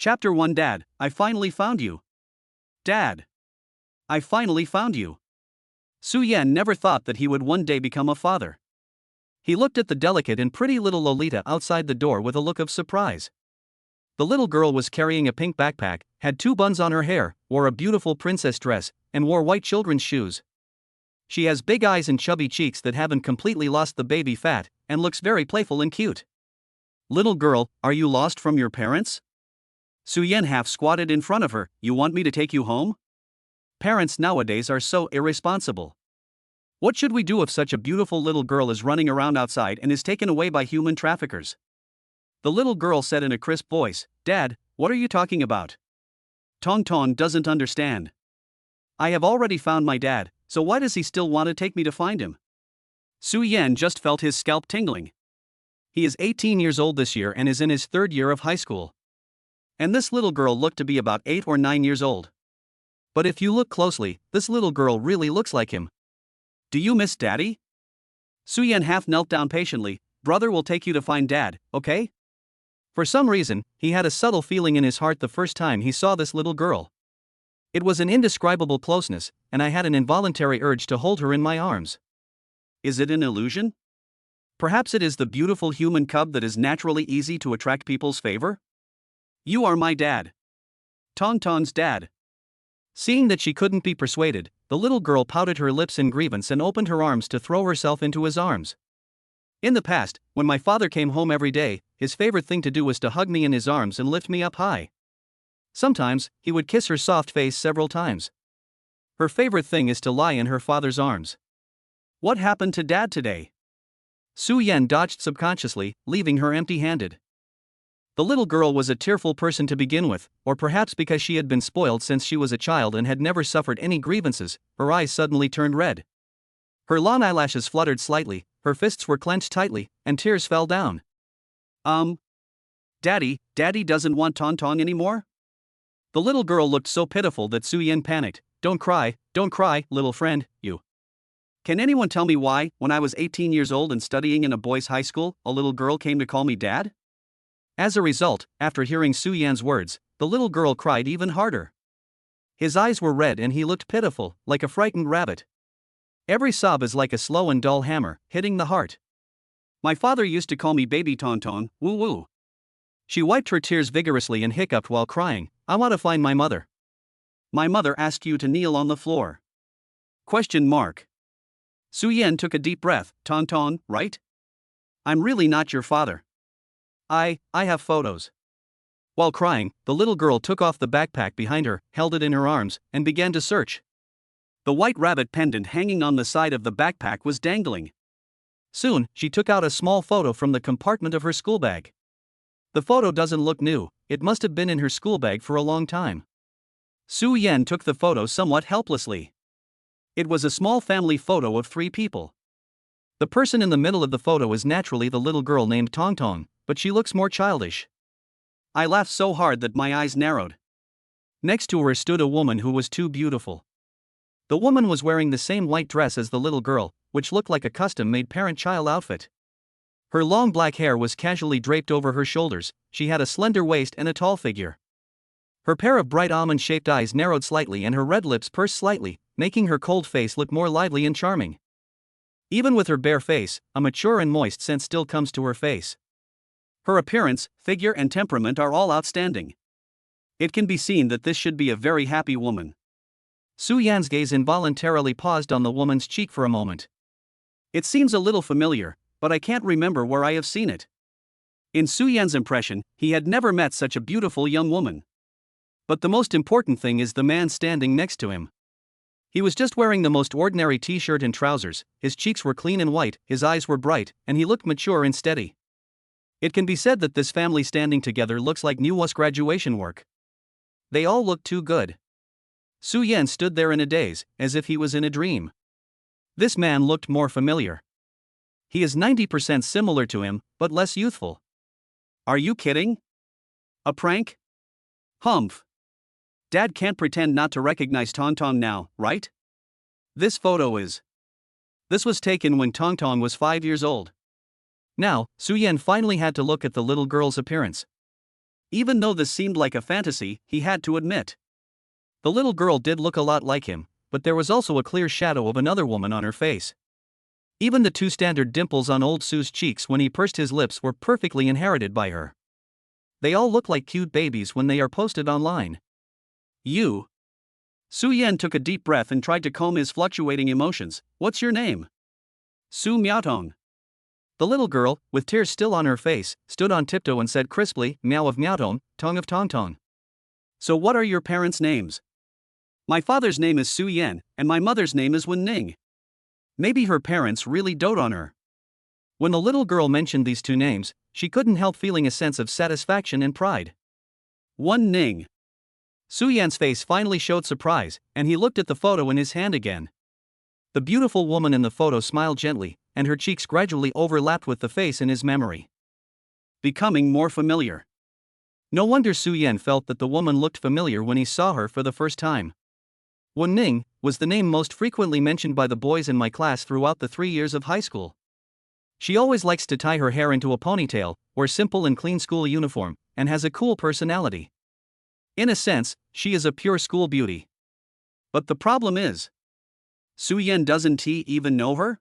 Chapter 1 Dad, I finally found you. Dad. I finally found you. Su Yan never thought that he would one day become a father. He looked at the delicate and pretty little Lolita outside the door with a look of surprise. The little girl was carrying a pink backpack, had 2 buns on her hair, wore a beautiful princess dress, and wore white children's shoes. She has big eyes and chubby cheeks that haven't completely lost the baby fat, and looks very playful and cute. Little girl, are you lost from your parents? Su Yan half squatted in front of her. You want me to take you home? Parents nowadays are so irresponsible. What should we do if such a beautiful little girl is running around outside and is taken away by human traffickers? The little girl said in a crisp voice, Dad, what are you talking about? Tong Tong doesn't understand. I have already found my dad, so why does he still want to take me to find him? Su Yan just felt his scalp tingling. He is 18 years old this year and is in his 3rd year of high school. And this little girl looked to be about 8 or 9 years old. But if you look closely, this little girl really looks like him. Do you miss Daddy? Su Yan half knelt down patiently. Brother will take you to find Dad, okay? For some reason, he had a subtle feeling in his heart the first time he saw this little girl. It was an indescribable closeness, and I had an involuntary urge to hold her in my arms. Is it an illusion? Perhaps it is the beautiful human cub that is naturally easy to attract people's favor? You are my dad. Tong Tong's dad. Seeing that she couldn't be persuaded, the little girl pouted her lips in grievance and opened her arms to throw herself into his arms. In the past, when my father came home every day, his favorite thing to do was to hug me in his arms and lift me up high. Sometimes, he would kiss her soft face several times. Her favorite thing is to lie in her father's arms. What happened to Dad today? Su Yan dodged subconsciously, leaving her empty-handed. The little girl was a tearful person to begin with, or perhaps because she had been spoiled since she was a child and had never suffered any grievances, her eyes suddenly turned red. Her long eyelashes fluttered slightly, her fists were clenched tightly, and tears fell down. Daddy doesn't want Tong Tong anymore? The little girl looked so pitiful that Su Yan panicked. Don't cry, little friend, you. Can anyone tell me why, when I was 18 years old and studying in a boys' high school, a little girl came to call me Dad? As a result, after hearing Su Yan's words, the little girl cried even harder. His eyes were red and he looked pitiful, like a frightened rabbit. Every sob is like a slow and dull hammer, hitting the heart. My father used to call me Baby Tong Tong, woo woo. She wiped her tears vigorously and hiccuped while crying, I want to find my mother. My mother asked you to kneel on the floor. ? Su Yan took a deep breath. Tong Tong, right? I'm really not your father. I have photos. While crying, the little girl took off the backpack behind her, held it in her arms, and began to search. The white rabbit pendant hanging on the side of the backpack was dangling. Soon, she took out a small photo from the compartment of her school bag. The photo doesn't look new, it must have been in her school bag for a long time. Su Yan took the photo somewhat helplessly. It was a small family photo of 3 people. The person in the middle of the photo is naturally the little girl named Tong Tong, but she looks more childish. I laughed so hard that my eyes narrowed. Next to her stood a woman who was too beautiful. The woman was wearing the same white dress as the little girl, which looked like a custom-made parent-child outfit. Her long black hair was casually draped over her shoulders, she had a slender waist and a tall figure. Her pair of bright almond-shaped eyes narrowed slightly and her red lips pursed slightly, making her cold face look more lively and charming. Even with her bare face, a mature and moist scent still comes to her face. Her appearance, figure and temperament are all outstanding. It can be seen that this should be a very happy woman. Su Yan's gaze involuntarily paused on the woman's cheek for a moment. It seems a little familiar, but I can't remember where I have seen it. In Su Yan's impression, he had never met such a beautiful young woman. But the most important thing is the man standing next to him. He was just wearing the most ordinary t-shirt and trousers, his cheeks were clean and white, his eyes were bright, and he looked mature and steady. It can be said that this family standing together looks like newest graduation work. They all look too good. Su Yan stood there in a daze, as if he was in a dream. This man looked more familiar. He is 90% similar to him, but less youthful. Are you kidding? A prank? Humph. Dad can't pretend not to recognize Tong Tong now, right? This photo is. This was taken when Tong Tong was 5 years old. Now, Su Yan finally had to look at the little girl's appearance. Even though this seemed like a fantasy, he had to admit. The little girl did look a lot like him, but there was also a clear shadow of another woman on her face. Even the two standard dimples on old Sue's cheeks when he pursed his lips were perfectly inherited by her. They all look like cute babies when they are posted online. You. Su Yan took a deep breath and tried to calm his fluctuating emotions. What's your name? Su Miaotong. The little girl, with tears still on her face, stood on tiptoe and said crisply, Miao of Miaotong, Tong of Tongtong. So what are your parents' names? My father's name is Su Yan, and my mother's name is Wen Ning. Maybe her parents really dote on her. When the little girl mentioned these two names, she couldn't help feeling a sense of satisfaction and pride. Wen Ning. Su Yan's face finally showed surprise, and he looked at the photo in his hand again. The beautiful woman in the photo smiled gently, and her cheeks gradually overlapped with the face in his memory. Becoming more familiar. No wonder Su Yan felt that the woman looked familiar when he saw her for the first time. Wen Ning was the name most frequently mentioned by the boys in my class throughout the 3 years of high school. She always likes to tie her hair into a ponytail, wears simple and clean school uniform, and has a cool personality. In a sense, she is a pure school beauty. But the problem is, Su Yan doesn't even know her?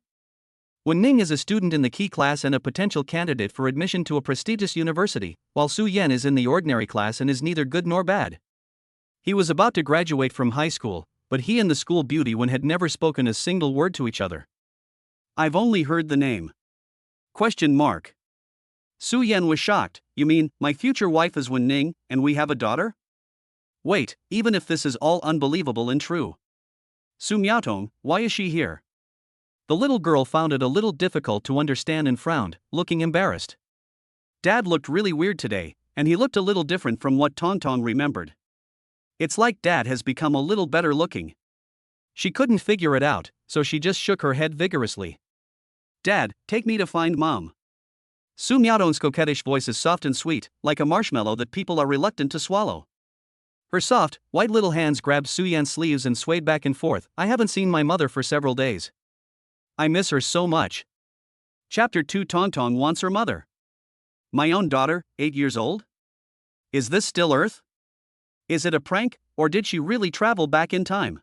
Wen Ning is a student in the key class and a potential candidate for admission to a prestigious university, while Su Yan is in the ordinary class and is neither good nor bad. He was about to graduate from high school, but he and the school beauty Wen had never spoken a single word to each other. I've only heard the name. ? Su Yan was shocked. You mean, my future wife is Wen Ning, and we have a daughter? Wait, even if this is all unbelievable and true. Su Miaotong, why is she here? The little girl found it a little difficult to understand and frowned, looking embarrassed. Dad looked really weird today, and he looked a little different from what Tongtong remembered. It's like Dad has become a little better looking. She couldn't figure it out, so she just shook her head vigorously. Dad, take me to find Mom. Su Miaotong's coquettish voice is soft and sweet, like a marshmallow that people are reluctant to swallow. Her soft, white little hands grabbed Su Yan's sleeves and swayed back and forth. I haven't seen my mother for several days. I miss her so much. Chapter 2. Tongtong wants her mother. My own daughter, 8 years old? Is this still Earth? Is it a prank, or did she really travel back in time?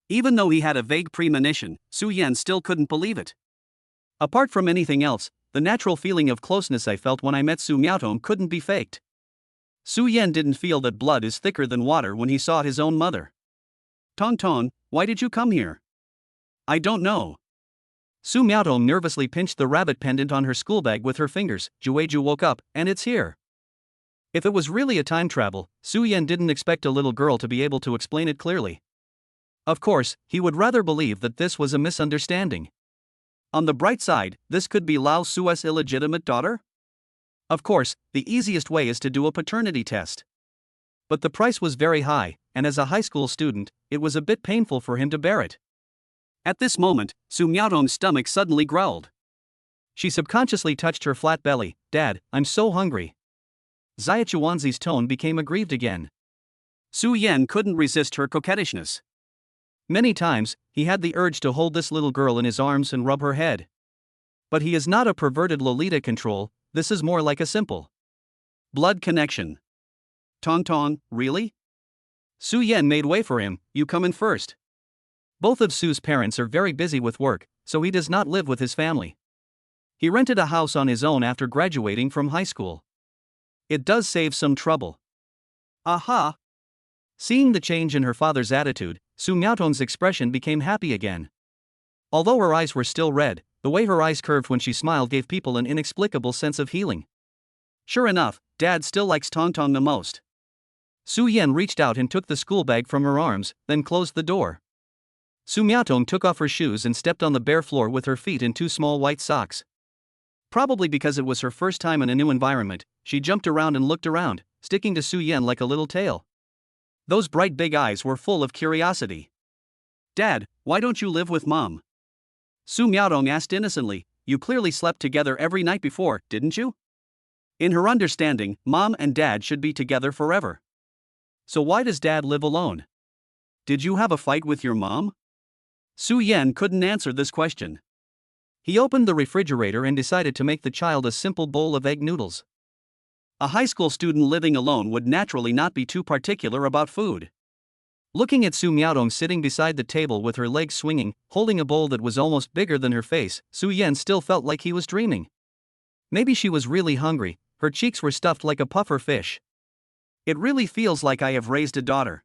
Even though he had a vague premonition, Su Yan still couldn't believe it. Apart from anything else, the natural feeling of closeness I felt when I met Su Miaotong couldn't be faked. Su Yan didn't feel that blood is thicker than water when he saw his own mother. Tongtong, why did you come here? I don't know. Su Miaotong nervously pinched the rabbit pendant on her school bag with her fingers. Jueju woke up, and it's here. If it was really a time travel, Su Yan didn't expect a little girl to be able to explain it clearly. Of course, he would rather believe that this was a misunderstanding. On the bright side, this could be Lao Su's illegitimate daughter? Of course, the easiest way is to do a paternity test. But the price was very high, and as a high school student, it was a bit painful for him to bear it. At this moment, Su Miaotong's stomach suddenly growled. She subconsciously touched her flat belly. Dad, I'm so hungry. Xia Chuanzi's tone became aggrieved again. Su Yan couldn't resist her coquettishness. Many times, he had the urge to hold this little girl in his arms and rub her head. But he is not a perverted Lolita control, this is more like a simple blood connection. Tongtong, really? Su Yan made way for him. You come in first. Both of Su's parents are very busy with work, so he does not live with his family. He rented a house on his own after graduating from high school. It does save some trouble. Aha! Seeing the change in her father's attitude, Su Miaotong's expression became happy again. Although her eyes were still red, the way her eyes curved when she smiled gave people an inexplicable sense of healing. Sure enough, Dad still likes Tongtong the most. Su Yan reached out and took the school bag from her arms, then closed the door. Su Miaotong took off her shoes and stepped on the bare floor with her feet in 2 small white socks. Probably because it was her first time in a new environment, she jumped around and looked around, sticking to Su Yan like a little tail. Those bright big eyes were full of curiosity. Dad, why don't you live with Mom? Su Miaotong asked innocently. You clearly slept together every night before, didn't you? In her understanding, Mom and Dad should be together forever. So why does Dad live alone? Did you have a fight with your mom? Su Yan couldn't answer this question. He opened the refrigerator and decided to make the child a simple bowl of egg noodles. A high school student living alone would naturally not be too particular about food. Looking at Su Miaodong sitting beside the table with her legs swinging, holding a bowl that was almost bigger than her face, Su Yan still felt like he was dreaming. Maybe she was really hungry, her cheeks were stuffed like a puffer fish. It really feels like I have raised a daughter.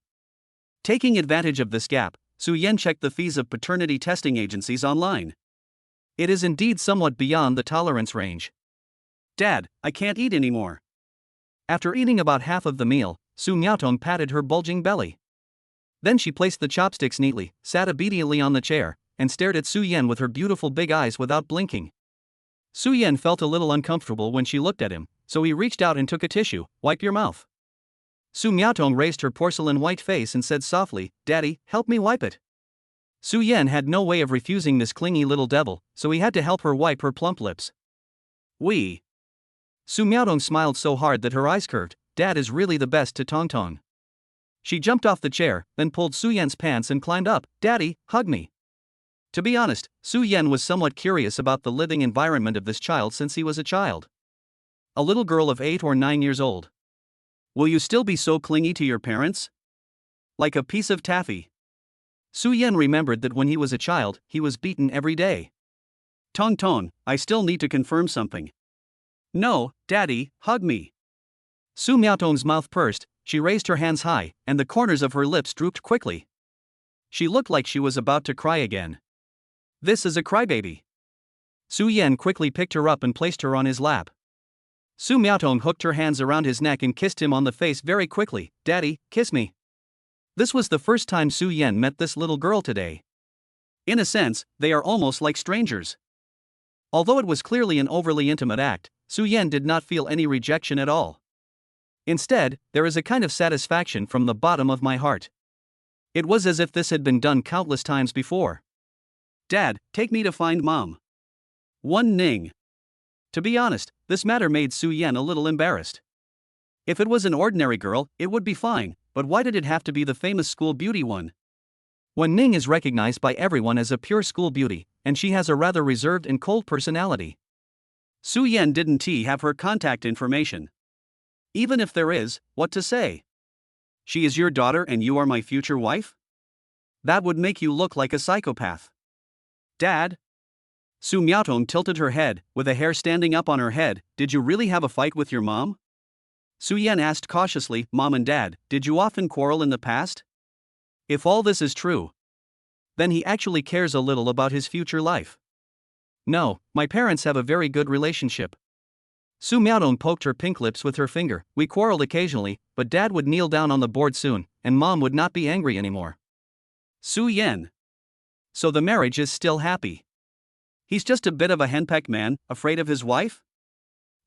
Taking advantage of this gap, Su Yan checked the fees of paternity testing agencies online. It is indeed somewhat beyond the tolerance range. Dad, I can't eat anymore. After eating about half of the meal, Su Miaotong patted her bulging belly. Then she placed the chopsticks neatly, sat obediently on the chair, and stared at Su Yan with her beautiful big eyes without blinking. Su Yan felt a little uncomfortable when she looked at him, so he reached out and took a tissue. Wipe your mouth. Su Miaotong raised her porcelain white face and said softly, Daddy, help me wipe it. Su Yan had no way of refusing this clingy little devil, so he had to help her wipe her plump lips. We. Su Miaodong smiled so hard that her eyes curved. Dad is really the best to Tong Tong. She jumped off the chair, then pulled Su Yan's pants and climbed up. Daddy, hug me. To be honest, Su Yan was somewhat curious about the living environment of this child since he was a child. A little girl of 8 or 9 years old. Will you still be so clingy to your parents? Like a piece of taffy. Su Yan remembered that when he was a child, he was beaten every day. Tong Tong, I still need to confirm something. No, Daddy, hug me. Su Miaotong's mouth pursed, she raised her hands high, and the corners of her lips drooped quickly. She looked like she was about to cry again. This is a crybaby. Su Yan quickly picked her up and placed her on his lap. Su Miaotong hooked her hands around his neck and kissed him on the face very quickly. Daddy, kiss me. This was the first time Su Yan met this little girl today. In a sense, they are almost like strangers. Although it was clearly an overly intimate act, Su Yan did not feel any rejection at all. Instead, there is a kind of satisfaction from the bottom of my heart. It was as if this had been done countless times before. Dad, take me to find Mom. One Ning. To be honest, this matter made Su Yan a little embarrassed. If it was an ordinary girl, it would be fine, but why did it have to be the famous school beauty one? Wen Ning is recognized by everyone as a pure school beauty, and she has a rather reserved and cold personality. Su Yan didn't have her contact information. Even if there is, what to say? She is your daughter and you are my future wife? That would make you look like a psychopath. Dad? Su Miaotong tilted her head, with a hair standing up on her head. Did you really have a fight with your mom? Su Yan asked cautiously. Mom and Dad, did you often quarrel in the past? If all this is true, then he actually cares a little about his future life. No, my parents have a very good relationship. Su Miaodong poked her pink lips with her finger. We quarreled occasionally, but Dad would kneel down on the board soon, and Mom would not be angry anymore. Su Yan. So the marriage is still happy. He's just a bit of a henpecked man, afraid of his wife?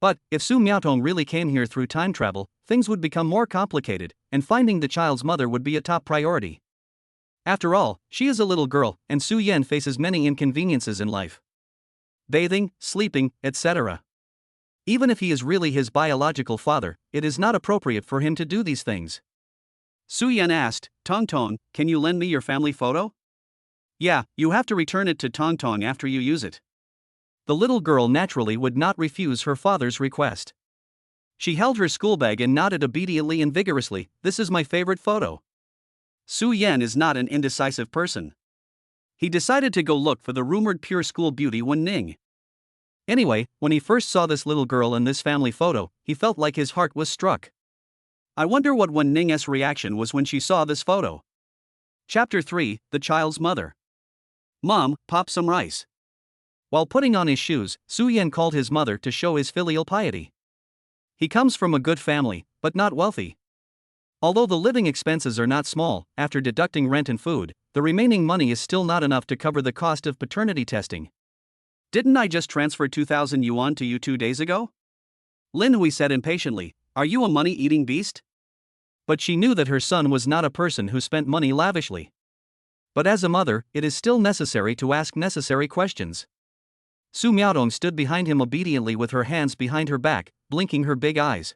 But, if Su Miaotong really came here through time travel, things would become more complicated, and finding the child's mother would be a top priority. After all, she is a little girl, and Su Yan faces many inconveniences in life. Bathing, sleeping, etc. Even if he is really his biological father, it is not appropriate for him to do these things. Su Yan asked, Tong Tong, can you lend me your family photo? Yeah, you have to return it to Tong Tong after you use it. The little girl naturally would not refuse her father's request. She held her school bag and nodded obediently and vigorously. This is my favorite photo. Su Yan is not an indecisive person. He decided to go look for the rumored pure school beauty Wen Ning. Anyway, when he first saw this little girl in this family photo, he felt like his heart was struck. I wonder what Wen Ning's reaction was when she saw this photo. Chapter 3, The Child's Mother. Mom, pop some rice. While putting on his shoes, Su Yan called his mother to show his filial piety. He comes from a good family, but not wealthy. Although the living expenses are not small, after deducting rent and food, the remaining money is still not enough to cover the cost of paternity testing. Didn't I just transfer 2,000 yuan to you 2 days ago? Lin Hui said impatiently, are you a money-eating beast? But she knew that her son was not a person who spent money lavishly. But as a mother, it is still necessary to ask necessary questions. Su Miaodong stood behind him obediently with her hands behind her back, blinking her big eyes.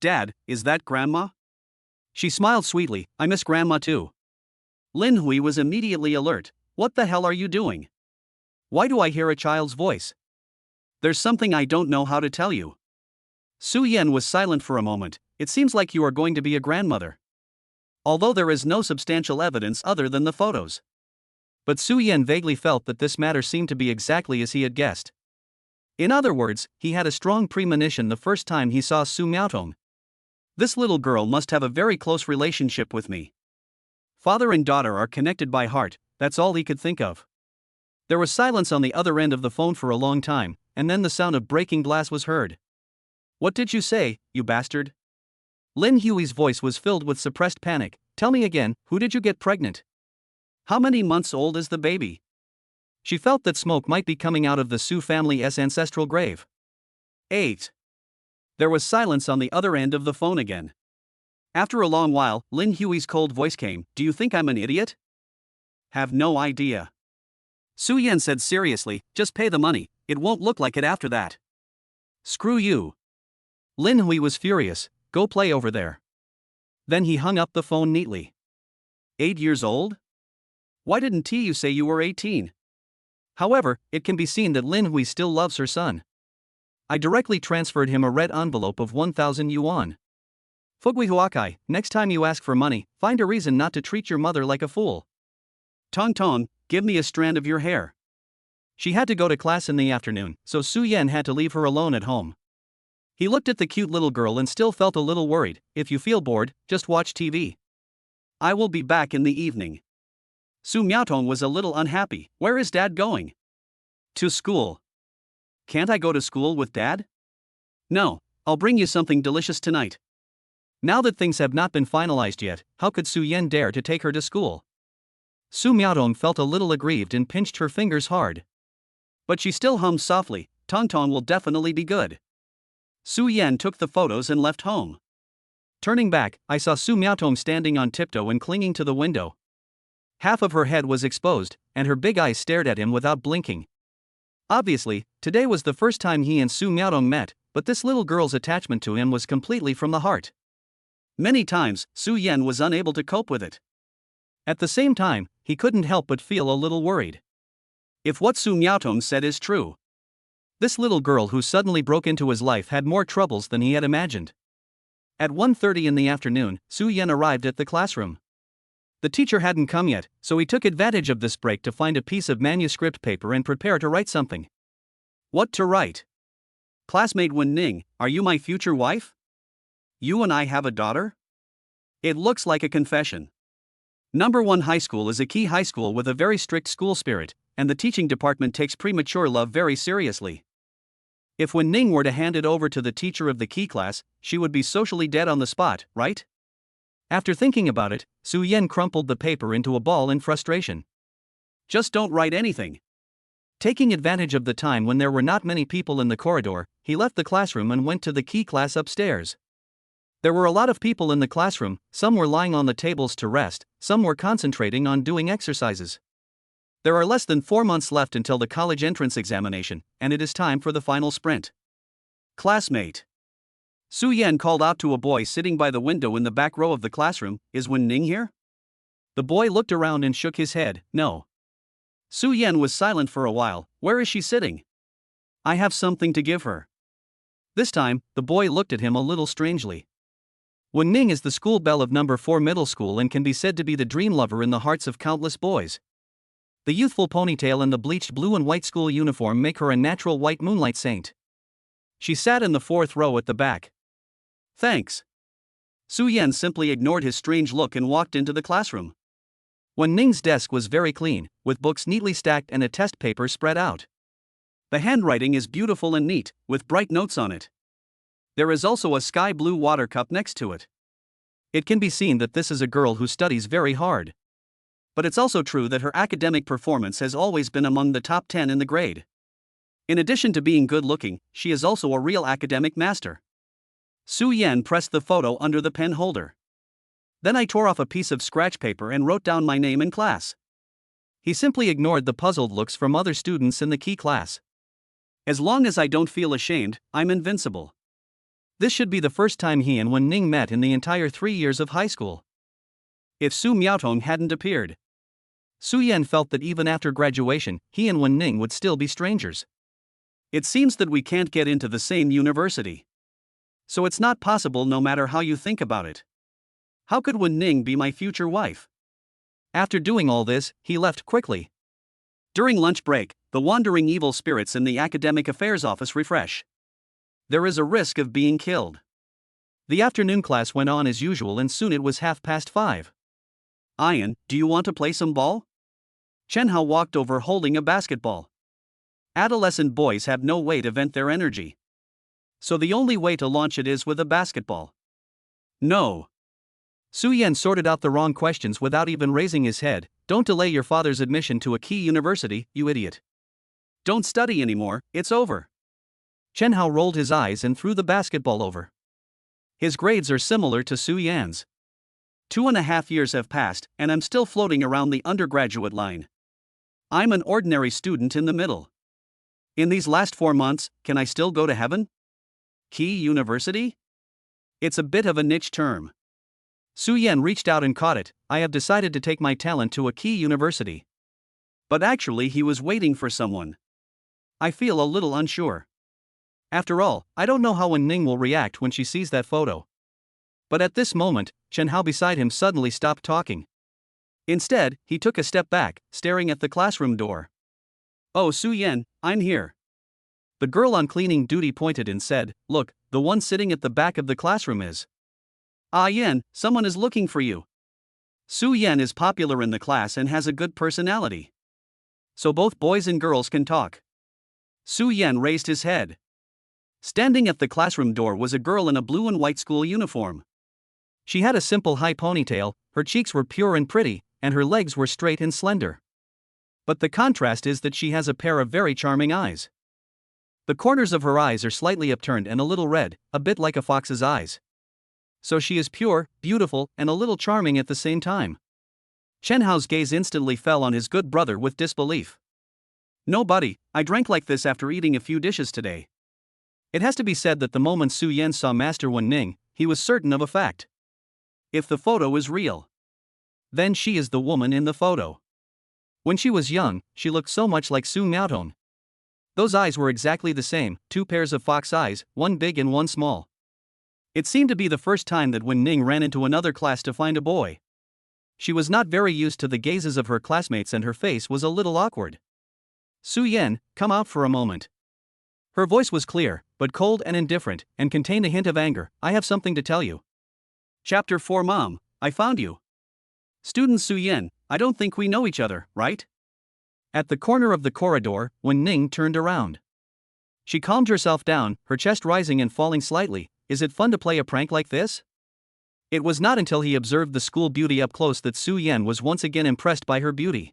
Dad, is that Grandma? She smiled sweetly. I miss Grandma too. Lin Hui was immediately alert. What the hell are you doing? Why do I hear a child's voice? There's something I don't know how to tell you. Su Yan was silent for a moment. It seems like you are going to be a grandmother. Although there is no substantial evidence other than the photos. But Su Yan vaguely felt that this matter seemed to be exactly as he had guessed. In other words, he had a strong premonition the first time he saw Su Miaotong. This little girl must have a very close relationship with me. Father and daughter are connected by heart, that's all he could think of. There was silence on the other end of the phone for a long time, and then the sound of breaking glass was heard. What did you say, you bastard? Lin Hui's voice was filled with suppressed panic. Tell me again, who did you get pregnant? How many months old is the baby? She felt that smoke might be coming out of the Su family's ancestral grave. 8. There was silence on the other end of the phone again. After a long while, Lin Hui's cold voice came. Do you think I'm an idiot? Have no idea. Su Yan said seriously, just pay the money, it won't look like it after that. Screw you. Lin Hui was furious, go play over there. Then he hung up the phone neatly. 8 years old? Why didn't you say you were 18? However, it can be seen that Lin Hui still loves her son. I directly transferred him a red envelope of 1,000 yuan. Fugui Huakai, next time you ask for money, find a reason not to treat your mother like a fool. Tong Tong, give me a strand of your hair. She had to go to class in the afternoon, so Su Yan had to leave her alone at home. He looked at the cute little girl and still felt a little worried. If you feel bored, just watch TV. I will be back in the evening. Su Miaotong was a little unhappy. Where is Dad going? To school. Can't I go to school with Dad? No, I'll bring you something delicious tonight. Now that things have not been finalized yet, how could Su Yan dare to take her to school? Su Miaotong felt a little aggrieved and pinched her fingers hard. But she still hummed softly, Tong Tong will definitely be good. Su Yan took the photos and left home. Turning back, I saw Su Miaotong standing on tiptoe and clinging to the window. Half of her head was exposed, and her big eyes stared at him without blinking. Obviously, today was the first time he and Su Miaotong met, but this little girl's attachment to him was completely from the heart. Many times, Su Yan was unable to cope with it. At the same time, he couldn't help but feel a little worried. If what Su Miaotong said is true, this little girl who suddenly broke into his life had more troubles than he had imagined. At 1:30 in the afternoon, Su Yan arrived at the classroom. The teacher hadn't come yet, so he took advantage of this break to find a piece of manuscript paper and prepare to write something. What to write? Classmate Wen Ning, are you my future wife? You and I have a daughter? It looks like a confession. Number 1 high school is a key high school with a very strict school spirit, and the teaching department takes premature love very seriously. If Wen Ning were to hand it over to the teacher of the key class, she would be socially dead on the spot, right? After thinking about it, Su Yan crumpled the paper into a ball in frustration. Just don't write anything. Taking advantage of the time when there were not many people in the corridor, he left the classroom and went to the key class upstairs. There were a lot of people in the classroom, some were lying on the tables to rest, some were concentrating on doing exercises. There are less than 4 months left until the college entrance examination, and it is time for the final sprint. Classmate. Su Yan called out to a boy sitting by the window in the back row of the classroom, is Wen Ning here? The boy looked around and shook his head, no. Su Yan was silent for a while, where is she sitting? I have something to give her. This time, the boy looked at him a little strangely. Wen Ning is the school belle of number 4 middle school and can be said to be the dream lover in the hearts of countless boys. The youthful ponytail and the bleached blue and white school uniform make her a natural white moonlight saint. She sat in the 4th row at the back. Thanks. Su Yan simply ignored his strange look and walked into the classroom. Wen Ning's desk was very clean, with books neatly stacked and a test paper spread out. The handwriting is beautiful and neat, with bright notes on it. There is also a sky blue water cup next to it. It can be seen that this is a girl who studies very hard. But it's also true that her academic performance has always been among the top 10 in the grade. In addition to being good looking, she is also a real academic master. Su Yan pressed the photo under the pen holder. Then I tore off a piece of scratch paper and wrote down my name in class. He simply ignored the puzzled looks from other students in the key class. As long as I don't feel ashamed, I'm invincible. This should be the first time he and Wen Ning met in the entire 3 years of high school. If Su Miaotong hadn't appeared, Su Yan felt that even after graduation, he and Wen Ning would still be strangers. It seems that we can't get into the same university. So it's not possible no matter how you think about it. How could Wen Ning be my future wife? After doing all this, he left quickly. During lunch break, the wandering evil spirits in the academic affairs office refresh. There is a risk of being killed. The afternoon class went on as usual and soon it was 5:30. Ian, do you want to play some ball? Chen Hao walked over holding a basketball. Adolescent boys have no way to vent their energy. So the only way to launch it is with a basketball. No. Su Yan sorted out the wrong questions without even raising his head. Don't delay your father's admission to a key university, you idiot. Don't study anymore, it's over. Chen Hao rolled his eyes and threw the basketball over. His grades are similar to Su Yan's. 2.5 years have passed, and I'm still floating around the undergraduate line. I'm an ordinary student in the middle. In these last 4 months, can I still go to heaven? Key University? It's a bit of a niche term. Su Yan reached out and caught it. I have decided to take my talent to a key university. But actually, he was waiting for someone. I feel a little unsure. After all, I don't know how Wen Ning will react when she sees that photo. But at this moment, Chen Hao beside him suddenly stopped talking. Instead, he took a step back, staring at the classroom door. Oh, Su Yan, I'm here. The girl on cleaning duty pointed and said, Look, the one sitting at the back of the classroom is. Ah Yan, someone is looking for you. Su Yan is popular in the class and has a good personality. So both boys and girls can talk. Su Yan raised his head. Standing at the classroom door was a girl in a blue and white school uniform. She had a simple high ponytail, her cheeks were pure and pretty, and her legs were straight and slender. But the contrast is that she has a pair of very charming eyes. The corners of her eyes are slightly upturned and a little red, a bit like a fox's eyes. So she is pure, beautiful, and a little charming at the same time. Chen Hao's gaze instantly fell on his good brother with disbelief. No buddy, I drank like this after eating a few dishes today. It has to be said that the moment Su Yan saw Master Wen Ning, he was certain of a fact. If the photo is real, then she is the woman in the photo. When she was young, she looked so much like Su Miaotong. Those eyes were exactly the same, 2 pairs of fox eyes, one big and one small. It seemed to be the first time that Wen Ning ran into another class to find a boy. She was not very used to the gazes of her classmates and her face was a little awkward. Su Yan, come out for a moment. Her voice was clear, but cold and indifferent, and contained a hint of anger. I have something to tell you. Chapter 4 Mom, I found you. Student Su Yan, I don't think we know each other, right? At the corner of the corridor, Wen Ning turned around. She calmed herself down, her chest rising and falling slightly. Is it fun to play a prank like this? It was not until he observed the school beauty up close that Su Yan was once again impressed by her beauty.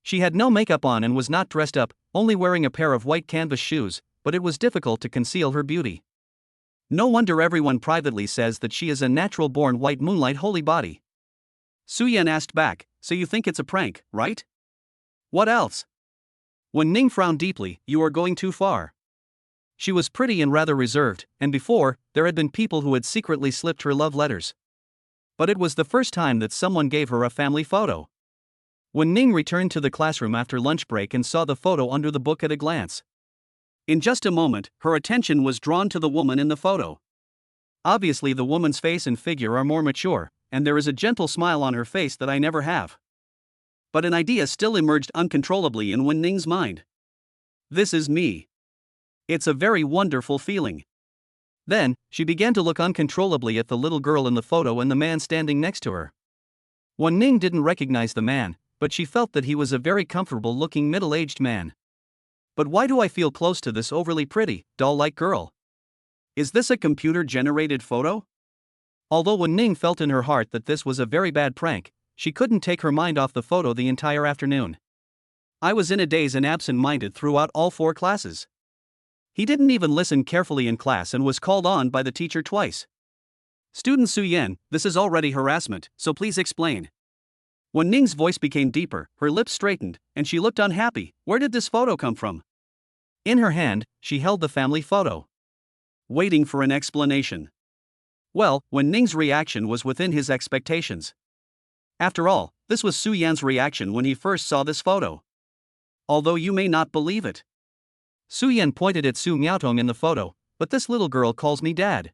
She had no makeup on and was not dressed up, only wearing a pair of white canvas shoes, but it was difficult to conceal her beauty. No wonder everyone privately says that she is a natural-born white moonlight holy body. Su Yan asked back, so you think it's a prank, right? What else? Wen Ning frowned deeply, you are going too far. She was pretty and rather reserved, and before, there had been people who had secretly slipped her love letters. But it was the first time that someone gave her a family photo. Wen Ning returned to the classroom after lunch break and saw the photo under the book at a glance. In just a moment, her attention was drawn to the woman in the photo. Obviously the woman's face and figure are more mature, and there is a gentle smile on her face that I never have. But an idea still emerged uncontrollably in Wen Ning's mind. This is me. It's a very wonderful feeling. Then, she began to look uncontrollably at the little girl in the photo and the man standing next to her. Wen Ning didn't recognize the man, but she felt that he was a very comfortable-looking middle-aged man. But why do I feel close to this overly pretty, doll-like girl? Is this a computer-generated photo? Although Wen Ning felt in her heart that this was a very bad prank, she couldn't take her mind off the photo the entire afternoon. I was in a daze and absent-minded throughout all 4 classes. He didn't even listen carefully in class and was called on by the teacher twice. Student Su Yan, this is already harassment, so please explain. Wen Ning's voice became deeper, her lips straightened, and she looked unhappy. Where did this photo come from? In her hand, she held the family photo. Waiting for an explanation. Well, Wen Ning's reaction was within his expectations. After all, this was Su Yan's reaction when he first saw this photo. Although you may not believe it. Su Yan pointed at Su Miaotong in the photo, but this little girl calls me dad.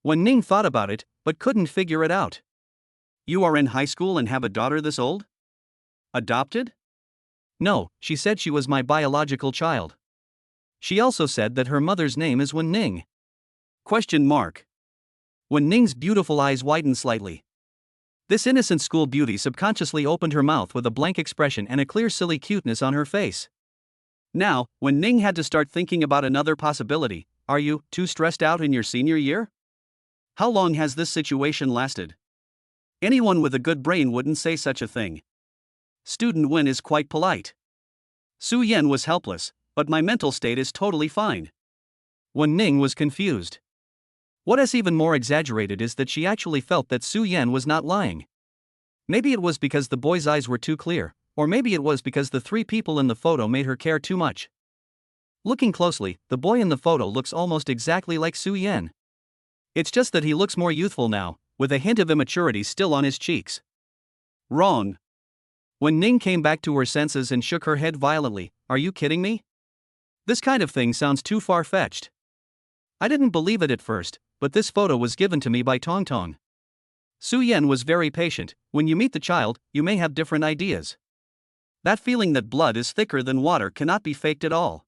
Wen Ning thought about it, but couldn't figure it out. You are in high school and have a daughter this old? Adopted? No, she said she was my biological child. She also said that her mother's name is Wen Ning. Question mark. Wen Ning's beautiful eyes widened slightly. This innocent school beauty subconsciously opened her mouth with a blank expression and a clear silly cuteness on her face. Now, Wen Ning had to start thinking about another possibility. Are you too stressed out in your senior year? How long has this situation lasted? Anyone with a good brain wouldn't say such a thing. Student Wen is quite polite. Su Yan was helpless, but my mental state is totally fine. Wen Ning was confused. What is even more exaggerated is that she actually felt that Su Yan was not lying. Maybe it was because the boy's eyes were too clear, or maybe it was because the three people in the photo made her care too much. Looking closely, the boy in the photo looks almost exactly like Su Yan. It's just that he looks more youthful now, with a hint of immaturity still on his cheeks. Wrong. Wen Ning came back to her senses and shook her head violently. Are you kidding me? This kind of thing sounds too far-fetched. I didn't believe it at first, but this photo was given to me by Tong Tong. Su Yan was very patient. When you meet the child, you may have different ideas. That feeling that blood is thicker than water cannot be faked at all.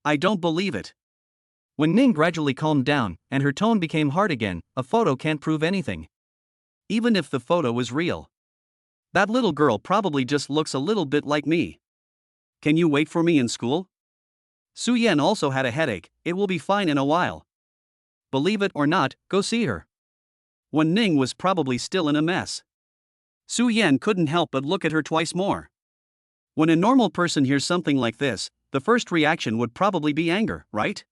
I don't believe it. When Ning gradually calmed down, and her tone became hard again, a photo can't prove anything. Even if the photo is real. That little girl probably just looks a little bit like me. Can you wait for me in school? Su Yan also had a headache. It will be fine in a while. Believe it or not, go see her. Wen Ning was probably still in a mess. Su Yan couldn't help but look at her twice more. When a normal person hears something like this, the first reaction would probably be anger, right?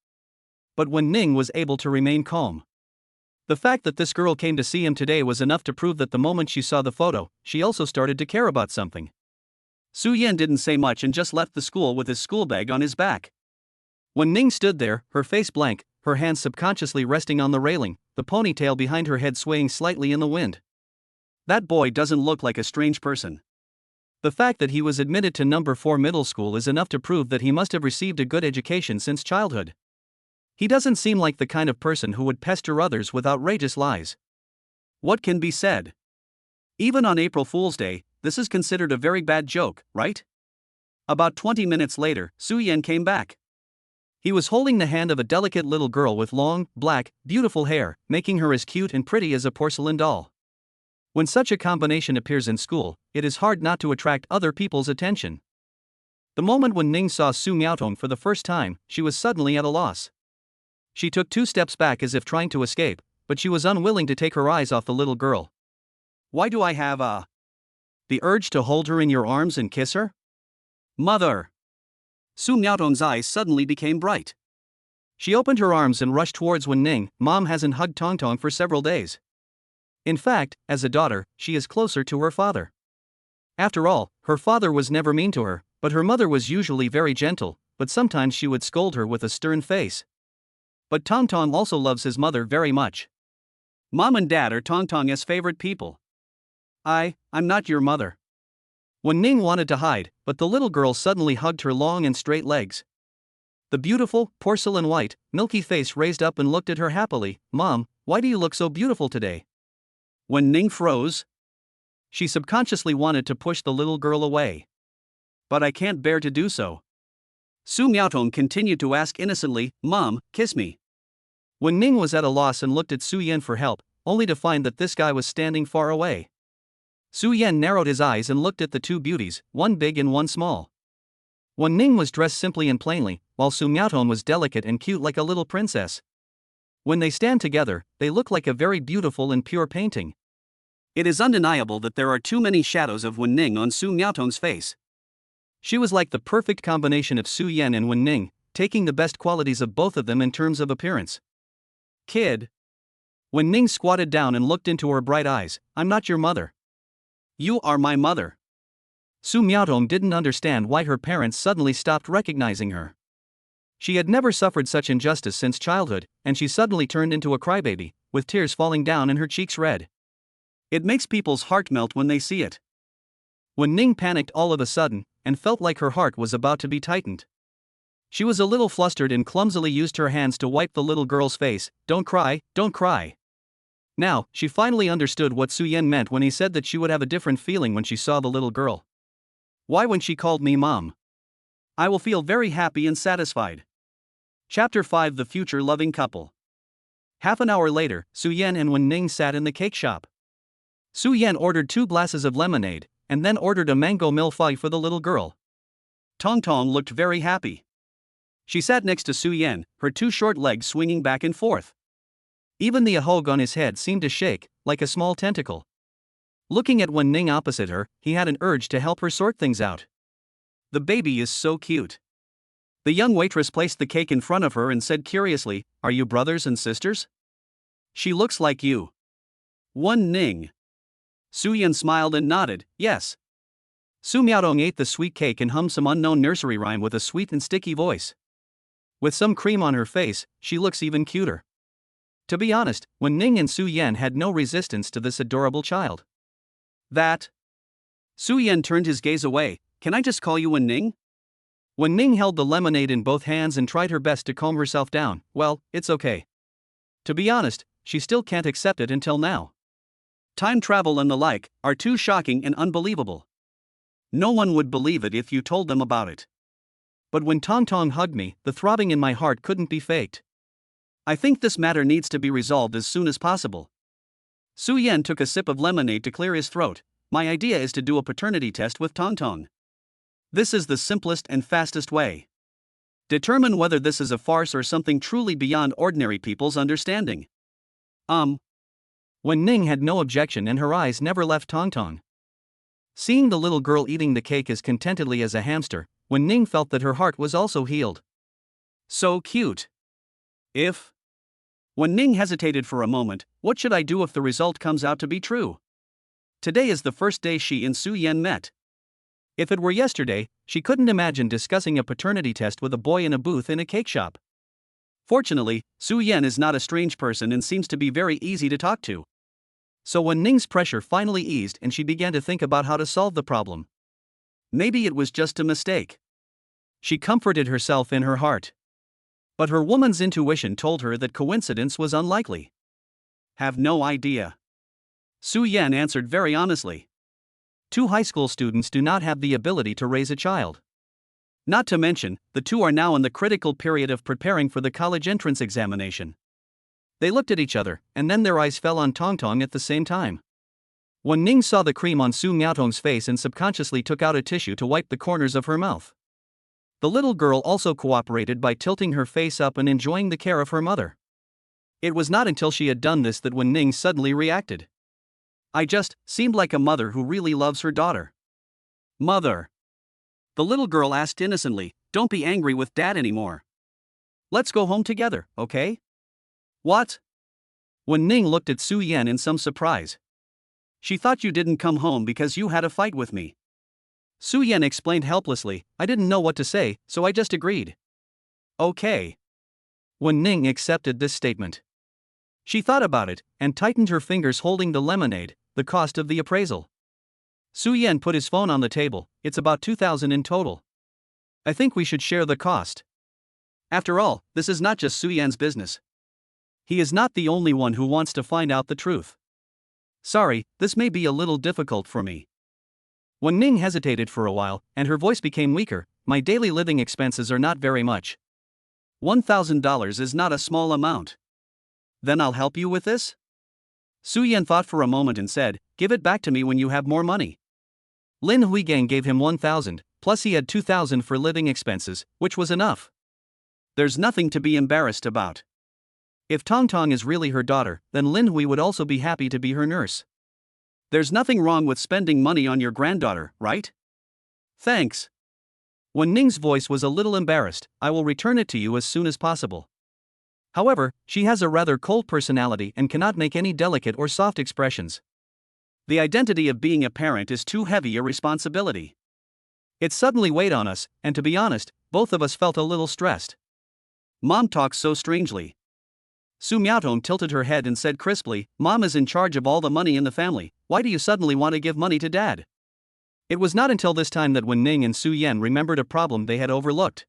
But Wen Ning was able to remain calm. The fact that this girl came to see him today was enough to prove that the moment she saw the photo, she also started to care about something. Su Yan didn't say much and just left the school with his school bag on his back. Wen Ning stood there, her face blank, her hands subconsciously resting on the railing, the ponytail behind her head swaying slightly in the wind. That boy doesn't look like a strange person. The fact that he was admitted to number 4 middle school is enough to prove that he must have received a good education since childhood. He doesn't seem like the kind of person who would pester others with outrageous lies. What can be said? Even on April Fool's Day, this is considered a very bad joke, right? About 20 minutes later, Su Yan came back. He was holding the hand of a delicate little girl with long, black, beautiful hair, making her as cute and pretty as a porcelain doll. When such a combination appears in school, it is hard not to attract other people's attention. The moment when Ning saw Su Miaotong for the first time, she was suddenly at a loss. She took 2 steps back as if trying to escape, but she was unwilling to take her eyes off the little girl. Why do I have the urge to hold her in your arms and kiss her? Mother! Su Miaotong's eyes suddenly became bright. She opened her arms and rushed towards Wen Ning. Mom hasn't hugged Tong Tong for several days. In fact, as a daughter, she is closer to her father. After all, her father was never mean to her, but her mother was usually very gentle, but sometimes she would scold her with a stern face. But Tong Tong also loves his mother very much. Mom and Dad are Tong Tong's favorite people. I'm not your mother. Wen Ning wanted to hide, but the little girl suddenly hugged her long and straight legs. The beautiful, porcelain white, milky face raised up and looked at her happily. Mom, why do you look so beautiful today? Wen Ning froze. She subconsciously wanted to push the little girl away. But I can't bear to do so. Su Miaotong continued to ask innocently, Mom, kiss me. Wen Ning was at a loss and looked at Su Yan for help, only to find that this guy was standing far away. Su Yan narrowed his eyes and looked at the 2 beauties, one big and one small. Wen Ning was dressed simply and plainly, while Su Miaotong was delicate and cute like a little princess. When they stand together, they look like a very beautiful and pure painting. It is undeniable that there are too many shadows of Wen Ning on Su Miaotong's face. She was like the perfect combination of Su Yan and Wen Ning, taking the best qualities of both of them in terms of appearance. Kid. Wen Ning squatted down and looked into her bright eyes. I'm not your mother. You are my mother. Su Miaotong didn't understand why her parents suddenly stopped recognizing her. She had never suffered such injustice since childhood, and she suddenly turned into a crybaby, with tears falling down and her cheeks red. It makes people's heart melt when they see it. Wen Ning panicked all of a sudden, and felt like her heart was about to be tightened. She was a little flustered and clumsily used her hands to wipe the little girl's face. Don't cry, don't cry. Now, she finally understood what Su-Yen meant when he said that she would have a different feeling when she saw the little girl. Why when she called me mom? I will feel very happy and satisfied. Chapter 5 The Future Loving Couple. Half an hour later, Su-Yen and Wen-Ning sat in the cake shop. Su-Yen ordered 2 glasses of lemonade, and then ordered a mango milfai for the little girl. Tong-Tong looked very happy. She sat next to Su-Yen, her 2 short legs swinging back and forth. Even the ahog on his head seemed to shake, like a small tentacle. Looking at Wen-Ning opposite her, he had an urge to help her sort things out. The baby is so cute. The young waitress placed the cake in front of her and said curiously, "Are you brothers and sisters?" "She looks like you." Wen-Ning. Su-Yen smiled and nodded, yes. Su Miaodong ate the sweet cake and hummed some unknown nursery rhyme with a sweet and sticky voice. With some cream on her face, she looks even cuter. To be honest, Wen-Ning and Su-Yen had no resistance to this adorable child. That. Su-Yen turned his gaze away. Can I just call you Wen-Ning? Wen-Ning held the lemonade in both hands and tried her best to calm herself down. Well, it's okay. To be honest, she still can't accept it until now. Time travel and the like are too shocking and unbelievable. No one would believe it if you told them about it. But when Tong-Tong hugged me, the throbbing in my heart couldn't be faked. I think this matter needs to be resolved as soon as possible. Su-Yen took a sip of lemonade to clear his throat. My idea is to do a paternity test with Tong-Tong. This is the simplest and fastest way. Determine whether this is a farce or something truly beyond ordinary people's understanding. Wen-Ning had no objection and her eyes never left Tong-Tong. Seeing the little girl eating the cake as contentedly as a hamster, Wen-Ning felt that her heart was also healed. So cute. If? Wen-Ning hesitated for a moment. What should I do if the result comes out to be true? Today is the first day she and Su-Yen met. If it were yesterday, she couldn't imagine discussing a paternity test with a boy in a booth in a cake shop. Fortunately, Su-Yen is not a strange person and seems to be very easy to talk to. So Wen-Ning's pressure finally eased and she began to think about how to solve the problem. Maybe it was just a mistake. She comforted herself in her heart. But her woman's intuition told her that coincidence was unlikely. Have no idea. Su-Yen answered very honestly. 2 high school students do not have the ability to raise a child. Not to mention, the 2 are now in the critical period of preparing for the college entrance examination. They looked at each other, and then their eyes fell on Tong-Tong at the same time. Wen-Ning saw the cream on Su Miaotong's face and subconsciously took out a tissue to wipe the corners of her mouth. The little girl also cooperated by tilting her face up and enjoying the care of her mother. It was not until she had done this that Wen-Ning suddenly reacted. I just seemed like a mother who really loves her daughter. Mother. The little girl asked innocently, don't be angry with Dad anymore. Let's go home together, okay? What? Wen-Ning looked at Su-Yen in some surprise. She thought you didn't come home because you had a fight with me. Su-Yen explained helplessly, I didn't know what to say, so I just agreed. Okay. Wen-Ning accepted this statement. She thought about it, and tightened her fingers holding the lemonade, the cost of the appraisal. Su-Yen put his phone on the table, it's about 2,000 in total. I think we should share the cost. After all, this is not just Su-Yen's business. He is not the only one who wants to find out the truth. Sorry, this may be a little difficult for me. Wen-Ning hesitated for a while, and her voice became weaker. My daily living expenses are not very much. $1,000 is not a small amount. Then I'll help you with this? Su-Yen thought for a moment and said, give it back to me when you have more money. Lin Huigang gave him 1,000, plus he had 2,000 for living expenses, which was enough. There's nothing to be embarrassed about. If Tong-Tong is really her daughter, then Lin Hui would also be happy to be her nurse. There's nothing wrong with spending money on your granddaughter, right? Thanks. Wen-Ning's voice was a little embarrassed. I will return it to you as soon as possible. However, she has a rather cold personality and cannot make any delicate or soft expressions. The identity of being a parent is too heavy a responsibility. It suddenly weighed on us, and to be honest, both of us felt a little stressed. Mom talks so strangely. Su Miaotong tilted her head and said crisply, Mom is in charge of all the money in the family, why do you suddenly want to give money to Dad? It was not until this time that Wen-Ning and Su-Yen remembered a problem they had overlooked.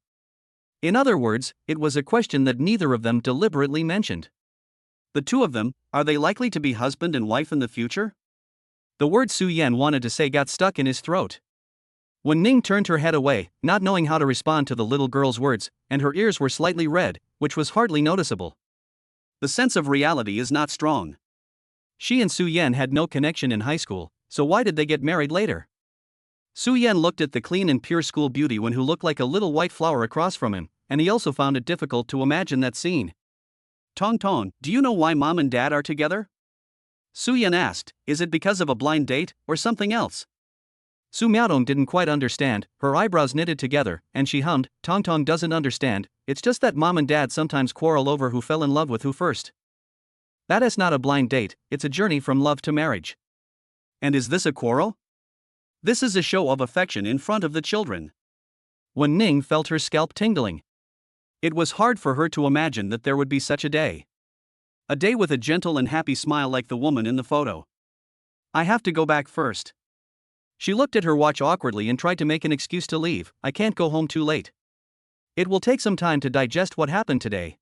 In other words, it was a question that neither of them deliberately mentioned. The two of them, are they likely to be husband and wife in the future? The word Su Yan wanted to say got stuck in his throat. When Ning turned her head away, not knowing how to respond to the little girl's words, and her ears were slightly red, which was hardly noticeable. The sense of reality is not strong. She and Su Yan had no connection in high school, so why did they get married later? Su Yan looked at the clean and pure school beauty one who looked like a little white flower across from him, and he also found it difficult to imagine that scene. Tong Tong, do you know why mom and dad are together? Su Yan asked, is it because of a blind date, or something else? Su Miaodong didn't quite understand, her eyebrows knitted together, and she hummed, Tong Tong doesn't understand, it's just that mom and dad sometimes quarrel over who fell in love with who first. That is not a blind date, it's a journey from love to marriage. And is this a quarrel? This is a show of affection in front of the children. When Ning felt her scalp tingling. It was hard for her to imagine that there would be such a day. A day with a gentle and happy smile like the woman in the photo. I have to go back first. She looked at her watch awkwardly and tried to make an excuse to leave, I can't go home too late. It will take some time to digest what happened today.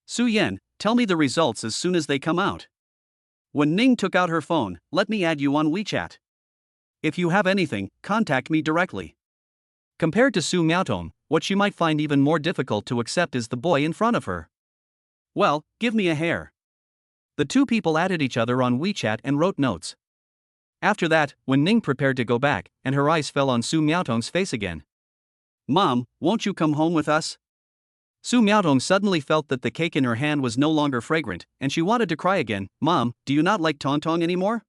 Su Yan, tell me the results as soon as they come out. When Ning took out her phone, let me add you on WeChat. If you have anything, contact me directly. Compared to Su Miaotong, what she might find even more difficult to accept is the boy in front of her. Well, give me a hair. The two people added each other on WeChat and wrote notes. After that, when Ning prepared to go back, and her eyes fell on Su Miaotong's face again. Mom, won't you come home with us? Su Miaotong suddenly felt that the cake in her hand was no longer fragrant, and she wanted to cry again. Mom, do you not like Tong Tong anymore?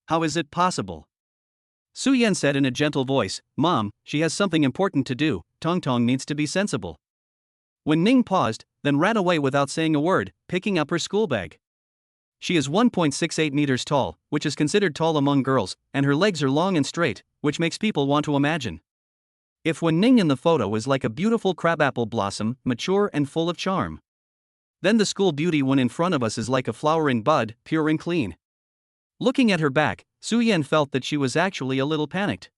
How is it possible? Su Yan said in a gentle voice, Mom, she has something important to do, Tong Tong needs to be sensible. When Ning paused, then ran away without saying a word, picking up her school bag. She is 1.68 meters tall, which is considered tall among girls, and her legs are long and straight, which makes people want to imagine. If when Ning in the photo is like a beautiful crabapple blossom, mature and full of charm, then the school beauty one in front of us is like a flowering bud, pure and clean. Looking at her back, Su Yan felt that she was actually a little panicked.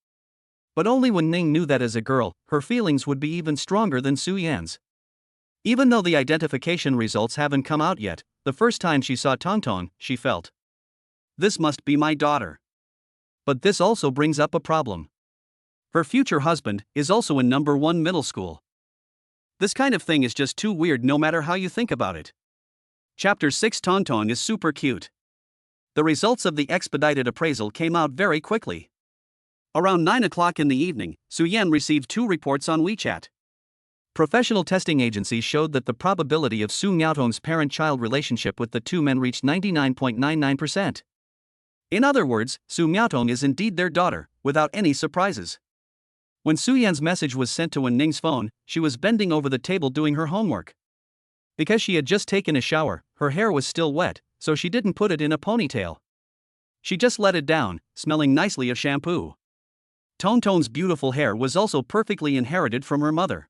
But only when Ning knew that as a girl, her feelings would be even stronger than Su Yan's. Even though the identification results haven't come out yet, the first time she saw Tong Tong, she felt, this must be my daughter. But this also brings up a problem. Her future husband is also in number 1 middle school. This kind of thing is just too weird no matter how you think about it. Chapter 6 Tong Tong is super cute. The results of the expedited appraisal came out very quickly. Around 9 o'clock in the evening, Su Yan received 2 reports on WeChat. Professional testing agencies showed that the probability of Su Miaotong's parent-child relationship with the two men reached 99.99%. In other words, Su Miaotong is indeed their daughter, without any surprises. When Su Yan's message was sent to Wen Ning's phone, she was bending over the table doing her homework. Because she had just taken a shower, her hair was still wet, so she didn't put it in a ponytail. She just let it down, smelling nicely of shampoo. Tong Tong's beautiful hair was also perfectly inherited from her mother.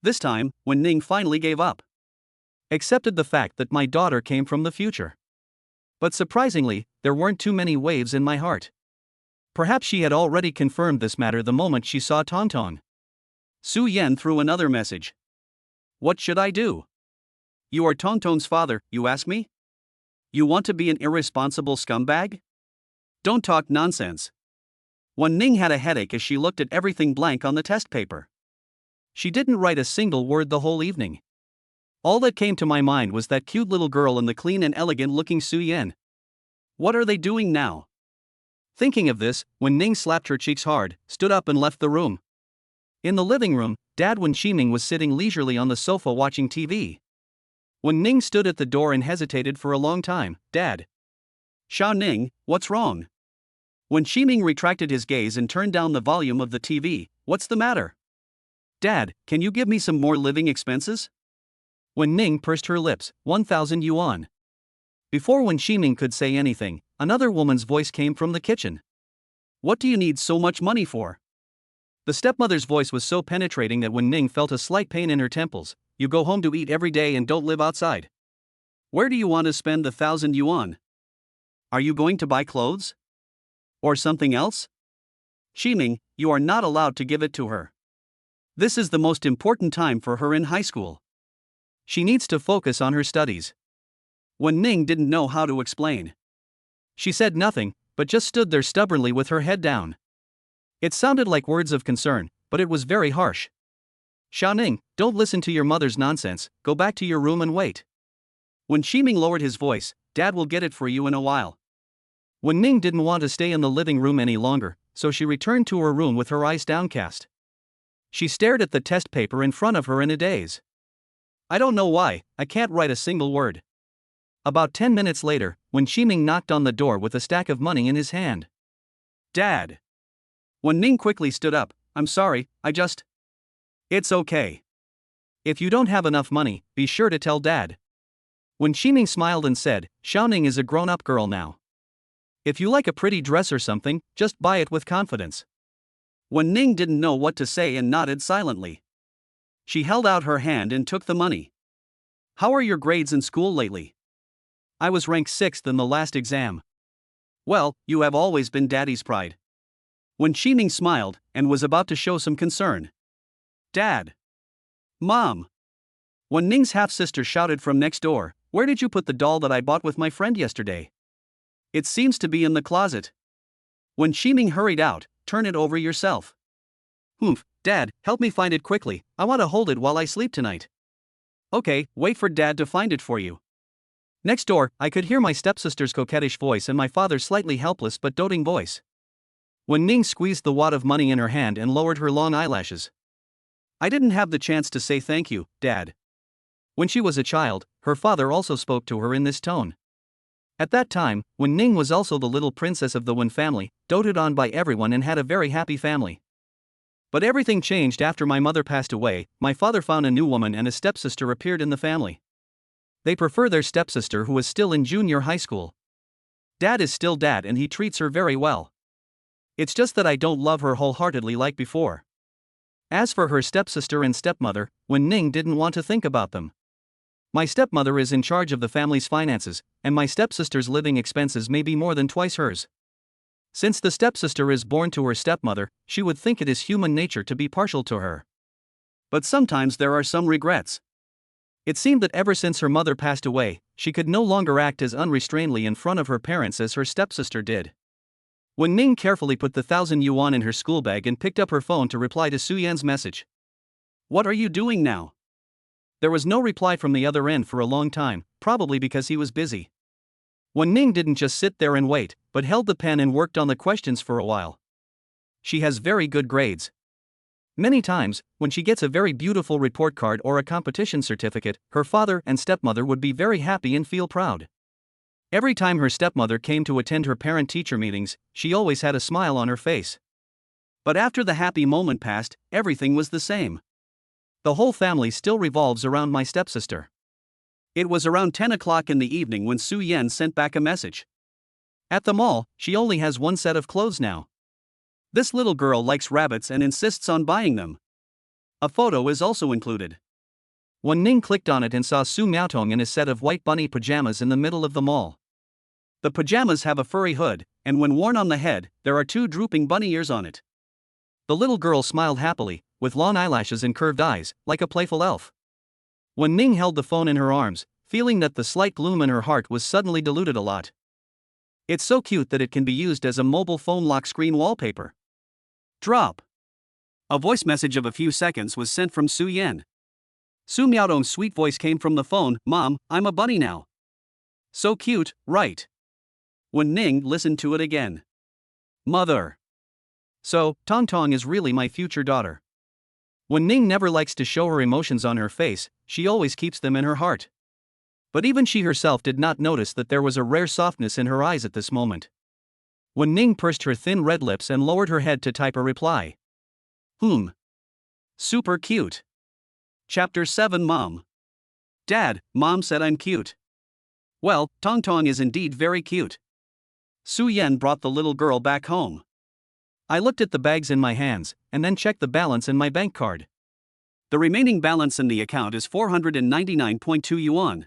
This time, when Ning finally gave up. Accepted the fact that my daughter came from the future. But surprisingly, there weren't too many waves in my heart. Perhaps she had already confirmed this matter the moment she saw Tong Tong. Su Yan threw another message. What should I do? You are Tong Tong's father, you ask me? You want to be an irresponsible scumbag? Don't talk nonsense. Wen Ning had a headache as she looked at everything blank on the test paper. She didn't write a single word the whole evening. All that came to my mind was that cute little girl and the clean and elegant-looking Su Yan. What are they doing now? Thinking of this, Wen Ning slapped her cheeks hard, stood up and left the room. In the living room, Dad Wen Shiming was sitting leisurely on the sofa watching TV. Wen Ning stood at the door and hesitated for a long time. Dad. Xiao Ning, what's wrong? Wen Shiming retracted his gaze and turned down the volume of the TV. What's the matter? Dad, can you give me some more living expenses? Wen Ning pursed her lips, 1,000 yuan. Before Wen Shiming could say anything, another woman's voice came from the kitchen. What do you need so much money for? The stepmother's voice was so penetrating that Wen Ning felt a slight pain in her temples. You go home to eat every day and don't live outside. Where do you want to spend the 1,000 yuan? Are you going to buy clothes? Or something else? Shiming, you are not allowed to give it to her. This is the most important time for her in high school. She needs to focus on her studies. Wen Ning didn't know how to explain. She said nothing, but just stood there stubbornly with her head down. It sounded like words of concern, but it was very harsh. Xiaoning, don't listen to your mother's nonsense, go back to your room and wait. When Shiming lowered his voice, Dad will get it for you in a while. Wen Ning didn't want to stay in the living room any longer, so she returned to her room with her eyes downcast. She stared at the test paper in front of her in a daze. I don't know why, I can't write a single word. About 10 minutes later, when Shiming knocked on the door with a stack of money in his hand. Dad. Wen Ning quickly stood up, I'm sorry, It's okay. If you don't have enough money, be sure to tell Dad. When Shiming smiled and said, Xiaoning is a grown-up girl now. If you like a pretty dress or something, just buy it with confidence. Wen Ning didn't know what to say and nodded silently. She held out her hand and took the money. How are your grades in school lately? I was ranked 6th in the last exam. Well, you have always been Daddy's pride. When Shiming smiled and was about to show some concern. Dad. Mom. Wen Ning's half-sister shouted from next door, where did you put the doll that I bought with my friend yesterday? It seems to be in the closet. When Shiming hurried out, turn it over yourself. Dad, help me find it quickly, I want to hold it while I sleep tonight. Okay, wait for Dad to find it for you. Next door, I could hear my stepsister's coquettish voice and my father's slightly helpless but doting voice. Wen Ning squeezed the wad of money in her hand and lowered her long eyelashes. I didn't have the chance to say thank you, Dad. When she was a child, her father also spoke to her in this tone. At that time, Wen Ning was also the little princess of the Wen family, doted on by everyone and had a very happy family. But everything changed after my mother passed away. My father found a new woman and a stepsister appeared in the family. They prefer their stepsister who is still in junior high school. Dad is still Dad and he treats her very well. It's just that I don't love her wholeheartedly like before. As for her stepsister and stepmother, Wen Ning didn't want to think about them. My stepmother is in charge of the family's finances, and my stepsister's living expenses may be more than twice hers. Since the stepsister is born to her stepmother, she would think it is human nature to be partial to her. But sometimes there are some regrets. It seemed that ever since her mother passed away, she could no longer act as unrestrainedly in front of her parents as her stepsister did. Wen Ning carefully put the 1,000 yuan in her school bag and picked up her phone to reply to Su Yan's message. What are you doing now? There was no reply from the other end for a long time, probably because he was busy. Wen Ning didn't just sit there and wait, but held the pen and worked on the questions for a while. She has very good grades. Many times, when she gets a very beautiful report card or a competition certificate, her father and stepmother would be very happy and feel proud. Every time her stepmother came to attend her parent-teacher meetings, she always had a smile on her face. But after the happy moment passed, everything was the same. The whole family still revolves around my stepsister. It was around 10 o'clock in the evening when Su Yan sent back a message. At the mall, she only has one set of clothes now. This little girl likes rabbits and insists on buying them. A photo is also included. Wen Ning clicked on it and saw Su Miaotong in a set of white bunny pajamas in the middle of the mall. The pajamas have a furry hood, and when worn on the head, there are 2 drooping bunny ears on it. The little girl smiled happily, with long eyelashes and curved eyes, like a playful elf. Wen Ning held the phone in her arms, feeling that the slight gloom in her heart was suddenly diluted a lot. It's so cute that it can be used as a mobile phone lock screen wallpaper. Drop. A voice message of a few seconds was sent from Su Yan. Su Miaotong's sweet voice came from the phone, Mom, I'm a bunny now. So cute, right? Wen Ning listened to it again. Mother. So, Tong Tong is really my future daughter. Wen Ning never likes to show her emotions on her face, she always keeps them in her heart. But even she herself did not notice that there was a rare softness in her eyes at this moment. Wen Ning pursed her thin red lips and lowered her head to type a reply. Super cute. Chapter 7 Mom. Dad, Mom said I'm cute. Well, Tong Tong is indeed very cute. Su Yan brought the little girl back home. I looked at the bags in my hands, and then checked the balance in my bank card. The remaining balance in the account is 499.2 yuan.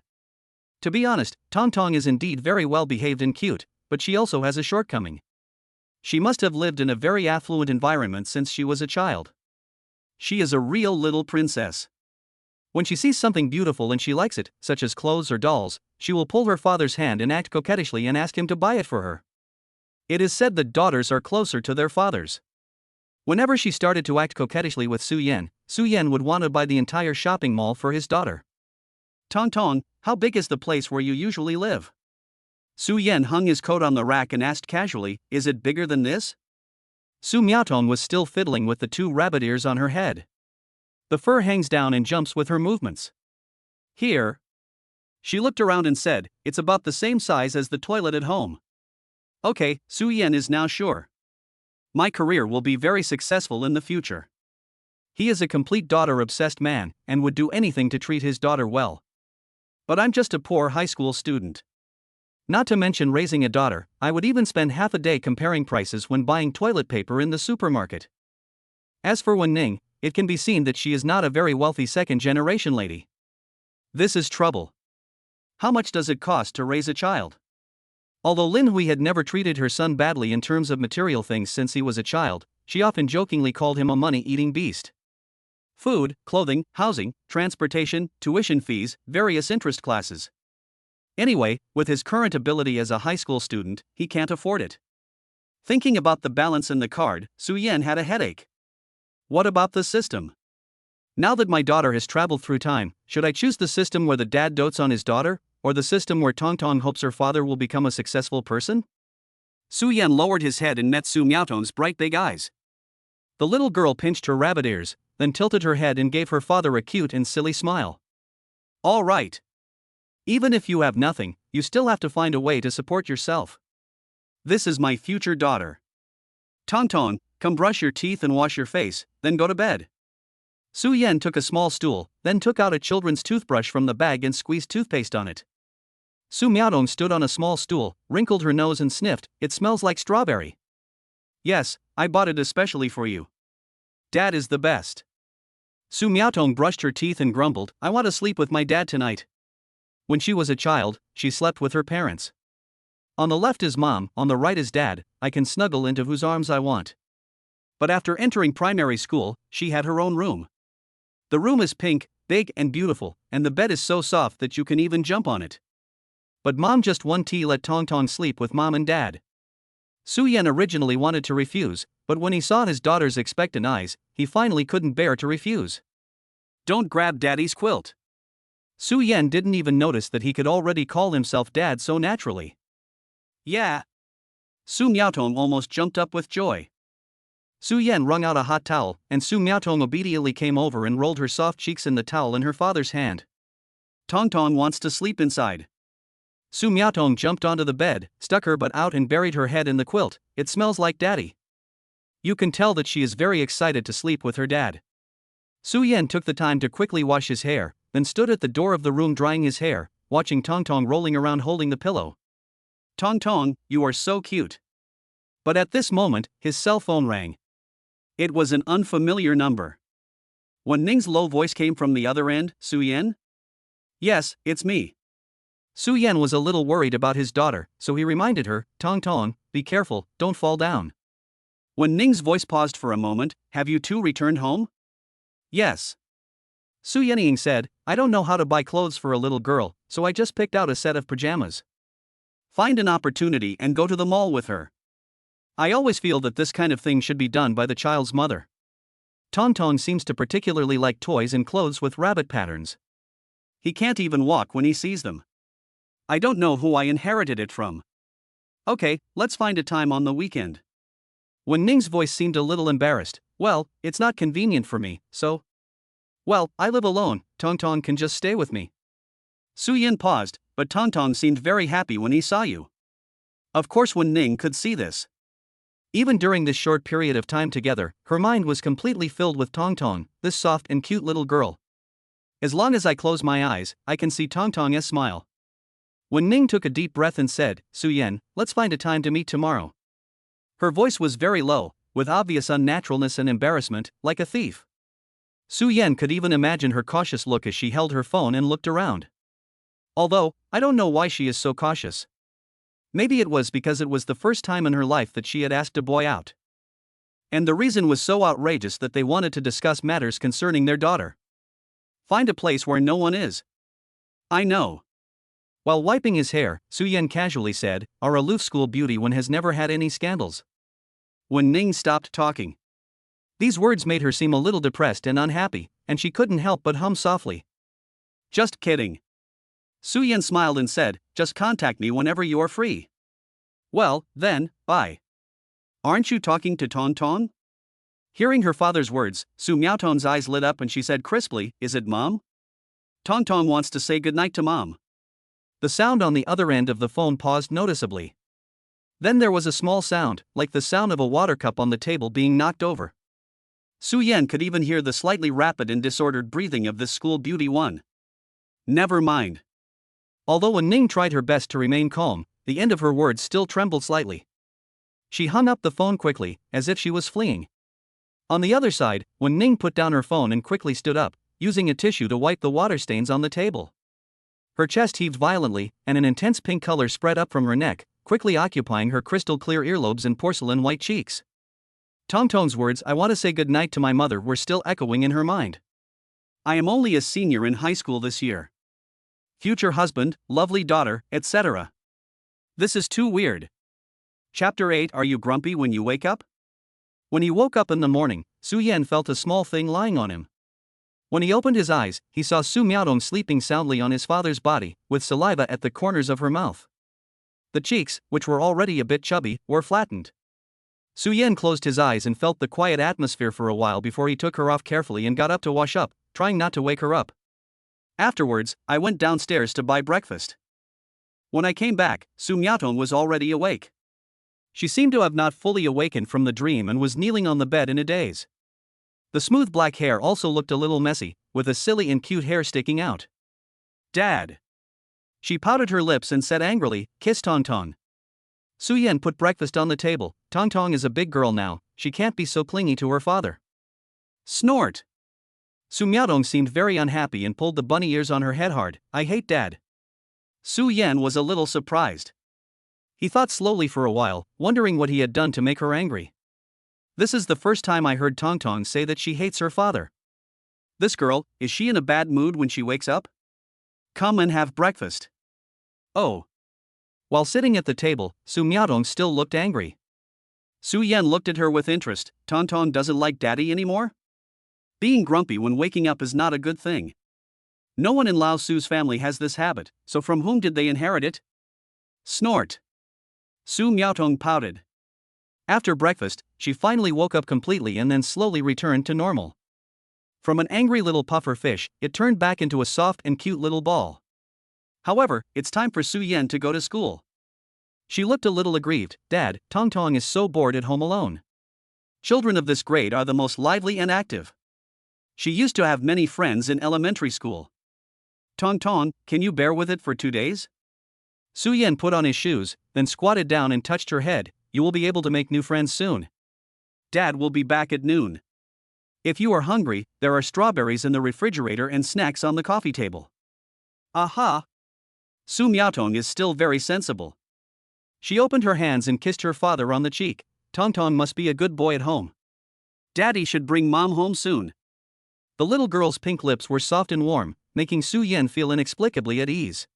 To be honest, Tong Tong is indeed very well behaved and cute, but she also has a shortcoming. She must have lived in a very affluent environment since she was a child. She is a real little princess. When she sees something beautiful and she likes it, such as clothes or dolls, she will pull her father's hand and act coquettishly and ask him to buy it for her. It is said that daughters are closer to their fathers. Whenever she started to act coquettishly with Su Yan would want to buy the entire shopping mall for his daughter. Tong Tong, how big is the place where you usually live? Su Yan hung his coat on the rack and asked casually, is it bigger than this? Su Miaotong was still fiddling with the two rabbit ears on her head. The fur hangs down and jumps with her movements. Here. She looked around and said, it's about the same size as the toilet at home. Okay, Su Yan is now sure. My career will be very successful in the future. He is a complete daughter-obsessed man, and would do anything to treat his daughter well. But I'm just a poor high school student. Not to mention raising a daughter, I would even spend half a day comparing prices when buying toilet paper in the supermarket. As for Wen Ning, it can be seen that she is not a very wealthy second-generation lady. This is trouble. How much does it cost to raise a child? Although Lin Hui had never treated her son badly in terms of material things since he was a child, she often jokingly called him a money-eating beast. Food, clothing, housing, transportation, tuition fees, various interest classes. Anyway, with his current ability as a high school student, he can't afford it. Thinking about the balance in the card, Su Yan had a headache. What about the system? Now that my daughter has traveled through time, should I choose the system where the dad dotes on his daughter, or the system where Tong Tong hopes her father will become a successful person? Su Yan lowered his head and met Su Miaotong's bright big eyes. The little girl pinched her rabbit ears, then tilted her head and gave her father a cute and silly smile. All right. Even if you have nothing, you still have to find a way to support yourself. This is my future daughter. Tong Tong, come brush your teeth and wash your face, then go to bed. Su Yan took a small stool, then took out a children's toothbrush from the bag and squeezed toothpaste on it. Su Miaotong stood on a small stool, wrinkled her nose and sniffed, it smells like strawberry. Yes, I bought it especially for you. Dad is the best. Su Miaotong brushed her teeth and grumbled, I want to sleep with my dad tonight. When she was a child, she slept with her parents. On the left is mom, on the right is dad, I can snuggle into whose arms I want. But after entering primary school, she had her own room. The room is pink, big and beautiful, and the bed is so soft that you can even jump on it. But mom just won't let Tong Tong sleep with mom and dad. Su Yan originally wanted to refuse, but when he saw his daughter's expectant eyes, he finally couldn't bear to refuse. Don't grab daddy's quilt. Su Yan didn't even notice that he could already call himself dad so naturally. Yeah. Su Miaotong almost jumped up with joy. Su Yan wrung out a hot towel, and Su Miaotong obediently came over and rolled her soft cheeks in the towel in her father's hand. Tong Tong wants to sleep inside. Su Miaotong jumped onto the bed, stuck her butt out and buried her head in the quilt. It smells like daddy. You can tell that she is very excited to sleep with her dad. Su Yan took the time to quickly wash his hair, then stood at the door of the room drying his hair, watching Tong Tong rolling around holding the pillow. Tong Tong, you are so cute. But at this moment, his cell phone rang. It was an unfamiliar number. Wen Ning's low voice came from the other end, Su Yan? Yes, it's me. Su Yan was a little worried about his daughter, so he reminded her, Tong Tong, be careful, don't fall down. Wen Ning's voice paused for a moment, have you two returned home? Yes. Su Yenying said, I don't know how to buy clothes for a little girl, so I just picked out a set of pajamas. Find an opportunity and go to the mall with her. I always feel that this kind of thing should be done by the child's mother. Tong Tong seems to particularly like toys and clothes with rabbit patterns. He can't even walk when he sees them. I don't know who I inherited it from. Okay, let's find a time on the weekend. Wen Ning's voice seemed a little embarrassed. Well, it's not convenient for me, so. Well, I live alone, Tong Tong can just stay with me. Su Yan paused, but Tong Tong seemed very happy when he saw you. Of course Wen Ning could see this. Even during this short period of time together, her mind was completely filled with Tong Tong, this soft and cute little girl. As long as I close my eyes, I can see Tong Tong's smile. Wen Ning took a deep breath and said, Su Yan, let's find a time to meet tomorrow. Her voice was very low, with obvious unnaturalness and embarrassment, like a thief. Su Yan could even imagine her cautious look as she held her phone and looked around. Although, I don't know why she is so cautious. Maybe it was because it was the first time in her life that she had asked a boy out. And the reason was so outrageous that they wanted to discuss matters concerning their daughter. Find a place where no one is. I know. While wiping his hair, Su-yen casually said, our aloof school beauty one has never had any scandals. When Ning stopped talking. These words made her seem a little depressed and unhappy, and she couldn't help but hum softly. Just kidding. Su-yen smiled and said, just contact me whenever you are free. Well, then, bye. Aren't you talking to Ton? Hearing her father's words, Su Miaoton's eyes lit up and she said crisply, is it Mom? Ton wants to say goodnight to Mom. The sound on the other end of the phone paused noticeably. Then there was a small sound, like the sound of a water cup on the table being knocked over. Su-yen could even hear the slightly rapid and disordered breathing of this school beauty one. Never mind. Although when Ning tried her best to remain calm, the end of her words still trembled slightly. She hung up the phone quickly, as if she was fleeing. On the other side, when Ning put down her phone and quickly stood up, using a tissue to wipe the water stains on the table. Her chest heaved violently, and an intense pink color spread up from her neck, quickly occupying her crystal-clear earlobes and porcelain-white cheeks. Tongtong's words, I want to say goodnight to my mother, were still echoing in her mind. I am only a senior in high school this year. Future husband, lovely daughter, etc. This is too weird. Chapter 8. Are you grumpy when you wake up? When he woke up in the morning, Su-yen felt a small thing lying on him. When he opened his eyes, he saw Su Miaodong sleeping soundly on his father's body, with saliva at the corners of her mouth. The cheeks, which were already a bit chubby, were flattened. Su-yen closed his eyes and felt the quiet atmosphere for a while before he took her off carefully and got up to wash up, trying not to wake her up. Afterwards, I went downstairs to buy breakfast. When I came back, Su Miaodong was already awake. She seemed to have not fully awakened from the dream and was kneeling on the bed in a daze. The smooth black hair also looked a little messy, with a silly and cute hair sticking out. Dad. She pouted her lips and said angrily, kiss Tongtong. Su-yen put breakfast on the table. Tongtong is a big girl now, she can't be so clingy to her father. Snort. Su Miaodong seemed very unhappy and pulled the bunny ears on her head hard. I hate Dad. Su-yen was a little surprised. He thought slowly for a while, wondering what he had done to make her angry. This is the first time I heard Tongtong say that she hates her father. This girl, is she in a bad mood when she wakes up? Come and have breakfast. Oh. While sitting at the table, Su Miaodong still looked angry. Su-yen looked at her with interest. Tongtong doesn't like Daddy anymore? Being grumpy when waking up is not a good thing. No one in Lao Su's family has this habit, so from whom did they inherit it? Snort. Su Miaodong pouted. After breakfast, she finally woke up completely and then slowly returned to normal. From an angry little puffer fish, it turned back into a soft and cute little ball. However, it's time for Su-yen to go to school. She looked a little aggrieved. Dad, Tongtong is so bored at home alone. Children of this grade are the most lively and active. She used to have many friends in elementary school. Tongtong, can you bear with it for 2 days? Su-yen put on his shoes, then squatted down and touched her head. You will be able to make new friends soon. Dad will be back at noon. If you are hungry, there are strawberries in the refrigerator and snacks on the coffee table. Aha! Su Miaodong is still very sensible. She opened her hands and kissed her father on the cheek. Tongtong must be a good boy at home. Daddy should bring Mom home soon. The little girl's pink lips were soft and warm, making Su-yen feel inexplicably at ease.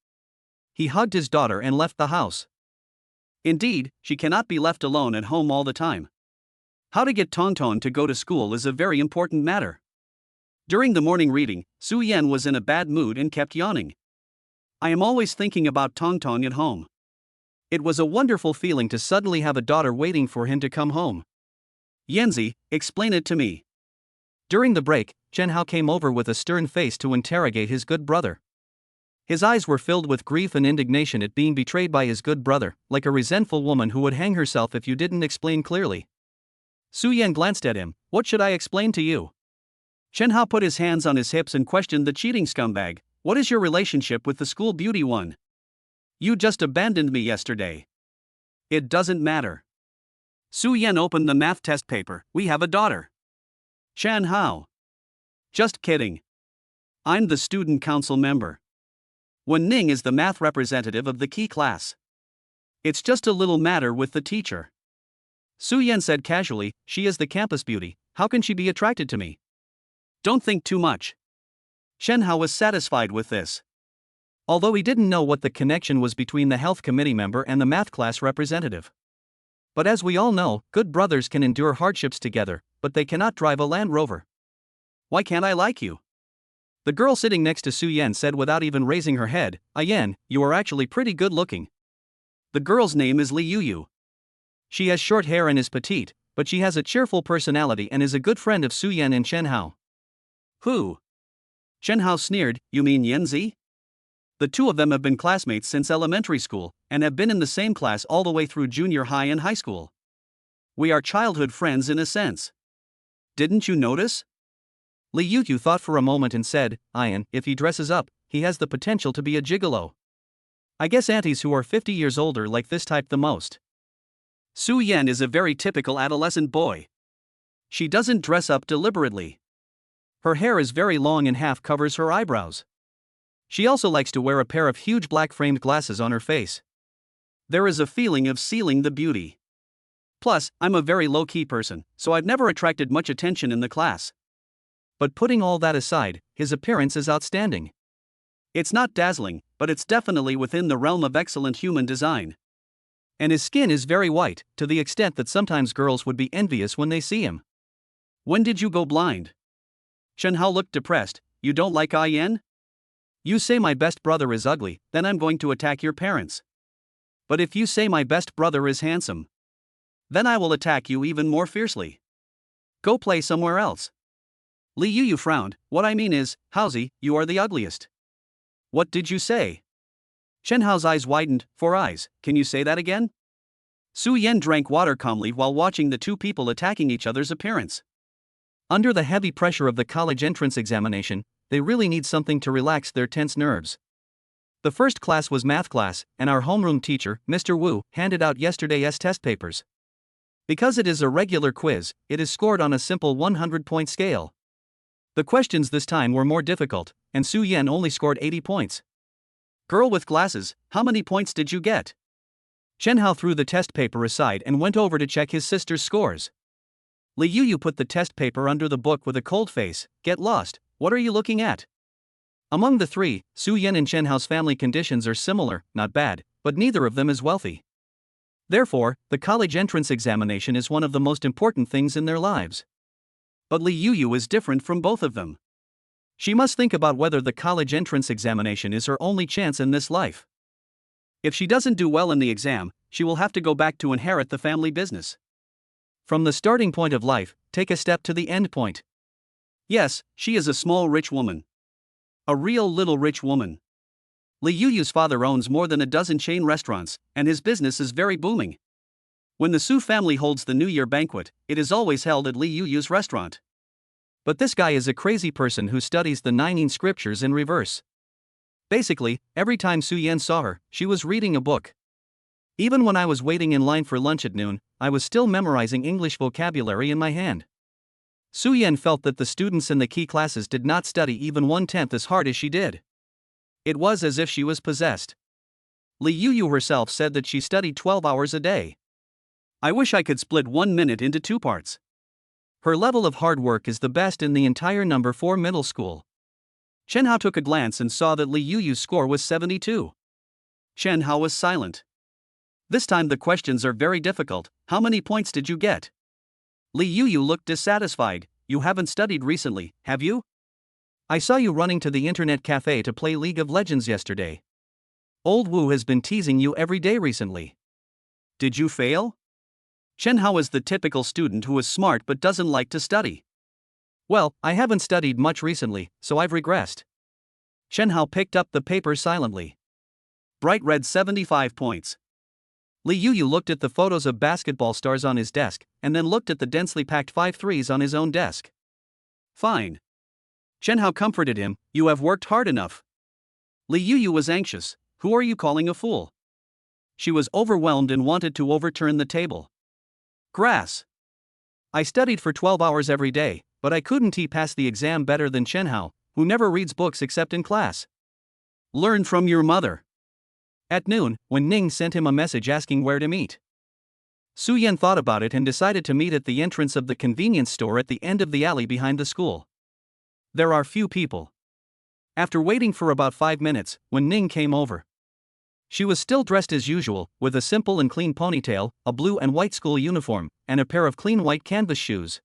He hugged his daughter and left the house. Indeed, she cannot be left alone at home all the time. How to get Tongtong to go to school is a very important matter. During the morning reading, Su-yen was in a bad mood and kept yawning. I am always thinking about Tongtong at home. It was a wonderful feeling to suddenly have a daughter waiting for him to come home. Yanzi, explain it to me. During the break, Chen Hao came over with a stern face to interrogate his good brother. His eyes were filled with grief and indignation at being betrayed by his good brother, like a resentful woman who would hang herself if you didn't explain clearly. Su-yen glanced at him. What should I explain to you? Chen Hao put his hands on his hips and questioned the cheating scumbag. What is your relationship with the school beauty one? You just abandoned me yesterday. It doesn't matter. Su-yen opened the math test paper. We have a daughter. Chen Hao. Just kidding. I'm the student council member. Wen Ning is the math representative of the key class. It's just a little matter with the teacher. Su Yan said casually, she is the campus beauty, how can she be attracted to me? Don't think too much. Shen Hao was satisfied with this. Although he didn't know what the connection was between the health committee member and the math class representative. But as we all know, good brothers can endure hardships together, but they cannot drive a Land Rover. Why can't I like you? The girl sitting next to Su Yan said without even raising her head, Yan, you are actually pretty good looking. The girl's name is Li Yuyu. She has short hair and is petite, but she has a cheerful personality and is a good friend of Su Yan and Shen Hao. Who? Shen Hao sneered, you mean Yanzi? The two of them have been classmates since elementary school, and have been in the same class all the way through junior high and high school. We are childhood friends in a sense. Didn't you notice? Li Yuyu thought for a moment and said, Ian, if he dresses up, he has the potential to be a gigolo. I guess aunties who are 50 years older like this type the most. Su Yan is a very typical adolescent boy. She doesn't dress up deliberately. Her hair is very long and half covers her eyebrows. She also likes to wear a pair of huge black framed glasses on her face. There is a feeling of sealing the beauty. Plus, I'm a very low-key person, so I've never attracted much attention in the class. But putting all that aside, his appearance is outstanding. It's not dazzling, but it's definitely within the realm of excellent human design. And his skin is very white, to the extent that sometimes girls would be envious when they see him. When did you go blind? Shen Hao looked depressed. You don't like Yan? You say my best brother is ugly, then I'm going to attack your parents. But if you say my best brother is handsome, then I will attack you even more fiercely. Go play somewhere else. Li Yuyu frowned. What I mean is, Haozi, you are the ugliest. What did you say? Shen Hao's eyes widened. 4 eyes, can you say that again? Su Yan drank water calmly while watching the two people attacking each other's appearance. Under the heavy pressure of the college entrance examination, they really need something to relax their tense nerves. The first class was math class, and our homeroom teacher, Mr. Wu, handed out yesterday's test papers. Because it is a regular quiz, it is scored on a simple 100-point scale. The questions this time were more difficult, and Su Yan only scored 80 points. Girl with glasses, how many points did you get? Shen Hao threw the test paper aside and went over to check his sister's scores. Li Yuyu put the test paper under the book with a cold face. Get lost, what are you looking at? Among the three, Su Yan and Shen Hao's family conditions are similar, not bad, but neither of them is wealthy. Therefore, the college entrance examination is one of the most important things in their lives. But Li Yuyu is different from both of them. She must think about whether the college entrance examination is her only chance in this life. If she doesn't do well in the exam, she will have to go back to inherit the family business. From the starting point of life, take a step to the end point. Yes, she is a small rich woman. A real little rich woman. Li Yuyu's father owns more than a dozen chain restaurants, and his business is very booming. When the Su family holds the New Year banquet, it is always held at Li Yuyu's restaurant. But this guy is a crazy person who studies the 19 scriptures in reverse. Basically, every time Su Yan saw her, she was reading a book. Even when I was waiting in line for lunch at noon, I was still memorizing English vocabulary in my hand. Su Yan felt that the students in the key classes did not study even 1/10 as hard as she did. It was as if she was possessed. Li Yuyu herself said that she studied 12 hours a day. I wish I could split 1 minute into 2 parts. Her level of hard work is the best in the entire number 4 middle school. Shen Hao took a glance and saw that Li Yuyu's score was 72. Shen Hao was silent. This time the questions are very difficult. How many points did you get? Li Yuyu looked dissatisfied. You haven't studied recently, have you? I saw you running to the internet cafe to play League of Legends yesterday. Old Wu has been teasing you every day recently. Did you fail? Shen Hao is the typical student who is smart but doesn't like to study. Well, I haven't studied much recently, so I've regressed. Shen Hao picked up the paper silently. Bright read 75 points. Li Yuyu looked at the photos of basketball stars on his desk, and then looked at the densely packed 5 threes on his own desk. Fine. Shen Hao comforted him, you have worked hard enough. Li Yuyu was anxious. Who are you calling a fool? She was overwhelmed and wanted to overturn the table. Grass. I studied for 12 hours every day, but I couldn't pass the exam better than Shen Hao, who never reads books except in class. Learn from your mother. At noon, when Ning sent him a message asking where to meet, Su Yan thought about it and decided to meet at the entrance of the convenience store at the end of the alley behind the school. There are few people. After waiting for about 5 minutes, when Ning came over, she was still dressed as usual, with a simple and clean ponytail, a blue and white school uniform, and a pair of clean white canvas shoes.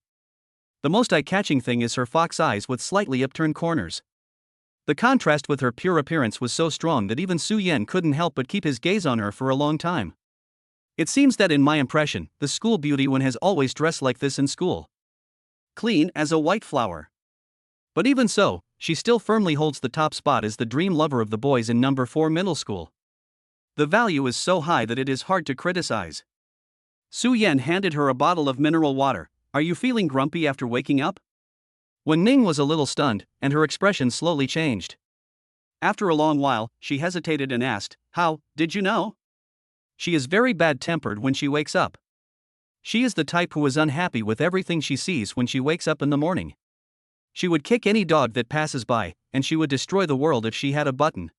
The most eye-catching thing is her fox eyes with slightly upturned corners. The contrast with her pure appearance was so strong that even Su Yan couldn't help but keep his gaze on her for a long time. It seems that in my impression, the school beauty one has always dressed like this in school. Clean as a white flower. But even so, she still firmly holds the top spot as the dream lover of the boys in number 4 middle school. The value is so high that it is hard to criticize. Su Yan handed her a bottle of mineral water. Are you feeling grumpy after waking up? When Ning was a little stunned, and her expression slowly changed. After a long while, she hesitated and asked, "How did you know?" She is very bad-tempered when she wakes up. She is the type who is unhappy with everything she sees when she wakes up in the morning. She would kick any dog that passes by, and she would destroy the world if she had a button.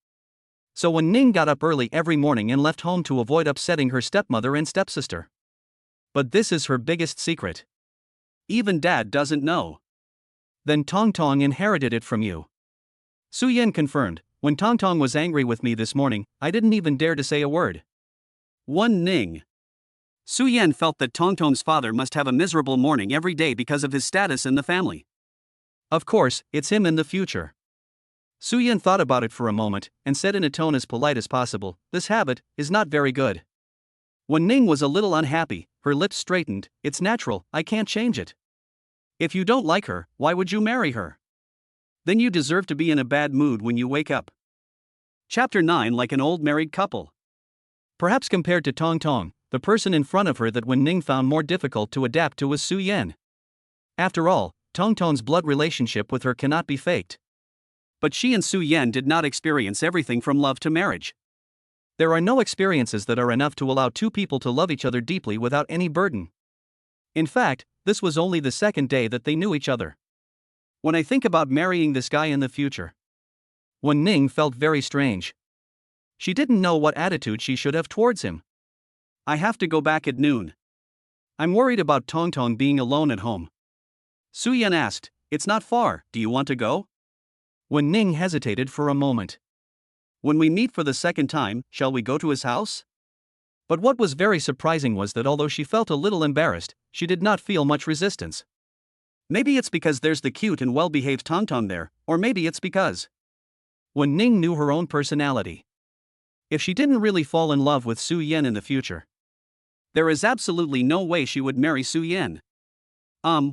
So when Ning got up early every morning and left home to avoid upsetting her stepmother and stepsister. But this is her biggest secret. Even Dad doesn't know. Then Tong Tong inherited it from you. Su Yan confirmed, when Tong Tong was angry with me this morning, I didn't even dare to say a word. One Ning. Su Yan felt that Tong Tong's father must have a miserable morning every day because of his status in the family. Of course, it's him in the future. Su Yan thought about it for a moment, and said in a tone as polite as possible, "This habit is not very good." When Ning was a little unhappy, her lips straightened. "It's natural, I can't change it. If you don't like her, why would you marry her? Then you deserve to be in a bad mood when you wake up." Chapter 9. Like an old married couple. Perhaps compared to Tong Tong, the person in front of her that Wen Ning found more difficult to adapt to was Su Yan. After all, Tong Tong's blood relationship with her cannot be faked. But she and Su Yan did not experience everything from love to marriage. There are no experiences that are enough to allow two people to love each other deeply without any burden. In fact, this was only the second day that they knew each other. When I think about marrying this guy in the future, Wen Ning felt very strange. She didn't know what attitude she should have towards him. I have to go back at noon. I'm worried about Tong Tong being alone at home. Su Yan asked, "It's not far, do you want to go?" Wen Ning hesitated for a moment. "When we meet for the second time, shall we go to his house?" But what was very surprising was that although she felt a little embarrassed, she did not feel much resistance. Maybe it's because there's the cute and well-behaved Tong Tong there, or maybe it's because Wen Ning knew her own personality. If she didn't really fall in love with Su Yan in the future, there is absolutely no way she would marry Su Yan. Wen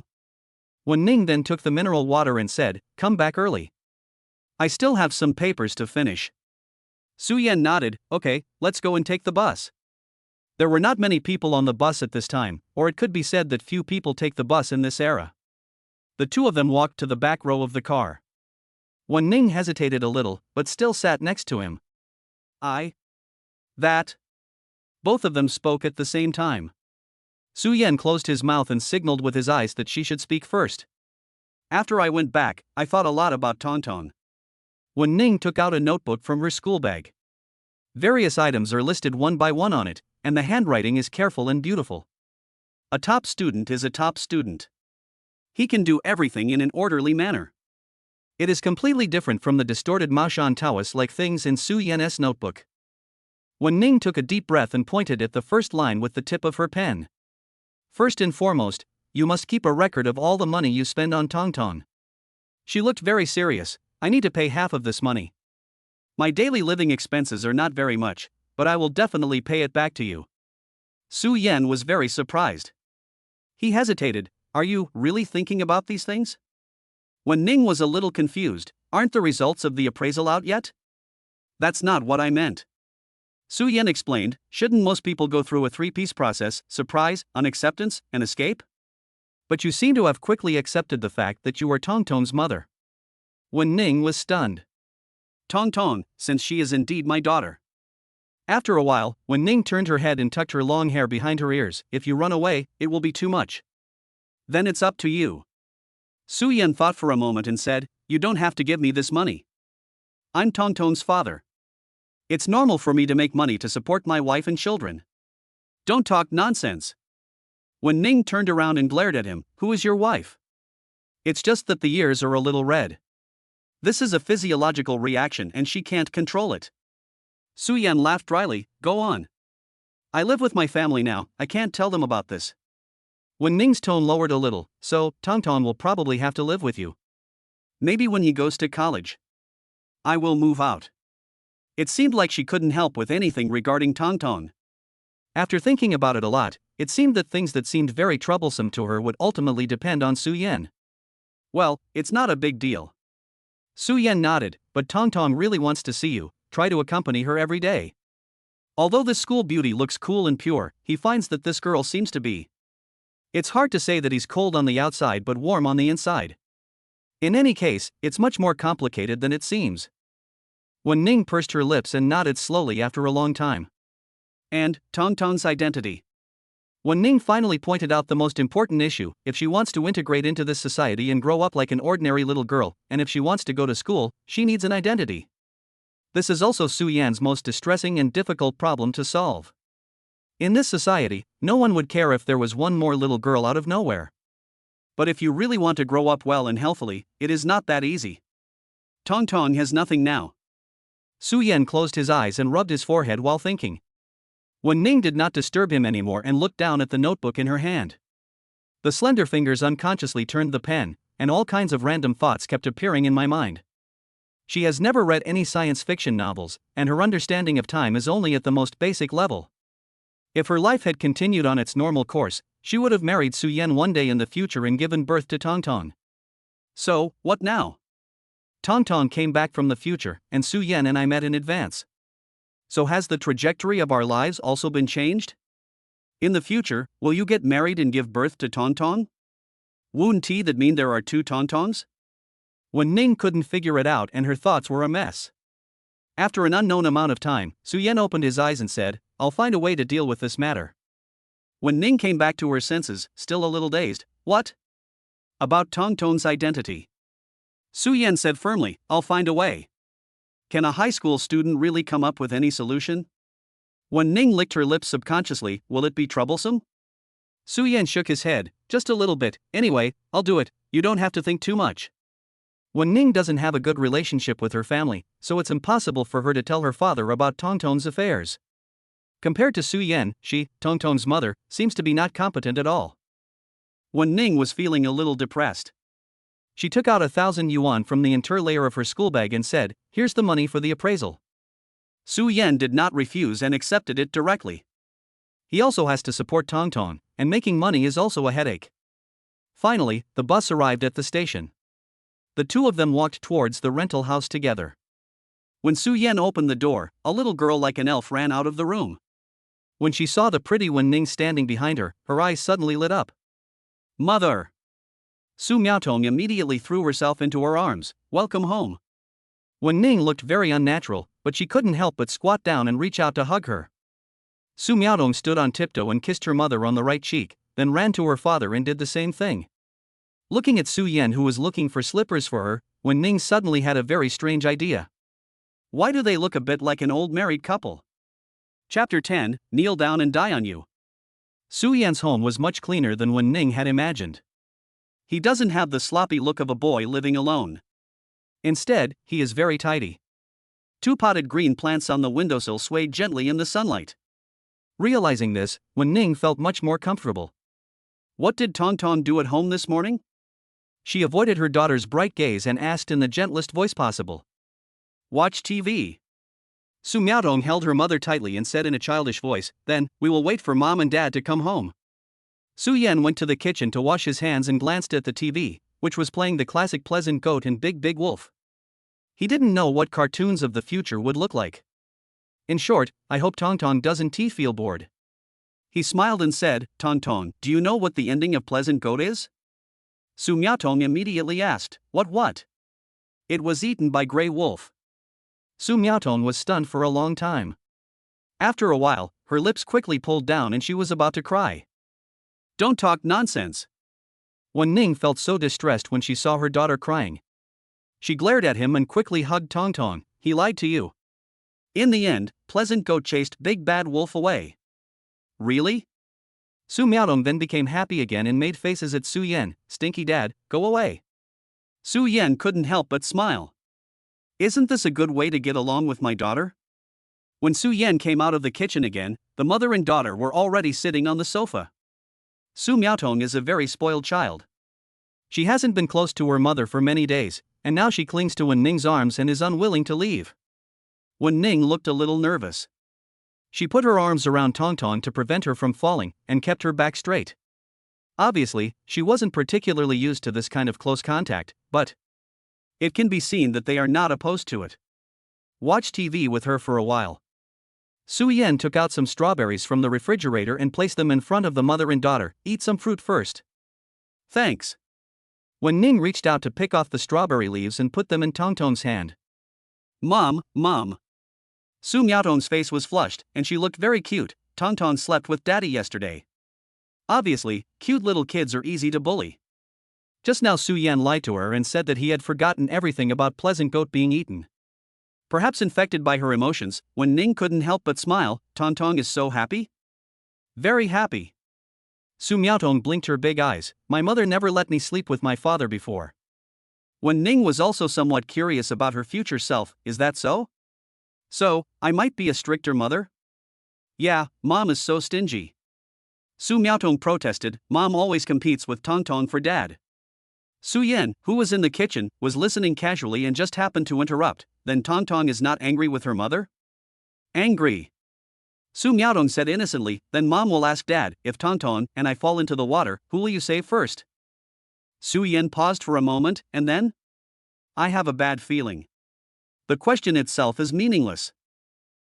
Ning then took the mineral water and said, "Come back early. I still have some papers to finish." Su Yan nodded, "Okay, let's go and take the bus." There were not many people on the bus at this time, or it could be said that few people take the bus in this era. The two of them walked to the back row of the car. Wen Ning hesitated a little, but still sat next to him. That. Both of them spoke at the same time. Su Yan closed his mouth and signaled with his eyes that she should speak first. "After I went back, I thought a lot about Tong Tong." Wen Ning took out a notebook from her school bag. Various items are listed one by one on it, and the handwriting is careful and beautiful. A top student is a top student. He can do everything in an orderly manner. It is completely different from the distorted Maoshan Taoist-like things in Su Yan's notebook. Wen Ning took a deep breath and pointed at the first line with the tip of her pen. "First and foremost, you must keep a record of all the money you spend on Tong Tong." She looked very serious. "I need to pay half of this money. My daily living expenses are not very much, but I will definitely pay it back to you." Su Yan was very surprised. He hesitated. "Are you really thinking about these things?" Wen Ning was a little confused. "Aren't the results of the appraisal out yet?" "That's not what I meant." Su Yan explained, "Shouldn't most people go through a three-piece process: surprise, unacceptance, and escape? But you seem to have quickly accepted the fact that you are Tong Tong's mother." Wen Ning was stunned. "Tong Tong, since she is indeed my daughter." After a while, Wen Ning turned her head and tucked her long hair behind her ears. "If you run away, it will be too much. Then it's up to you." Su Yan thought for a moment and said, "You don't have to give me this money. I'm Tong Tong's father. It's normal for me to make money to support my wife and children. Don't talk nonsense." When Ning turned around and glared at him, "Who is your wife?" "It's just that the ears are a little red. This is a physiological reaction and she can't control it." Su Yan laughed dryly. "Go on. I live with my family now, I can't tell them about this." When Ning's tone lowered a little, "So, Tongtong will probably have to live with you. Maybe when he goes to college. I will move out." It seemed like she couldn't help with anything regarding Tongtong. After thinking about it a lot, it seemed that things that seemed very troublesome to her would ultimately depend on Su Yan. "Well, it's not a big deal." Su Yan nodded, "But Tongtong really wants to see you, try to accompany her every day. Although this school beauty looks cool and pure, he finds that this girl seems to be. It's hard to say that he's cold on the outside but warm on the inside. In any case, it's much more complicated than it seems." When Ning pursed her lips and nodded slowly after a long time. "And Tongtong's identity." When Ning finally pointed out the most important issue, if she wants to integrate into this society and grow up like an ordinary little girl, and if she wants to go to school, she needs an identity. This is also Su Yan's most distressing and difficult problem to solve. In this society, no one would care if there was one more little girl out of nowhere. But if you really want to grow up well and healthily, it is not that easy. Tongtong has nothing now. Su Yan closed his eyes and rubbed his forehead while thinking. When Ning did not disturb him anymore and looked down at the notebook in her hand. The slender fingers unconsciously turned the pen, and all kinds of random thoughts kept appearing in my mind. She has never read any science fiction novels, and her understanding of time is only at the most basic level. If her life had continued on its normal course, she would have married Su Yan one day in the future and given birth to Tongtong. So, what now? Tongtong came back from the future, and Su Yan and I met in advance. So has the trajectory of our lives also been changed? In the future, will you get married and give birth to Tongtong? Wouldn't that mean there are two Tongtongs? When Ning couldn't figure it out and her thoughts were a mess. After an unknown amount of time, Su Yan opened his eyes and said, "I'll find a way to deal with this matter." When Ning came back to her senses, still a little dazed, "What?" "About Tongtong's identity." Su Yan said firmly, "I'll find a way." Can a high school student really come up with any solution? When Ning licked her lips subconsciously, will it be troublesome? Su Yan shook his head, "Just a little bit, anyway, I'll do it, you don't have to think too much." When Ning doesn't have a good relationship with her family, so it's impossible for her to tell her father about Tongtong's affairs. Compared to Su Yan, she, Tongtong's mother, seems to be not competent at all. When Ning was feeling a little depressed, she took out 1,000 yuan from the interlayer of her school bag and said, "Here's the money for the appraisal." Su Yan did not refuse and accepted it directly. He also has to support Tongtong, and making money is also a headache. Finally, the bus arrived at the station. The two of them walked towards the rental house together. When Su Yan opened the door, a little girl like an elf ran out of the room. When she saw the pretty Wen Ning standing behind her, her eyes suddenly lit up. "Mother!" Su Miaotong immediately threw herself into her arms. "Welcome home." Wen Ning looked very unnatural, but she couldn't help but squat down and reach out to hug her. Su Miaotong stood on tiptoe and kissed her mother on the right cheek, then ran to her father and did the same thing. Looking at Su Yan, who was looking for slippers for her, Wen Ning suddenly had a very strange idea. Why do they look a bit like an old married couple? Chapter 10, Kneel Down and Die on You. Su Yan's home was much cleaner than Wen Ning had imagined. He doesn't have the sloppy look of a boy living alone. Instead, he is very tidy. Two potted green plants on the windowsill swayed gently in the sunlight. Realizing this, Wen Ning felt much more comfortable. What did Tongtong do at home this morning? She avoided her daughter's bright gaze and asked in the gentlest voice possible. Watch TV. Su Miaotong held her mother tightly and said in a childish voice, "Then, we will wait for Mom and Dad to come home." Su Yan went to the kitchen to wash his hands and glanced at the TV, which was playing the classic Pleasant Goat and Big Big Wolf. He didn't know what cartoons of the future would look like. In short, I hope Tongtong doesn't feel bored. He smiled and said, "Tongtong, do you know what the ending of Pleasant Goat is?" Su Miaotong immediately asked, What? It was eaten by Grey Wolf. Su Miaotong was stunned for a long time. After a while, her lips quickly pulled down and she was about to cry. Don't talk nonsense. Wen Ning felt so distressed when she saw her daughter crying. She glared at him and quickly hugged Tongtong. He lied to you. In the end, Pleasant Goat chased Big Bad Wolf away. Really? Su Miaotong then became happy again and made faces at Su Yan. Stinky dad, go away. Su Yan couldn't help but smile. Isn't this a good way to get along with my daughter? When Su Yan came out of the kitchen again, the mother and daughter were already sitting on the sofa. Su Miaotong is a very spoiled child. She hasn't been close to her mother for many days, and now she clings to Wen Ning's arms and is unwilling to leave. Wen Ning looked a little nervous. She put her arms around Tongtong to prevent her from falling, and kept her back straight. Obviously, she wasn't particularly used to this kind of close contact, but it can be seen that they are not opposed to it. Watch TV with her for a while. Su Yan took out some strawberries from the refrigerator and placed them in front of the mother and daughter. Eat some fruit first. Thanks. When Ning reached out to pick off the strawberry leaves and put them in Tongtong's hand. Mom. Su Miaotong's face was flushed, and she looked very cute. Tongtong slept with daddy yesterday. Obviously, cute little kids are easy to bully. Just now Su Yan lied to her and said that he had forgotten everything about pleasant goat being eaten. Perhaps infected by her emotions, when Ning couldn't help but smile. Tongtong is so happy? Very happy. Su Miaotong blinked her big eyes. My mother never let me sleep with my father before. When Ning was also somewhat curious about her future self. Is that so? So, I might be a stricter mother? Yeah, mom is so stingy. Su Miaotong protested. Mom always competes with Tongtong for dad. Su Yan, who was in the kitchen, was listening casually and just happened to interrupt. Then Tongtong is not angry with her mother? Angry. Su Miaotong said innocently. Then mom will ask dad, if Tongtong and I fall into the water, who will you save first? Su Yan paused for a moment, and then? I have a bad feeling. The question itself is meaningless.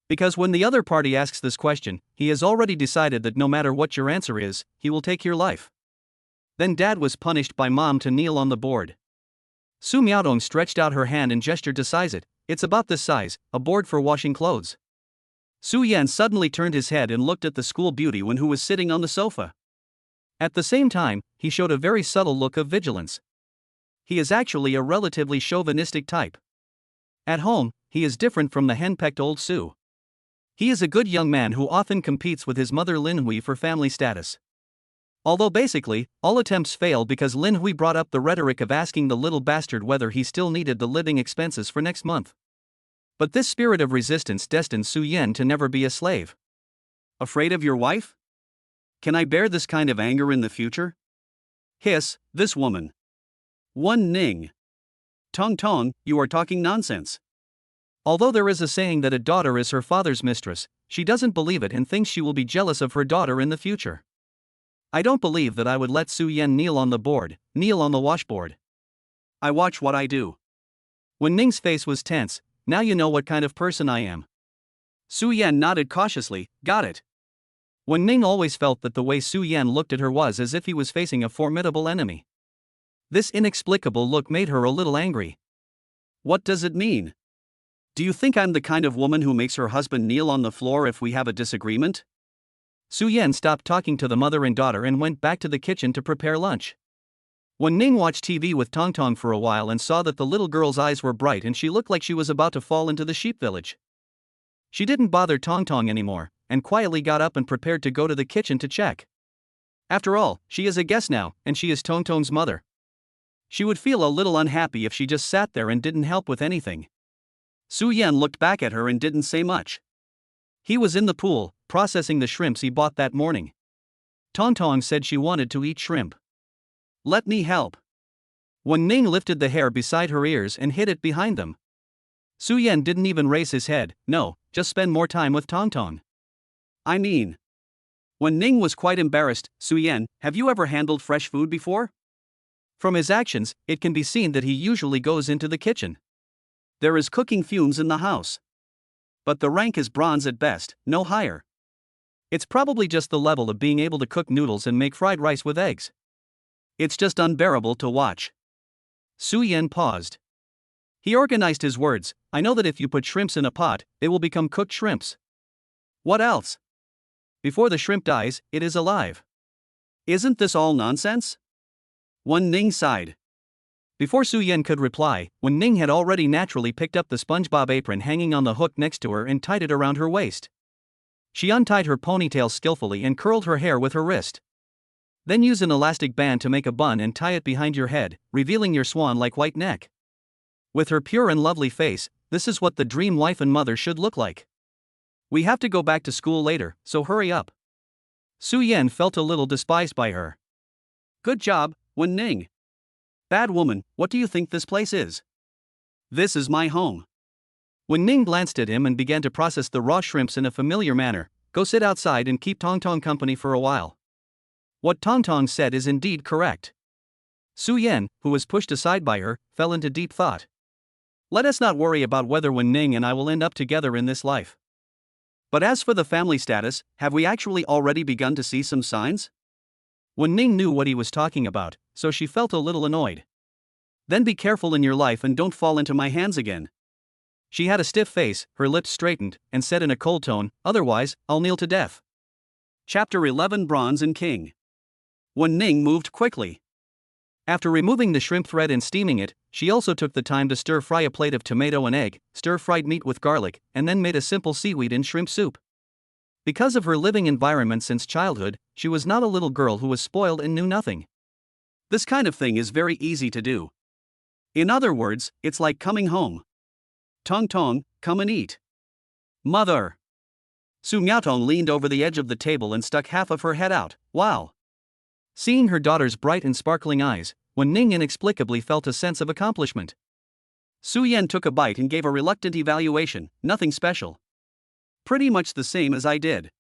Because when the other party asks this question, he has already decided that no matter what your answer is, he will take your life. Then dad was punished by mom to kneel on the board. Su Miaotong stretched out her hand and gestured to size it. It's about this size, a board for washing clothes. Su Yan suddenly turned his head and looked at the school beauty who was sitting on the sofa. At the same time, he showed a very subtle look of vigilance. He is actually a relatively chauvinistic type. At home, he is different from the henpecked old Su. He is a good young man who often competes with his mother Lin Hui for family status. Although basically, all attempts fail because Lin Hui brought up the rhetoric of asking the little bastard whether he still needed the living expenses for next month. But this spirit of resistance destined Su Yan to never be a slave. Afraid of your wife? Can I bear this kind of anger in the future? Hiss, this woman. Wen Ning. Tongtong, you are talking nonsense. Although there is a saying that a daughter is her father's mistress, she doesn't believe it and thinks she will be jealous of her daughter in the future. I don't believe that I would let Su Yan kneel on the washboard. I watch what I do. When Ning's face was tense. Now you know what kind of person I am. Su Yan nodded cautiously. Got it. When Ning always felt that the way Su Yan looked at her was as if he was facing a formidable enemy. This inexplicable look made her a little angry. What does it mean? Do you think I'm the kind of woman who makes her husband kneel on the floor if we have a disagreement? Su Yan stopped talking to the mother and daughter and went back to the kitchen to prepare lunch. When Ning watched TV with Tongtong for a while and saw that the little girl's eyes were bright and she looked like she was about to fall into the sheep village. She didn't bother Tongtong anymore, and quietly got up and prepared to go to the kitchen to check. After all, she is a guest now, and she is Tongtong's mother. She would feel a little unhappy if she just sat there and didn't help with anything. Su Yan looked back at her and didn't say much. He was in the pool, processing the shrimps he bought that morning. Tongtong said she wanted to eat shrimp. Let me help. When Ning lifted the hair beside her ears and hid it behind them. Su Yan didn't even raise his head. No, just spend more time with Tongtong. I mean. When Ning was quite embarrassed. Su Yan, have you ever handled fresh food before? From his actions, it can be seen that he usually goes into the kitchen. There is cooking fumes in the house. But the rank is bronze at best, no higher. It's probably just the level of being able to cook noodles and make fried rice with eggs. It's just unbearable to watch. Su Yan paused. He organized his words. I know that if you put shrimps in a pot, they will become cooked shrimps. What else? Before the shrimp dies, it is alive. Isn't this all nonsense? Wen Ning sighed. Before Su Yan could reply, Wen Ning had already naturally picked up the SpongeBob apron hanging on the hook next to her and tied it around her waist. She untied her ponytail skillfully and curled her hair with her wrist. Then use an elastic band to make a bun and tie it behind your head, revealing your swan-like white neck. With her pure and lovely face, this is what the dream wife and mother should look like. We have to go back to school later, so hurry up. Su Yan felt a little despised by her. Good job, Wen Ning. Bad woman, what do you think this place is? This is my home. Wen Ning glanced at him and began to process the raw shrimps in a familiar manner. Go sit outside and keep Tong Tong company for a while. What Tong Tong said is indeed correct. Su Yan, who was pushed aside by her, fell into deep thought. Let us not worry about whether Wen Ning and I will end up together in this life. But as for the family status, have we actually already begun to see some signs? Wen Ning knew what he was talking about, so she felt a little annoyed. Then be careful in your life and don't fall into my hands again. She had a stiff face, her lips straightened, and said in a cold tone, otherwise, I'll kneel to death. Chapter 11 Bronze and King. Wen Ning moved quickly. After removing the shrimp thread and steaming it, she also took the time to stir-fry a plate of tomato and egg, stir-fried meat with garlic, and then made a simple seaweed and shrimp soup. Because of her living environment since childhood, she was not a little girl who was spoiled and knew nothing. This kind of thing is very easy to do. In other words, it's like coming home. Tong Tong, come and eat. Mother. Su Miaotong leaned over the edge of the table and stuck half of her head out. Wow. Seeing her daughter's bright and sparkling eyes, Wen Ning inexplicably felt a sense of accomplishment. Su Yan took a bite and gave a reluctant evaluation, nothing special. Pretty much the same as I did.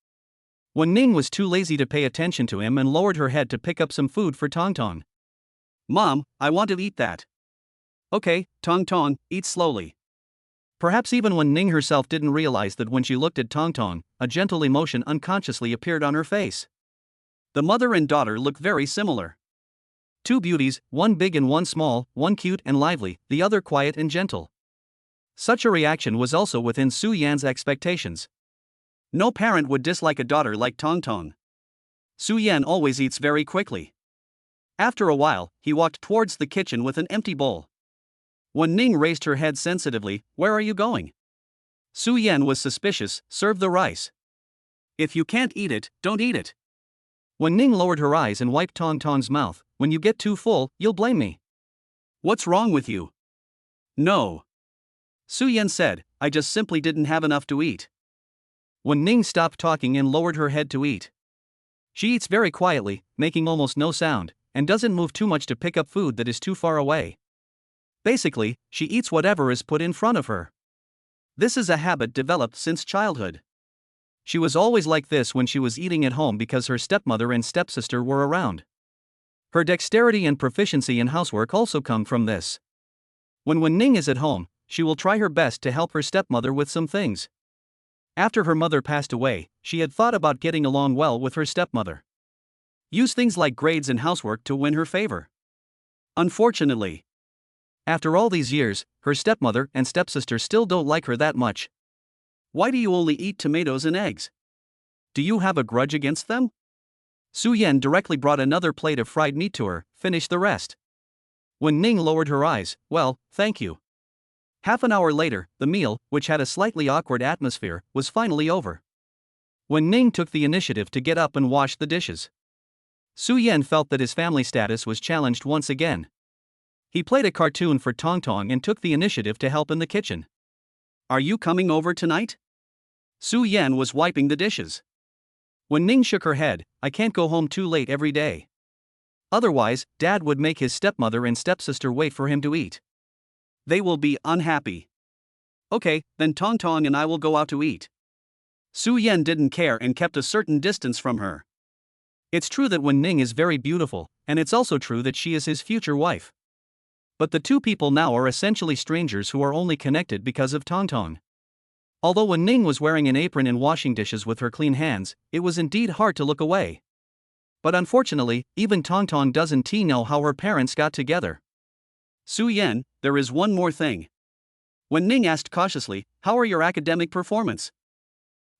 Wen Ning was too lazy to pay attention to him and lowered her head to pick up some food for Tong Tong. Mom, I want to eat that. Okay, Tong Tong, eat slowly. Perhaps even Wen Ning herself didn't realize that when she looked at Tong Tong, a gentle emotion unconsciously appeared on her face. The mother and daughter looked very similar. Two beauties, one big and one small, one cute and lively, the other quiet and gentle. Such a reaction was also within Su Yan's expectations. No parent would dislike a daughter like Tong Tong. Su Yan always eats very quickly. After a while, he walked towards the kitchen with an empty bowl. Wen Ning raised her head sensitively. Where are you going? Su Yan was suspicious. Serve the rice. If you can't eat it, don't eat it. Wen Ning lowered her eyes and wiped Tong Tong's mouth. When you get too full, you'll blame me. What's wrong with you? No. Su Yan said, I just simply didn't have enough to eat. Wen Ning stopped talking and lowered her head to eat. She eats very quietly, making almost no sound, and doesn't move too much to pick up food that is too far away. Basically, she eats whatever is put in front of her. This is a habit developed since childhood. She was always like this when she was eating at home because her stepmother and stepsister were around. Her dexterity and proficiency in housework also come from this. When Wen Ning is at home, she will try her best to help her stepmother with some things. After her mother passed away, she had thought about getting along well with her stepmother. Use things like grades and housework to win her favor. Unfortunately, after all these years, her stepmother and stepsister still don't like her that much. Why do you only eat tomatoes and eggs? Do you have a grudge against them? Su Yan directly brought another plate of fried meat to her. Finish the rest. Wen Ning lowered her eyes. Well, thank you. Half an hour later, the meal, which had a slightly awkward atmosphere, was finally over. Wen Ning took the initiative to get up and wash the dishes. Su Yan felt that his family status was challenged once again. He played a cartoon for Tong Tong and took the initiative to help in the kitchen. Are you coming over tonight? Su Yan was wiping the dishes. Wen Ning shook her head. I can't go home too late every day. Otherwise, Dad would make his stepmother and stepsister wait for him to eat. They will be unhappy. Okay, then Tong Tong and I will go out to eat. Su Yan didn't care and kept a certain distance from her. It's true that Wen Ning is very beautiful, and it's also true that she is his future wife. But the two people now are essentially strangers who are only connected because of Tong Tong. Although Wen Ning was wearing an apron and washing dishes with her clean hands, it was indeed hard to look away. But unfortunately, even Tong Tong doesn't know how her parents got together. Su Yan, there is one more thing. Wen Ning asked cautiously, how are your academic performance?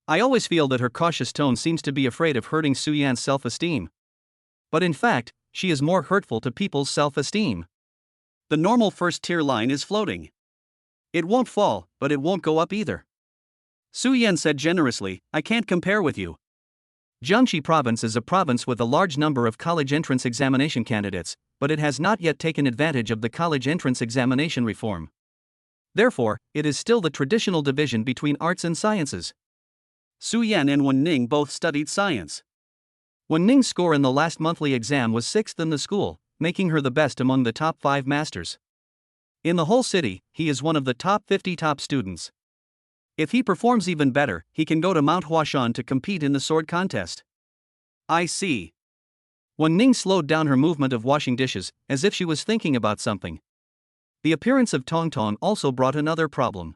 I always feel that her cautious tone seems to be afraid of hurting Su Yan's self-esteem. But in fact, she is more hurtful to people's self-esteem. The normal first-tier line is floating. It won't fall, but it won't go up either. Su Yan said generously, I can't compare with you. Jiangxi Province is a province with a large number of college entrance examination candidates, but it has not yet taken advantage of the college entrance examination reform. Therefore, it is still the traditional division between arts and sciences. Su Yan and Wen Ning both studied science. Wen Ning's score in the last monthly exam was 6th in the school, making her the best among the top 5 masters. In the whole city, he is one of the top 50 top students. If he performs even better, he can go to Mount Huashan to compete in the sword contest. I see. Wen Ning slowed down her movement of washing dishes, as if she was thinking about something. The appearance of Tong Tong also brought another problem.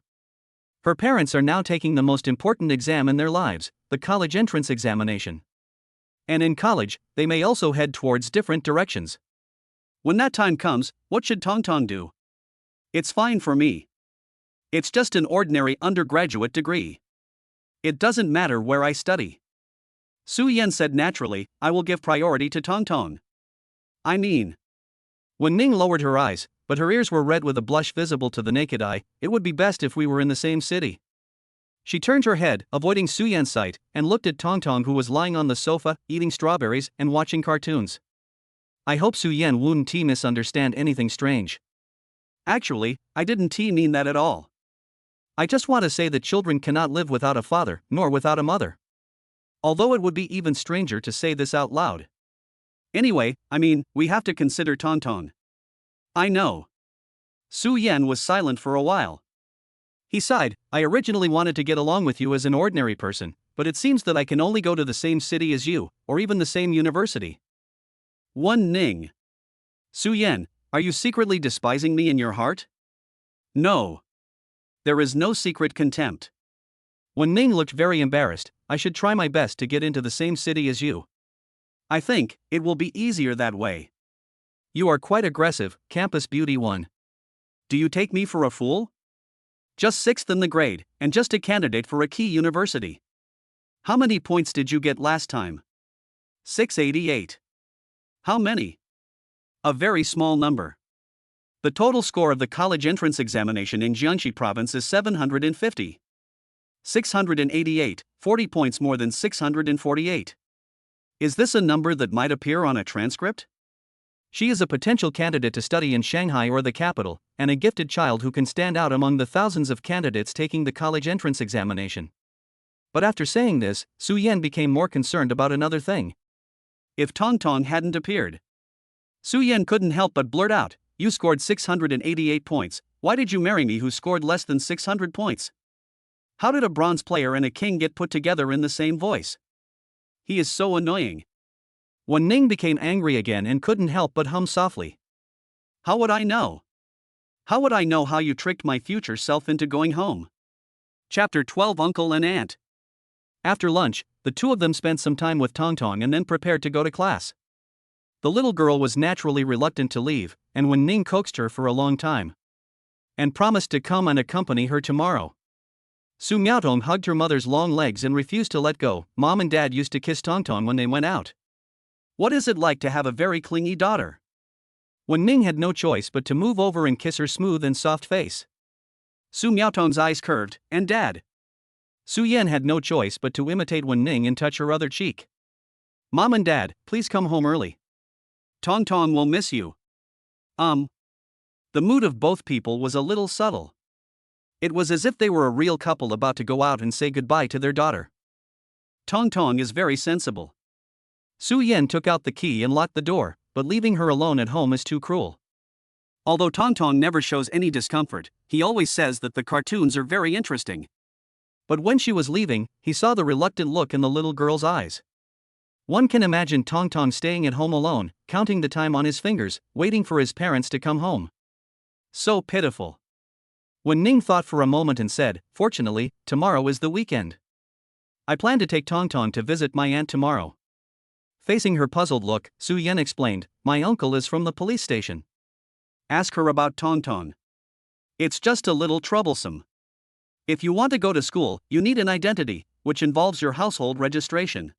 Her parents are now taking the most important exam in their lives, the college entrance examination. And in college, they may also head towards different directions. When that time comes, what should Tong Tong do? It's fine for me. It's just an ordinary undergraduate degree. It doesn't matter where I study. Su Yan said naturally, I will give priority to Tong Tong. I mean. When Ning lowered her eyes, but her ears were red with a blush visible to the naked eye, it would be best if we were in the same city. She turned her head, avoiding Su Yan's sight, and looked at Tong Tong, who was lying on the sofa, eating strawberries and watching cartoons. I hope Su Yan wouldn't misunderstand anything strange. Actually, I didn't mean that at all. I just want to say that children cannot live without a father, nor without a mother. Although it would be even stranger to say this out loud. Anyway, we have to consider Tong Tong. I know. Su Yan was silent for a while. He sighed, I originally wanted to get along with you as an ordinary person, but it seems that I can only go to the same city as you, or even the same university. Wen Ning. Su Yan, are you secretly despising me in your heart? No. There is no secret contempt. Wen Ning looked very embarrassed. I should try my best to get into the same city as you. I think it will be easier that way. You are quite aggressive, campus beauty one. Do you take me for a fool? Just 6th in the grade, and just a candidate for a key university. How many points did you get last time? 688. How many? A very small number. The total score of the college entrance examination in Jiangxi Province is 750. 688, 40 points more than 648. Is this a number that might appear on a transcript? She is a potential candidate to study in Shanghai or the capital, and a gifted child who can stand out among the thousands of candidates taking the college entrance examination. But after saying this, Su Yan became more concerned about another thing. If Tong Tong hadn't appeared. Su Yan couldn't help but blurt out, you scored 688 points, why did you marry me who scored less than 600 points? How did a bronze player and a king get put together in the same voice? He is so annoying. Wen Ning became angry again and couldn't help but hum softly. How would I know? How would I know how you tricked my future self into going home? Chapter 12 Uncle and Aunt. After lunch, the two of them spent some time with Tong Tong and then prepared to go to class. The little girl was naturally reluctant to leave, and Wen Ning coaxed her for a long time. And promised to come and accompany her tomorrow. Su Miaotong hugged her mother's long legs and refused to let go. Mom and Dad used to kiss Tong Tong when they went out. What is it like to have a very clingy daughter? Wen Ning had no choice but to move over and kiss her smooth and soft face. Su Miaotong's eyes curved, and Dad. Su Yan had no choice but to imitate Wen Ning and touch her other cheek. Mom and Dad, please come home early. Tong Tong will miss you. The mood of both people was a little subtle. It was as if they were a real couple about to go out and say goodbye to their daughter. Tong Tong is very sensible. Su Yan took out the key and locked the door, but leaving her alone at home is too cruel. Although Tong Tong never shows any discomfort, he always says that the cartoons are very interesting. But when she was leaving, he saw the reluctant look in the little girl's eyes. One can imagine Tong Tong staying at home alone, counting the time on his fingers, waiting for his parents to come home. So pitiful. Wen Ning thought for a moment and said, fortunately, tomorrow is the weekend. I plan to take Tong Tong to visit my aunt tomorrow. Facing her puzzled look, Su Yan explained, my uncle is from the police station. Ask her about Tong Tong. It's just a little troublesome. If you want to go to school, you need an identity, which involves your household registration.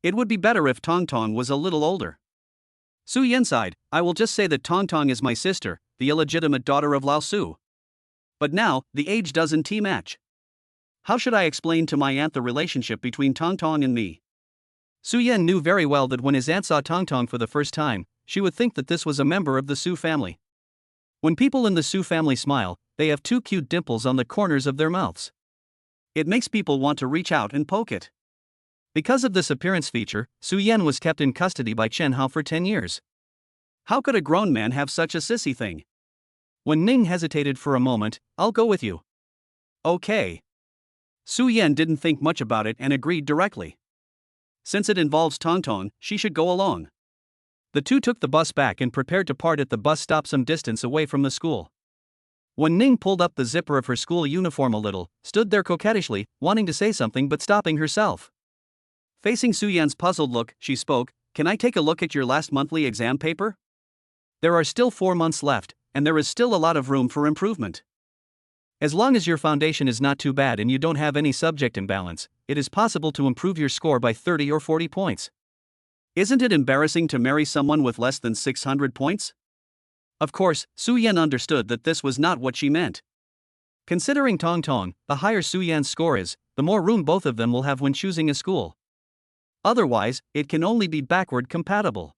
It would be better if Tong Tong was a little older. Su Yan sighed, I will just say that Tong Tong is my sister, the illegitimate daughter of Lao Su. But now, the age doesn't match. How should I explain to my aunt the relationship between Tong Tong and me? Su Yan knew very well that when his aunt saw Tong Tong for the first time, she would think that this was a member of the Su family. When people in the Su family smile, they have two cute dimples on the corners of their mouths. It makes people want to reach out and poke it. Because of this appearance feature, Su Yan was kept in custody by Chen Hao for 10 years. How could a grown man have such a sissy thing? When Ning hesitated for a moment, "I'll go with you." "Okay." Su Yan didn't think much about it and agreed directly. Since it involves Tong Tong, she should go along. The two took the bus back and prepared to part at the bus stop some distance away from the school. When Ning pulled up the zipper of her school uniform a little, stood there coquettishly, wanting to say something but stopping herself. Facing Su Yan's puzzled look, she spoke, "Can I take a look at your last monthly exam paper? There are still 4 months left, and there is still a lot of room for improvement. As long as your foundation is not too bad and you don't have any subject imbalance, it is possible to improve your score by 30 or 40 points. Isn't it embarrassing to marry someone with less than 600 points?" Of course, Su Yan understood that this was not what she meant. Considering Tong Tong, the higher Su Yan's score is, the more room both of them will have when choosing a school. Otherwise, it can only be backward compatible.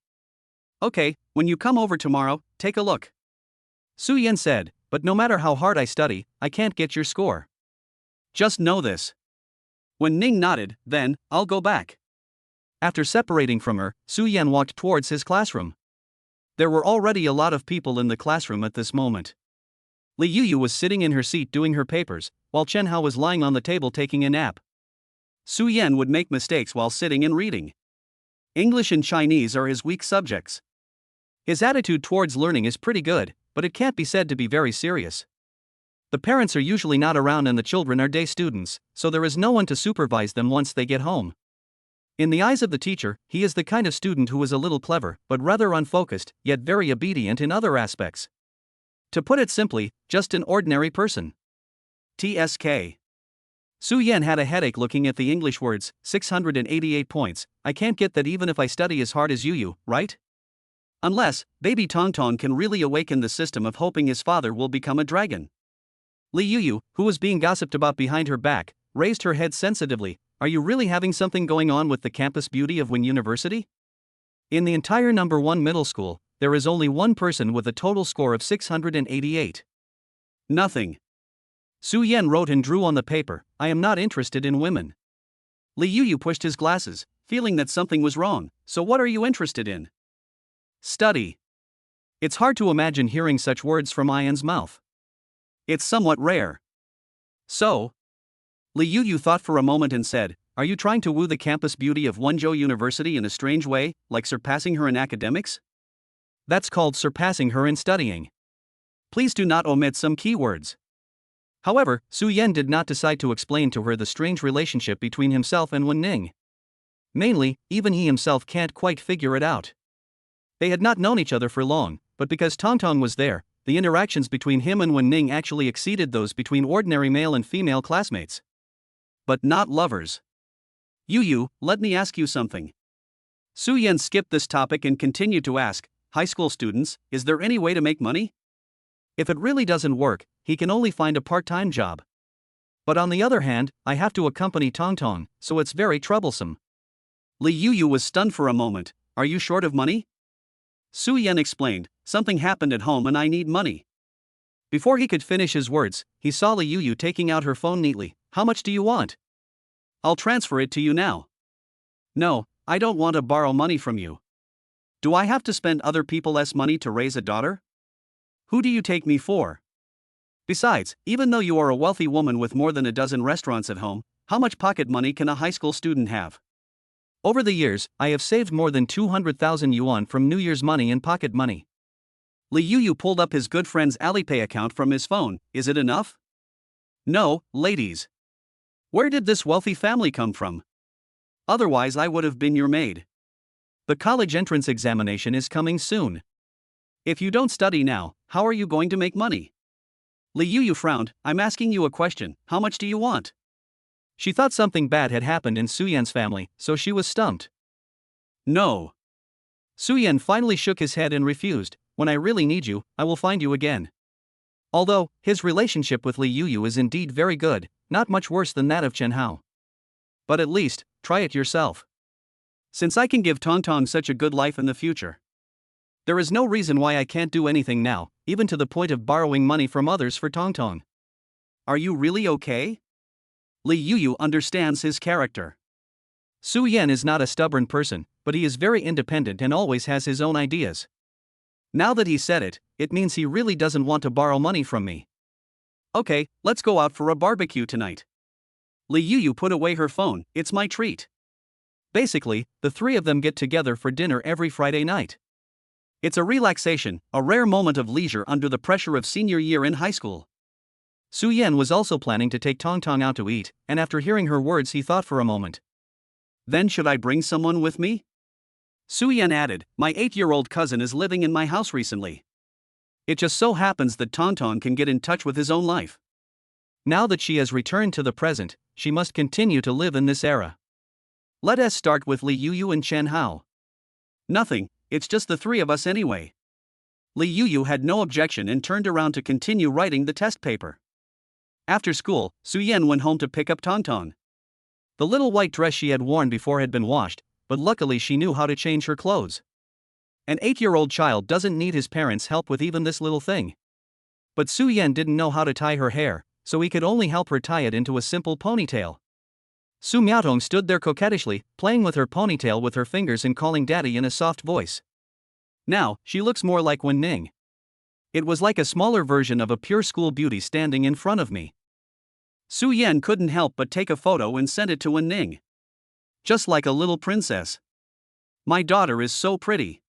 "Okay, when you come over tomorrow, take a look," Su Yan said, "but no matter how hard I study, I can't get your score. Just know this." When Ning nodded, "Then, I'll go back." After separating from her, Su Yan walked towards his classroom. There were already a lot of people in the classroom at this moment. Li Yuyu was sitting in her seat doing her papers, while Chen Hao was lying on the table taking a nap. Su Yan would make mistakes while sitting and reading. English and Chinese are his weak subjects. His attitude towards learning is pretty good, but it can't be said to be very serious. The parents are usually not around and the children are day students, so there is no one to supervise them once they get home. In the eyes of the teacher, he is the kind of student who is a little clever, but rather unfocused, yet very obedient in other aspects. To put it simply, just an ordinary person. TSK. Su Yan had a headache looking at the English words, 688 points, I can't get that even if I study as hard as you, right? Unless, baby Tong Tong can really awaken the system of hoping his father will become a dragon. Li Yuyu, who was being gossiped about behind her back, raised her head sensitively. Are you really having something going on with the campus beauty of Wing University? In the entire number 1 middle school, there is only one person with a total score of 688. Nothing. Su Yan wrote and drew on the paper, I am not interested in women. Li Yuyu pushed his glasses, feeling that something was wrong. So what are you interested in? Study. It's hard to imagine hearing such words from Ian's mouth. It's somewhat rare. So? Li Yuyu thought for a moment and said, are you trying to woo the campus beauty of Wenzhou University in a strange way, like surpassing her in academics? That's called surpassing her in studying. Please do not omit some keywords. However, Su Yan did not decide to explain to her the strange relationship between himself and Wen Ning. Mainly, even he himself can't quite figure it out. They had not known each other for long, but because Tong Tong was there, the interactions between him and Wen Ning actually exceeded those between ordinary male and female classmates. But not lovers. Yuyu, let me ask you something. Su Yan skipped this topic and continued to ask, high school students, is there any way to make money? If it really doesn't work, he can only find a part-time job. But on the other hand, I have to accompany Tong Tong, so it's very troublesome. Li Yuyu was stunned for a moment. Are you short of money? Su Yan explained, something happened at home and I need money. Before he could finish his words, he saw Li Yuyu taking out her phone neatly. How much do you want? I'll transfer it to you now. No, I don't want to borrow money from you. Do I have to spend other people's money to raise a daughter? Who do you take me for? Besides, even though you are a wealthy woman with more than a dozen restaurants at home, how much pocket money can a high school student have? Over the years, I have saved more than 200,000 yuan from New Year's money and pocket money. Li Yuyu pulled up his good friend's Alipay account from his phone. Is it enough? No, ladies. Where did this wealthy family come from? Otherwise I would have been your maid. The college entrance examination is coming soon. If you don't study now, how are you going to make money? Li Yuyu frowned. I'm asking you a question, how much do you want? She thought something bad had happened in Su Yan's family, so she was stumped. No. Su Yan finally shook his head and refused. When I really need you, I will find you again. Although, his relationship with Li Yuyu is indeed very good, not much worse than that of Chen Hao. But at least, try it yourself. Since I can give Tong Tong such a good life in the future, there is no reason why I can't do anything now, even to the point of borrowing money from others for Tong Tong. Are you really okay? Li Yuyu understands his character. Su Yan is not a stubborn person, but he is very independent and always has his own ideas. Now that he said it, it means he really doesn't want to borrow money from me. Okay, let's go out for a barbecue tonight. Li Yuyu put away her phone. It's my treat. Basically, the three of them get together for dinner every Friday night. It's a relaxation, a rare moment of leisure under the pressure of senior year in high school. Su Yan was also planning to take Tong Tong out to eat, and after hearing her words he thought for a moment. Then should I bring someone with me? Su Yan added, my 8-year-old cousin is living in my house recently. It just so happens that Tong Tong can get in touch with his own life. Now that she has returned to the present, she must continue to live in this era. Let us start with Li Yuyu and Chen Hao. Nothing, it's just the three of us anyway. Li Yuyu had no objection and turned around to continue writing the test paper. After school, Su Yan went home to pick up Tong Tong. The little white dress she had worn before had been washed, but luckily she knew how to change her clothes. An 8-year-old child doesn't need his parents' help with even this little thing. But Su Yan didn't know how to tie her hair, so he could only help her tie it into a simple ponytail. Su Miaotong stood there coquettishly, playing with her ponytail with her fingers and calling daddy in a soft voice. Now, she looks more like Wen Ning. It was like a smaller version of a pure school beauty standing in front of me. Su Yan couldn't help but take a photo and send it to Wen Ning. Just like a little princess. My daughter is so pretty.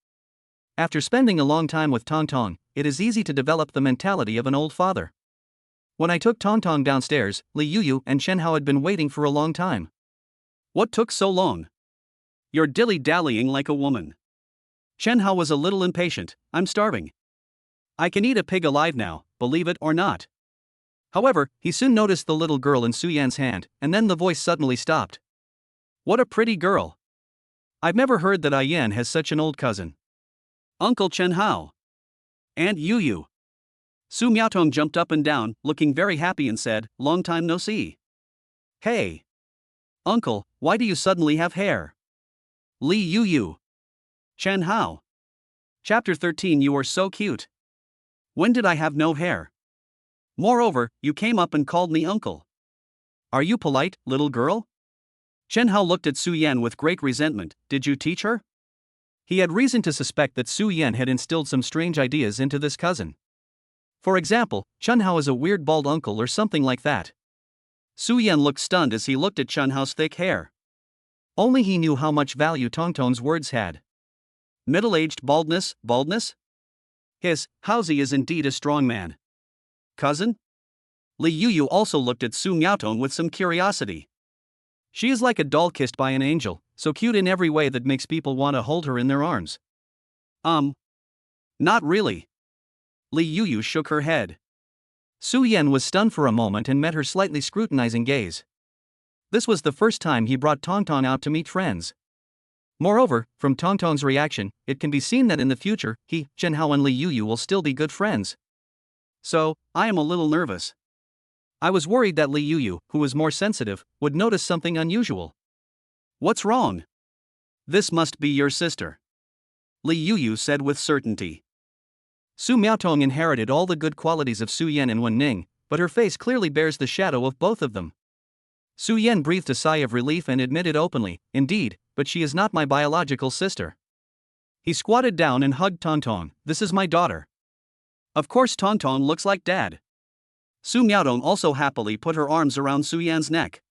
After spending a long time with Tong Tong, it is easy to develop the mentality of an old father. When I took Tong Tong downstairs, Li Yuyu and Chen Hao had been waiting for a long time. What took so long? You're dilly-dallying like a woman. Chen Hao was a little impatient. I'm starving. I can eat a pig alive now, believe it or not. However, he soon noticed the little girl in Su Yan's hand, and then the voice suddenly stopped. What a pretty girl. I've never heard that Yan has such an old cousin. Uncle Chen Hao. Aunt Yuyu. Su Miaotong jumped up and down, looking very happy and said, long time no see. Hey. Uncle, why do you suddenly have hair? Li Yuyu. Chen Hao. Chapter 13. You are so cute. When did I have no hair? Moreover, you came up and called me uncle. Are you polite, little girl? Chen Hao looked at Su Yan with great resentment. Did you teach her? He had reason to suspect that Su Yan had instilled some strange ideas into this cousin. For example, Chen Hao is a weird bald uncle or something like that. Su Yan looked stunned as he looked at Chen Hao's thick hair. Only he knew how much value Tong Tong's words had. Middle-aged baldness? Haozi is indeed a strong man. Cousin? Li Yuyu also looked at Su Miaotong with some curiosity. She is like a doll kissed by an angel, so cute in every way that makes people want to hold her in their arms. Not really. Li Yuyu shook her head. Su Yan was stunned for a moment and met her slightly scrutinizing gaze. This was the first time he brought Tong Tong out to meet friends. Moreover, from Tong Tong's reaction, it can be seen that in the future, he, Chen Hao and Li Yuyu will still be good friends. So, I am a little nervous. I was worried that Li Yuyu, who is more sensitive, would notice something unusual. What's wrong? This must be your sister. Li Yuyu said with certainty. Su Miaotong inherited all the good qualities of Su Yan and Wen Ning, but her face clearly bears the shadow of both of them. Su Yan breathed a sigh of relief and admitted openly, indeed, but she is not my biological sister. He squatted down and hugged Tong Tong. This is my daughter. Of course Tong Tong looks like dad. Su Miaotong also happily put her arms around Su Yan's neck.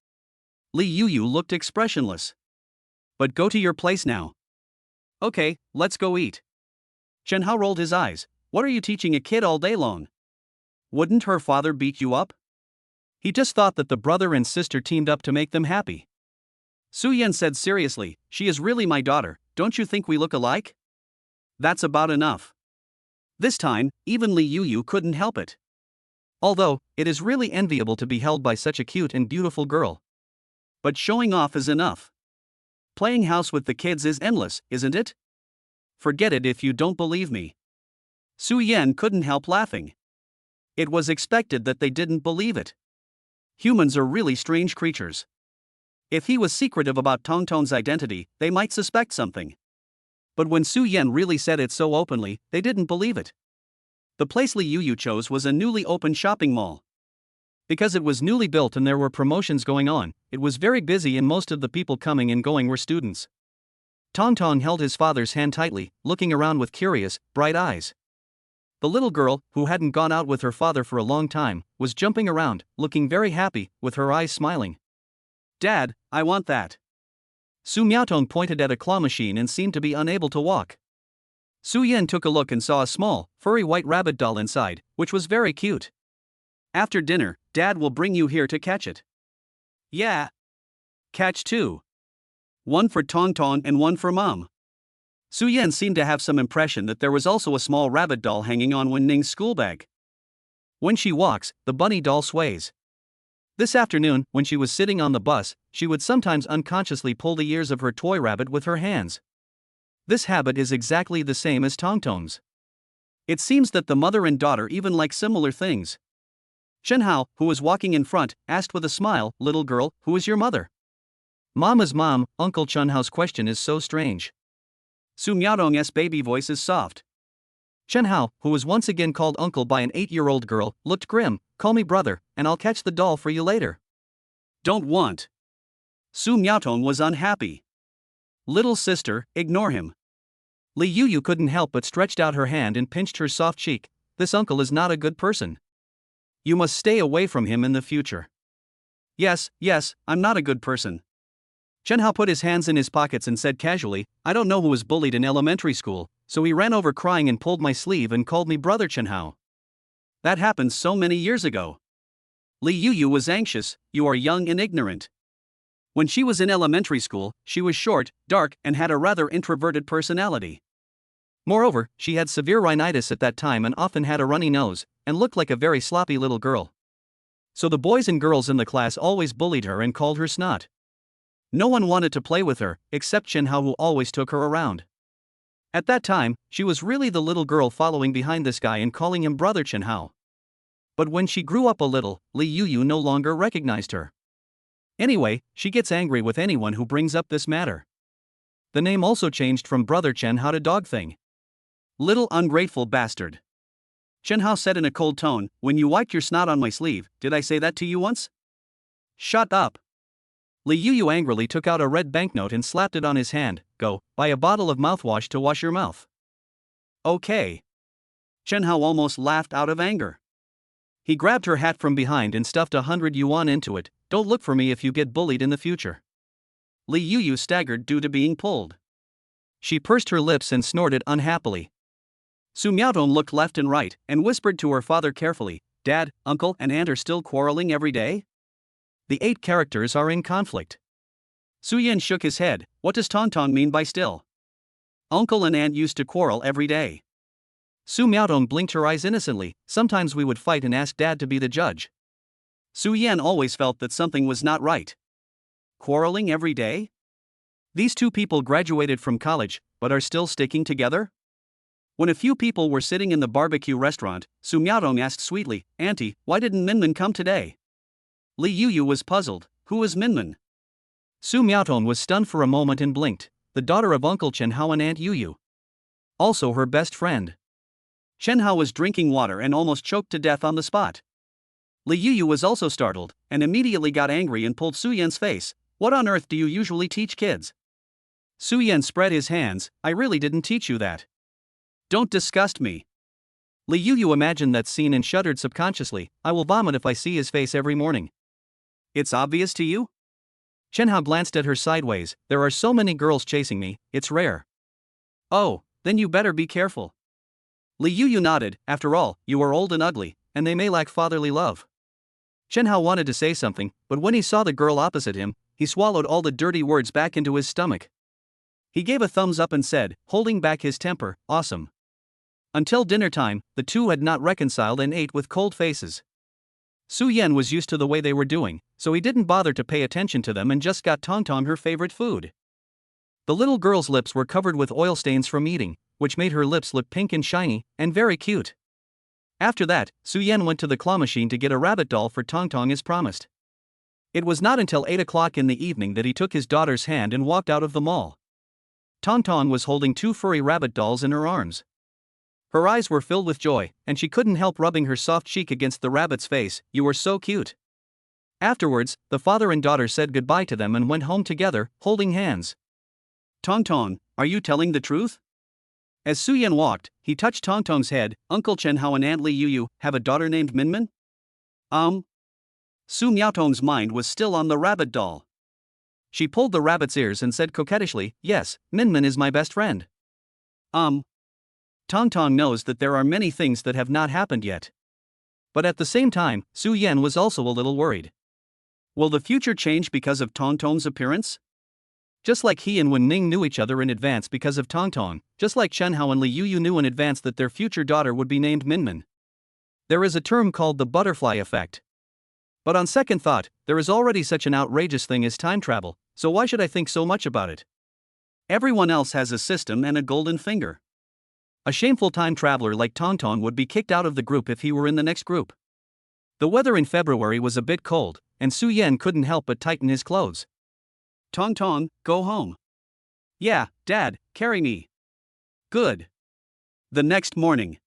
Li Yuyu looked expressionless. But go to your place now. Okay, let's go eat. Chen Hao rolled his eyes. What are you teaching a kid all day long? Wouldn't her father beat you up? He just thought that the brother and sister teamed up to make them happy. Su Yan said seriously, she is really my daughter, don't you think we look alike? That's about enough. This time, even Li Yuyu couldn't help it. Although, it is really enviable to be held by such a cute and beautiful girl. But showing off is enough. Playing house with the kids is endless, isn't it? Forget it if you don't believe me. Su Yan couldn't help laughing. It was expected that they didn't believe it. Humans are really strange creatures. If he was secretive about Tongtong's identity, they might suspect something. But when Su Yan really said it so openly, they didn't believe it. The place Li Yuyu chose was a newly opened shopping mall. Because it was newly built and there were promotions going on, it was very busy and most of the people coming and going were students. Tongtong held his father's hand tightly, looking around with curious, bright eyes. The little girl, who hadn't gone out with her father for a long time, was jumping around, looking very happy, with her eyes smiling. "Dad, I want that." Su Miaotong pointed at a claw machine and seemed to be unable to walk. Su Yan took a look and saw a small, furry white rabbit doll inside, which was very cute. "After dinner, Dad will bring you here to catch it." "Yeah. Catch two. One for Tongtong and one for Mom." Su Yan seemed to have some impression that there was also a small rabbit doll hanging on Wen Ning's school bag. When she walks, the bunny doll sways. This afternoon, when she was sitting on the bus, she would sometimes unconsciously pull the ears of her toy rabbit with her hands. This habit is exactly the same as Tongtong's. It seems that the mother and daughter even like similar things. Chen Hao, who was walking in front, asked with a smile, "Little girl, who is your mother?" "Mama's mom." Uncle Chen Hao's question is so strange. Su Miaotong's baby voice is soft. Chen Hao, who was once again called uncle by an 8-year-old girl, looked grim. "Call me brother, and I'll catch the doll for you later." "Don't want." Su Miaotong was unhappy. "Little sister, ignore him." Li Yuyu couldn't help but stretched out her hand and pinched her soft cheek. "This uncle is not a good person. You must stay away from him in the future." Yes, I'm not a good person." Chen Hao put his hands in his pockets and said casually, "I don't know who was bullied in elementary school, so he ran over crying and pulled my sleeve and called me brother Chen Hao. That happened so many years ago." Li Yuyu was anxious. "You are young and ignorant." When she was in elementary school, she was short, dark, and had a rather introverted personality. Moreover, she had severe rhinitis at that time and often had a runny nose, and looked like a very sloppy little girl. So the boys and girls in the class always bullied her and called her snot. No one wanted to play with her, except Chen Hao, who always took her around. At that time, she was really the little girl following behind this guy and calling him brother Chen Hao. But when she grew up a little, Li Yuyu no longer recognized her. Anyway, she gets angry with anyone who brings up this matter. The name also changed from brother Chen Hao to dog thing. "Little ungrateful bastard." Chen Hao said in a cold tone, "When you wiped your snot on my sleeve, did I say that to you once?" "Shut up." Li Yuyu angrily took out a red banknote and slapped it on his hand. "Go, buy a bottle of mouthwash to wash your mouth." "Okay." Chen Hao almost laughed out of anger. He grabbed her hat from behind and stuffed 100 yuan into it. "Don't look for me if you get bullied in the future." Li Yuyu staggered due to being pulled. She pursed her lips and snorted unhappily. Su Miaotong looked left and right and whispered to her father carefully, "Dad, uncle, and aunt are still quarreling every day?" The 8 characters are in conflict. Su Yan shook his head. "What does Tongtong mean by still?" "Uncle and aunt used to quarrel every day." Su Miaotong blinked her eyes innocently. "Sometimes we would fight and ask Dad to be the judge." Su Yan always felt that something was not right. Quarreling every day? These two people graduated from college, but are still sticking together? When a few people were sitting in the barbecue restaurant, Su Miaotong asked sweetly, "Auntie, why didn't Minmin come today?" Li Yuyu was puzzled. Who is Minmin? Su Miaotong was stunned for a moment and blinked. The daughter of Uncle Chen Hao and Aunt Yuyu. Also her best friend. Chen Hao was drinking water and almost choked to death on the spot. Li Yuyu was also startled, and immediately got angry and pulled Su Yan's face. "What on earth do you usually teach kids?" Su Yan spread his hands. "I really didn't teach you that. Don't disgust me." Li Yuyu imagined that scene and shuddered subconsciously. "I will vomit if I see his face every morning." "It's obvious to you?" Chen Hao glanced at her sideways. "There are so many girls chasing me, it's rare." "Oh, then you better be careful." Li Yuyu nodded. "After all, you are old and ugly, and they may lack fatherly love." Chen Hao wanted to say something, but when he saw the girl opposite him, he swallowed all the dirty words back into his stomach. He gave a thumbs up and said, holding back his temper, "Awesome." Until dinner time, the two had not reconciled and ate with cold faces. Su Yan was used to the way they were doing, so he didn't bother to pay attention to them and just got Tongtong her favorite food. The little girl's lips were covered with oil stains from eating, which made her lips look pink and shiny, and very cute. After that, Su Yan went to the claw machine to get a rabbit doll for Tongtong as promised. It was not until 8 o'clock in the evening that he took his daughter's hand and walked out of the mall. Tonton was holding two furry rabbit dolls in her arms. Her eyes were filled with joy, and she couldn't help rubbing her soft cheek against the rabbit's face. "You were so cute." Afterwards, the father and daughter said goodbye to them and went home together, holding hands. "Tonton, are you telling the truth?" As Suyen walked, he touched Tonton's head. "Uncle Chen Hao and Aunt Li Yu have a daughter named Minmin?" Su Miaotong's mind was still on the rabbit doll. She pulled the rabbit's ears and said coquettishly, "Yes, Minmin is my best friend." Tonton knows that there are many things that have not happened yet. But at the same time, Su Yan was also a little worried. Will the future change because of Tonton's appearance? Just like he and Wen Ning knew each other in advance because of Tonton, just like Chen Hao and Li Yu knew in advance that their future daughter would be named Minmin. There is a term called the butterfly effect. But on second thought, there is already such an outrageous thing as time travel, so why should I think so much about it? Everyone else has a system and a golden finger. A shameful time traveler like Tonton would be kicked out of the group if he were in the next group. The weather in February was a bit cold, and Su Yan couldn't help but tighten his clothes. "Tonton, go home." "Yeah, Dad, carry me." "Good." The next morning.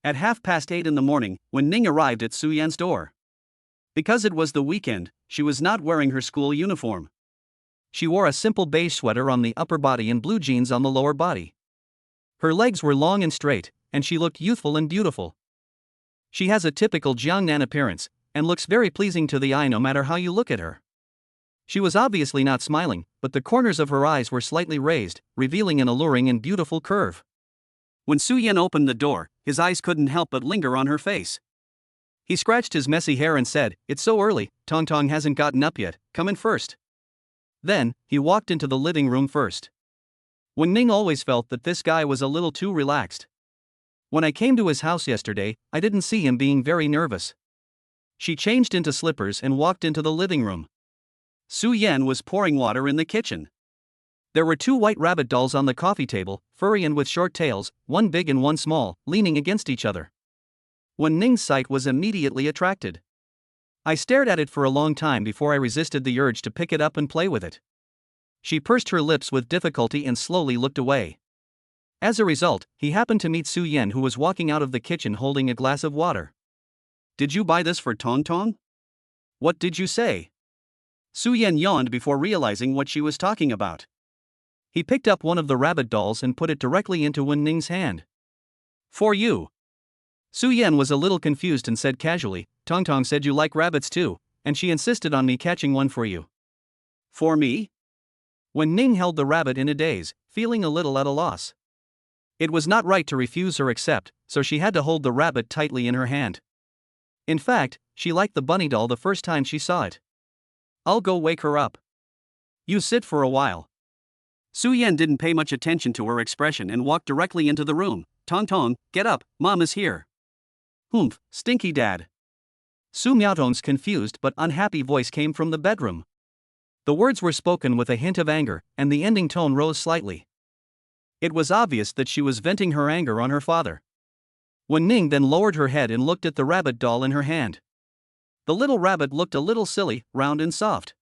At 8:30 in the morning, when Ning arrived at Su Yan's door. Because it was the weekend, she was not wearing her school uniform. She wore a simple beige sweater on the upper body and blue jeans on the lower body. Her legs were long and straight, and she looked youthful and beautiful. She has a typical Jiangnan appearance, and looks very pleasing to the eye no matter how you look at her. She was obviously not smiling, but the corners of her eyes were slightly raised, revealing an alluring and beautiful curve. When Su Yan opened the door, his eyes couldn't help but linger on her face. He scratched his messy hair and said, "It's so early, Tonton hasn't gotten up yet, come in first." Then, he walked into the living room first. Wen Ning always felt that this guy was a little too relaxed. When I came to his house yesterday, I didn't see him being very nervous. She changed into slippers and walked into the living room. Su Yan was pouring water in the kitchen. There were two white rabbit dolls on the coffee table, furry and with short tails, one big and one small, leaning against each other. Wen Ning's sight was immediately attracted. I stared at it for a long time before I resisted the urge to pick it up and play with it. She pursed her lips with difficulty and slowly looked away. As a result, he happened to meet Su Yan, who was walking out of the kitchen holding a glass of water. "Did you buy this for Tonton?" "What did you say?" Su Yan yawned before realizing what she was talking about. He picked up one of the rabbit dolls and put it directly into Wen Ning's hand. "For you." Su Yan was a little confused and said casually, "Tonton said you like rabbits too, and she insisted on me catching one for you." "For me?" Wen Ning held the rabbit in a daze, feeling a little at a loss. It was not right to refuse her accept, so she had to hold the rabbit tightly in her hand. In fact, she liked the bunny doll the first time she saw it. "I'll go wake her up. You sit for a while." Su Yan didn't pay much attention to her expression and walked directly into the room. "Tonton, get up, Mom is here." "Humph, stinky dad." Su Miaotong's confused but unhappy voice came from the bedroom. The words were spoken with a hint of anger, and the ending tone rose slightly. It was obvious that she was venting her anger on her father. Wen Ning then lowered her head and looked at the rabbit doll in her hand. The little rabbit looked a little silly, round and soft.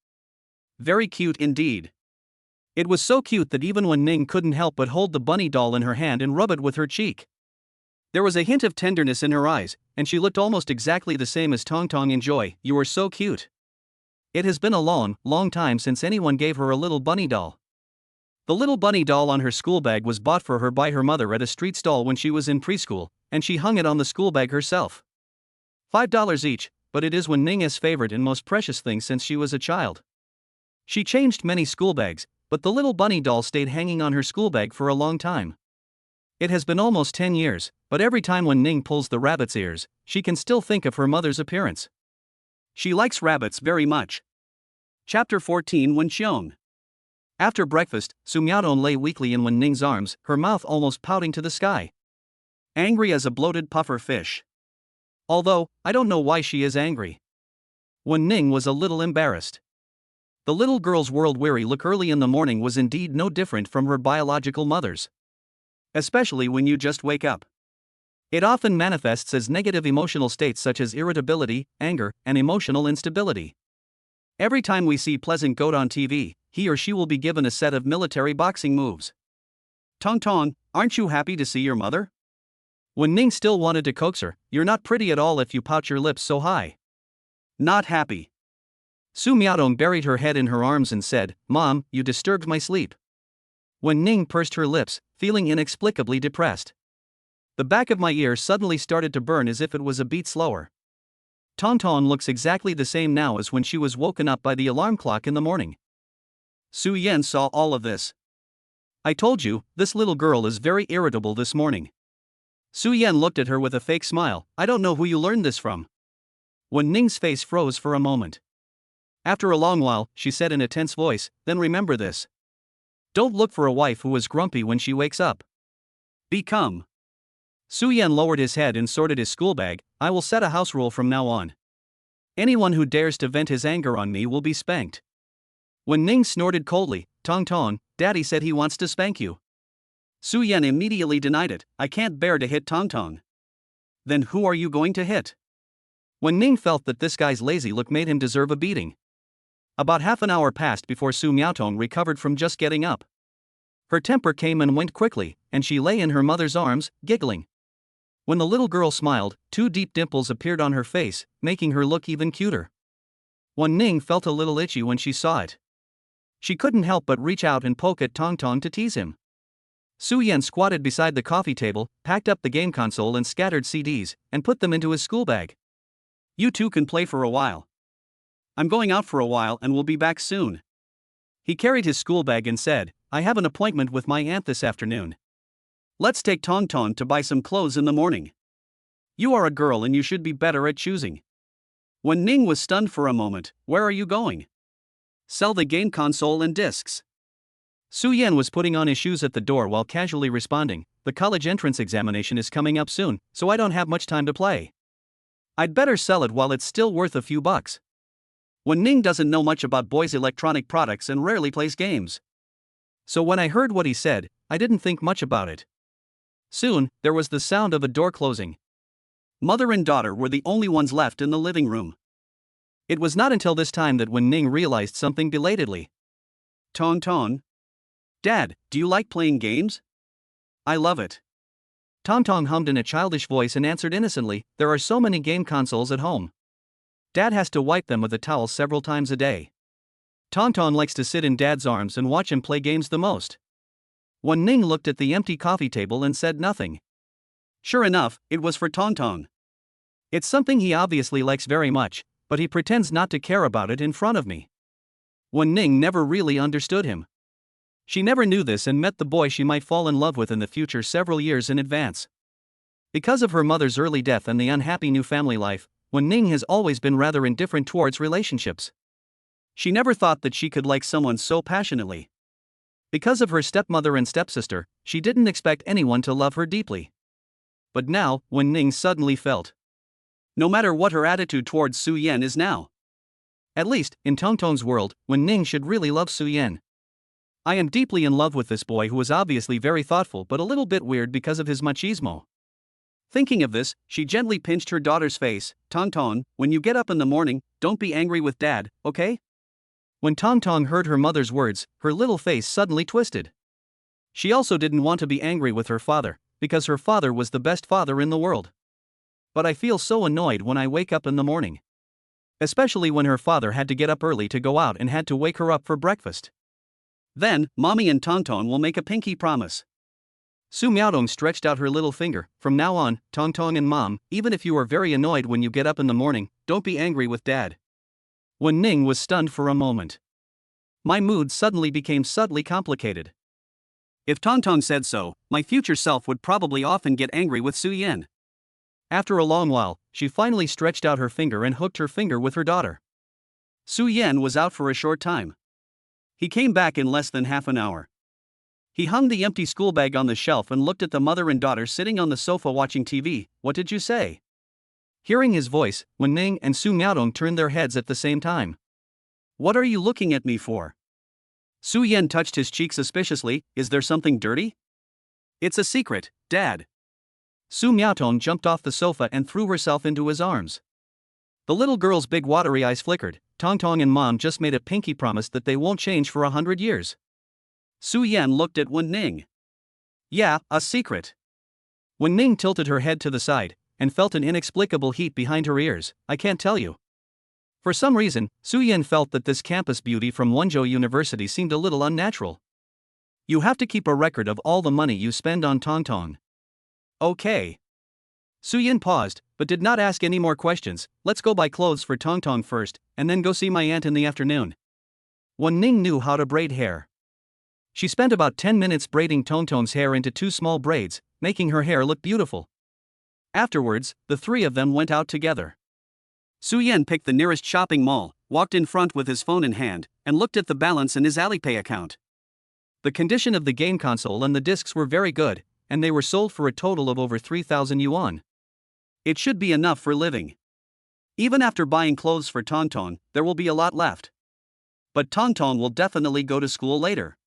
Very cute indeed. It was so cute that even Wen Ning couldn't help but hold the bunny doll in her hand and rub it with her cheek. There was a hint of tenderness in her eyes, and she looked almost exactly the same as Tonton in joy. "You are so cute." It has been a long, long time since anyone gave her a little bunny doll. The little bunny doll on her school bag was bought for her by her mother at a street stall when she was in preschool, and she hung it on the school bag herself. $5 each, but it is Wen Ning's favorite and most precious thing since she was a child. She changed many school bags, but the little bunny doll stayed hanging on her school bag for a long time. It has been almost 10 years, but every time Wen Ning pulls the rabbit's ears, she can still think of her mother's appearance. She likes rabbits very much. Chapter 14 Wen Xiong. After breakfast, Su Miaotong lay weakly in Wen Ning's arms, her mouth almost pouting to the sky. Angry as a bloated puffer fish. Although, I don't know why she is angry. Wen Ning was a little embarrassed. The little girl's world-weary look early in the morning was indeed no different from her biological mother's. Especially when you just wake up. It often manifests as negative emotional states such as irritability, anger, and emotional instability. Every time we see Pleasant Goat on TV, he or she will be given a set of military boxing moves. Tong Tong, aren't you happy to see your mother? Wen Ning still wanted to coax her, you're not pretty at all if you pout your lips so high. Not happy. Su Miaodong buried her head in her arms and said, Mom, you disturbed my sleep. Wen Ning pursed her lips, feeling inexplicably depressed. The back of my ear suddenly started to burn as if it was a beat slower. Tong Tong looks exactly the same now as when she was woken up by the alarm clock in the morning. Su Yan saw all of this. I told you, this little girl is very irritable this morning. Su Yan looked at her with a fake smile. I don't know who you learned this from. Wen Ning's face froze for a moment. After a long while, she said in a tense voice, then remember this. Don't look for a wife who is grumpy when she wakes up. Become. Su Yan lowered his head and sorted his school bag. I will set a house rule from now on. Anyone who dares to vent his anger on me will be spanked. Wen Ning snorted coldly, Tong Tong, Daddy said he wants to spank you. Su Yan immediately denied it. I can't bear to hit Tong Tong. Then who are you going to hit? Wen Ning felt that this guy's lazy look made him deserve a beating. About half an hour passed before Su Miaodong recovered from just getting up. Her temper came and went quickly, and she lay in her mother's arms, giggling. When the little girl smiled, 2 deep dimples appeared on her face, making her look even cuter. Wen Ning felt a little itchy when she saw it. She couldn't help but reach out and poke at Tong Tong to tease him. Su Yan squatted beside the coffee table, packed up the game console and scattered CDs, and put them into his school bag. You two can play for a while. I'm going out for a while and will be back soon. He carried his school bag and said, I have an appointment with my aunt this afternoon. Let's take Tong Tong to buy some clothes in the morning. You are a girl and you should be better at choosing. Wen Ning was stunned for a moment. Where are you going? Sell the game console and discs. Su Yan was putting on his shoes at the door while casually responding, the college entrance examination is coming up soon, so I don't have much time to play. I'd better sell it while it's still worth a few bucks. Wen Ning doesn't know much about boys' electronic products and rarely plays games. So when I heard what he said, I didn't think much about it. Soon, there was the sound of a door closing. Mother and daughter were the only ones left in the living room. It was not until this time that Wen Ning realized something belatedly. Tong Tong. Dad, do you like playing games? I love it. Tong Tong hummed in a childish voice and answered innocently, there are so many game consoles at home. Dad has to wipe them with a towel several times a day. Tong Tong likes to sit in Dad's arms and watch him play games the most. Wen Ning looked at the empty coffee table and said nothing. Sure enough, it was for Tong Tong. It's something he obviously likes very much, but he pretends not to care about it in front of me. Wen Ning never really understood him. She never knew this and met the boy she might fall in love with in the future several years in advance. Because of her mother's early death and the unhappy new family life, Wen Ning has always been rather indifferent towards relationships. She never thought that she could like someone so passionately. Because of her stepmother and stepsister, she didn't expect anyone to love her deeply. But now, Wen Ning suddenly felt. No matter what her attitude towards Su Yan is now. At least, in Tong Tong's world, Wen Ning should really love Su Yan. I am deeply in love with this boy who is obviously very thoughtful but a little bit weird because of his machismo. Thinking of this, she gently pinched her daughter's face. Tong Tong, when you get up in the morning, don't be angry with Dad, okay? When Tong Tong heard her mother's words, her little face suddenly twisted. She also didn't want to be angry with her father, because her father was the best father in the world. But I feel so annoyed when I wake up in the morning. Especially when her father had to get up early to go out and had to wake her up for breakfast. Then, Mommy and Tong Tong will make a pinky promise. Su Miaodong stretched out her little finger. From now on, Tong Tong and Mom, even if you are very annoyed when you get up in the morning, don't be angry with Dad. Wen Ning was stunned for a moment. My mood suddenly became subtly complicated. If Tong Tong said so, my future self would probably often get angry with Su Yan. After a long while, she finally stretched out her finger and hooked her finger with her daughter. Su Yan was out for a short time. He came back in less than half an hour. He hung the empty school bag on the shelf and looked at the mother and daughter sitting on the sofa watching TV. What did you say? Hearing his voice, Wen Ning and Su Miaodong turned their heads at the same time. What are you looking at me for? Su Yan touched his cheek suspiciously. Is there something dirty? It's a secret, Dad. Su Miaodong jumped off the sofa and threw herself into his arms. The little girl's big watery eyes flickered. Tongtong and Mom just made a pinky promise that they won't change for 100 years. Su Yan looked at Wen Ning. Yeah, a secret. Wen Ning tilted her head to the side and felt an inexplicable heat behind her ears. I can't tell you. For some reason, Su Yan felt that this campus beauty from Wenzhou University seemed a little unnatural. You have to keep a record of all the money you spend on Tongtong. Okay. Su Yan paused, but did not ask any more questions. Let's go buy clothes for Tongtong first, and then go see my aunt in the afternoon. Wen Ning knew how to braid hair. She spent about 10 minutes braiding Tongtong's hair into 2 small braids, making her hair look beautiful. Afterwards, the 3 of them went out together. Su Yan picked the nearest shopping mall, walked in front with his phone in hand, and looked at the balance in his Alipay account. The condition of the game console and the discs were very good, and they were sold for a total of over 3,000 yuan. It should be enough for living. Even after buying clothes for Tongtong, there will be a lot left. But Tongtong will definitely go to school later.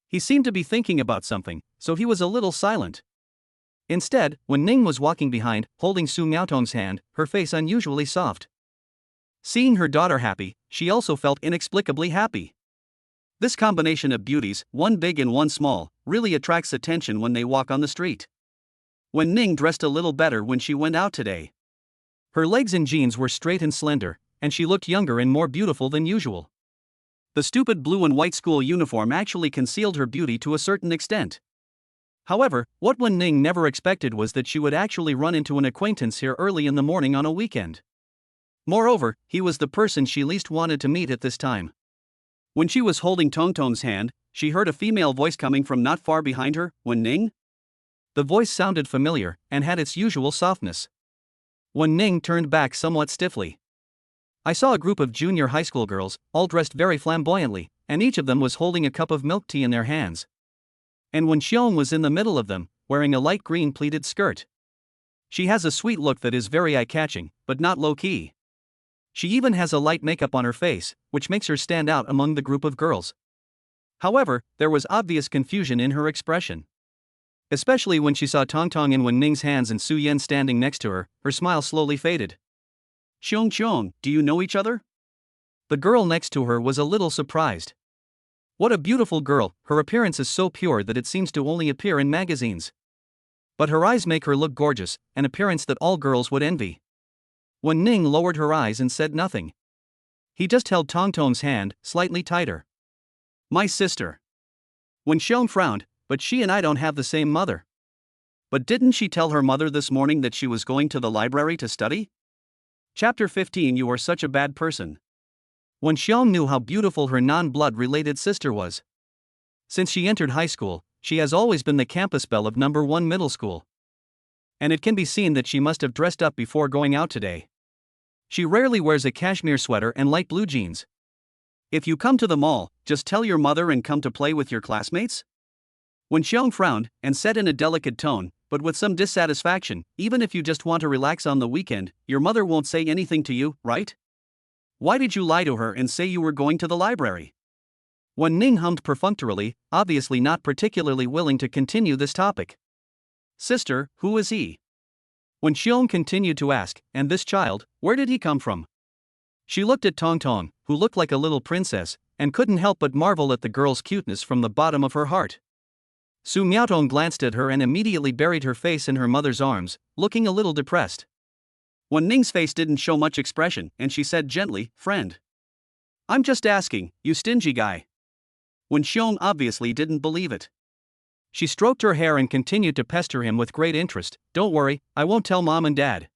He seemed to be thinking about something, so he was a little silent. Instead, when Ning was walking behind, holding Su Miaotong's hand, her face unusually soft. Seeing her daughter happy, she also felt inexplicably happy. This combination of beauties, one big and one small, really attracts attention when they walk on the street. Wen Ning dressed a little better when she went out today. Her legs and jeans were straight and slender, and she looked younger and more beautiful than usual. The stupid blue and white school uniform actually concealed her beauty to a certain extent. However, what Wen Ning never expected was that she would actually run into an acquaintance here early in the morning on a weekend. Moreover, he was the person she least wanted to meet at this time. When she was holding Tongtong's hand, she heard a female voice coming from not far behind her. Wen Ning? The voice sounded familiar and had its usual softness. Wen Ning turned back somewhat stiffly. I saw a group of junior high school girls, all dressed very flamboyantly, and each of them was holding a cup of milk tea in their hands. And Wen Xiong was in the middle of them, wearing a light green pleated skirt. She has a sweet look that is very eye-catching, but not low-key. She even has a light makeup on her face, which makes her stand out among the group of girls. However, there was obvious confusion in her expression. Especially when she saw Tongtong in Wen Ning's hands and Su Yan standing next to her, her smile slowly faded. Xiong, do you know each other? The girl next to her was a little surprised. What a beautiful girl, her appearance is so pure that it seems to only appear in magazines. But her eyes make her look gorgeous, an appearance that all girls would envy. Wen Ning lowered her eyes and said nothing. He just held Tongtong's hand, slightly tighter. My sister. Wen Xiong frowned, but she and I don't have the same mother. But didn't she tell her mother this morning that she was going to the library to study? Chapter 15. You are such a bad person. Wen Xiong knew how beautiful her non-blood related sister was. Since she entered high school, she has always been the campus belle of number 1 middle school. And it can be seen that she must have dressed up before going out today. She rarely wears a cashmere sweater and light blue jeans. If you come to the mall, just tell your mother and come to play with your classmates? Wen Xiong frowned and said in a delicate tone, but with some dissatisfaction, even if you just want to relax on the weekend, your mother won't say anything to you, right? Why did you lie to her and say you were going to the library? Wen Ning hummed perfunctorily, obviously not particularly willing to continue this topic. Sister, who is he? Wen Xiong continued to ask, and this child, where did he come from? She looked at Tongtong, who looked like a little princess, and couldn't help but marvel at the girl's cuteness from the bottom of her heart. Su Miaotong glanced at her and immediately buried her face in her mother's arms, looking a little depressed. Wen Ning's face didn't show much expression, and she said gently, friend. I'm just asking, you stingy guy. Wen Xiong obviously didn't believe it. She stroked her hair and continued to pester him with great interest. Don't worry, I won't tell mom and dad.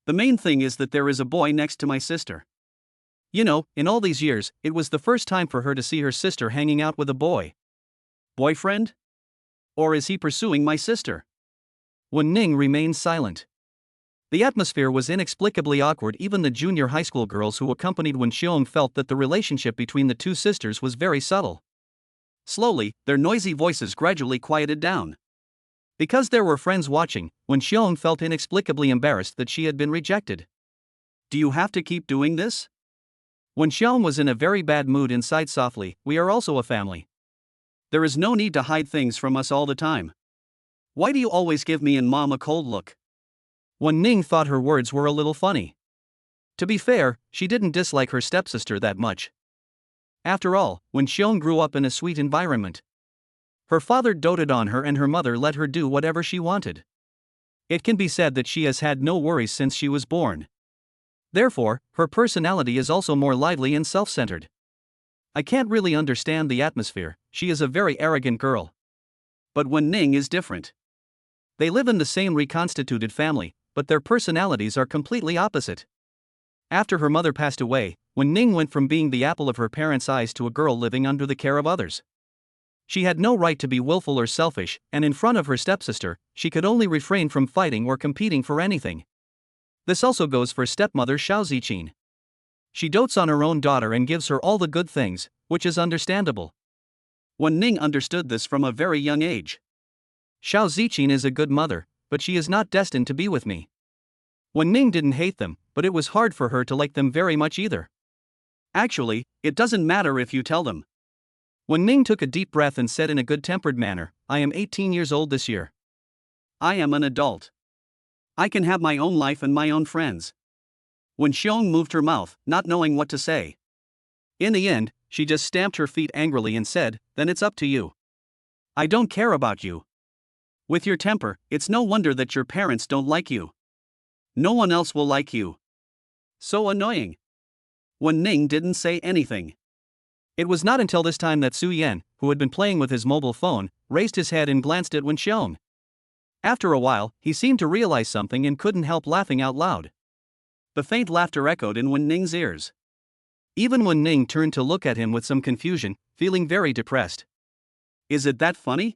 The main thing is that there is a boy next to my sister. You know, in all these years, it was the first time for her to see her sister hanging out with a boy. Boyfriend? Or is he pursuing my sister? Wen Ning remained silent. The atmosphere was inexplicably awkward. Even the junior high school girls who accompanied Wen Xiong felt that the relationship between the two sisters was very subtle. Slowly, their noisy voices gradually quieted down. Because there were friends watching, Wen Xiong felt inexplicably embarrassed that she had been rejected. Do you have to keep doing this? Wen Xiong was in a very bad mood and sighed softly. We are also a family. There is no need to hide things from us all the time. Why do you always give me and mom a cold look? Wen Ning thought her words were a little funny. To be fair, she didn't dislike her stepsister that much. After all, when Xiong grew up in a sweet environment, her father doted on her and her mother let her do whatever she wanted. It can be said that she has had no worries since she was born. Therefore, her personality is also more lively and self-centered. I can't really understand the atmosphere. She is a very arrogant girl. But Wen Ning is different. They live in the same reconstituted family, but their personalities are completely opposite. After her mother passed away, Wen Ning went from being the apple of her parents' eyes to a girl living under the care of others. She had no right to be willful or selfish, and in front of her stepsister, she could only refrain from fighting or competing for anything. This also goes for stepmother Xiao Ziqin. She dotes on her own daughter and gives her all the good things, which is understandable. Wen Ning understood this from a very young age. Xiao Ziqin is a good mother, but she is not destined to be with me. Wen Ning didn't hate them, but it was hard for her to like them very much either. Actually, it doesn't matter if you tell them. Wen Ning took a deep breath and said in a good-tempered manner, I am 18 years old this year. I am an adult. I can have my own life and my own friends. Wen Xiong moved her mouth, not knowing what to say. In the end, she just stamped her feet angrily and said, then it's up to you. I don't care about you. With your temper, it's no wonder that your parents don't like you. No one else will like you. So annoying. Wen Ning didn't say anything. It was not until this time that Su Yan, who had been playing with his mobile phone, raised his head and glanced at Wen Xiong. After a while, he seemed to realize something and couldn't help laughing out loud. The faint laughter echoed in Wen Ning's ears. Even Wen Ning turned to look at him with some confusion, feeling very depressed. Is it that funny?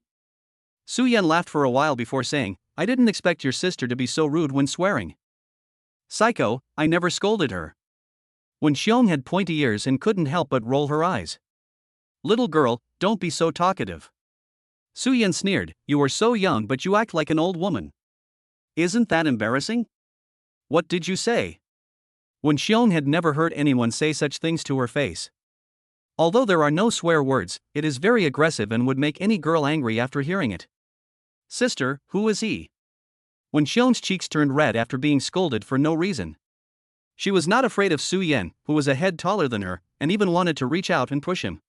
Su Yan laughed for a while before saying, I didn't expect your sister to be so rude when swearing. Psycho, I never scolded her. Wen Xiong had pointy ears and couldn't help but roll her eyes. Little girl, don't be so talkative. Su Yan sneered, you are so young but you act like an old woman. Isn't that embarrassing? What did you say? Wen Xiong had never heard anyone say such things to her face. Although there are no swear words, it is very aggressive and would make any girl angry after hearing it. Sister, who is he? Wen Xiong's cheeks turned red after being scolded for no reason. She was not afraid of Su Yan, who was a head taller than her, and even wanted to reach out and push him.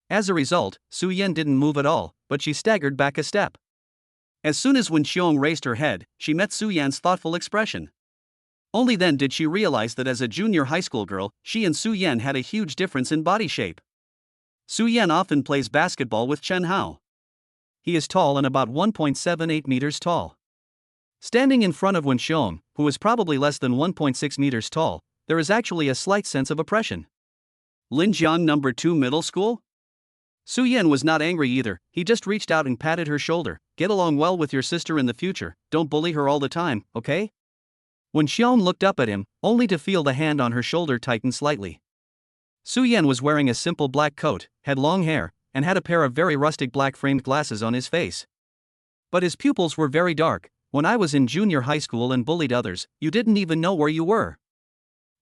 As a result, Su Yan didn't move at all, but she staggered back a step. As soon as Wen Xiong raised her head, she met Su Yan's thoughtful expression. Only then did she realize that as a junior high school girl, she and Su Yan had a huge difference in body shape. Su Yan often plays basketball with Chen Hao. He is tall and about 1.78 meters tall. Standing in front of Wen Xiong, who is probably less than 1.6 meters tall, there is actually a slight sense of oppression. Linjiang No. 2 Middle School? Su Yan was not angry either, he just reached out and patted her shoulder. Get along well with your sister in the future, don't bully her all the time, okay? Wen Xiong looked up at him, only to feel the hand on her shoulder tighten slightly. Su Yan was wearing a simple black coat, had long hair, and had a pair of very rustic black framed glasses on his face. But his pupils were very dark. When I was in junior high school and bullied others, you didn't even know where you were.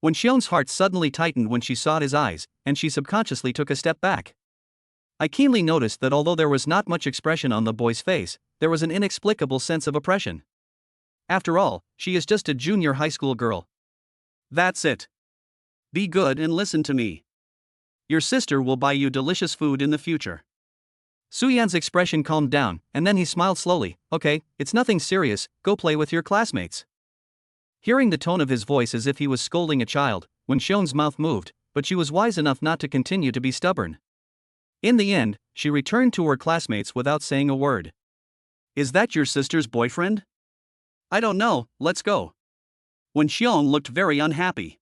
Wen Xiong's heart suddenly tightened when she saw his eyes, and she subconsciously took a step back. I keenly noticed that although there was not much expression on the boy's face, there was an inexplicable sense of oppression. After all, she is just a junior high school girl. That's it. Be good and listen to me. Your sister will buy you delicious food in the future. Su Yan's expression calmed down, and then he smiled slowly. Okay, it's nothing serious, go play with your classmates. Hearing the tone of his voice as if he was scolding a child, Wen Xiong's mouth moved, but she was wise enough not to continue to be stubborn. In the end, she returned to her classmates without saying a word. Is that your sister's boyfriend? I don't know, let's go. Wen Xiong looked very unhappy.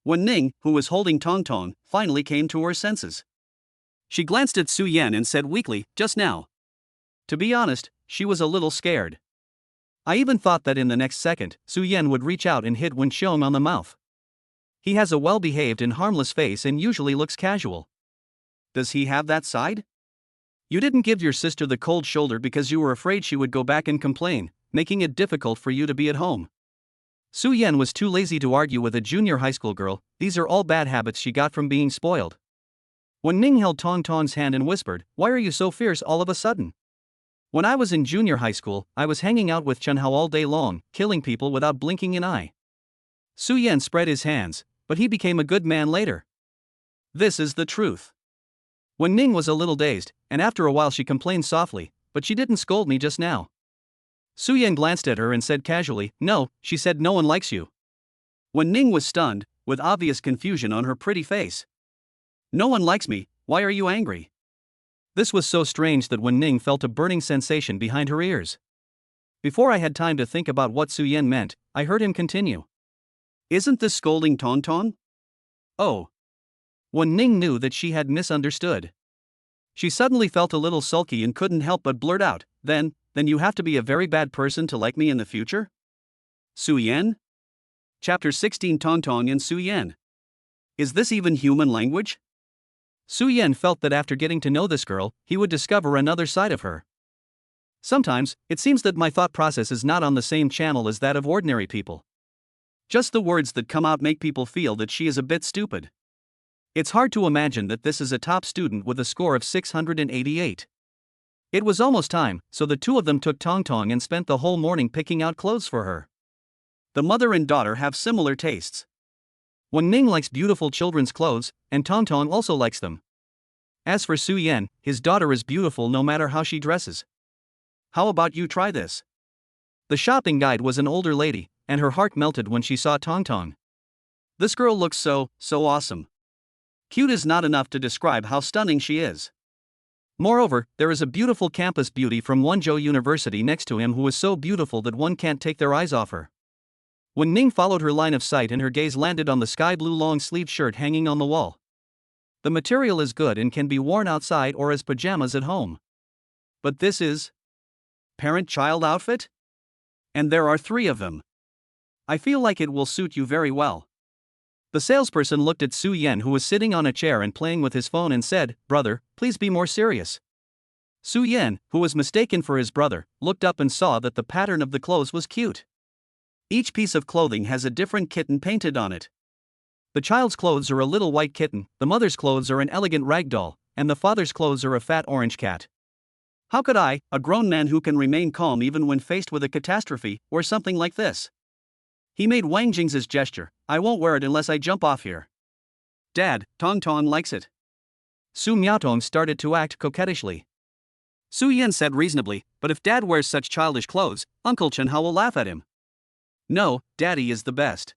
Wen Ning, who was holding Tong Tong, finally came to her senses. She glanced at Su Yan and said weakly, just now. To be honest, she was a little scared. I even thought that in the next second, Su Yan would reach out and hit Wen Xiong on the mouth. He has a well-behaved and harmless face and usually looks casual. Does he have that side? You didn't give your sister the cold shoulder because you were afraid she would go back and complain, making it difficult for you to be at home. Su Yan was too lazy to argue with a junior high school girl. These are all bad habits she got from being spoiled. Wen Ning held Tong Tong's hand and whispered, why are you so fierce all of a sudden? When I was in junior high school, I was hanging out with Chen Hao all day long, killing people without blinking an eye. Su Yan spread his hands, but he became a good man later. This is the truth. Wen Ning was a little dazed, and after a while she complained softly, but she didn't scold me just now. Su Yan glanced at her and said casually, "No," she said, "no one likes you." Wen Ning was stunned, with obvious confusion on her pretty face. "No one likes me, why are you angry?" This was so strange that Wen Ning felt a burning sensation behind her ears. Before I had time to think about what Su Yan meant, I heard him continue. "Isn't this scolding tauntaun?" Oh. Wen Ning knew that she had misunderstood. She suddenly felt a little sulky and couldn't help but blurt out, Then you have to be a very bad person to like me in the future?" Su Yan? Chapter 16 Tauntaun and Su Yan. Is this even human language? Su Yan felt that after getting to know this girl, he would discover another side of her. Sometimes, it seems that my thought process is not on the same channel as that of ordinary people. Just the words that come out make people feel that she is a bit stupid. It's hard to imagine that this is a top student with a score of 688. It was almost time, so the two of them took Tongtong and spent the whole morning picking out clothes for her. The mother and daughter have similar tastes. Wen Ning likes beautiful children's clothes, and Tongtong also likes them. As for Su Yan, his daughter is beautiful no matter how she dresses. How about you try this? The shopping guide was an older lady, and her heart melted when she saw Tongtong. This girl looks so awesome. Cute is not enough to describe how stunning she is. Moreover, there is a beautiful campus beauty from Wenzhou University next to him who is so beautiful that one can't take their eyes off her. Wen Ning followed her line of sight and her gaze landed on the sky blue long-sleeved shirt hanging on the wall. The material is good and can be worn outside or as pajamas at home. But this is parent-child outfit? And there are 3 of them. I feel like it will suit you very well. The salesperson looked at Su Yan who was sitting on a chair and playing with his phone and said, "Brother, please be more serious." Su Yan, who was mistaken for his brother, looked up and saw that the pattern of the clothes was cute. Each piece of clothing has a different kitten painted on it. The child's clothes are a little white kitten, the mother's clothes are an elegant rag doll, and the father's clothes are a fat orange cat. How could I, a grown man who can remain calm even when faced with a catastrophe, wear something like this? He made Wang Jing's gesture, "I won't wear it unless I jump off here." "Dad, Tongtong likes it." Su Miaotong started to act coquettishly. Su Yan said reasonably, "But if Dad wears such childish clothes, Uncle Chenhao will laugh at him." "No, Daddy is the best."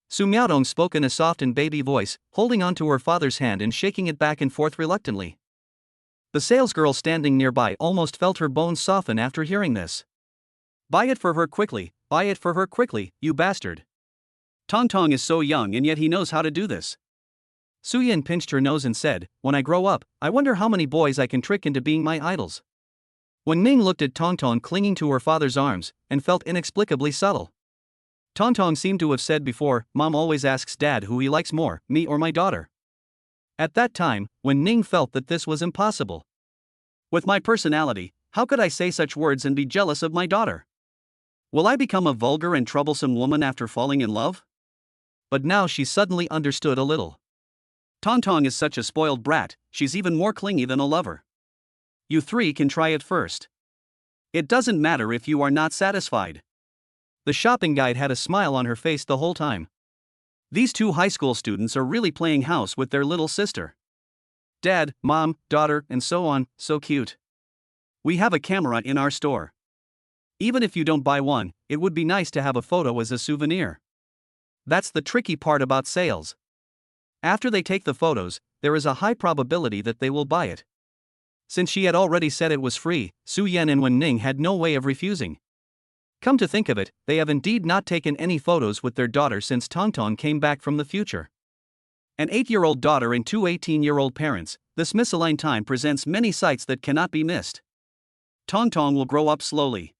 Su Miaotong spoke in a soft and baby voice, holding onto her father's hand and shaking it back and forth reluctantly. The salesgirl standing nearby almost felt her bones soften after hearing this. "Buy it for her quickly, buy it for her quickly, you bastard. Tongtong is so young and yet he knows how to do this." Su Yan pinched her nose and said, "When I grow up, I wonder how many boys I can trick into being my idols." Wen Ning looked at Tongtong clinging to her father's arms, and felt inexplicably subtle. Tongtong seemed to have said before, "Mom always asks Dad who he likes more, me or my daughter." At that time, Wen Ning felt that this was impossible. With my personality, how could I say such words and be jealous of my daughter? Will I become a vulgar and troublesome woman after falling in love? But now she suddenly understood a little. Tongtong is such a spoiled brat, she's even more clingy than a lover. You 3 can try it first. It doesn't matter if you are not satisfied. The shopping guide had a smile on her face the whole time. These 2 high school students are really playing house with their little sister. Dad, Mom, daughter, and so on, so cute. We have a camera in our store. Even if you don't buy one, it would be nice to have a photo as a souvenir. That's the tricky part about sales. After they take the photos, there is a high probability that they will buy it. Since she had already said it was free, Su Yan and Wen Ning had no way of refusing. Come to think of it, they have indeed not taken any photos with their daughter since Tongtong came back from the future. An 8-year-old daughter and 2 18-year-old parents, this misaligned time presents many sights that cannot be missed. Tongtong will grow up slowly.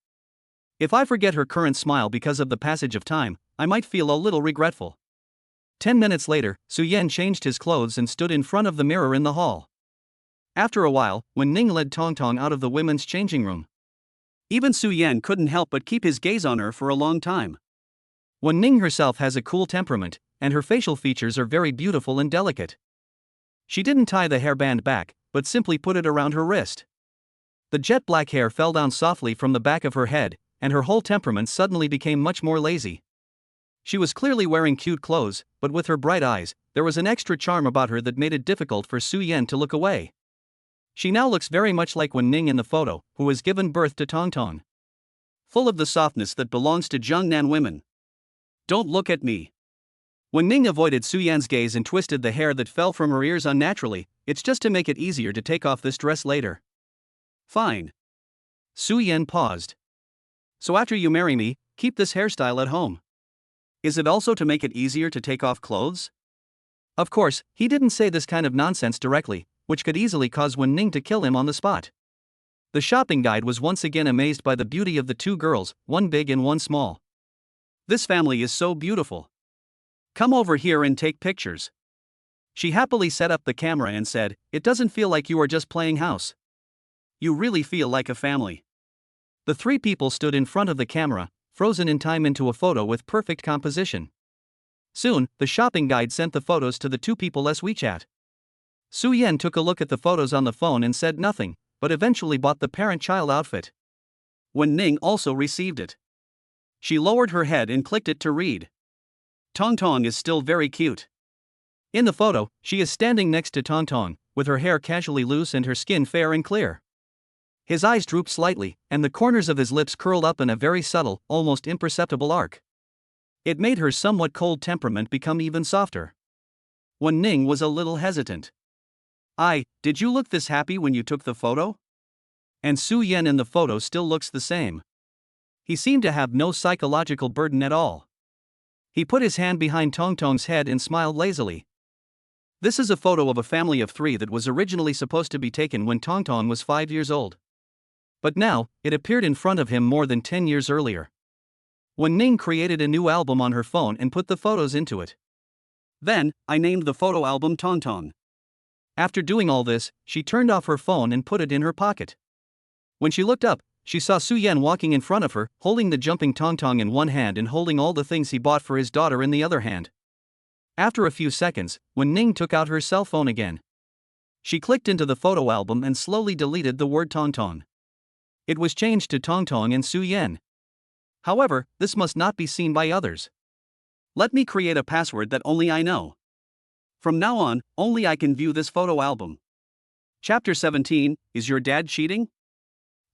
If I forget her current smile because of the passage of time, I might feel a little regretful. 10 minutes later, Su Yan changed his clothes and stood in front of the mirror in the hall. After a while, Wen Ning led Tongtong out of the women's changing room. Even Su Yan couldn't help but keep his gaze on her for a long time. Wen Ning herself has a cool temperament, and her facial features are very beautiful and delicate. She didn't tie the hairband back, but simply put it around her wrist. The jet black hair fell down softly from the back of her head, and her whole temperament suddenly became much more lazy. She was clearly wearing cute clothes, but with her bright eyes, there was an extra charm about her that made it difficult for Su Yan to look away. She now looks very much like Wen Ning in the photo, who has given birth to Tong Tong. Full of the softness that belongs to Jiangnan women. Don't look at me. Wen Ning avoided Su Yan's gaze and twisted the hair that fell from her ears unnaturally. It's just to make it easier to take off this dress later. Fine. Su Yan paused. So after you marry me, keep this hairstyle at home. Is it also to make it easier to take off clothes? Of course, he didn't say this kind of nonsense directly, which could easily cause Wen Ning to kill him on the spot. The shopping guide was once again amazed by the beauty of the two girls, one big and one small. This family is so beautiful. Come over here and take pictures. She happily set up the camera and said, "It doesn't feel like you are just playing house. You really feel like a family." The three people stood in front of the camera, frozen in time into a photo with perfect composition. Soon, the shopping guide sent the photos to the two people's WeChat. Su Yan took a look at the photos on the phone and said nothing, but eventually bought the parent-child outfit. Wen Ning also received it. She lowered her head and clicked it to read. Tong Tong is still very cute. In the photo, she is standing next to Tong Tong, with her hair casually loose and her skin fair and clear. His eyes drooped slightly, and the corners of his lips curled up in a very subtle, almost imperceptible arc. It made her somewhat cold temperament become even softer. Wen Ning was a little hesitant. Did you look this happy when you took the photo? And Su Yan in the photo still looks the same. He seemed to have no psychological burden at all. He put his hand behind Tong Tong's head and smiled lazily. This is a photo of a family of 3 that was originally supposed to be taken when Tong Tong was 5 years old. But now, it appeared in front of him more than 10 years earlier. Wen Ning created a new album on her phone and put the photos into it. Then, I named the photo album Tong Tong. After doing all this, she turned off her phone and put it in her pocket. When she looked up, she saw Su Yan walking in front of her, holding the jumping Tong Tong in one hand and holding all the things he bought for his daughter in the other hand. After a few seconds, Wen Ning took out her cell phone again. She clicked into the photo album and slowly deleted the word Tong Tong. It was changed to Tong Tong and Su Yan. However, this must not be seen by others. Let me create a password that only I know. From now on, only I can view this photo album. Chapter 17, Is Your Dad Cheating?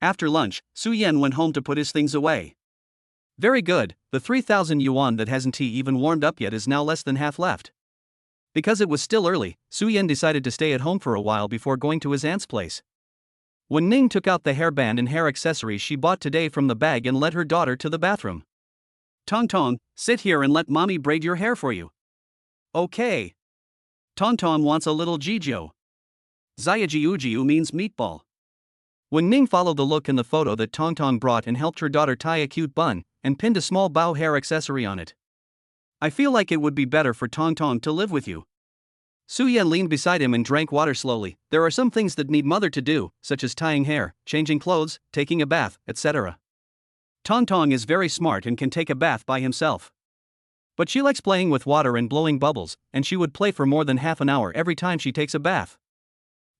After lunch, Su Yan went home to put his things away. Very good, the 3,000 yuan that hasn't even warmed up yet is now less than half left. Because it was still early, Su Yan decided to stay at home for a while before going to his aunt's place. Wen Ning took out the hairband and hair accessories she bought today from the bag and led her daughter to the bathroom. Tong Tong, sit here and let mommy braid your hair for you. Okay. Tong Tong wants a little jijiu. Jiu means meatball. Wen Ning followed the look in the photo that Tong Tong brought and helped her daughter tie a cute bun, and pinned a small bow hair accessory on it. I feel like it would be better for Tong Tong to live with you. Su Yan leaned beside him and drank water slowly. There are some things that need mother to do, such as tying hair, changing clothes, taking a bath, etc. Tong Tong is very smart and can take a bath by himself. But she likes playing with water and blowing bubbles, and she would play for more than half an hour every time she takes a bath.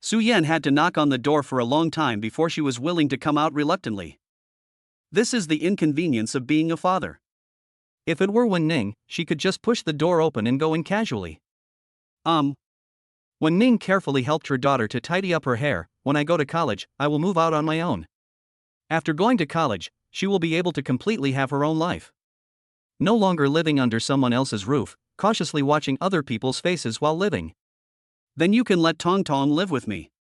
Su Yan had to knock on the door for a long time before she was willing to come out reluctantly. This is the inconvenience of being a father. If it were Wen Ning, she could just push the door open and go in casually. Wen Ning carefully helped her daughter to tidy up her hair. When I go to college, I will move out on my own. After going to college, she will be able to completely have her own life. No longer living under someone else's roof, cautiously watching other people's faces while living. Then you can let Tong Tong live with me.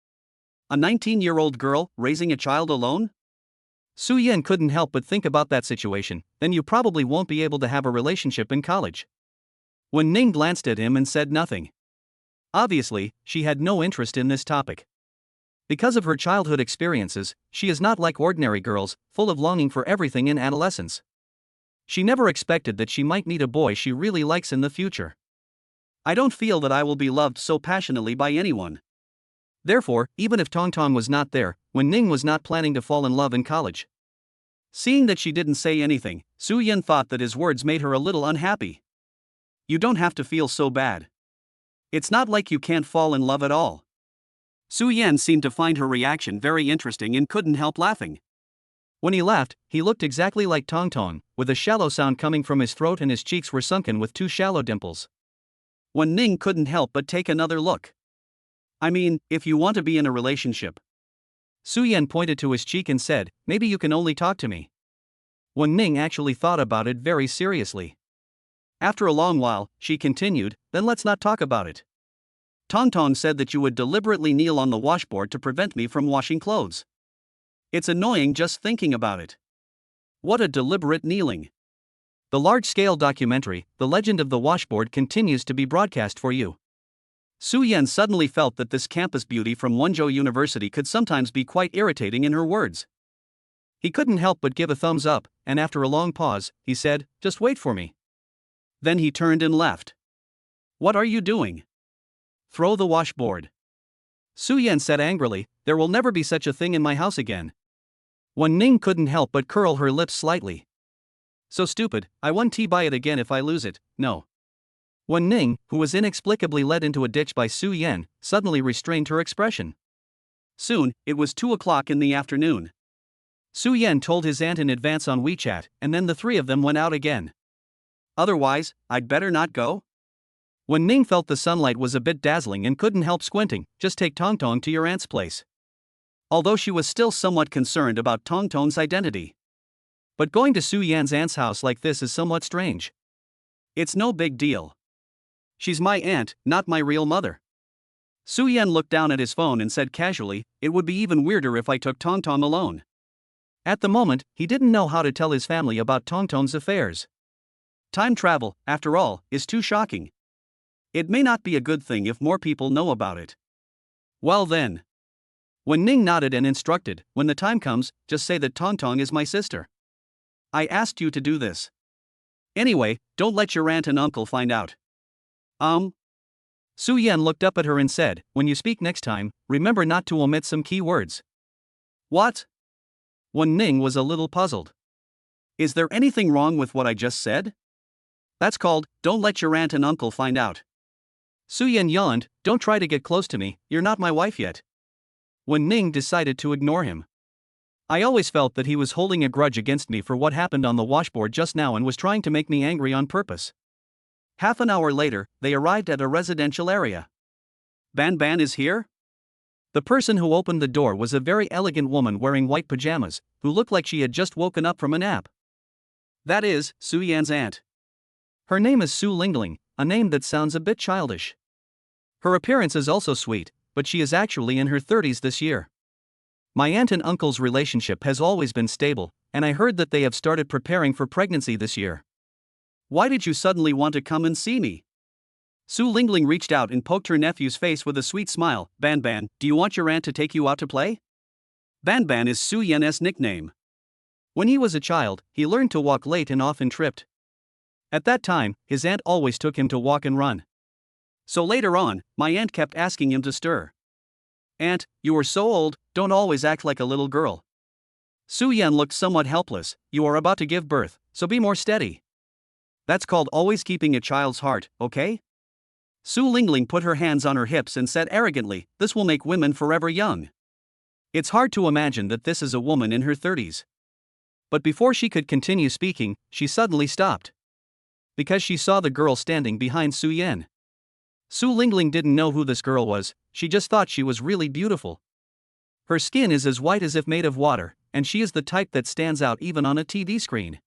A 19-year-old girl raising a child alone? Su Yan couldn't help but think about that situation. Then you probably won't be able to have a relationship in college. Wen Ning glanced at him and said nothing. Obviously, she had no interest in this topic. Because of her childhood experiences, she is not like ordinary girls, full of longing for everything in adolescence. She never expected that she might meet a boy she really likes in the future. I don't feel that I will be loved so passionately by anyone. Therefore, even if Tong Tong was not there, Wen Ning was not planning to fall in love in college. Seeing that she didn't say anything, Su Yan thought that his words made her a little unhappy. You don't have to feel so bad. It's not like you can't fall in love at all. Su Yan seemed to find her reaction very interesting and couldn't help laughing. When he laughed, he looked exactly like Tong Tong, with a shallow sound coming from his throat and his cheeks were sunken with two shallow dimples. Wen Ning couldn't help but take another look. I mean, if you want to be in a relationship. Su Yan pointed to his cheek and said, maybe you can only talk to me. Wen Ning actually thought about it very seriously. After a long while, she continued, then let's not talk about it. Tong Tong said that you would deliberately kneel on the washboard to prevent me from washing clothes. It's annoying just thinking about it. What a deliberate kneeling. The large-scale documentary, The Legend of the Washboard, continues to be broadcast for you. Su Yan suddenly felt that this campus beauty from Wenzhou University could sometimes be quite irritating in her words. He couldn't help but give a thumbs up, and after a long pause, he said, just wait for me. Then he turned and left. What are you doing? Throw the washboard. Su Yan said angrily, there will never be such a thing in my house again. Wen Ning couldn't help but curl her lips slightly. So stupid, I won't buy it again if I lose it, no. Wen Ning, who was inexplicably led into a ditch by Su Yan, suddenly restrained her expression. Soon, it was 2 o'clock in the afternoon. Su Yan told his aunt in advance on WeChat, and then the three of them went out again. Otherwise, I'd better not go? Wen Ning felt the sunlight was a bit dazzling and couldn't help squinting, just take Tong Tong to your aunt's place. Although she was still somewhat concerned about Tong Tong's identity. But going to Su Yan's aunt's house like this is somewhat strange. It's no big deal. She's my aunt, not my real mother. Su Yan looked down at his phone and said casually, it would be even weirder if I took Tong Tong alone. At the moment, he didn't know how to tell his family about Tong Tong's affairs. Time travel, after all, is too shocking. It may not be a good thing if more people know about it. Well then. Wen Ning nodded and instructed, when the time comes, just say that Tong Tong is my sister. I asked you to do this. Anyway, don't let your aunt and uncle find out. Su Yan looked up at her and said, when you speak next time, remember not to omit some key words. What? Wen Ning was a little puzzled. Is there anything wrong with what I just said? That's called, don't let your aunt and uncle find out. Su Yan yawned, don't try to get close to me, you're not my wife yet. Wen Ning decided to ignore him. I always felt that he was holding a grudge against me for what happened on the washboard just now and was trying to make me angry on purpose. Half an hour later, they arrived at a residential area. Ban Ban is here? The person who opened the door was a very elegant woman wearing white pajamas, who looked like she had just woken up from a nap. That is, Su Yan's aunt. Her name is Su Lingling, a name that sounds a bit childish. Her appearance is also sweet, but she is actually in her 30s this year. My aunt and uncle's relationship has always been stable, and I heard that they have started preparing for pregnancy this year. Why did you suddenly want to come and see me? Su Lingling reached out and poked her nephew's face with a sweet smile. Ban Ban, do you want your aunt to take you out to play? Ban Ban is Su Yan's nickname. When he was a child, he learned to walk late and often tripped. At that time, his aunt always took him to walk and run. So later on, my aunt kept asking him to stir. Aunt, you are so old, don't always act like a little girl. Su Yan looked somewhat helpless, you are about to give birth, so be more steady. That's called always keeping a child's heart, okay? Su Lingling put her hands on her hips and said arrogantly, this will make women forever young. It's hard to imagine that this is a woman in her 30s. But before she could continue speaking, she suddenly stopped. Because she saw the girl standing behind Su Yan. Su Lingling didn't know who this girl was, she just thought she was really beautiful. Her skin is as white as if made of water, and she is the type that stands out even on a TV screen.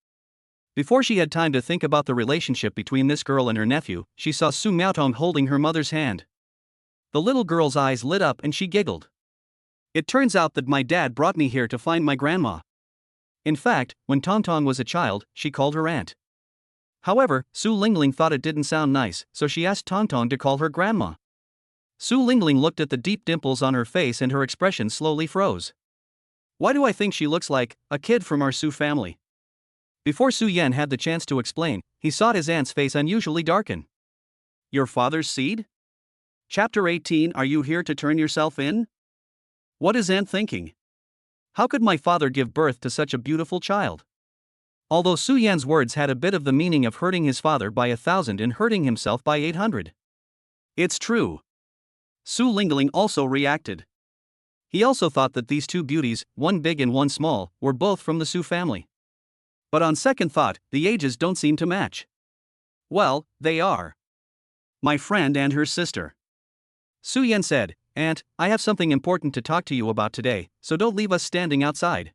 Before she had time to think about the relationship between this girl and her nephew, she saw Su Miaotong holding her mother's hand. The little girl's eyes lit up and she giggled. It turns out that my dad brought me here to find my grandma. In fact, when Tong Tong was a child, she called her aunt. However, Su Lingling thought it didn't sound nice, so she asked Tong Tong to call her grandma. Su Lingling looked at the deep dimples on her face and her expression slowly froze. Why do I think she looks like a kid from our Su family? Before Su Yan had the chance to explain, he saw his aunt's face unusually darken. Your father's seed? Chapter 18. Are you here to turn yourself in? What is aunt thinking? How could my father give birth to such a beautiful child? Although Su Yan's words had a bit of the meaning of hurting his father by 1,000 and hurting himself by 800. It's true. Su Lingling also reacted. He also thought that these two beauties, one big and one small, were both from the Su family. But on second thought, the ages don't seem to match. Well, they are. My friend and her sister. Su Yan said, Aunt, I have something important to talk to you about today, so don't leave us standing outside.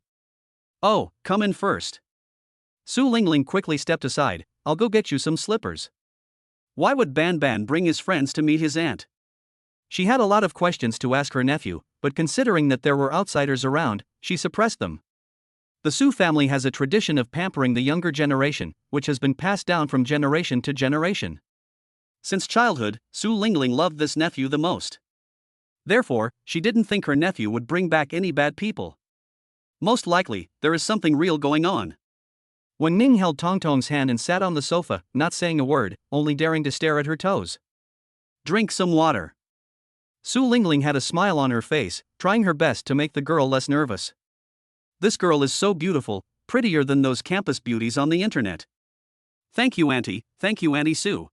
Oh, come in first. Su Lingling quickly stepped aside. I'll go get you some slippers. Why would Ban Ban bring his friends to meet his aunt? She had a lot of questions to ask her nephew, but considering that there were outsiders around, she suppressed them. The Su family has a tradition of pampering the younger generation, which has been passed down from generation to generation. Since childhood, Su Lingling loved this nephew the most. Therefore, she didn't think her nephew would bring back any bad people. Most likely, there is something real going on. When Ning held Tong Tong's hand and sat on the sofa, not saying a word, only daring to stare at her toes. Drink some water. Su Lingling had a smile on her face, trying her best to make the girl less nervous. This girl is so beautiful, prettier than those campus beauties on the internet. Thank you, Auntie Su.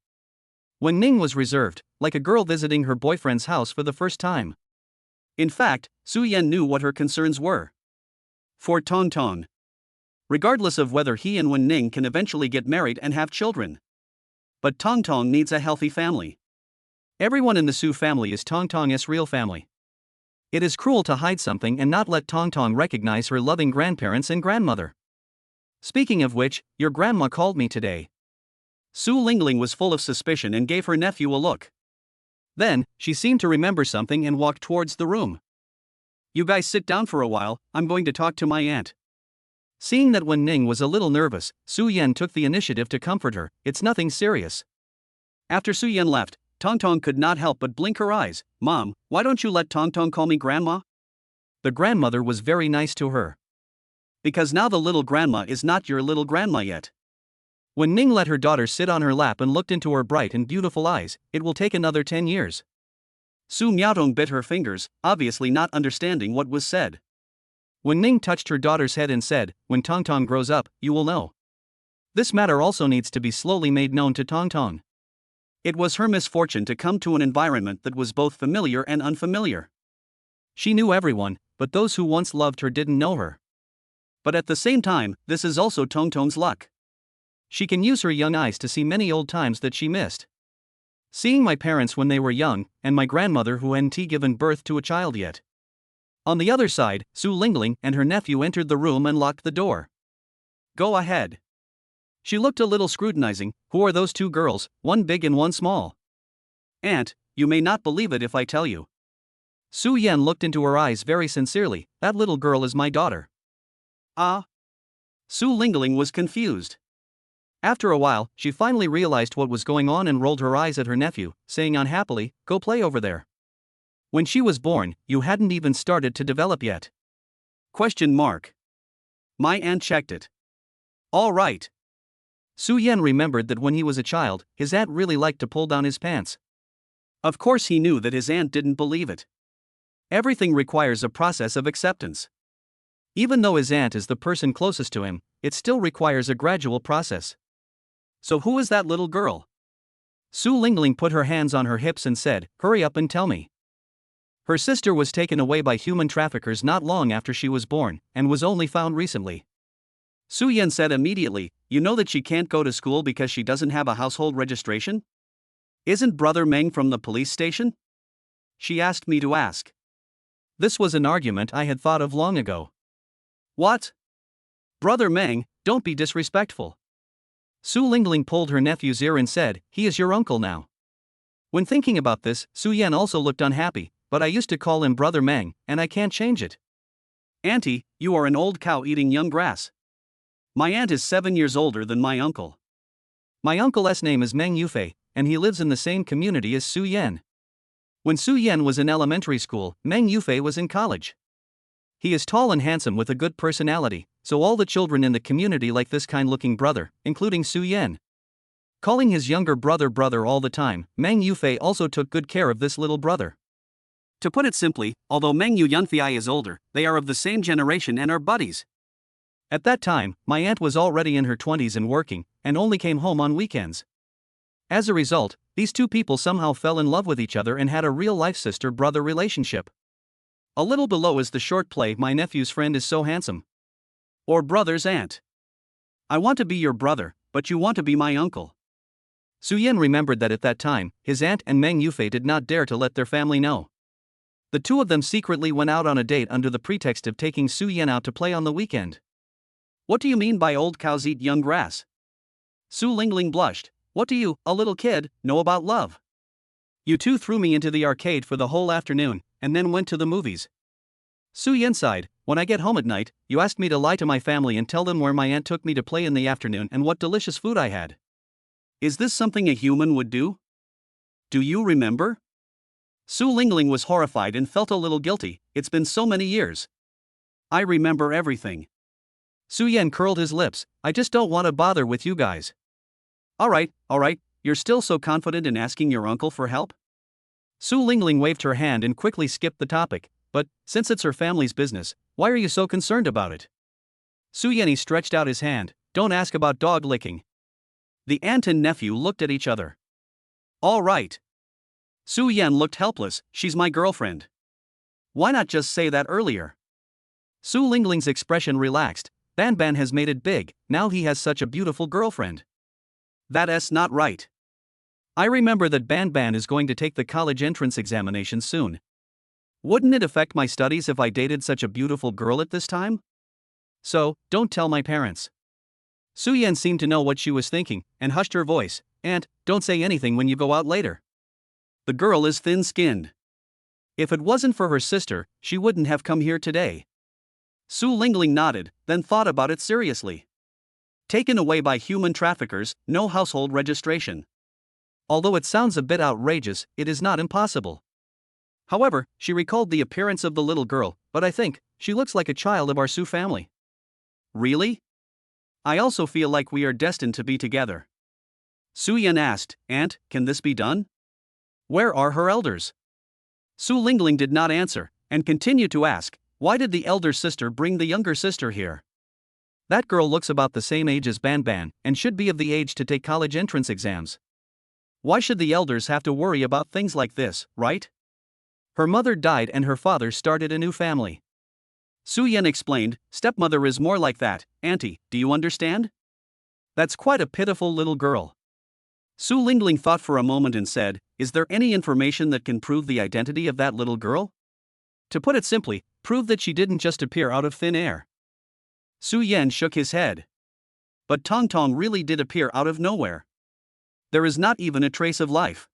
When Ning was reserved, like a girl visiting her boyfriend's house for the first time. In fact, Su Yan knew what her concerns were. For Tong Tong. Regardless of whether he and Wen Ning can eventually get married and have children. But Tong Tong needs a healthy family. Everyone in the Su family is Tong Tong's real family. It is cruel to hide something and not let Tong Tong recognize her loving grandparents and grandmother. Speaking of which, your grandma called me today. Su Lingling was full of suspicion and gave her nephew a look. Then, she seemed to remember something and walked towards the room. You guys sit down for a while, I'm going to talk to my aunt. Seeing that Wen Ning was a little nervous, Su Yan took the initiative to comfort her. It's nothing serious. After Su Yan left, Tong Tong could not help but blink her eyes. Mom, why don't you let Tong Tong call me grandma? The grandmother was very nice to her. Because now the little grandma is not your little grandma yet. When Ning let her daughter sit on her lap and looked into her bright and beautiful eyes, it will take another 10 years. Su Miaotong bit her fingers, obviously not understanding what was said. When Ning touched her daughter's head and said, when Tong Tong grows up, you will know. This matter also needs to be slowly made known to Tong Tong. It was her misfortune to come to an environment that was both familiar and unfamiliar. She knew everyone, but those who once loved her didn't know her. But at the same time, this is also Tong Tong's luck. She can use her young eyes to see many old times that she missed. Seeing my parents when they were young, and my grandmother who hadn't given birth to a child yet. On the other side, Su Lingling and her nephew entered the room and locked the door. Go ahead. She looked a little scrutinizing. Who are those two girls, one big and one small? Aunt, you may not believe it if I tell you. Su Yan looked into her eyes very sincerely. That little girl is my daughter. Ah? Su Lingling was confused. After a while, she finally realized what was going on and rolled her eyes at her nephew, saying unhappily, go play over there. When she was born, you hadn't even started to develop yet. Question mark. My aunt checked it. All right. Su Yan remembered that when he was a child, his aunt really liked to pull down his pants. Of course he knew that his aunt didn't believe it. Everything requires a process of acceptance. Even though his aunt is the person closest to him, it still requires a gradual process. So who is that little girl? Su Lingling put her hands on her hips and said, hurry up and tell me. Her sister was taken away by human traffickers not long after she was born, and was only found recently. Su Yan said immediately, you know that she can't go to school because she doesn't have a household registration? Isn't Brother Meng from the police station? She asked me to ask. This was an argument I had thought of long ago. What? Brother Meng, don't be disrespectful. Su Lingling pulled her nephew's ear and said, he is your uncle now. When thinking about this, Su Yan also looked unhappy, but I used to call him Brother Meng, and I can't change it. Auntie, you are an old cow eating young grass. My aunt is 7 years older than my uncle. My uncle's name is Meng Yufei, and he lives in the same community as Su Yan. When Su Yan was in elementary school, Meng Yufei was in college. He is tall and handsome with a good personality, so all the children in the community like this kind-looking brother, including Su Yan. Calling his younger brother brother all the time, Meng Yufei also took good care of this little brother. To put it simply, although Meng Yunfei is older, they are of the same generation and are buddies. At that time, my aunt was already in her 20s and working, and only came home on weekends. As a result, these two people somehow fell in love with each other and had a real-life sister-brother relationship. A little below is the short play My nephew's friend is so handsome. Or brother's aunt. I want to be your brother, but you want to be my uncle. Suyin remembered that at that time, his aunt and Meng Yufei did not dare to let their family know. The two of them secretly went out on a date under the pretext of taking Suyin out to play on the weekend. What do you mean by old cows eat young grass? Su Lingling blushed. What do you, a little kid, know about love? You two threw me into the arcade for the whole afternoon, and then went to the movies. Su Yen sighed. When I get home at night, you asked me to lie to my family and tell them where my aunt took me to play in the afternoon and what delicious food I had. Is this something a human would do? Do you remember? Su Lingling was horrified and felt a little guilty. It's been so many years. I remember everything. Su Yen curled his lips. I just don't want to bother with you guys. Alright, you're still so confident in asking your uncle for help? Su Lingling waved her hand and quickly skipped the topic. But, since it's her family's business, why are you so concerned about it? Su Yenny stretched out his hand. Don't ask about dog licking. The aunt and nephew looked at each other. All right. Su Yen looked helpless. She's my girlfriend. Why not just say that earlier? Su Lingling's expression relaxed. Ban Ban has made it big, now he has such a beautiful girlfriend. That's not right. I remember that Ban Ban is going to take the college entrance examination soon. Wouldn't it affect my studies if I dated such a beautiful girl at this time? So, don't tell my parents. Su Yen seemed to know what she was thinking, and hushed her voice. Aunt, don't say anything when you go out later. The girl is thin-skinned. If it wasn't for her sister, she wouldn't have come here today. Su Lingling nodded, then thought about it seriously. Taken away by human traffickers, no household registration. Although it sounds a bit outrageous, it is not impossible. However, she recalled the appearance of the little girl, but I think she looks like a child of our Su family. Really? I also feel like we are destined to be together. Su Yen asked, Aunt, can this be done? Where are her elders? Su Lingling did not answer, and continued to ask, why did the elder sister bring the younger sister here? That girl looks about the same age as Ban Ban, and should be of the age to take college entrance exams. Why should the elders have to worry about things like this, right? Her mother died and her father started a new family. Su Yen explained, stepmother is more like that, auntie, do you understand? That's quite a pitiful little girl. Su Lingling thought for a moment and said, is there any information that can prove the identity of that little girl? To put it simply, prove that she didn't just appear out of thin air. Su Yen shook his head. But Tong Tong really did appear out of nowhere. There is not even a trace of life.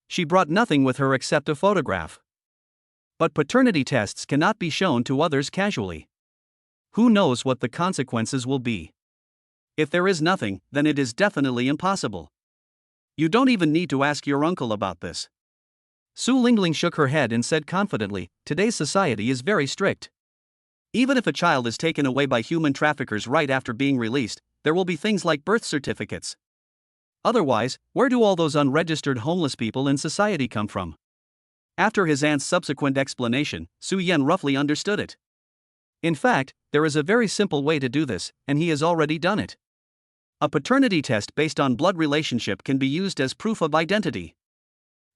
She brought nothing with her except a photograph. But paternity tests cannot be shown to others casually. Who knows what the consequences will be? If there is nothing, then it is definitely impossible. You don't even need to ask your uncle about this. Su Lingling shook her head and said confidently, today's society is very strict. Even if a child is taken away by human traffickers right after being released, there will be things like birth certificates. Otherwise, where do all those unregistered homeless people in society come from? After his aunt's subsequent explanation, Su Yen roughly understood it. In fact, there is a very simple way to do this, and he has already done it. A paternity test based on blood relationship can be used as proof of identity.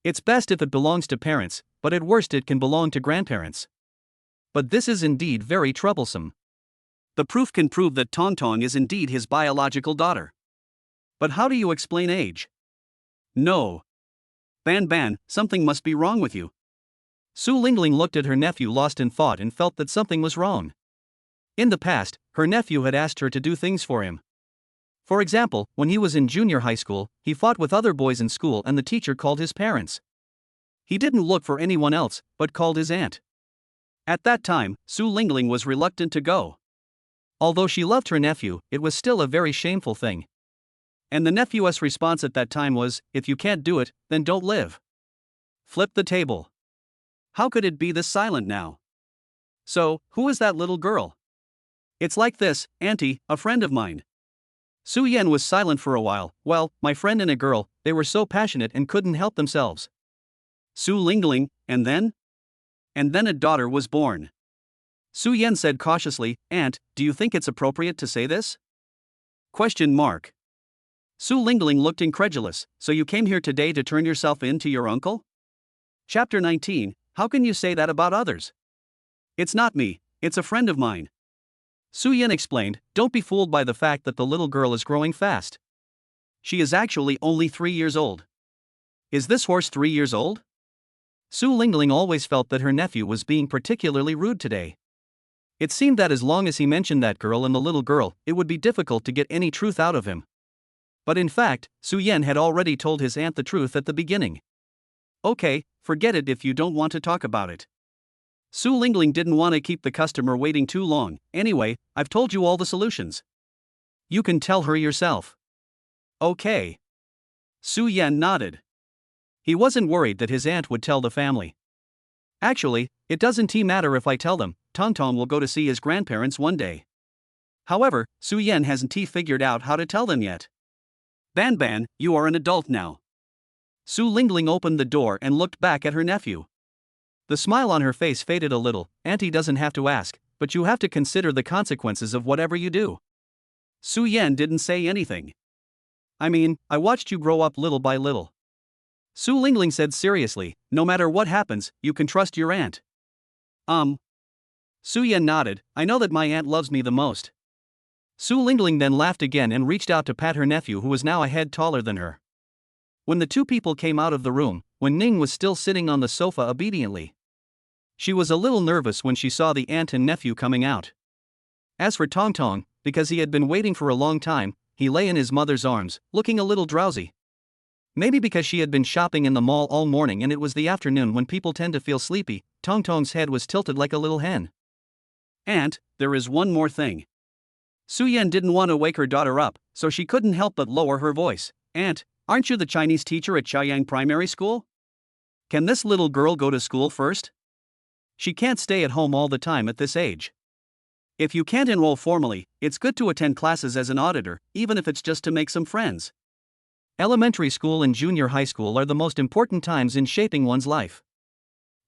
It's best if it belongs to parents, but at worst it can belong to grandparents. But this is indeed very troublesome. The proof can prove that Tong Tong is indeed his biological daughter. But how do you explain age? No. Ban Ban, something must be wrong with you. Su Lingling looked at her nephew lost in thought and felt that something was wrong. In the past, her nephew had asked her to do things for him. For example, when he was in junior high school, he fought with other boys in school and the teacher called his parents. He didn't look for anyone else, but called his aunt. At that time, Su Lingling was reluctant to go. Although she loved her nephew, it was still a very shameful thing. And the nephew's response at that time was, if you can't do it, then don't live. Flip the table. How could it be this silent now? So, who is that little girl? It's like this, auntie, a friend of mine. Su Yen was silent for a while. Well, my friend and a girl, they were so passionate and couldn't help themselves. Su Lingling, and then? And then a daughter was born. Su Yen said cautiously, Aunt, do you think it's appropriate to say this? Question mark. Su Lingling looked incredulous. So you came here today to turn yourself in to your uncle? Chapter 19, how can you say that about others? It's not me, it's a friend of mine. Su Yan explained, don't be fooled by the fact that the little girl is growing fast. She is actually only 3 years old. Is this horse 3 years old? Su Lingling always felt that her nephew was being particularly rude today. It seemed that as long as he mentioned that girl and the little girl, it would be difficult to get any truth out of him. But in fact, Su Yan had already told his aunt the truth at the beginning. Okay, forget it if you don't want to talk about it. Su Lingling didn't want to keep the customer waiting too long. Anyway, I've told you all the solutions. You can tell her yourself. Okay. Su Yan nodded. He wasn't worried that his aunt would tell the family. Actually, it doesn't matter if I tell them, Tong Tong will go to see his grandparents one day. However, Su Yan hasn't figured out how to tell them yet. Ban Ban, you are an adult now. Su Lingling opened the door and looked back at her nephew. The smile on her face faded a little. Auntie doesn't have to ask, but you have to consider the consequences of whatever you do. Su Yan didn't say anything. I mean, I watched you grow up little by little. Su Lingling said seriously, no matter what happens, you can trust your aunt. Su Yan nodded, I know that my aunt loves me the most. Su Lingling then laughed again and reached out to pat her nephew, who was now a head taller than her. When the two people came out of the room, Wen Ning was still sitting on the sofa obediently. She was a little nervous when she saw the aunt and nephew coming out. As for Tong Tong, because he had been waiting for a long time, he lay in his mother's arms, looking a little drowsy. Maybe because she had been shopping in the mall all morning and it was the afternoon when people tend to feel sleepy, Tong Tong's head was tilted like a little hen. Aunt, there is one more thing. Su Yan didn't want to wake her daughter up, so she couldn't help but lower her voice. Aunt, aren't you the Chinese teacher at Chaoyang Primary School? Can this little girl go to school first? She can't stay at home all the time at this age. If you can't enroll formally, it's good to attend classes as an auditor, even if it's just to make some friends. Elementary school and junior high school are the most important times in shaping one's life.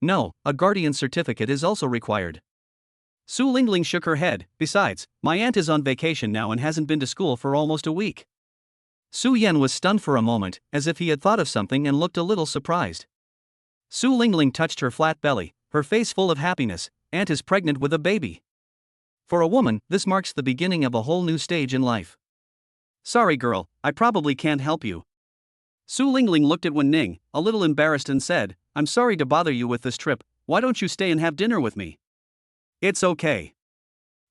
No, a guardian certificate is also required. Su Lingling shook her head. Besides, my aunt is on vacation now and hasn't been to school for almost a week. Su Yan was stunned for a moment, as if he had thought of something, and looked a little surprised. Su Lingling touched her flat belly, her face full of happiness. Aunt is pregnant with a baby. For a woman, this marks the beginning of a whole new stage in life. Sorry girl, I probably can't help you. Su Lingling looked at Wen Ning, a little embarrassed, and said, I'm sorry to bother you with this trip, why don't you stay and have dinner with me? It's okay.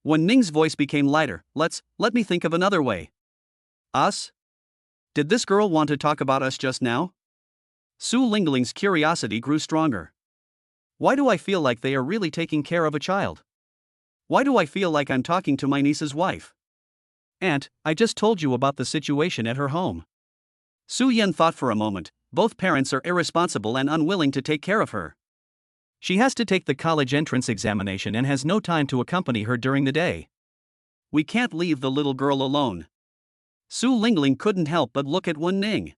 Wen Ning's voice became lighter. Let me think of another way. Us? Did this girl want to talk about us just now? Su Lingling's curiosity grew stronger. Why do I feel like they are really taking care of a child? Why do I feel like I'm talking to my niece's wife? Aunt, I just told you about the situation at her home. Su Yan thought for a moment. Both parents are irresponsible and unwilling to take care of her. She has to take the college entrance examination and has no time to accompany her during the day. We can't leave the little girl alone. Su Lingling couldn't help but look at Wen Ning.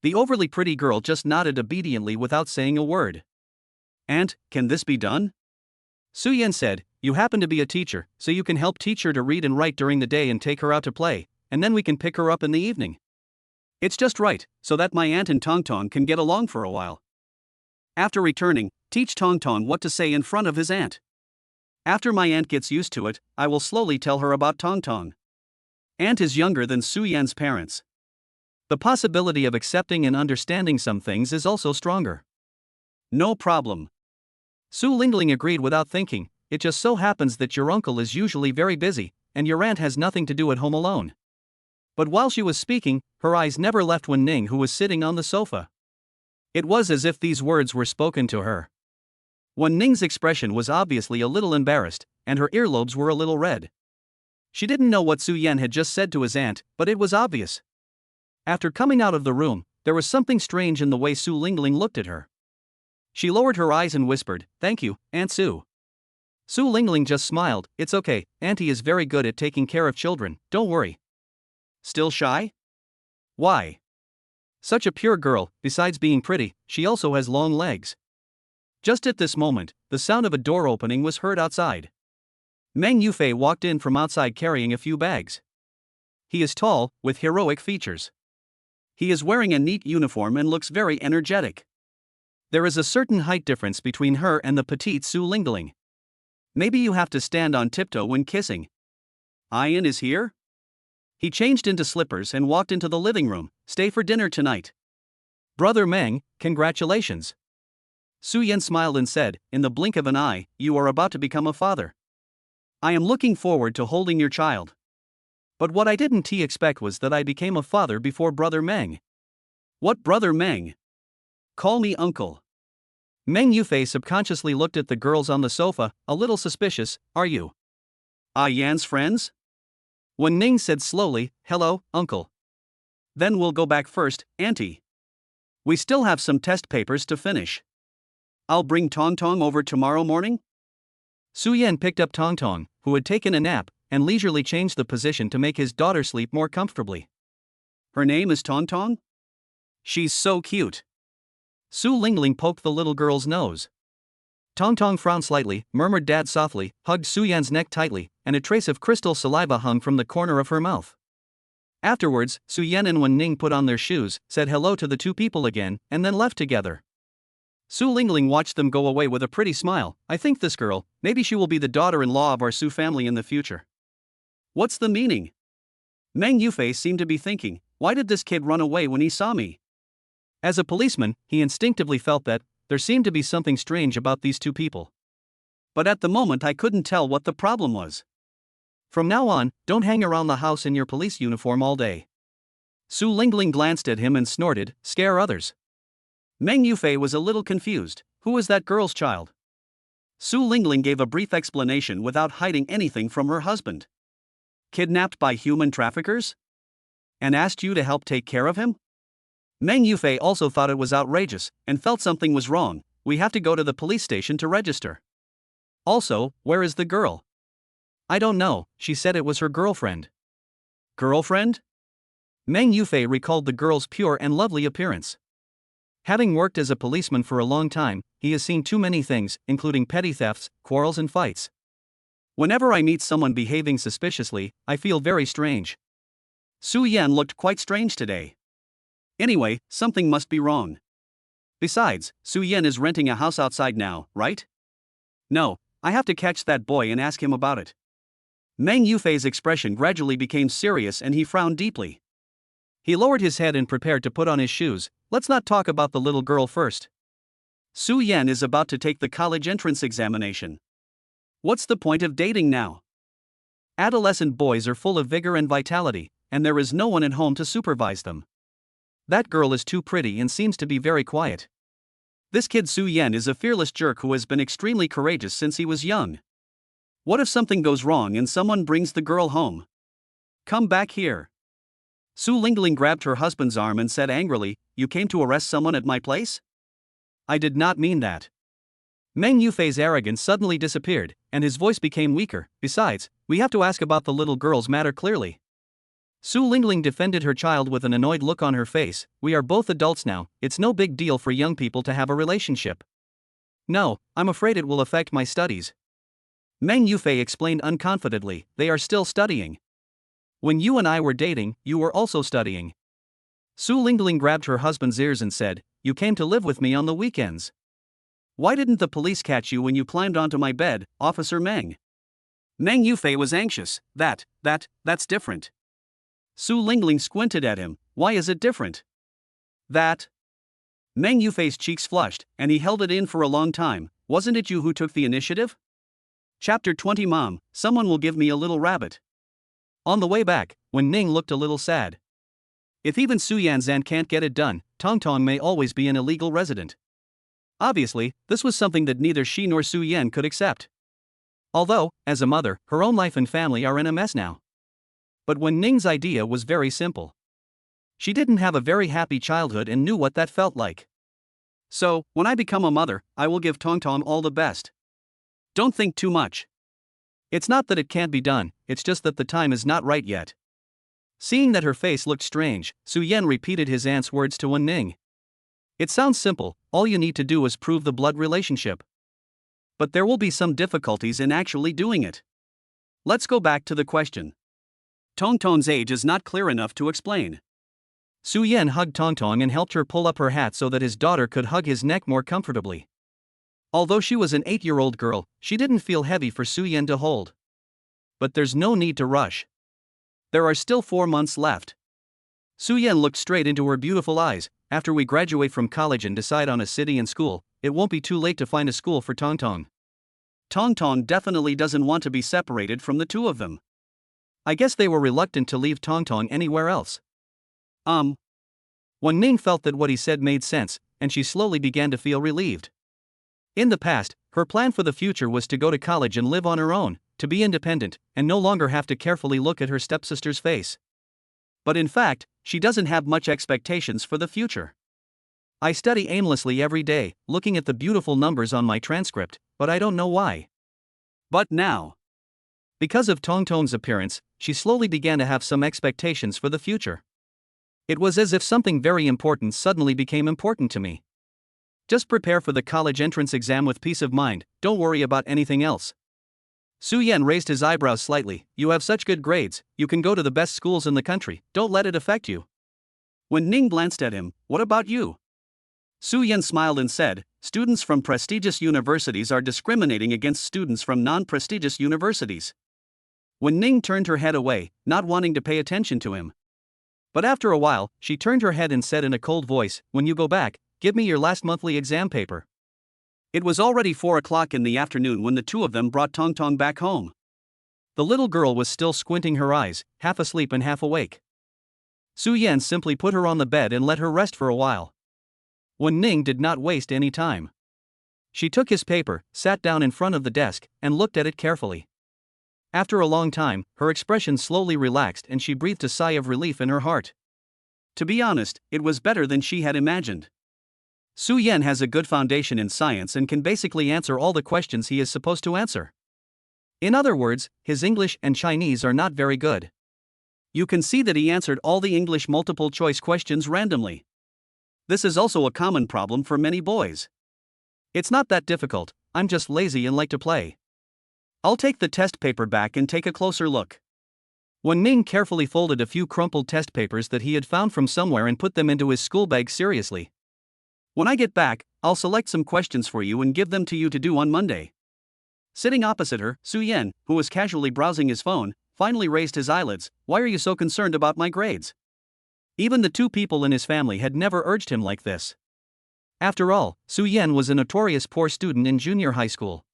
The overly pretty girl just nodded obediently without saying a word. Aunt, can this be done? Su Yan said, you happen to be a teacher, so you can help teach her to read and write during the day and take her out to play, and then we can pick her up in the evening. It's just right, so that my aunt and Tong Tong can get along for a while. After returning, teach Tong Tong what to say in front of his aunt. After my aunt gets used to it, I will slowly tell her about Tong Tong. Aunt is younger than Su Yan's parents. The possibility of accepting and understanding some things is also stronger. No problem. Su Lingling agreed without thinking. It just so happens that your uncle is usually very busy, and your aunt has nothing to do at home alone. But while she was speaking, her eyes never left Wen Ning, who was sitting on the sofa. It was as if these words were spoken to her. Wen Ning's expression was obviously a little embarrassed, and her earlobes were a little red. She didn't know what Su Yan had just said to his aunt, but it was obvious. After coming out of the room, there was something strange in the way Su Lingling looked at her. She lowered her eyes and whispered, "Thank you, Aunt Su." Su Lingling just smiled. It's okay, Auntie is very good at taking care of children, don't worry. Still shy? Why? Such a pure girl, besides being pretty, she also has long legs. Just at this moment, the sound of a door opening was heard outside. Meng Yufei walked in from outside carrying a few bags. He is tall, with heroic features. He is wearing a neat uniform and looks very energetic. There is a certain height difference between her and the petite Su Lingling. Maybe you have to stand on tiptoe when kissing. Ian is here? He changed into slippers and walked into the living room. Stay for dinner tonight. Brother Meng, congratulations. Su Yan smiled and said, in the blink of an eye, you are about to become a father. I am looking forward to holding your child. But what I didn't expect was that I became a father before Brother Meng. What Brother Meng? Call me uncle. Meng Yufei subconsciously looked at the girls on the sofa, a little suspicious. Are you Yan's friends? When Ning said slowly, hello, uncle. Then we'll go back first, auntie. We still have some test papers to finish. I'll bring Tong Tong over tomorrow morning? Su Yan picked up Tong Tong, who had taken a nap, and leisurely changed the position to make his daughter sleep more comfortably. Her name is Tong Tong? She's so cute. Su Lingling poked the little girl's nose. Tong Tong frowned slightly, murmured dad softly, hugged Su Yan's neck tightly, and a trace of crystal saliva hung from the corner of her mouth. Afterwards, Su Yan and Wen Ning put on their shoes, said hello to the two people again, and then left together. Su Lingling watched them go away with a pretty smile. I think this girl, maybe she will be the daughter-in-law of our Su family in the future. What's the meaning? Meng Yufei seemed to be thinking, why did this kid run away when he saw me? As a policeman, he instinctively felt that there seemed to be something strange about these two people. But at the moment I couldn't tell what the problem was. From now on, don't hang around the house in your police uniform all day. Su Lingling glanced at him and snorted, scare others. Meng Yufei was a little confused. Who was that girl's child? Su Lingling gave a brief explanation without hiding anything from her husband. Kidnapped by human traffickers? And asked you to help take care of him? Meng Yufei also thought it was outrageous, and felt something was wrong. We have to go to the police station to register. Also, where is the girl? I don't know, she said it was her girlfriend. Girlfriend? Meng Yufei recalled the girl's pure and lovely appearance. Having worked as a policeman for a long time, he has seen too many things, including petty thefts, quarrels and fights. Whenever I meet someone behaving suspiciously, I feel very strange. Su Yan looked quite strange today. Anyway, something must be wrong. Besides, Su Yan is renting a house outside now, right? No, I have to catch that boy and ask him about it. Meng Yufei's expression gradually became serious and he frowned deeply. He lowered his head and prepared to put on his shoes. Let's not talk about the little girl first. Su Yan is about to take the college entrance examination. What's the point of dating now? Adolescent boys are full of vigor and vitality, and there is no one at home to supervise them. That girl is too pretty and seems to be very quiet. This kid Su Yan is a fearless jerk who has been extremely courageous since he was young. What if something goes wrong and someone brings the girl home? Come back here. Su Lingling grabbed her husband's arm and said angrily, you came to arrest someone at my place? I did not mean that. Meng Yufei's arrogance suddenly disappeared, and his voice became weaker. Besides, we have to ask about the little girl's matter clearly. Su Lingling defended her child with an annoyed look on her face. We are both adults now, it's no big deal for young people to have a relationship. No, I'm afraid it will affect my studies. Meng Yufei explained unconfidently, they are still studying. When you and I were dating, you were also studying. Su Lingling grabbed her husband's ears and said, you came to live with me on the weekends. Why didn't the police catch you when you climbed onto my bed, Officer Meng? Meng Yufei was anxious. That's different. Su Lingling squinted at him. Why is it different? That. Meng Yufei's cheeks flushed, and he held it in for a long time. Wasn't it you who took the initiative? Chapter 20 Mom, someone will give me a little rabbit. On the way back, Wen Ning looked a little sad. If even Su Yanzan can't get it done, Tong Tong may always be an illegal resident. Obviously, this was something that neither she nor Su Yan could accept. Although, as a mother, her own life and family are in a mess now. But Wen Ning's idea was very simple. She didn't have a very happy childhood and knew what that felt like. So, when I become a mother, I will give Tong Tong all the best. Don't think too much. It's not that it can't be done, it's just that the time is not right yet. Seeing that her face looked strange, Su Yan repeated his aunt's words to Wen Ning. It sounds simple, all you need to do is prove the blood relationship. But there will be some difficulties in actually doing it. Let's go back to the question. Tong Tong's age is not clear enough to explain. Su Yan hugged Tong Tong and helped her pull up her hat so that his daughter could hug his neck more comfortably. Although she was an 8-year-old girl, she didn't feel heavy for Su-Yen to hold. But there's no need to rush. There are still 4 months left. Su-Yen looked straight into her beautiful eyes. After we graduate from college and decide on a city and school, it won't be too late to find a school for Tongtong. Tongtong definitely doesn't want to be separated from the two of them. I guess they were reluctant to leave Tongtong anywhere else. Wan Ning felt that what he said made sense, and she slowly began to feel relieved. In the past, her plan for the future was to go to college and live on her own, to be independent, and no longer have to carefully look at her stepsister's face. But in fact, she doesn't have much expectations for the future. I study aimlessly every day, looking at the beautiful numbers on my transcript, but I don't know why. But now, because of Tongtong's appearance, she slowly began to have some expectations for the future. It was as if something very important suddenly became important to me. Just prepare for the college entrance exam with peace of mind, don't worry about anything else. Su-Yen raised his eyebrows slightly. You have such good grades, you can go to the best schools in the country, don't let it affect you. When Ning glanced at him, what about you? Su-Yen smiled and said, students from prestigious universities are discriminating against students from non-prestigious universities. When Ning turned her head away, not wanting to pay attention to him. But after a while, she turned her head and said in a cold voice, when you go back, give me your last monthly exam paper. It was already 4 o'clock in the afternoon when the two of them brought Tongtong back home. The little girl was still squinting her eyes, half asleep and half awake. Su-Yen simply put her on the bed and let her rest for a while. Wan Ning did not waste any time. She took his paper, sat down in front of the desk, and looked at it carefully. After a long time, her expression slowly relaxed and she breathed a sigh of relief in her heart. To be honest, it was better than she had imagined. Su-Yen has a good foundation in science and can basically answer all the questions he is supposed to answer. In other words, his English and Chinese are not very good. You can see that he answered all the English multiple choice questions randomly. This is also a common problem for many boys. It's not that difficult, I'm just lazy and like to play. I'll take the test paper back and take a closer look. Wan Ning carefully folded a few crumpled test papers that he had found from somewhere and put them into his school bag seriously. When I get back, I'll select some questions for you and give them to you to do on Monday. Sitting opposite her, Su-Yen, who was casually browsing his phone, finally raised his eyelids. Why are you so concerned about my grades? Even the two people in his family had never urged him like this. After all, Su-Yen was a notorious poor student in junior high school.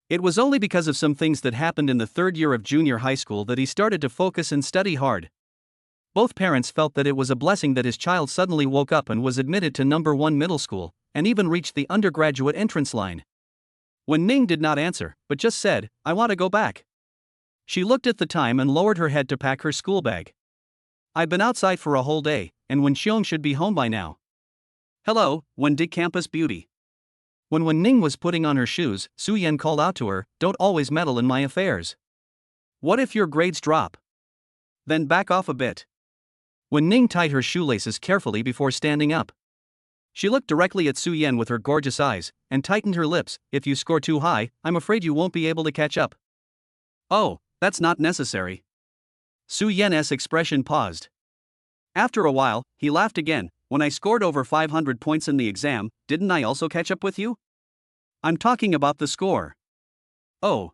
It was only because of some things that happened in the 3rd year of junior high school that he started to focus and study hard. Both parents felt that it was a blessing that his child suddenly woke up and was admitted to number 1 middle school, and even reached the undergraduate entrance line. Wan Ning did not answer, but just said, I want to go back. She looked at the time and lowered her head to pack her school bag. I've been outside for a whole day, and Wan Xiong should be home by now. Hello, Wan Dig Campus Beauty. When Wan Ning was putting on her shoes, Su-Yen called out to her, don't always meddle in my affairs. What if your grades drop? Then back off a bit. Wan Ning tied her shoelaces carefully before standing up. She looked directly at Su-Yen with her gorgeous eyes, and tightened her lips. If you score too high, I'm afraid you won't be able to catch up. Oh, that's not necessary. Su-Yen's expression paused. After a while, he laughed again. When I scored over 500 points in the exam, didn't I also catch up with you? I'm talking about the score. Oh.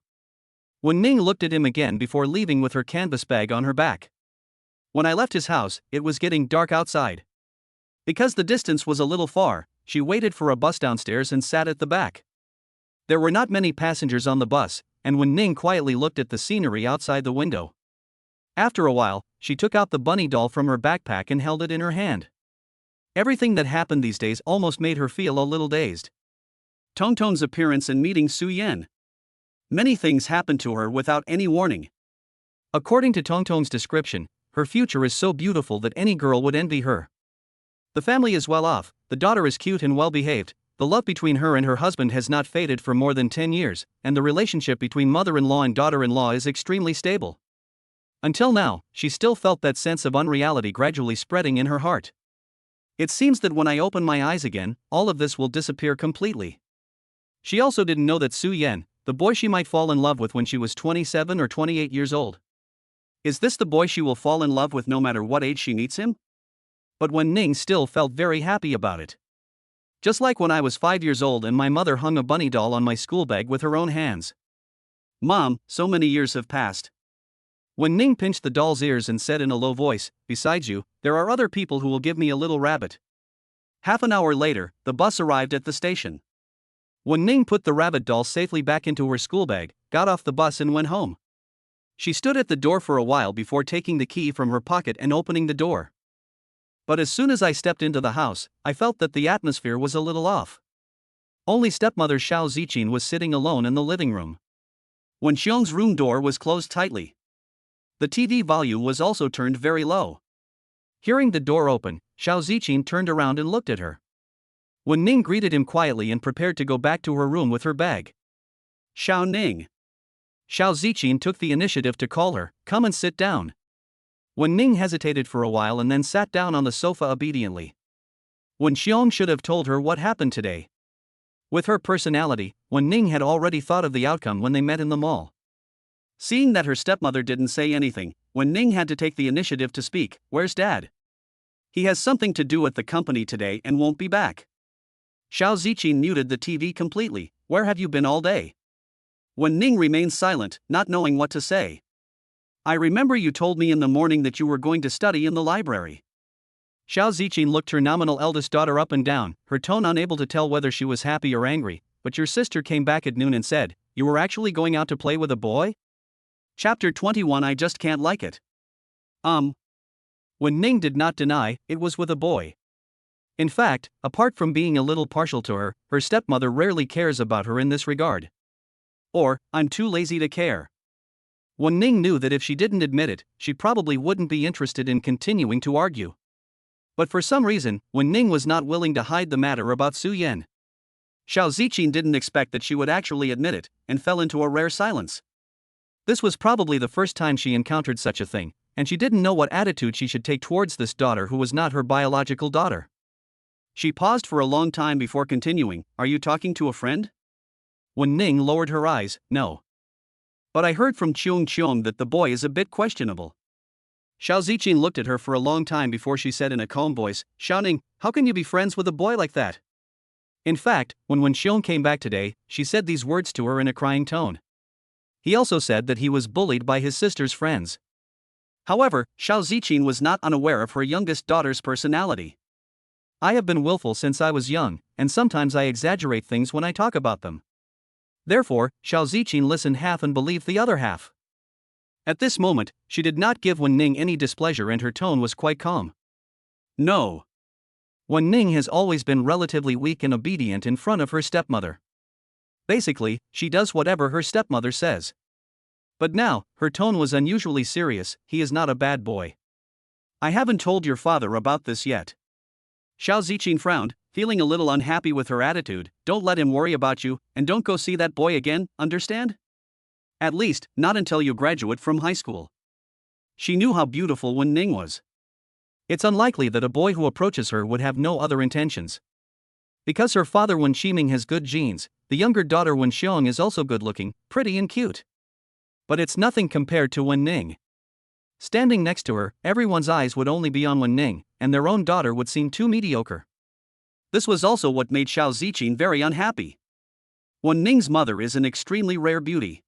Wan Ning looked at him again before leaving with her canvas bag on her back. When I left his house, it was getting dark outside. Because the distance was a little far, she waited for a bus downstairs and sat at the back. There were not many passengers on the bus, and Wan Ning quietly looked at the scenery outside the window. After a while, she took out the bunny doll from her backpack and held it in her hand. Everything that happened these days almost made her feel a little dazed. Tongtong's appearance and meeting Su-Yen. Many things happened to her without any warning. According to Tongtong's description, her future is so beautiful that any girl would envy her. The family is well off, the daughter is cute and well behaved, the love between her and her husband has not faded for more than 10 years, and the relationship between mother-in-law and daughter-in-law is extremely stable. Until now, she still felt that sense of unreality gradually spreading in her heart. It seems that when I open my eyes again, all of this will disappear completely. She also didn't know that Su-Yen, the boy she might fall in love with when she was 27 or 28 years old. Is this the boy she will fall in love with no matter what age she meets him? But Wan Ning still felt very happy about it. Just like when I was 5 years old and my mother hung a bunny doll on my school bag with her own hands. Mom, so many years have passed. Wen Ning pinched the doll's ears and said in a low voice, besides you, there are other people who will give me a little rabbit. Half an hour later, the bus arrived at the station. Wen Ning put the rabbit doll safely back into her school bag, got off the bus and went home. She stood at the door for a while before taking the key from her pocket and opening the door. But as soon as I stepped into the house, I felt that the atmosphere was a little off. Only stepmother Xiao Ziqin was sitting alone in the living room. Wen Xiong's room door was closed tightly. The TV volume was also turned very low. Hearing the door open, Xiao Ziqin turned around and looked at her. Wen Ning greeted him quietly and prepared to go back to her room with her bag. Xiao Ning. Xiao Ziqin took the initiative to call her, come and sit down. Wen Ning hesitated for a while and then sat down on the sofa obediently. Wen Xiong should have told her what happened today. With her personality, Wen Ning had already thought of the outcome when they met in the mall. Seeing that her stepmother didn't say anything, Wen Ning had to take the initiative to speak. Where's Dad? He has something to do at the company today and won't be back. Xiao Ziqin muted the TV completely. Where have you been all day? Wen Ning remained silent, not knowing what to say. I remember you told me in the morning that you were going to study in the library. Xiao Ziqin looked her nominal eldest daughter up and down, her tone unable to tell whether she was happy or angry. But your sister came back at noon and said, you were actually going out to play with a boy? Chapter 21. I just can't like it. Wen Ning did not deny, it was with a boy. In fact, apart from being a little partial to her, her stepmother rarely cares about her in this regard. Or, I'm too lazy to care. Wen Ning knew that if she didn't admit it, she probably wouldn't be interested in continuing to argue. But for some reason, Wen Ning was not willing to hide the matter about Su Yan. Xiao Ziqin didn't expect that she would actually admit it, and fell into a rare silence. This was probably the first time she encountered such a thing, and she didn't know what attitude she should take towards this daughter who was not her biological daughter. She paused for a long time before continuing, are you talking to a friend? Wen Ning lowered her eyes, no. But I heard from Cheung that the boy is a bit questionable. Xiao Ziqin looked at her for a long time before she said in a calm voice, Xiao Ning, how can you be friends with a boy like that? In fact, when Xiong came back today, she said these words to her in a crying tone. He also said that he was bullied by his sister's friends. However, Xiao Ziqin was not unaware of her youngest daughter's personality. I have been willful since I was young, and sometimes I exaggerate things when I talk about them. Therefore, Xiao Ziqin listened half and believed the other half. At this moment, she did not give Wen Ning any displeasure and her tone was quite calm. No. Wen Ning has always been relatively weak and obedient in front of her stepmother. Basically, she does whatever her stepmother says. But now, her tone was unusually serious, he is not a bad boy. I haven't told your father about this yet. Xiao Ziqin frowned, feeling a little unhappy with her attitude. Don't let him worry about you, and don't go see that boy again, understand? At least, not until you graduate from high school. She knew how beautiful Wen Ning was. It's unlikely that a boy who approaches her would have no other intentions. Because her father Wen Shiming has good genes, the younger daughter Wen Xiong is also good-looking, pretty and cute. But it's nothing compared to Wen Ning. Standing next to her, everyone's eyes would only be on Wen Ning, and their own daughter would seem too mediocre. This was also what made Xiao Ziqin very unhappy. Wen Ning's mother is an extremely rare beauty.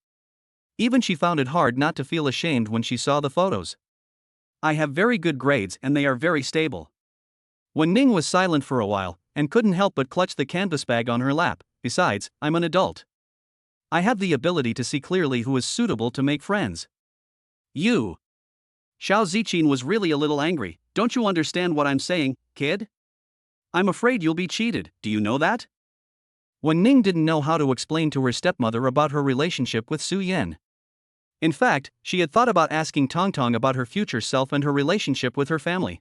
Even she found it hard not to feel ashamed when she saw the photos. I have very good grades and they are very stable. Wen Ning was silent for a while, and couldn't help but clutch the canvas bag on her lap. Besides, I'm an adult. I have the ability to see clearly who is suitable to make friends. You. Xiao Ziqin was really a little angry. Don't you understand what I'm saying, kid? I'm afraid you'll be cheated, do you know that? Wen Ning didn't know how to explain to her stepmother about her relationship with Su Yan. In fact, she had thought about asking Tongtong about her future self and her relationship with her family.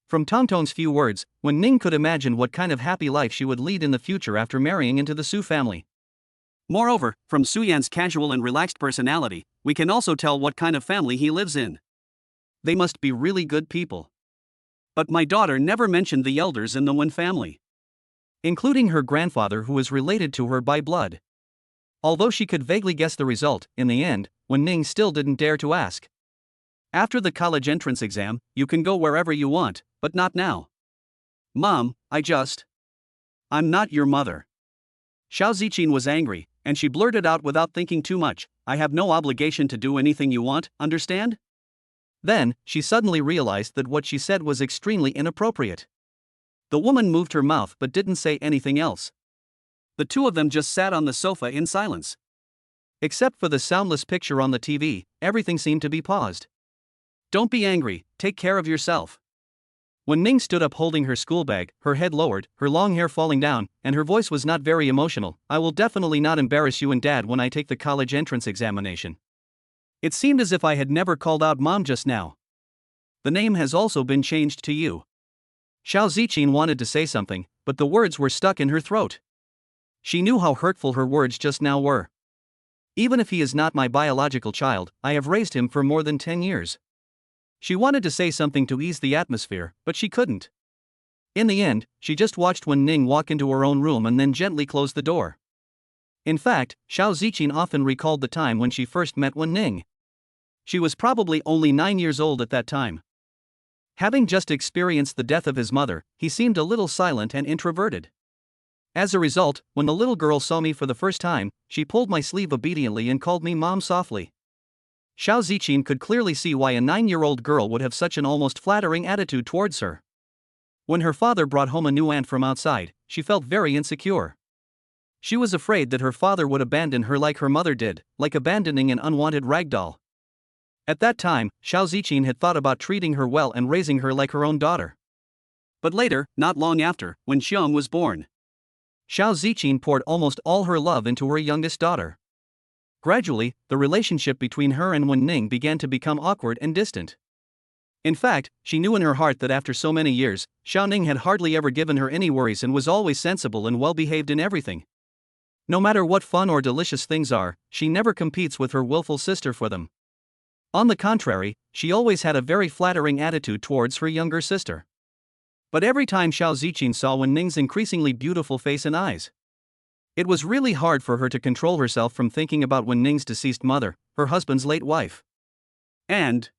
From Tongtong's few words, Wen Ning could imagine what kind of happy life she would lead in the future after marrying into the Su family. Moreover, from Su Yan's casual and relaxed personality, we can also tell what kind of family he lives in. They must be really good people. But my daughter never mentioned the elders in the Wen family, including her grandfather who is related to her by blood. Although she could vaguely guess the result, in the end, Wen Ning still didn't dare to ask. After the college entrance exam, you can go wherever you want, but not now. Mom, I just... I'm not your mother. Xiao Ziqin was angry, and she blurted out without thinking too much, I have no obligation to do anything you want, understand? Then, she suddenly realized that what she said was extremely inappropriate. The woman moved her mouth but didn't say anything else. The two of them just sat on the sofa in silence. Except for the soundless picture on the TV, everything seemed to be paused. Don't be angry, take care of yourself. When Ning stood up holding her school bag, her head lowered, her long hair falling down, and her voice was not very emotional, I will definitely not embarrass you and Dad when I take the college entrance examination. It seemed as if I had never called out Mom just now. The name has also been changed to you. Xiao Ziqin wanted to say something, but the words were stuck in her throat. She knew how hurtful her words just now were. Even if he is not my biological child, I have raised him for more than 10 years. She wanted to say something to ease the atmosphere, but she couldn't. In the end, she just watched Wen Ning walk into her own room and then gently closed the door. In fact, Xiao Ziqin often recalled the time when she first met Wen Ning. She was probably only 9 years old at that time. Having just experienced the death of his mother, he seemed a little silent and introverted. As a result, when the little girl saw me for the first time, she pulled my sleeve obediently and called me Mom softly. Xiao Ziqin could clearly see why a 9-year-old girl would have such an almost flattering attitude towards her. When her father brought home a new aunt from outside, she felt very insecure. She was afraid that her father would abandon her like her mother did, like abandoning an unwanted ragdoll. At that time, Xiao Ziqin had thought about treating her well and raising her like her own daughter. But later, not long after, when Xiang was born, Xiao Ziqin poured almost all her love into her youngest daughter. Gradually, the relationship between her and Wen Ning began to become awkward and distant. In fact, she knew in her heart that after so many years, Xiao Ning had hardly ever given her any worries and was always sensible and well-behaved in everything. No matter what fun or delicious things are, she never competes with her willful sister for them. On the contrary, she always had a very flattering attitude towards her younger sister. But every time Xiao Ziqin saw Wen Ning's increasingly beautiful face and eyes, it was really hard for her to control herself from thinking about Wen Ning's deceased mother, her husband's late wife. And,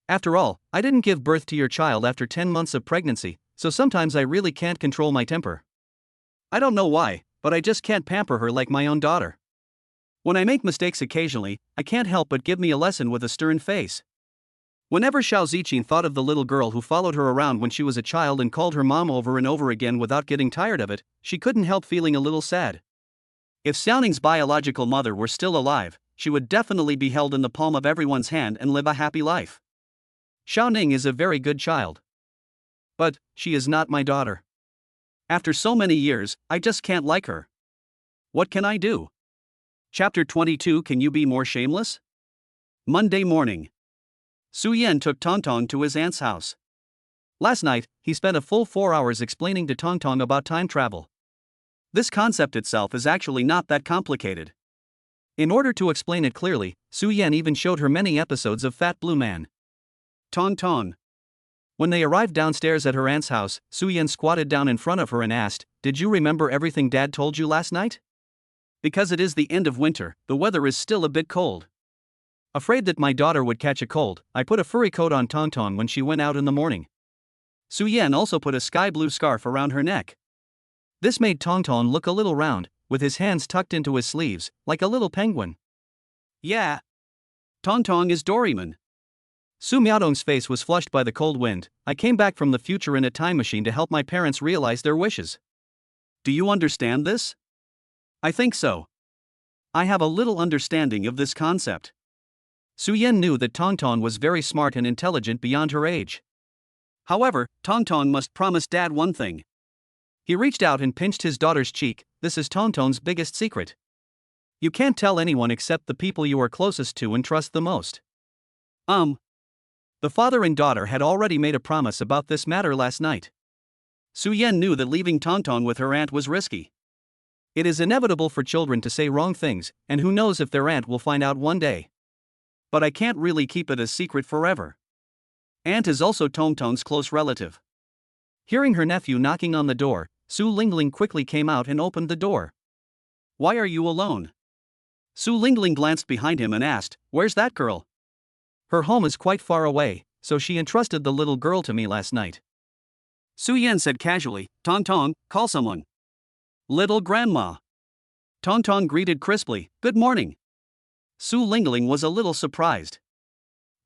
after all, I didn't give birth to your child after 10 months of pregnancy, so sometimes I really can't control my temper. I don't know why, but I just can't pamper her like my own daughter. When I make mistakes occasionally, I can't help but give me a lesson with a stern face. Whenever Xiao Ziqin thought of the little girl who followed her around when she was a child and called her mom over and over again without getting tired of it, she couldn't help feeling a little sad. If Xiaoning's biological mother were still alive, she would definitely be held in the palm of everyone's hand and live a happy life. Xiaoning is a very good child. But, she is not my daughter. After so many years, I just can't like her. What can I do? Chapter 22. Can you be more shameless? Monday morning. Su Yan took Tongtong to his aunt's house. Last night, he spent a full 4 hours explaining to Tongtong about time travel. This concept itself is actually not that complicated. In order to explain it clearly, Su Yan even showed her many episodes of Fat Blue Man. Tongtong. When they arrived downstairs at her aunt's house, Su Yan squatted down in front of her and asked, "Did you remember everything Dad told you last night? Because it is the end of winter, the weather is still a bit cold. Afraid that my daughter would catch a cold, I put a furry coat on Tongtong when she went out in the morning." Su Yan also put a sky blue scarf around her neck. This made Tongtong look a little round, with his hands tucked into his sleeves, like a little penguin. Yeah. Tongtong is Doraemon. Su Miaodong's face was flushed by the cold wind. I came back from the future in a time machine to help my parents realize their wishes. Do you understand this? I think so. I have a little understanding of this concept. Su Yan knew that Tongtong was very smart and intelligent beyond her age. However, Tongtong must promise Dad one thing. He reached out and pinched his daughter's cheek. This is Tongtong's biggest secret. You can't tell anyone except the people you are closest to and trust the most. The father and daughter had already made a promise about this matter last night. Su Yan knew that leaving Tongtong with her aunt was risky. It is inevitable for children to say wrong things, and who knows if their aunt will find out one day. But I can't really keep it a secret forever. Aunt is also Tongtong's close relative. Hearing her nephew knocking on the door, Su Lingling quickly came out and opened the door. Why are you alone? Su Lingling glanced behind him and asked, Where's that girl? Her home is quite far away, so she entrusted the little girl to me last night. Su Yan said casually, Tongtong, call someone. Little grandma. Tong Tong greeted crisply, "Good morning." Su Lingling was a little surprised.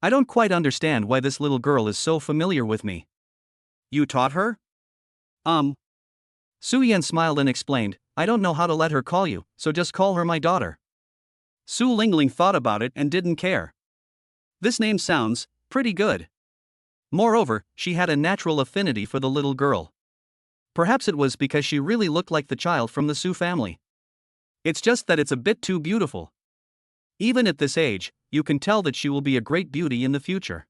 "I don't quite understand why this little girl is so familiar with me." "You taught her?" Su Yan smiled and explained, "I don't know how to let her call you, so just call her my daughter." Su Lingling thought about it and didn't care. This name sounds pretty good. Moreover, she had a natural affinity for the little girl. Perhaps it was because she really looked like the child from the Su family. It's just that it's a bit too beautiful. Even at this age, you can tell that she will be a great beauty in the future.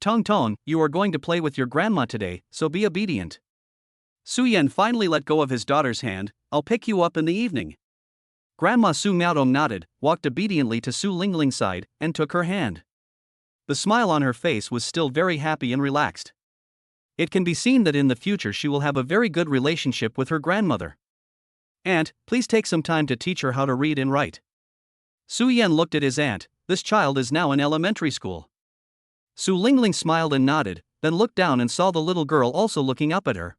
"Tong Tong, you are going to play with your grandma today, so be obedient." Su Yan finally let go of his daughter's hand. "I'll pick you up in the evening." Grandma Su Miaodong nodded, walked obediently to Su Lingling's side, and took her hand. The smile on her face was still very happy and relaxed. It can be seen that in the future she will have a very good relationship with her grandmother. "Aunt, please take some time to teach her how to read and write." Su Yan looked at his aunt. This child is now in elementary school. Su Lingling smiled and nodded, then looked down and saw the little girl also looking up at her.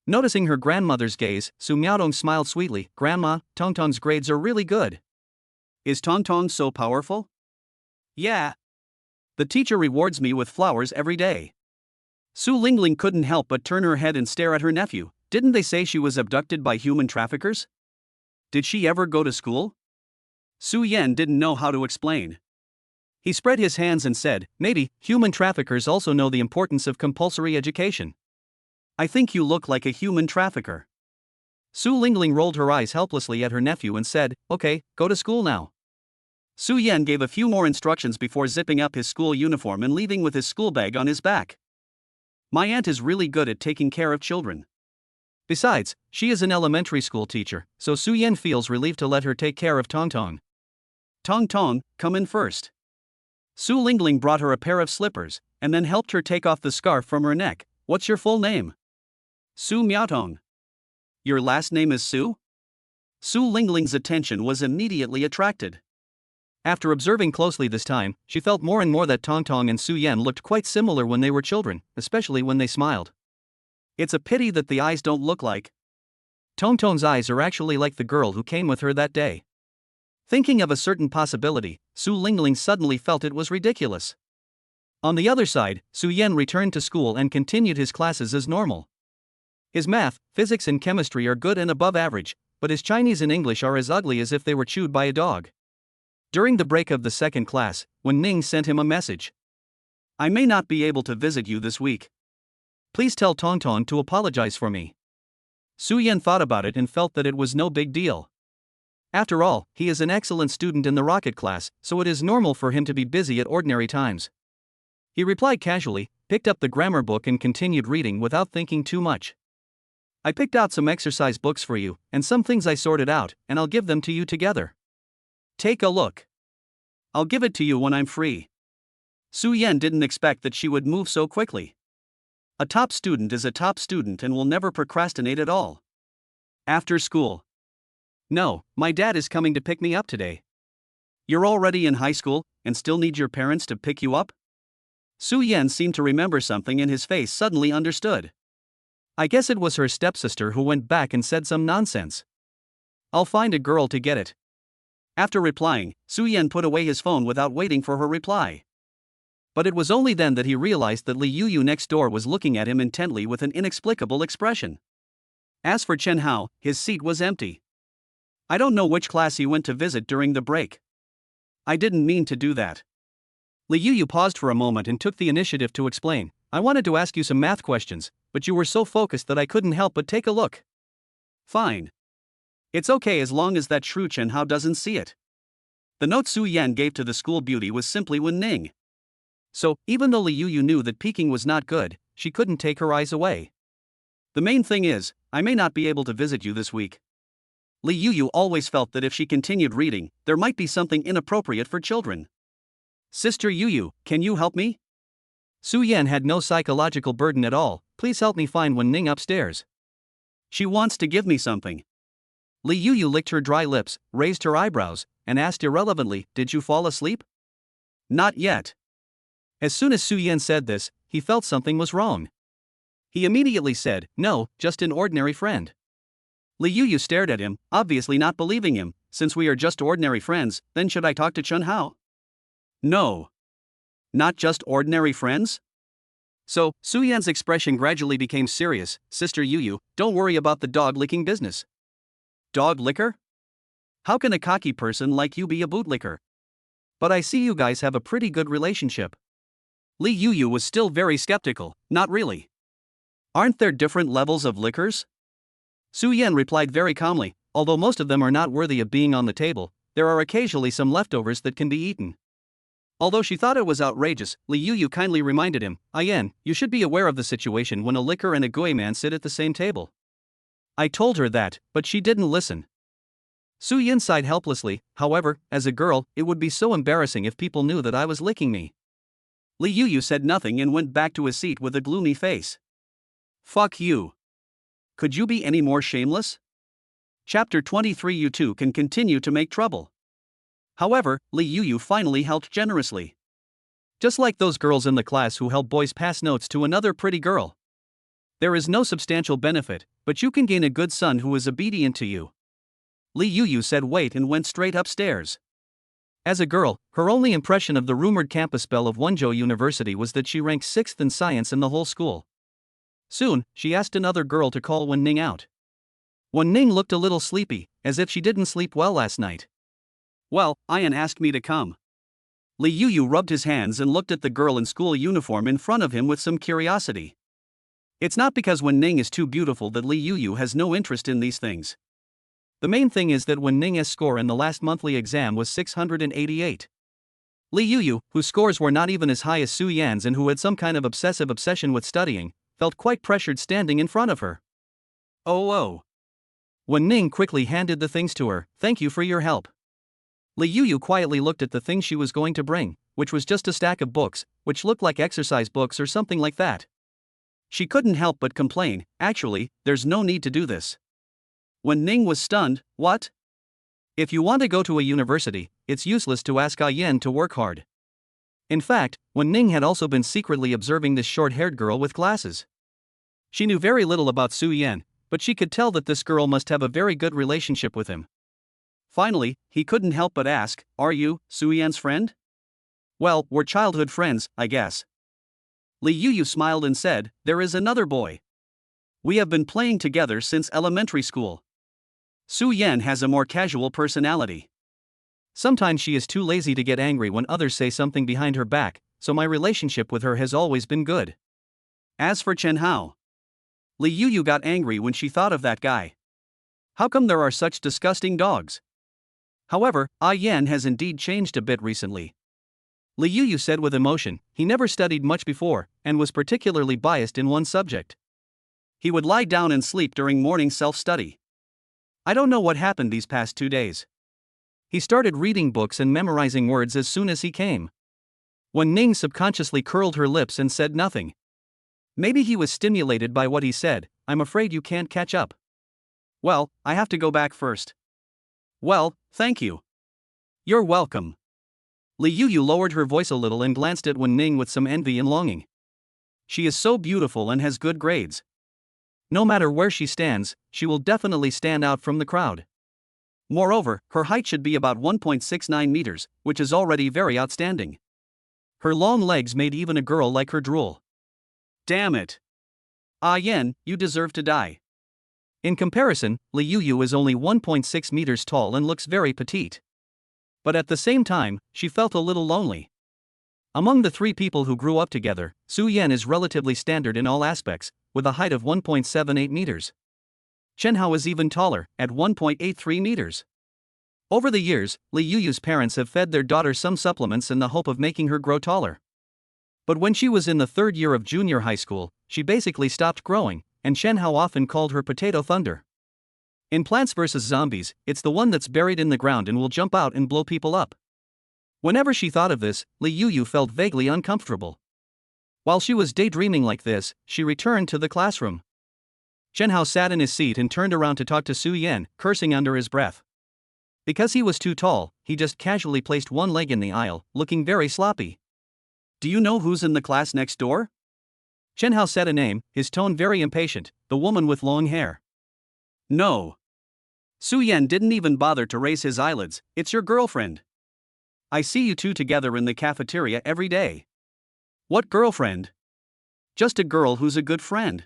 Noticing her grandmother's gaze, Su Miaodong smiled sweetly. "Grandma, Tong Tong's grades are really good." "Is Tong Tong so powerful?" "Yeah. The teacher rewards me with flowers every day." Su Lingling couldn't help but turn her head and stare at her nephew. Didn't they say she was abducted by human traffickers? Did she ever go to school? Su Yan didn't know how to explain. He spread his hands and said, "Maybe, human traffickers also know the importance of compulsory education." "I think you look like a human trafficker." Su Lingling rolled her eyes helplessly at her nephew and said, "Okay, go to school now." Su Yan gave a few more instructions before zipping up his school uniform and leaving with his school bag on his back. "My aunt is really good at taking care of children. Besides, she is an elementary school teacher, so Su Yan feels relieved to let her take care of Tong Tong." "Tong Tong, come in first." Su Lingling brought her a pair of slippers, and then helped her take off the scarf from her neck. "What's your full name?" "Su Miaotong." "Your last name is Su?" Su Lingling's attention was immediately attracted. After observing closely this time, she felt more and more that Tong Tong and Su Yan looked quite similar when they were children, especially when they smiled. It's a pity that the eyes don't look like. Tong Tong's eyes are actually like the girl who came with her that day. Thinking of a certain possibility, Su Lingling suddenly felt it was ridiculous. On the other side, Su Yan returned to school and continued his classes as normal. His math, physics and chemistry are good and above average, but his Chinese and English are as ugly as if they were chewed by a dog. During the break of the second class, when Ning sent him a message. "I may not be able to visit you this week. Please tell Tong Tong to apologize for me." Su Yan thought about it and felt that it was no big deal. After all, he is an excellent student in the rocket class, so it is normal for him to be busy at ordinary times. He replied casually, picked up the grammar book and continued reading without thinking too much. "I picked out some exercise books for you, and some things I sorted out, and I'll give them to you together. Take a look. I'll give it to you when I'm free." Su Yan didn't expect that she would move so quickly. A top student is a top student and will never procrastinate at all. "After school." "No, my dad is coming to pick me up today." "You're already in high school, and still need your parents to pick you up?" Su Yan seemed to remember something and his face suddenly understood. I guess it was her stepsister who went back and said some nonsense. "I'll find a girl to get it." After replying, Su Yan put away his phone without waiting for her reply. But it was only then that he realized that Li Yuyu next door was looking at him intently with an inexplicable expression. As for Chen Hao, his seat was empty. "I don't know which class he went to visit during the break. I didn't mean to do that." Li Yuyu paused for a moment and took the initiative to explain. "I wanted to ask you some math questions, but you were so focused that I couldn't help but take a look." "Fine. It's okay as long as that shrew Chen Hao doesn't see it." The note Su Yan gave to the school beauty was simply Wen Ning. So, even though Li Yuyu knew that peeking was not good, she couldn't take her eyes away. "The main thing is, I may not be able to visit you this week." Li Yuyu always felt that if she continued reading, there might be something inappropriate for children. "Sister Yuyu, can you help me?" Su Yan had no psychological burden at all. "Please help me find Wen Ning upstairs. She wants to give me something." Li Yuyu licked her dry lips, raised her eyebrows, and asked irrelevantly, "Did you fall asleep?" "Not yet." As soon as Su Yan said this, he felt something was wrong. He immediately said, "No, just an ordinary friend." Li Yuyu stared at him, obviously not believing him. Since we are just ordinary friends, then should I talk to Chen Hao? No. Not just ordinary friends? So, Su Yan's expression gradually became serious. Sister Yuyu, don't worry about the dog licking business. Dog licker? How can a cocky person like you be a bootlicker? But I see you guys have a pretty good relationship. Li Yuyu was still very skeptical. Not really. Aren't there different levels of liquors? Su Yan replied very calmly, although most of them are not worthy of being on the table, there are occasionally some leftovers that can be eaten. Although she thought it was outrageous, Li Yuyu kindly reminded him, Yan, you should be aware of the situation when a liquor and a gui man sit at the same table. I told her that, but she didn't listen. Su Yan sighed helplessly. However, as a girl, it would be so embarrassing if people knew that I was licking me. Li Yuyu said nothing and went back to his seat with a gloomy face. Fuck you. Could you be any more shameless? Chapter 23. You two can continue to make trouble. However, Li Yuyu finally helped generously. Just like those girls in the class who help boys pass notes to another pretty girl. There is no substantial benefit, but you can gain a good son who is obedient to you. Li Yuyu said wait and went straight upstairs. As a girl, her only impression of the rumored campus belle of Wenzhou University was that she ranked 6th in science in the whole school. Soon, she asked another girl to call Wen Ning out. Wen Ning looked a little sleepy, as if she didn't sleep well last night. Well, Yan asked me to come. Li Yuyu rubbed his hands and looked at the girl in school uniform in front of him with some curiosity. It's not because Wen Ning is too beautiful that Li Yuyu has no interest in these things. The main thing is that Wen Ning's score in the last monthly exam was 688. Li Yuyu, whose scores were not even as high as Su Yan's and who had some kind of obsessive obsession with studying, felt quite pressured standing in front of her. Oh. Wen Ning quickly handed the things to her. Thank you for your help. Li Yuyu quietly looked at the thing she was going to bring, which was just a stack of books, which looked like exercise books or something like that. She couldn't help but complain, actually, there's no need to do this. Wen Ning was stunned. What? If you want to go to a university, it's useless to ask Yan to work hard. In fact, Wen Ning had also been secretly observing this short-haired girl with glasses. She knew very little about Su Yan, but she could tell that this girl must have a very good relationship with him. Finally, he couldn't help but ask, are you Su Yan's friend? Well, we're childhood friends, I guess. Li Yuyu smiled and said, there is another boy. We have been playing together since elementary school. Su Yan has a more casual personality. Sometimes she is too lazy to get angry when others say something behind her back, so my relationship with her has always been good. As for Chen Hao, Li Yuyu got angry when she thought of that guy. How come there are such disgusting dogs? However, Yan has indeed changed a bit recently. Li Yuyu said with emotion, he never studied much before, and was particularly biased in one subject. He would lie down and sleep during morning self-study. I don't know what happened these past 2 days. He started reading books and memorizing words as soon as he came. Wen Ning subconsciously curled her lips and said nothing. Maybe he was stimulated by what he said. I'm afraid you can't catch up. Well, I have to go back first. Well, thank you. You're welcome. Li Yuyu lowered her voice a little and glanced at Wen Ning with some envy and longing. She is so beautiful and has good grades. No matter where she stands, she will definitely stand out from the crowd. Moreover, her height should be about 1.69 meters, which is already very outstanding. Her long legs made even a girl like her drool. Damn it. Yan, you deserve to die. In comparison, Li Yuyu is only 1.6 meters tall and looks very petite. But at the same time, she felt a little lonely. Among the 3 people who grew up together, Su Yan is relatively standard in all aspects, with a height of 1.78 meters. Chen Hao is even taller, at 1.83 meters. Over the years, Li Yuyu's parents have fed their daughter some supplements in the hope of making her grow taller. But when she was in the 3rd year of junior high school, she basically stopped growing, and Chen Hao often called her Potato Thunder. In Plants vs. Zombies, it's the one that's buried in the ground and will jump out and blow people up. Whenever she thought of this, Li Yuyu felt vaguely uncomfortable. While she was daydreaming like this, she returned to the classroom. Chen Hao sat in his seat and turned around to talk to Su Yan, cursing under his breath. Because he was too tall, he just casually placed one leg in the aisle, looking very sloppy. Do you know who's in the class next door? Chen Hao said a name, his tone very impatient, the woman with long hair. No. Su Yan didn't even bother to raise his eyelids. It's your girlfriend. I see you two together in the cafeteria every day. What girlfriend? Just a girl who's a good friend.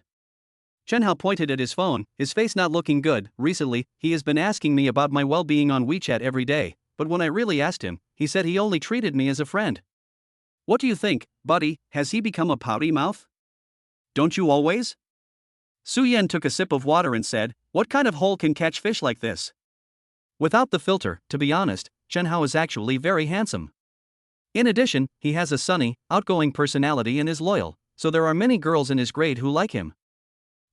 Chen Hao pointed at his phone, his face not looking good. Recently, he has been asking me about my well-being on WeChat every day, but when I really asked him, he said he only treated me as a friend. What do you think, buddy, has he become a pouty mouth? Don't you always? Su Yan took a sip of water and said, what kind of hole can catch fish like this? Without the filter, to be honest, Chen Hao is actually very handsome. In addition, he has a sunny, outgoing personality and is loyal, so there are many girls in his grade who like him.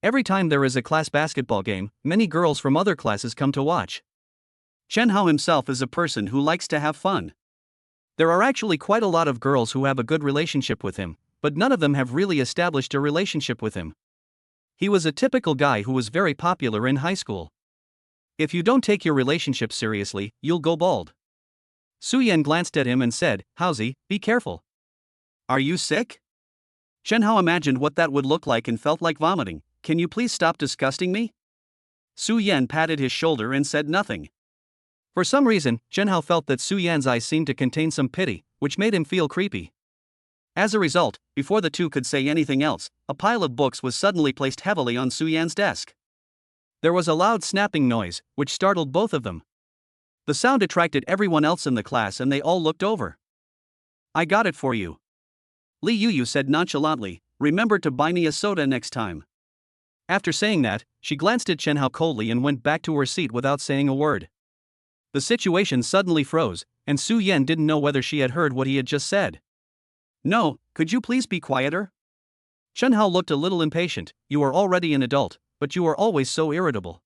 Every time there is a class basketball game, many girls from other classes come to watch. Chen Hao himself is a person who likes to have fun. There are actually quite a lot of girls who have a good relationship with him, but none of them have really established a relationship with him. He was a typical guy who was very popular in high school. If you don't take your relationship seriously, you'll go bald. Su Yan glanced at him and said, Howsy, be careful. Are you sick? Chen Hao imagined what that would look like and felt like vomiting. Can you please stop disgusting me? Su Yan patted his shoulder and said nothing. For some reason, Chen Hao felt that Su Yan's eyes seemed to contain some pity, which made him feel creepy. As a result, before the two could say anything else, a pile of books was suddenly placed heavily on Su Yan's desk. There was a loud snapping noise, which startled both of them. The sound attracted everyone else in the class and they all looked over. I got it for you. Li Yuyu said nonchalantly, remember to buy me a soda next time. After saying that, she glanced at Chen Hao coldly and went back to her seat without saying a word. The situation suddenly froze, and Su Yan didn't know whether she had heard what he had just said. No, could you please be quieter? Chen Hao looked a little impatient. You are already an adult, but you are always so irritable.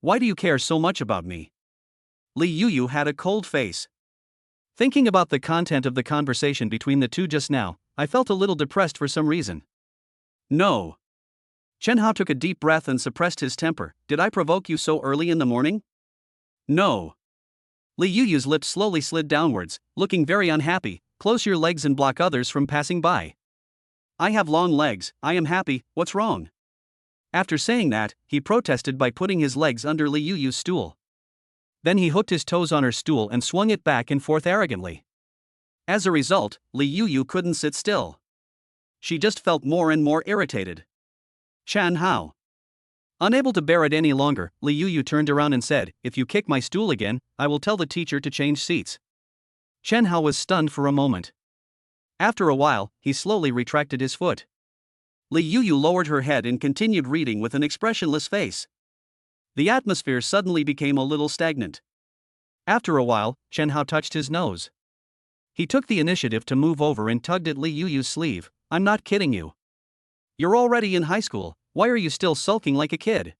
Why do you care so much about me? Li Yuyu had a cold face. Thinking about the content of the conversation between the two just now, I felt a little depressed for some reason. No. Chen Hao took a deep breath and suppressed his temper. Did I provoke you so early in the morning? No. Li Yuyu's lips slowly slid downwards, looking very unhappy. Close your legs and block others from passing by. I have long legs, I am happy, what's wrong? After saying that, he protested by putting his legs under Li Yuyu's stool. Then he hooked his toes on her stool and swung it back and forth arrogantly. As a result, Li Yuyu couldn't sit still. She just felt more and more irritated. Chen Hao. Unable to bear it any longer, Li Yuyu turned around and said, if you kick my stool again, I will tell the teacher to change seats. Chen Hao was stunned for a moment. After a while, he slowly retracted his foot. Li Yuyu lowered her head and continued reading with an expressionless face. The atmosphere suddenly became a little stagnant. After a while, Chen Hao touched his nose. He took the initiative to move over and tugged at Li Yuyu's sleeve. I'm not kidding you. You're already in high school, why are you still sulking like a kid?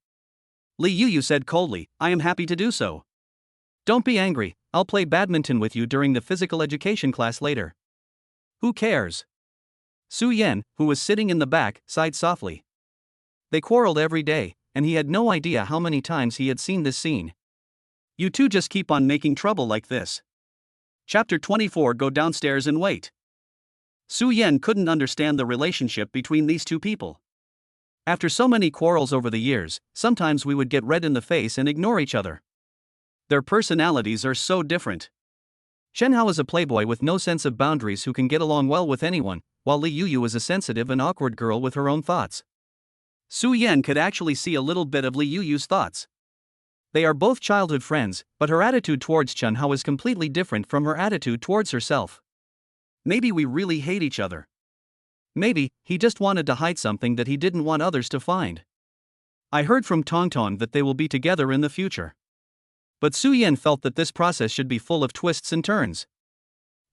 Li Yuyu said coldly, I am happy to do so. Don't be angry, I'll play badminton with you during the physical education class later. Who cares? Su Yan, who was sitting in the back, sighed softly. They quarreled every day, and he had no idea how many times he had seen this scene. You two just keep on making trouble like this. Chapter 24 Go downstairs and wait. Su Yan couldn't understand the relationship between these two people. After so many quarrels over the years, sometimes we would get red in the face and ignore each other. Their personalities are so different. Chen Hao is a playboy with no sense of boundaries who can get along well with anyone, while Li Yuyu is a sensitive and awkward girl with her own thoughts. Su Yan could actually see a little bit of Li Yuyu's thoughts. They are both childhood friends, but her attitude towards Chen Hao is completely different from her attitude towards herself. Maybe we really hate each other. Maybe he just wanted to hide something that he didn't want others to find. I heard from Tong Tong that they will be together in the future. But Su Yan felt that this process should be full of twists and turns.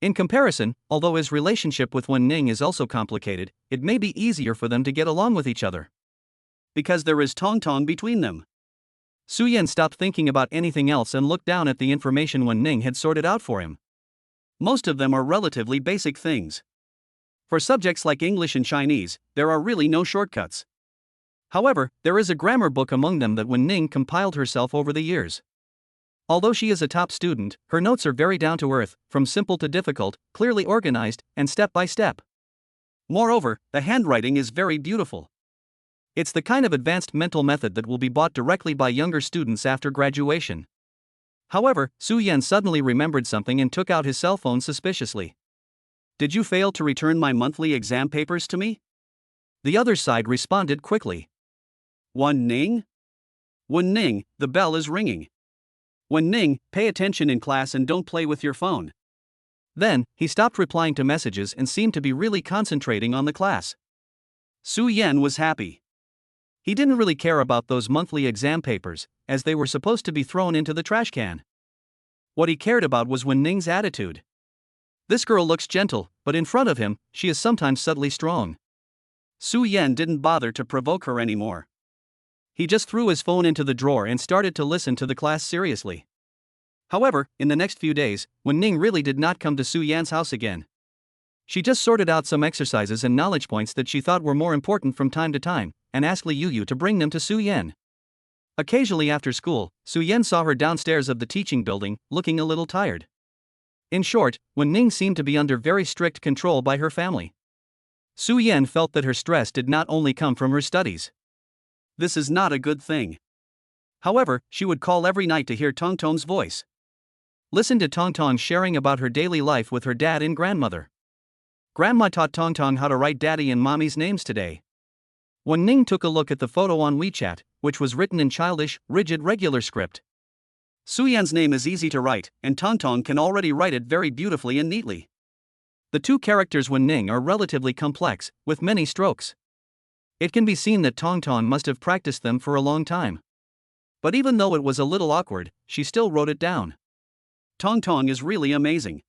In comparison, although his relationship with Wen Ning is also complicated, it may be easier for them to get along with each other. Because there is Tong Tong between them. Su Yan stopped thinking about anything else and looked down at the information Wen Ning had sorted out for him. Most of them are relatively basic things. For subjects like English and Chinese, there are really no shortcuts. However, there is a grammar book among them that Wen Ning compiled herself over the years. Although she is a top student, her notes are very down to earth, from simple to difficult, clearly organized, and step by step. Moreover, the handwriting is very beautiful. It's the kind of advanced mental method that will be bought directly by younger students after graduation. However, Su Yan suddenly remembered something and took out his cell phone suspiciously. Did you fail to return my monthly exam papers to me? The other side responded quickly. Wen Ning? Wen Ning, the bell is ringing. Wen Ning, pay attention in class and don't play with your phone. Then, he stopped replying to messages and seemed to be really concentrating on the class. Su Yan was happy. He didn't really care about those monthly exam papers, as they were supposed to be thrown into the trash can. What he cared about was Wen Ning's attitude. This girl looks gentle, but in front of him, she is sometimes subtly strong. Su Yan didn't bother to provoke her anymore. He just threw his phone into the drawer and started to listen to the class seriously. However, in the next few days, Wen Ning really did not come to Su Yan's house again. She just sorted out some exercises and knowledge points that she thought were more important from time to time, and asked Li Yu to bring them to Su Yan. Occasionally after school, Su Yan saw her downstairs of the teaching building, looking a little tired. In short, Wen Ning seemed to be under very strict control by her family. Su Yan felt that her stress did not only come from her studies. This is not a good thing. However, she would call every night to hear Tong Tong's voice. Listen to Tong Tong sharing about her daily life with her dad and grandmother. Grandma taught Tong Tong how to write daddy and mommy's names today. Wen Ning took a look at the photo on WeChat, which was written in childish, rigid regular script. Su Yan's name is easy to write, and Tong Tong can already write it very beautifully and neatly. The two characters Wen Ning are relatively complex, with many strokes. It can be seen that Tong Tong must have practiced them for a long time. But even though it was a little awkward, she still wrote it down. Tong Tong is really amazing.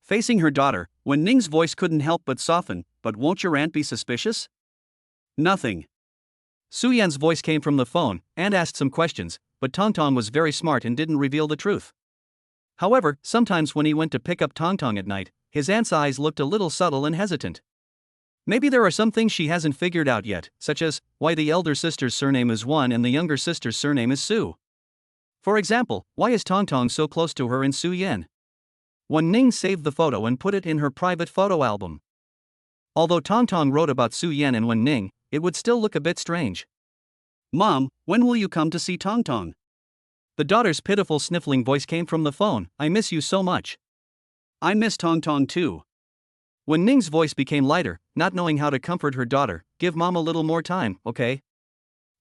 Facing her daughter, Wen Ning's voice couldn't help but soften. But won't your aunt be suspicious? Nothing. Su Yan's voice came from the phone and asked some questions, but Tong Tong was very smart and didn't reveal the truth. However, sometimes when he went to pick up Tong Tong at night, his aunt's eyes looked a little subtle and hesitant. Maybe there are some things she hasn't figured out yet, such as why the elder sister's surname is Wan and the younger sister's surname is Su. For example, why is Tong Tong so close to her and Su Yan? Wen Ning saved the photo and put it in her private photo album. Although Tong Tong wrote about Su Yan and Wen Ning, it would still look a bit strange. Mom, when will you come to see Tong Tong? The daughter's pitiful sniffling voice came from the phone. I miss you so much. I miss Tong Tong too. Wen Ning's voice became lighter, not knowing how to comfort her daughter. Give mom a little more time, okay?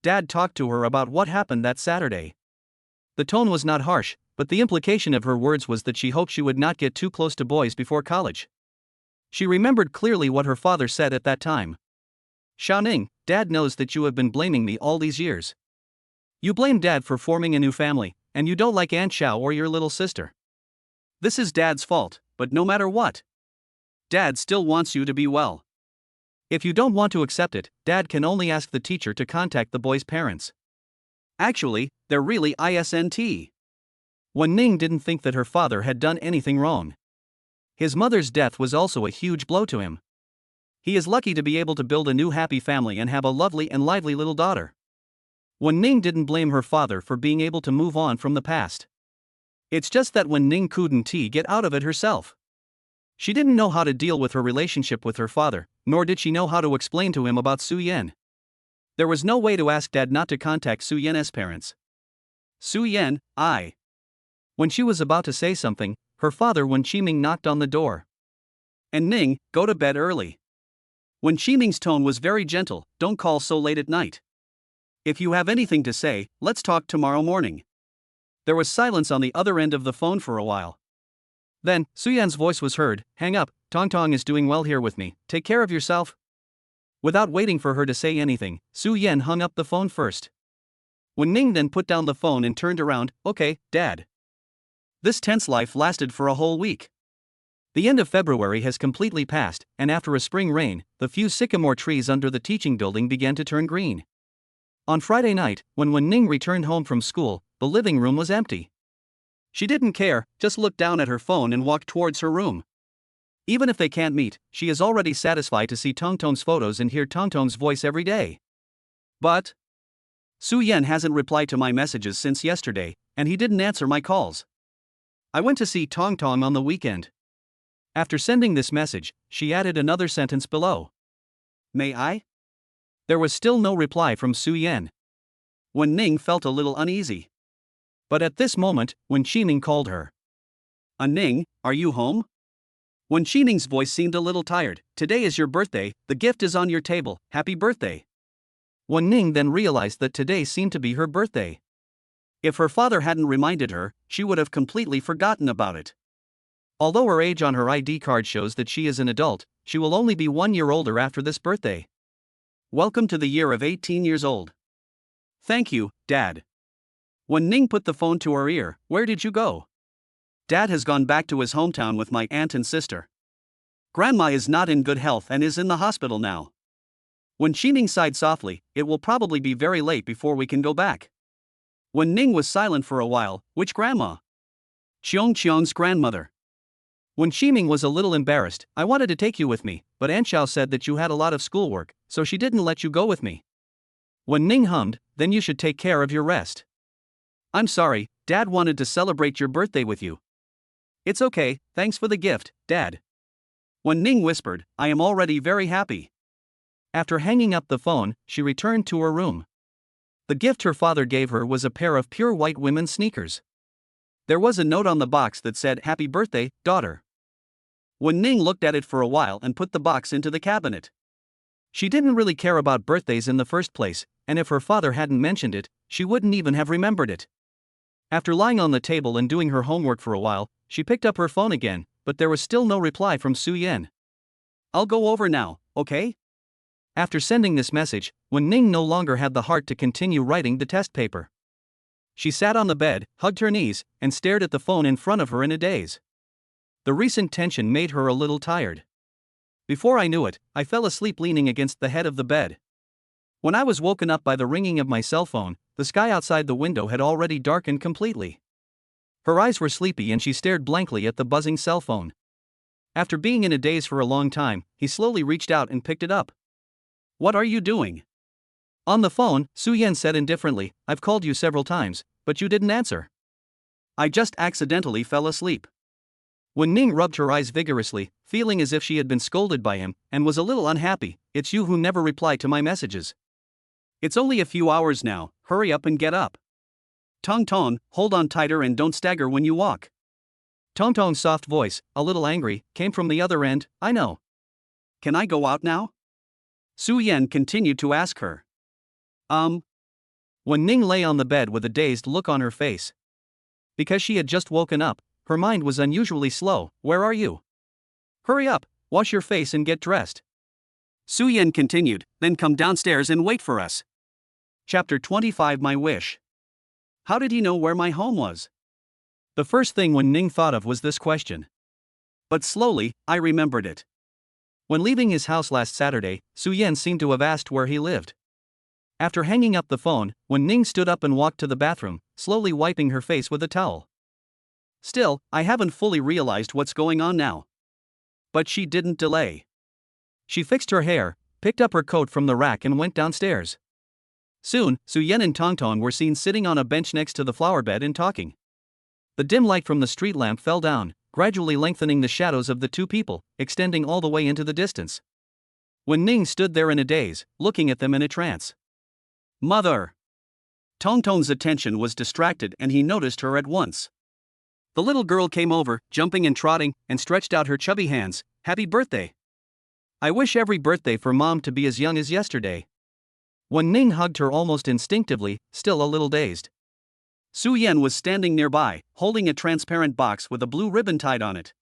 Dad talked to her about what happened that Saturday. The tone was not harsh, but the implication of her words was that she hoped she would not get too close to boys before college. She remembered clearly what her father said at that time. Xiaoning, Dad knows that you have been blaming me all these years. You blame Dad for forming a new family, and you don't like Aunt Xiao or your little sister. This is Dad's fault, but no matter what, Dad still wants you to be well. If you don't want to accept it, Dad can only ask the teacher to contact the boy's parents. Actually, they're really ISNT. Wen Ning didn't think that her father had done anything wrong. His mother's death was also a huge blow to him. He is lucky to be able to build a new happy family and have a lovely and lively little daughter. Wen Ning didn't blame her father for being able to move on from the past. It's just that Wen Ning couldn't get out of it herself. She didn't know how to deal with her relationship with her father, nor did she know how to explain to him about Su Yan. There was no way to ask Dad not to contact Su Yan's parents. Su Yan, When she was about to say something, her father Wen Qiming knocked on the door. And Ning, go to bed early. Wen Qiming's tone was very gentle, don't call so late at night. If you have anything to say, let's talk tomorrow morning. There was silence on the other end of the phone for a while. Then, Su Yan's voice was heard, hang up, Tong Tong is doing well here with me, take care of yourself. Without waiting for her to say anything, Su Yan hung up the phone first. Wen Ning then put down the phone and turned around, okay, Dad. This tense life lasted for a whole week. The end of February has completely passed, and after a spring rain, the few sycamore trees under the teaching building began to turn green. On Friday night, when Wen Ning returned home from school, the living room was empty. She didn't care, just looked down at her phone and walked towards her room. Even if they can't meet, she is already satisfied to see Tong Tong's photos and hear Tong Tong's voice every day. But Su Yan hasn't replied to my messages since yesterday, and he didn't answer my calls. I went to see Tong Tong on the weekend. After sending this message, she added another sentence below. May I? There was still no reply from Su Yan. Wen Ning felt a little uneasy. But at this moment, Wen Qining called her. Ning, are you home? Wen Qining's voice seemed a little tired. Today is your birthday, the gift is on your table, happy birthday. Wen Ning then realized that today seemed to be her birthday. If her father hadn't reminded her, she would have completely forgotten about it. Although her age on her ID card shows that she is an adult, she will only be 1 year older after this birthday. Welcome to the year of 18 years old. Thank you, Dad. Wen Ning put the phone to her ear. Where did you go? Dad has gone back to his hometown with my aunt and sister. Grandma is not in good health and is in the hospital now. Wen Qining sighed softly. It will probably be very late before we can go back. Wen Ning was silent for a while. Which grandma? Qiong's grandmother. Wen Qining was a little embarrassed. I wanted to take you with me, but Aunt Xiao said that you had a lot of schoolwork, so she didn't let you go with me. Wen Ning hummed. Then you should take care of your rest. I'm sorry, Dad wanted to celebrate your birthday with you. It's okay, thanks for the gift, Dad. Wen Ning whispered, I am already very happy. After hanging up the phone, she returned to her room. The gift her father gave her was a pair of pure white women's sneakers. There was a note on the box that said, Happy birthday, daughter. Wen Ning looked at it for a while and put the box into the cabinet. She didn't really care about birthdays in the first place, and if her father hadn't mentioned it, she wouldn't even have remembered it. After lying on the table and doing her homework for a while, she picked up her phone again, but there was still no reply from Su Yan. I'll go over now, okay? After sending this message, Wen Ning no longer had the heart to continue writing the test paper. She sat on the bed, hugged her knees, and stared at the phone in front of her in a daze. The recent tension made her a little tired. Before I knew it, I fell asleep leaning against the head of the bed. When I was woken up by the ringing of my cell phone, the sky outside the window had already darkened completely. Her eyes were sleepy and she stared blankly at the buzzing cell phone. After being in a daze for a long time, he slowly reached out and picked it up. What are you doing? On the phone, Su Yan said indifferently, I've called you several times, but you didn't answer. I just accidentally fell asleep. Wen Ning rubbed her eyes vigorously, feeling as if she had been scolded by him, and was a little unhappy. It's you who never reply to my messages. It's only a few hours now, hurry up and get up. Tong Tong, hold on tighter and don't stagger when you walk. Tong Tong's soft voice, a little angry, came from the other end. I know. Can I go out now? Su Yan continued to ask her. Wen Ning lay on the bed with a dazed look on her face. Because she had just woken up, her mind was unusually slow. Where are you? Hurry up, wash your face and get dressed. Su Yan continued, then come downstairs and wait for us. Chapter 25 My Wish. How did he know where my home was? The first thing Wen Ning thought of was this question. But slowly, I remembered it. When leaving his house last Saturday, Su Yan seemed to have asked where he lived. After hanging up the phone, Wen Ning stood up and walked to the bathroom, slowly wiping her face with a towel. Still, I haven't fully realized what's going on now. But she didn't delay. She fixed her hair, picked up her coat from the rack and went downstairs. Soon, Su Yan and Tong Tong were seen sitting on a bench next to the flower bed and talking. The dim light from the street lamp fell down, gradually lengthening the shadows of the two people, extending all the way into the distance. Wen Ning stood there in a daze, looking at them in a trance. Mother! Tong Tong's attention was distracted and he noticed her at once. The little girl came over, jumping and trotting, and stretched out her chubby hands. Happy birthday! I wish every birthday for Mom to be as young as yesterday. Wen Ning hugged her almost instinctively, still a little dazed. Su Yan was standing nearby, holding a transparent box with a blue ribbon tied on it.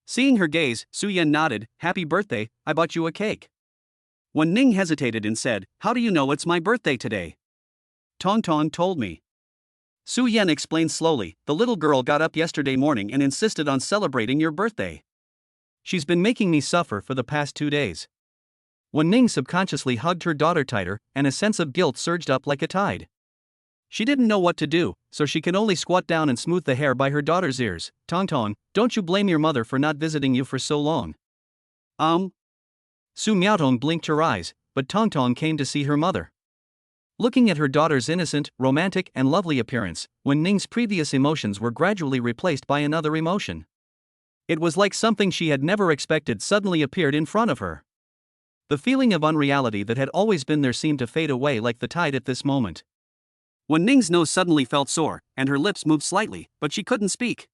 Seeing her gaze, Su Yan nodded. Happy birthday, I bought you a cake. Wen Ning hesitated and said, How do you know it's my birthday today? Tong Tong told me. Su Yan explained slowly, the little girl got up yesterday morning and insisted on celebrating your birthday. She's been making me suffer for the past 2 days. Wen Ning subconsciously hugged her daughter tighter, and a sense of guilt surged up like a tide. She didn't know what to do, so she could only squat down and smooth the hair by her daughter's ears. Tong Tong, don't you blame your mother for not visiting you for so long. Su Miaotong blinked her eyes, but Tong Tong came to see her mother. Looking at her daughter's innocent, romantic and lovely appearance, Wen Ning's previous emotions were gradually replaced by another emotion. It was like something she had never expected suddenly appeared in front of her. The feeling of unreality that had always been there seemed to fade away like the tide at this moment. Wen Ning's nose suddenly felt sore, and her lips moved slightly, but she couldn't speak.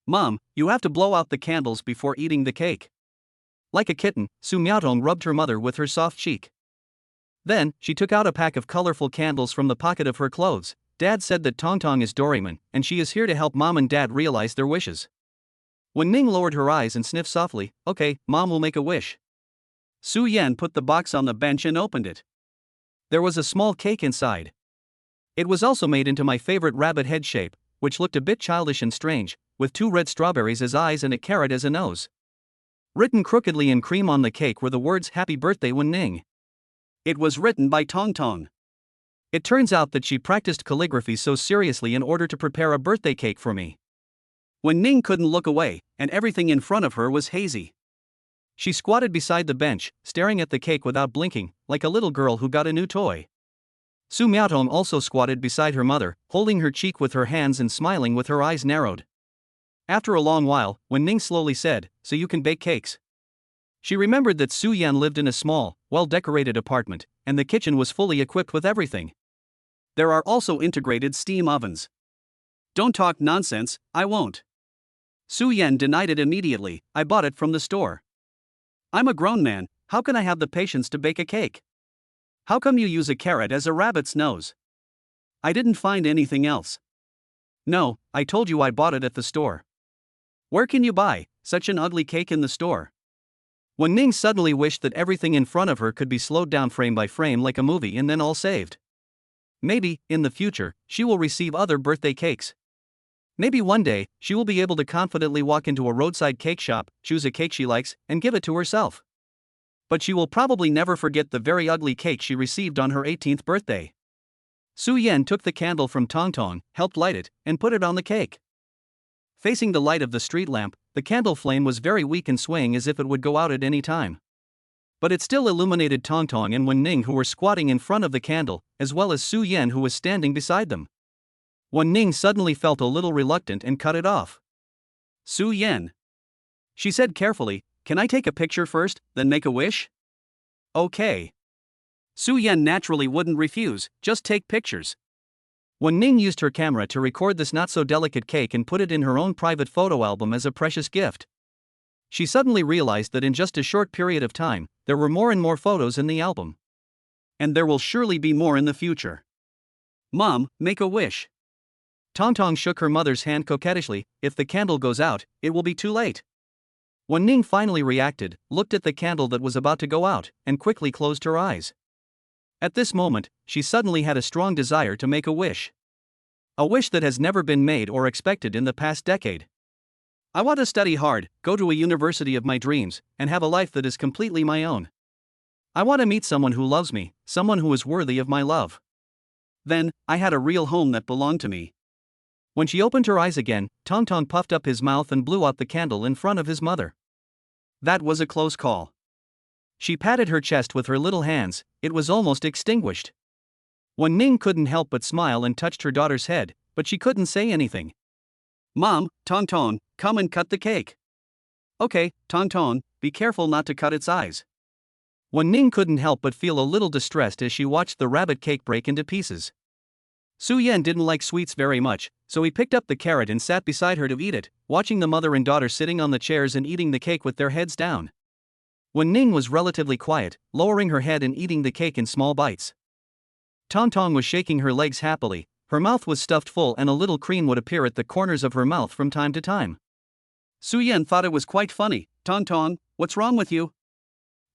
Mom, you have to blow out the candles before eating the cake. Like a kitten, Su Miaotong rubbed her mother with her soft cheek. Then, she took out a pack of colorful candles from the pocket of her clothes. Dad said that Tongtong is Doraemon, and she is here to help Mom and Dad realize their wishes. Wen Ning lowered her eyes and sniffed softly. Okay, Mom will make a wish. Su Yan put the box on the bench and opened it. There was a small cake inside. It was also made into my favorite rabbit head shape, which looked a bit childish and strange, with 2 red strawberries as eyes and a carrot as a nose. Written crookedly in cream on the cake were the words Happy Birthday Wen Ning. It was written by Tongtong. It turns out that she practiced calligraphy so seriously in order to prepare a birthday cake for me. Wen Ning couldn't look away, and everything in front of her was hazy. She squatted beside the bench, staring at the cake without blinking, like a little girl who got a new toy. Su Miaotong also squatted beside her mother, holding her cheek with her hands and smiling with her eyes narrowed. After a long while, Wen Ning slowly said, "So you can bake cakes?" She remembered that Su Yan lived in a small, well-decorated apartment, and the kitchen was fully equipped with everything. There are also integrated steam ovens. Don't talk nonsense, I won't. Su Yan denied it immediately. I bought it from the store. I'm a grown man, how can I have the patience to bake a cake? How come you use a carrot as a rabbit's nose? I didn't find anything else. No, I told you I bought it at the store. Where can you buy such an ugly cake in the store? Wen Ning suddenly wished that everything in front of her could be slowed down frame by frame like a movie and then all saved. Maybe, in the future, she will receive other birthday cakes. Maybe one day, she will be able to confidently walk into a roadside cake shop, choose a cake she likes, and give it to herself. But she will probably never forget the very ugly cake she received on her 18th birthday. Su Yan took the candle from Tongtong, helped light it, and put it on the cake. Facing the light of the street lamp, the candle flame was very weak and swaying as if it would go out at any time. But it still illuminated Tongtong and Wen Ning, who were squatting in front of the candle, as well as Su Yan, who was standing beside them. Wen Ning suddenly felt a little reluctant and cut it off. Su Yan, she said carefully, can I take a picture first, then make a wish? Okay. Su Yan naturally wouldn't refuse, just take pictures. Wen Ning used her camera to record this not-so-delicate cake and put it in her own private photo album as a precious gift. She suddenly realized that in just a short period of time, there were more and more photos in the album. And there will surely be more in the future. Mom, make a wish. Tongtong shook her mother's hand coquettishly. If the candle goes out, it will be too late. Wen Ning finally reacted, looked at the candle that was about to go out, and quickly closed her eyes. At this moment, she suddenly had a strong desire to make a wish. A wish that has never been made or expected in the past decade. I want to study hard, go to a university of my dreams, and have a life that is completely my own. I want to meet someone who loves me, someone who is worthy of my love. Then, I had a real home that belonged to me. When she opened her eyes again, Tongtong puffed up his mouth and blew out the candle in front of his mother. That was a close call. She patted her chest with her little hands, it was almost extinguished. Wen Ning couldn't help but smile and touched her daughter's head, but she couldn't say anything. Mom, Tongtong, come and cut the cake. Okay, Tongtong, be careful not to cut its eyes. Wen Ning couldn't help but feel a little distressed as she watched the rabbit cake break into pieces. Su Yan didn't like sweets very much, so he picked up the carrot and sat beside her to eat it, watching the mother and daughter sitting on the chairs and eating the cake with their heads down. Wen Ning was relatively quiet, lowering her head and eating the cake in small bites. Tongtong was shaking her legs happily, her mouth was stuffed full and a little cream would appear at the corners of her mouth from time to time. Su Yan thought it was quite funny. Tongtong, what's wrong with you?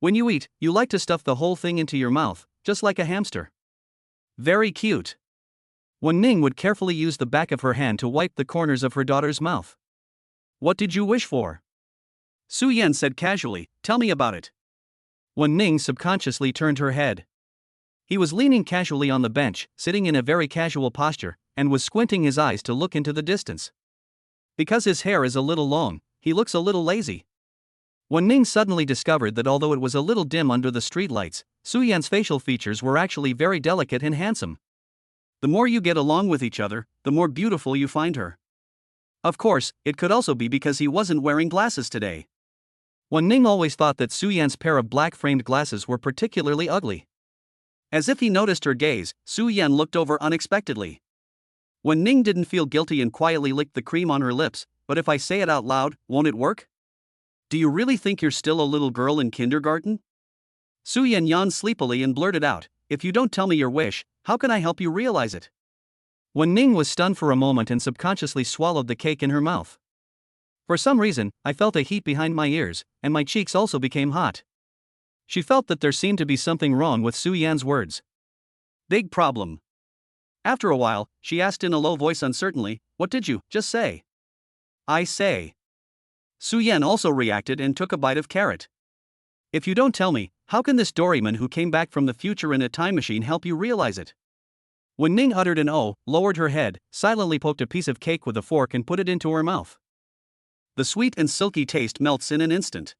When you eat, you like to stuff the whole thing into your mouth, just like a hamster. Very cute. Wen Ning would carefully use the back of her hand to wipe the corners of her daughter's mouth. What did you wish for? Su Yan said casually, tell me about it. Wen Ning subconsciously turned her head. He was leaning casually on the bench, sitting in a very casual posture, and was squinting his eyes to look into the distance. Because his hair is a little long, he looks a little lazy. Wen Ning suddenly discovered that although it was a little dim under the streetlights, Su Yan's facial features were actually very delicate and handsome. The more you get along with each other, the more beautiful you find her. Of course, it could also be because he wasn't wearing glasses today. Wen Ning always thought that Su Yan's pair of black-framed glasses were particularly ugly. As if he noticed her gaze, Su Yan looked over unexpectedly. Wen Ning didn't feel guilty and quietly licked the cream on her lips, but if I say it out loud, won't it work? Do you really think you're still a little girl in kindergarten? Su Yan yawned sleepily and blurted out, if you don't tell me your wish, how can I help you realize it? Wen Ning was stunned for a moment and subconsciously swallowed the cake in her mouth. For some reason, I felt a heat behind my ears, and my cheeks also became hot. She felt that there seemed to be something wrong with Su Yan's words. Big problem. After a while, she asked in a low voice uncertainly, what did you just say? I say. Su Yan also reacted and took a bite of carrot. If you don't tell me, how can this Doraemon who came back from the future in a time machine help you realize it? Wen Ning uttered an "oh," lowered her head, silently poked a piece of cake with a fork and put it into her mouth. The sweet and silky taste melts in an instant.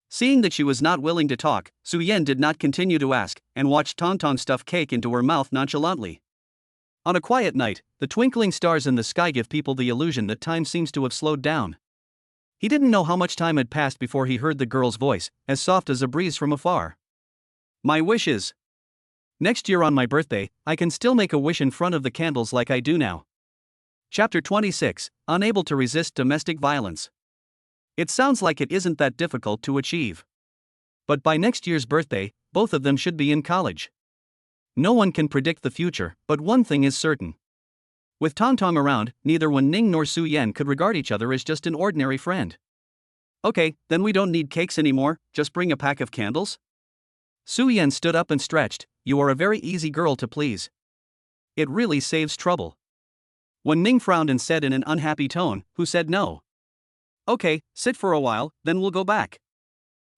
Seeing that she was not willing to talk, Su Yan did not continue to ask, and watched Tong Tong stuff cake into her mouth nonchalantly. On a quiet night, the twinkling stars in the sky give people the illusion that time seems to have slowed down. He didn't know how much time had passed before he heard the girl's voice, as soft as a breeze from afar. My wish is. Next year on my birthday, I can still make a wish in front of the candles like I do now. Chapter 26, Unable to Resist Domestic Violence. It sounds like it isn't that difficult to achieve. But by next year's birthday, both of them should be in college. No one can predict the future, but one thing is certain. With Tong Tong around, neither Wen Ning nor Su Yan could regard each other as just an ordinary friend. Okay, then we don't need cakes anymore, just bring a pack of candles? Su Yan stood up and stretched, you are a very easy girl to please. It really saves trouble. Wen Ning frowned and said in an unhappy tone, who said no? Okay, sit for a while, then we'll go back.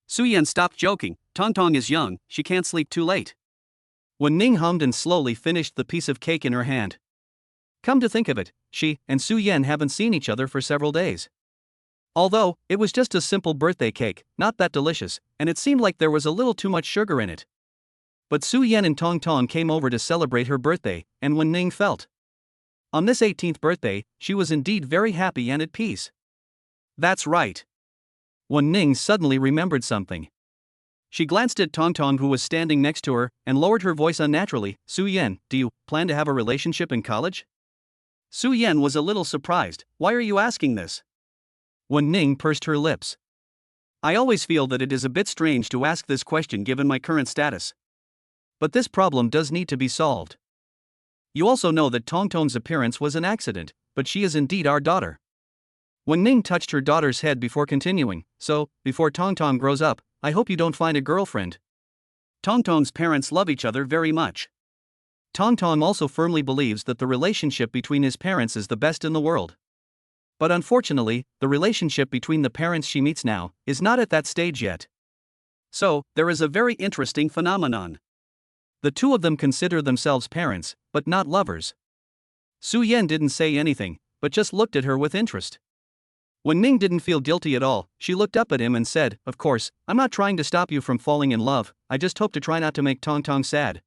Su Yan stopped joking, Tong Tong is young, she can't sleep too late. Wen Ning hummed and slowly finished the piece of cake in her hand. Come to think of it, she and Su Yan haven't seen each other for several days. Although, it was just a simple birthday cake, not that delicious, and it seemed like there was a little too much sugar in it. But Su Yan and Tong Tong came over to celebrate her birthday, and Wen Ning felt. On this 18th birthday, she was indeed very happy and at peace. That's right. Wen Ning suddenly remembered something. She glanced at Tong Tong who was standing next to her, and lowered her voice unnaturally, Su Yan, do you plan to have a relationship in college? Su Yan was a little surprised, why are you asking this? Wen Ning pursed her lips. I always feel that it is a bit strange to ask this question given my current status. But this problem does need to be solved. You also know that Tong Tong's appearance was an accident, but she is indeed our daughter. Wen Ning touched her daughter's head before continuing, so, before Tong Tong grows up, I hope you don't find a girlfriend. Tong Tong's parents love each other very much. Tong Tong also firmly believes that the relationship between his parents is the best in the world. But unfortunately, the relationship between the parents she meets now is not at that stage yet. So, there is a very interesting phenomenon. The two of them consider themselves parents, but not lovers. Su Yan didn't say anything, but just looked at her with interest. Wen Ning didn't feel guilty at all, she looked up at him and said, of course, I'm not trying to stop you from falling in love, I just hope to try not to make Tong Tong sad.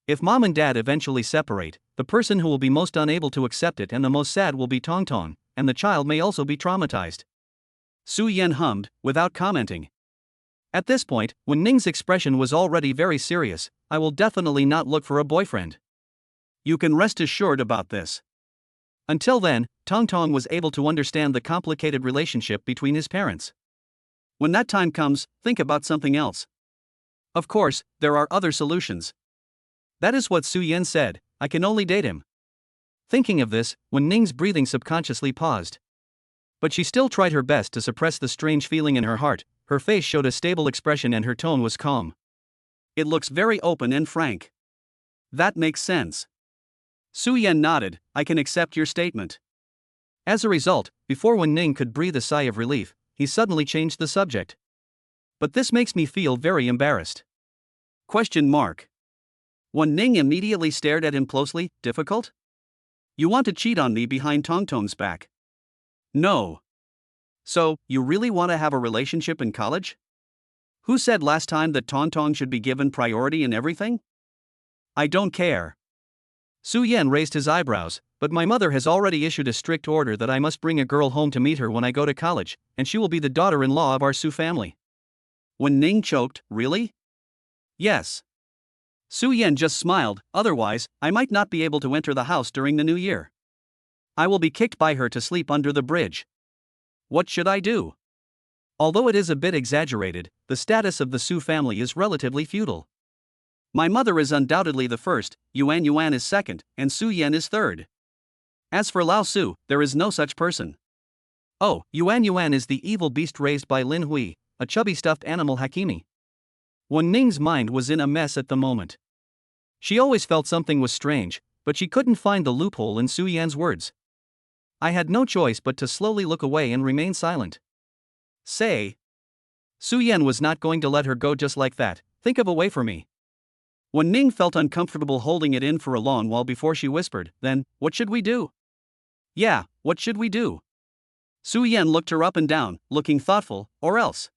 If mom and dad eventually separate, the person who will be most unable to accept it and the most sad will be Tong Tong, and the child may also be traumatized. Su Yan hummed, without commenting. At this point, Wen Ning's expression was already very serious, I will definitely not look for a boyfriend. You can rest assured about this. Until then, Tong Tong was able to understand the complicated relationship between his parents. When that time comes, think about something else. Of course, there are other solutions. That is what Su Yan said, I can only date him. Thinking of this, Wen Ning's breathing subconsciously paused. But she still tried her best to suppress the strange feeling in her heart, her face showed a stable expression and her tone was calm. It looks very open and frank. That makes sense. Su Yan nodded, I can accept your statement. As a result, before Wen Ning could breathe a sigh of relief, he suddenly changed the subject. But this makes me feel very embarrassed. Question mark. Wen Ning immediately stared at him closely, difficult? You want to cheat on me behind Tong Tong's back? No. So, you really want to have a relationship in college? Who said last time that Tong Tong should be given priority in everything? I don't care. Su Yan raised his eyebrows, but my mother has already issued a strict order that I must bring a girl home to meet her when I go to college, and she will be the daughter-in-law of our Su family. Wen Ning choked, really? Yes. Su Yan just smiled, otherwise, I might not be able to enter the house during the new year. I will be kicked by her to sleep under the bridge. What should I do? Although it is a bit exaggerated, the status of the Su family is relatively feudal. My mother is undoubtedly the first, Yuan Yuan is second, and Su Yan is third. As for Lao Su, there is no such person. Oh, Yuan Yuan is the evil beast raised by Lin Hui, a chubby stuffed animal Hakimi. Wen Ning's mind was in a mess at the moment. She always felt something was strange, but she couldn't find the loophole in Su Yan's words. I had no choice but to slowly look away and remain silent. Say. Su Yan was not going to let her go just like that. Think of a way for me. Wen Ning felt uncomfortable holding it in for a long while before she whispered, then, what should we do? Yeah, what should we do? Su Yan looked her up and down, looking thoughtful, or else.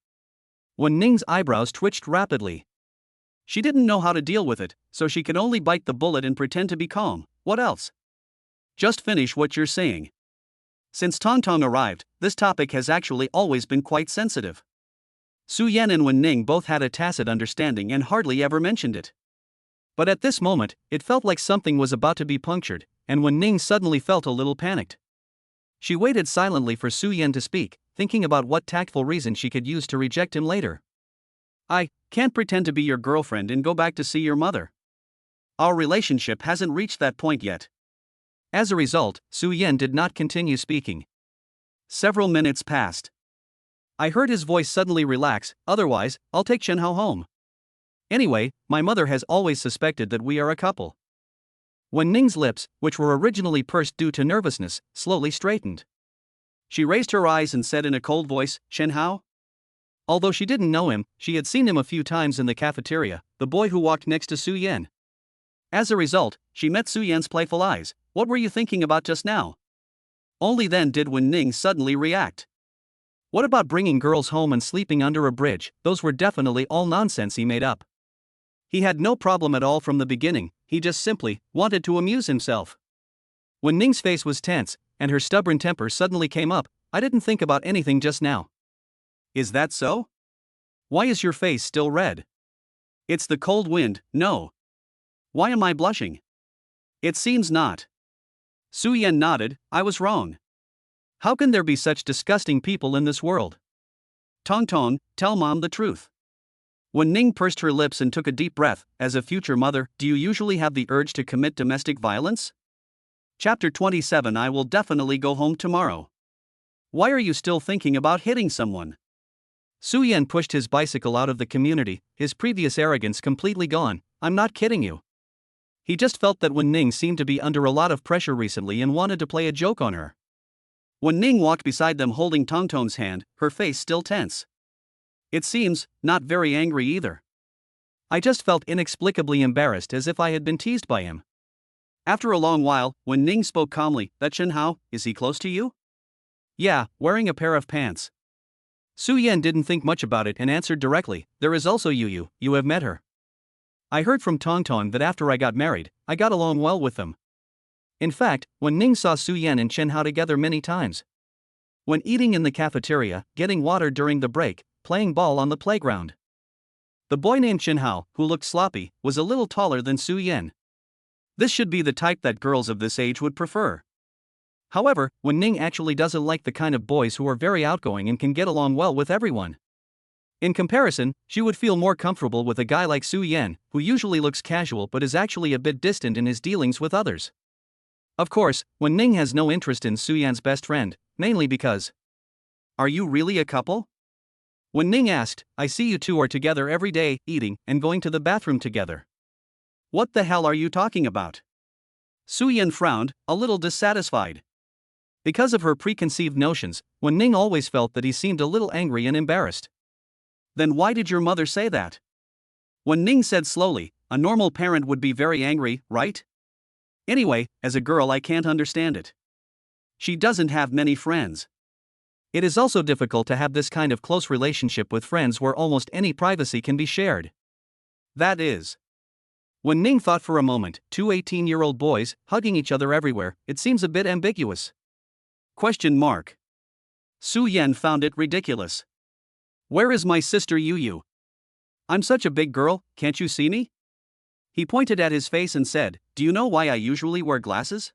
Wen Ning's eyebrows twitched rapidly. She didn't know how to deal with it, so she could only bite the bullet and pretend to be calm. What else? Just finish what you're saying. Since Tong Tong arrived, this topic has actually always been quite sensitive. Su Yan and Wen Ning both had a tacit understanding and hardly ever mentioned it. But at this moment, it felt like something was about to be punctured, and Wen Ning suddenly felt a little panicked. She waited silently for Su Yan to speak, thinking about what tactful reason she could use to reject him later. I can't pretend to be your girlfriend and go back to see your mother. Our relationship hasn't reached that point yet. As a result, Su Yan did not continue speaking. Several minutes passed. I heard his voice suddenly relax, otherwise, I'll take Chen Hao home. Anyway, my mother has always suspected that we are a couple. Wen Ning's lips, which were originally pursed due to nervousness, slowly straightened. She raised her eyes and said in a cold voice, Chen Hao? Although she didn't know him, she had seen him a few times in the cafeteria, the boy who walked next to Su Yan. As a result, she met Su Yan's playful eyes. What were you thinking about just now? Only then did Wen Ning suddenly react. What about bringing girls home and sleeping under a bridge? Those were definitely all nonsense he made up. He had no problem at all from the beginning, he just simply wanted to amuse himself. Wen Ning's face was tense, and her stubborn temper suddenly came up. I didn't think about anything just now. Is that so? Why is your face still red? It's the cold wind, no. Why am I blushing? It seems not. Su Yan nodded, I was wrong. How can there be such disgusting people in this world? Tong Tong, tell mom the truth. Wen Ning pursed her lips and took a deep breath. As a future mother, do you usually have the urge to commit domestic violence? Chapter 27 I will definitely go home tomorrow. Why are you still thinking about hitting someone? Su Yan pushed his bicycle out of the community, his previous arrogance completely gone. I'm not kidding you. He just felt that Wen Ning seemed to be under a lot of pressure recently and wanted to play a joke on her. Wen Ning walked beside them holding Tong Tong's hand, her face still tense. It seems, not very angry either. I just felt inexplicably embarrassed, as if I had been teased by him. After a long while, Wen Ning spoke calmly, that Chen Hao, is he close to you? Yeah, wearing a pair of pants. Su Yan didn't think much about it and answered directly, there is also Yu, you have met her. I heard from Tong Tong that after I got married, I got along well with them. In fact, Wen Ning saw Su Yan and Chen Hao together many times. When eating in the cafeteria, getting water during the break, playing ball on the playground. The boy named Chen Hao, who looked sloppy, was a little taller than Su Yan. This should be the type that girls of this age would prefer. However, Wen Ning actually doesn't like the kind of boys who are very outgoing and can get along well with everyone. In comparison, she would feel more comfortable with a guy like Su Yan, who usually looks casual but is actually a bit distant in his dealings with others. Of course, Wen Ning has no interest in Su Yan's best friend, mainly because... Are you really a couple? Wen Ning asked, I see you two are together every day, eating, and going to the bathroom together. What the hell are you talking about? Su Yan frowned, a little dissatisfied. Because of her preconceived notions, Wen Ning always felt that he seemed a little angry and embarrassed. Then why did your mother say that? Wen Ning said slowly, a normal parent would be very angry, right? Anyway, as a girl I can't understand it. She doesn't have many friends. It is also difficult to have this kind of close relationship with friends where almost any privacy can be shared. That is. When Ning thought for a moment, two 18-year-old boys, hugging each other everywhere, it seems a bit ambiguous. Question mark. Su Yan found it ridiculous. Where is my sister Yu Yu? I'm such a big girl, can't you see me? He pointed at his face and said, do you know why I usually wear glasses?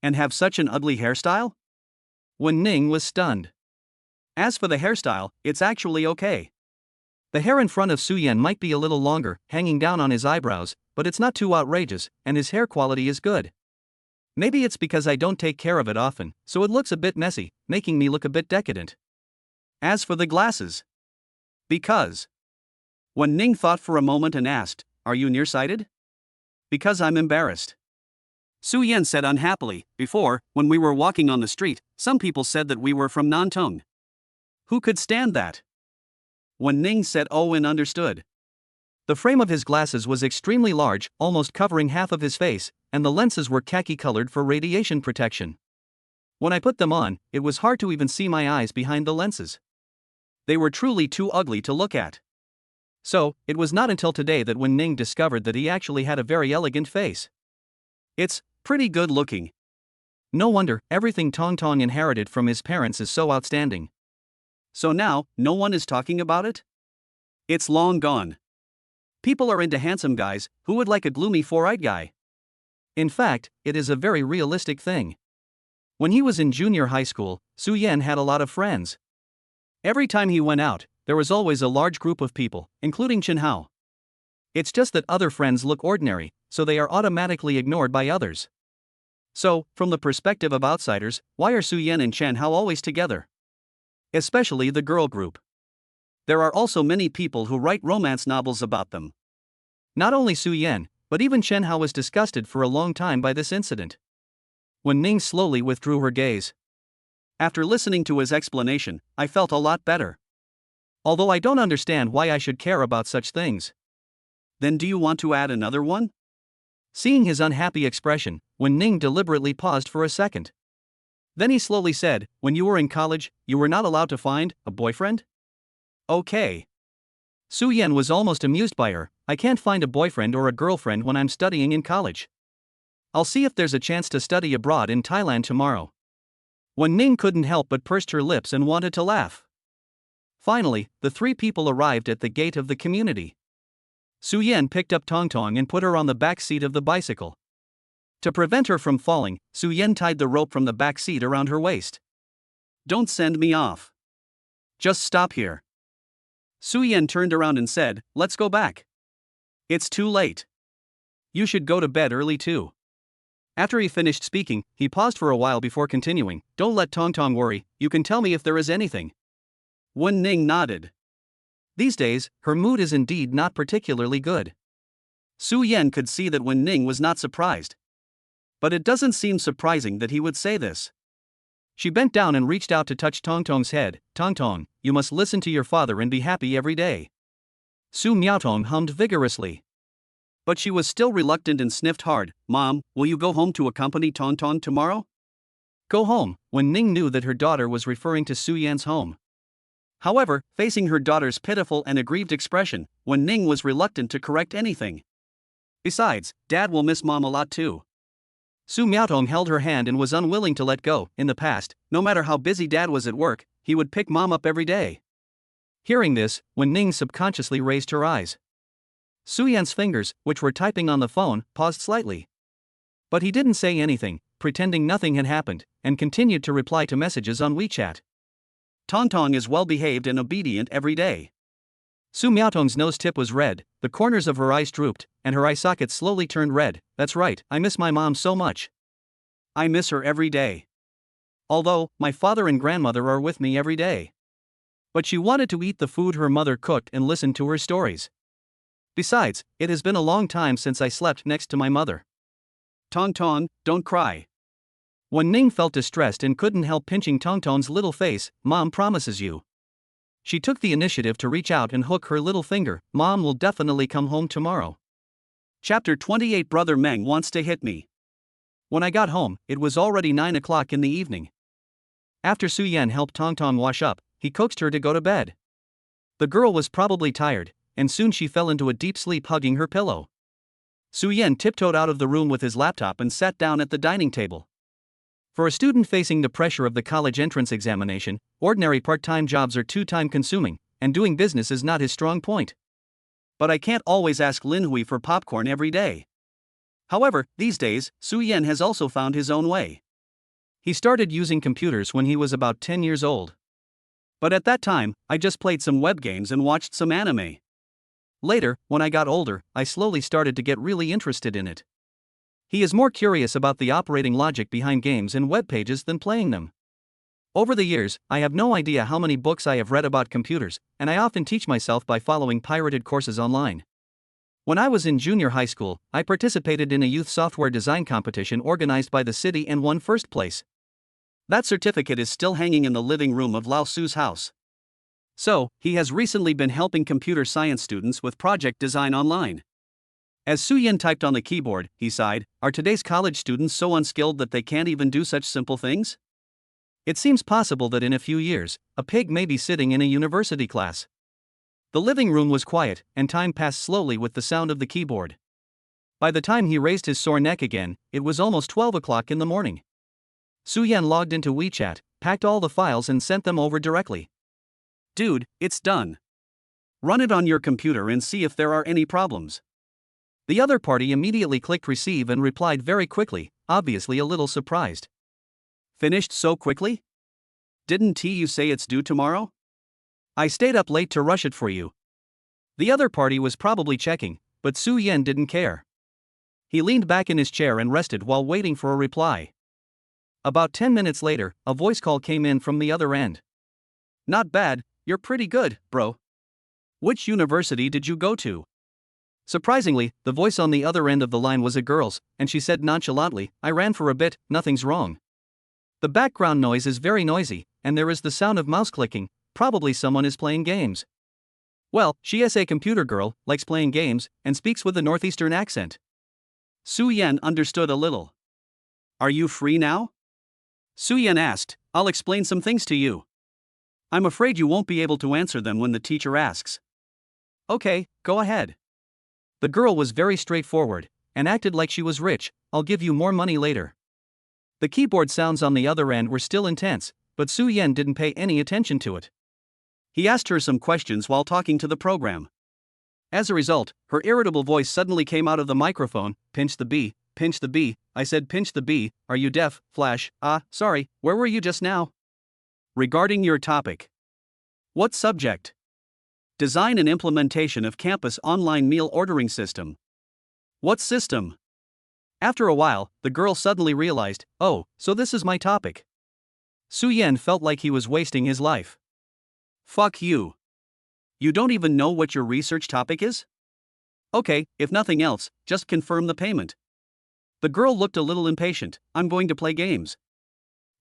And have such an ugly hairstyle? When Ning was stunned. As for the hairstyle, it's actually okay. The hair in front of Su Yan might be a little longer, hanging down on his eyebrows, but it's not too outrageous, and his hair quality is good. Maybe it's because I don't take care of it often, so it looks a bit messy, making me look a bit decadent. As for the glasses. Because. When Ning thought for a moment and asked, are you nearsighted? Because I'm embarrassed. Su Yan said unhappily, before, when we were walking on the street, some people said that we were from Nantong. Who could stand that? When Ning said oh and understood. The frame of his glasses was extremely large, almost covering half of his face, and the lenses were khaki-colored for radiation protection. When I put them on, it was hard to even see my eyes behind the lenses. They were truly too ugly to look at. So, it was not until today that when Ning discovered that he actually had a very elegant face. It's pretty good looking. No wonder everything Tong Tong inherited from his parents is so outstanding. So now, no one is talking about it? It's long gone. People are into handsome guys, who would like a gloomy four-eyed guy? In fact, it is a very realistic thing. When he was in junior high school, Su Yan had a lot of friends. Every time he went out, there was always a large group of people, including Chen Hao. It's just that other friends look ordinary, so they are automatically ignored by others. So, from the perspective of outsiders, why are Su Yan and Chen Hao always together? Especially the girl group. There are also many people who write romance novels about them. Not only Su Yan, but even Chen Hao was disgusted for a long time by this incident. When Ning slowly withdrew her gaze. After listening to his explanation, I felt a lot better. Although I don't understand why I should care about such things. Then do you want to add another one? Seeing his unhappy expression, when Ning deliberately paused for a second. Then he slowly said, when you were in college, you were not allowed to find a boyfriend? Okay. Su Yan was almost amused by her. I can't find a boyfriend or a girlfriend when I'm studying in college. I'll see if there's a chance to study abroad in Thailand tomorrow. When Ning couldn't help but pursed her lips and wanted to laugh. Finally, the three people arrived at the gate of the community. Su Yan picked up Tong Tong and put her on the back seat of the bicycle. To prevent her from falling, Su Yan tied the rope from the back seat around her waist. Don't send me off. Just stop here. Su Yan turned around and said, let's go back. It's too late. You should go to bed early too. After he finished speaking, he paused for a while before continuing, don't let Tong Tong worry, you can tell me if there is anything. Wen Ning nodded. These days, her mood is indeed not particularly good. Su Yan could see that Wen Ning was not surprised. But it doesn't seem surprising that he would say this. She bent down and reached out to touch Tong Tong's head. Tong Tong, you must listen to your father and be happy every day. Su Miaotong hummed vigorously. But she was still reluctant and sniffed hard. Mom, will you go home to accompany Tong Tong tomorrow? Go home, when Ning knew that her daughter was referring to Su Yan's home. However, facing her daughter's pitiful and aggrieved expression, Wen Ning was reluctant to correct anything. Besides, Dad will miss Mom a lot too. Su Miaotong held her hand and was unwilling to let go. In the past, no matter how busy Dad was at work, he would pick Mom up every day. Hearing this, Wen Ning subconsciously raised her eyes. Su Yan's fingers, which were typing on the phone, paused slightly. But he didn't say anything, pretending nothing had happened, and continued to reply to messages on WeChat. Tong Tong is well behaved and obedient every day. Su Miaotong's nose tip was red, the corners of her eyes drooped, and her eye sockets slowly turned red. That's right, I miss my mom so much. I miss her every day. Although, my father and grandmother are with me every day. But she wanted to eat the food her mother cooked and listen to her stories. Besides, it has been a long time since I slept next to my mother. Tong Tong, don't cry. When Ning felt distressed and couldn't help pinching Tong Tong's little face, Mom promises you. She took the initiative to reach out and hook her little finger. Mom will definitely come home tomorrow. Chapter 28. Brother Meng wants to hit me. When I got home, it was already 9 o'clock in the evening. After Su Yan helped Tong Tong wash up, he coaxed her to go to bed. The girl was probably tired, and soon she fell into a deep sleep hugging her pillow. Su Yan tiptoed out of the room with his laptop and sat down at the dining table. For a student facing the pressure of the college entrance examination, ordinary part-time jobs are too time-consuming, and doing business is not his strong point. But I can't always ask Lin Hui for popcorn every day. However, these days, Su Yan has also found his own way. He started using computers when he was about 10 years old. But at that time, I just played some web games and watched some anime. Later, when I got older, I slowly started to get really interested in it. He is more curious about the operating logic behind games and web pages than playing them. Over the years, I have no idea how many books I have read about computers, and I often teach myself by following pirated courses online. When I was in junior high school, I participated in a youth software design competition organized by the city and won first place. That certificate is still hanging in the living room of Lao Su's house. So, he has recently been helping computer science students with project design online. As Su Yan typed on the keyboard, he sighed, "Are today's college students so unskilled that they can't even do such simple things?" It seems possible that in a few years, a pig may be sitting in a university class. The living room was quiet, and time passed slowly with the sound of the keyboard. By the time he raised his sore neck again, it was almost 12 o'clock in the morning. Su Yan logged into WeChat, packed all the files and sent them over directly. "Dude, it's done. Run it on your computer and see if there are any problems." The other party immediately clicked receive and replied very quickly, obviously a little surprised. "Finished so quickly? Didn't you say it's due tomorrow? I stayed up late to rush it for you." The other party was probably checking, but Su Yan didn't care. He leaned back in his chair and rested while waiting for a reply. About 10 minutes later, a voice call came in from the other end. "Not bad, you're pretty good, bro. Which university did you go to?" Surprisingly, the voice on the other end of the line was a girl's, and she said nonchalantly, "I ran for a bit, nothing's wrong. The background noise is very noisy, and there is the sound of mouse clicking, probably someone is playing games." Well, she is a computer girl, likes playing games, and speaks with a northeastern accent. Su Yan understood a little. "Are you free now?" Su Yan asked, "I'll explain some things to you. I'm afraid you won't be able to answer them when the teacher asks." "Okay, go ahead." The girl was very straightforward, and acted like she was rich. "I'll give you more money later." The keyboard sounds on the other end were still intense, but Su Yan didn't pay any attention to it. He asked her some questions while talking to the program. As a result, her irritable voice suddenly came out of the microphone, "Pinch the B, pinch the B, I said pinch the B, are you deaf, Flash? Sorry, where were you just now?" "Regarding your topic." "What subject?" "Design and implementation of campus online meal ordering system." "What system?" After a while, the girl suddenly realized, "Oh, so this is my topic." Su Yan felt like he was wasting his life. "Fuck you. You don't even know what your research topic is? Okay, if nothing else, just confirm the payment." The girl looked a little impatient. "I'm going to play games.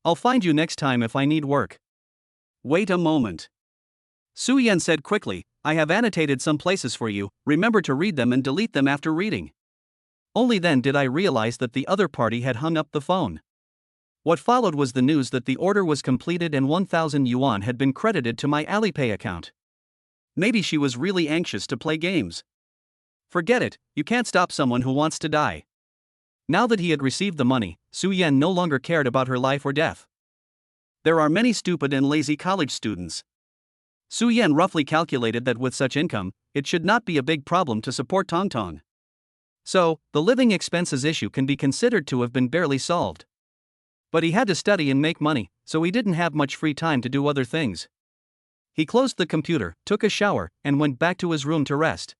I'll find you next time if I need work." "Wait a moment." Su Yan said quickly, "I have annotated some places for you, remember to read them and delete them after reading." Only then did I realize that the other party had hung up the phone. What followed was the news that the order was completed and 1,000 yuan had been credited to my Alipay account. Maybe she was really anxious to play games. Forget it, you can't stop someone who wants to die. Now that he had received the money, Su Yan no longer cared about her life or death. There are many stupid and lazy college students. Su Yan roughly calculated that with such income, it should not be a big problem to support Tong Tong. So, the living expenses issue can be considered to have been barely solved. But he had to study and make money, so he didn't have much free time to do other things. He closed the computer, took a shower, and went back to his room to rest.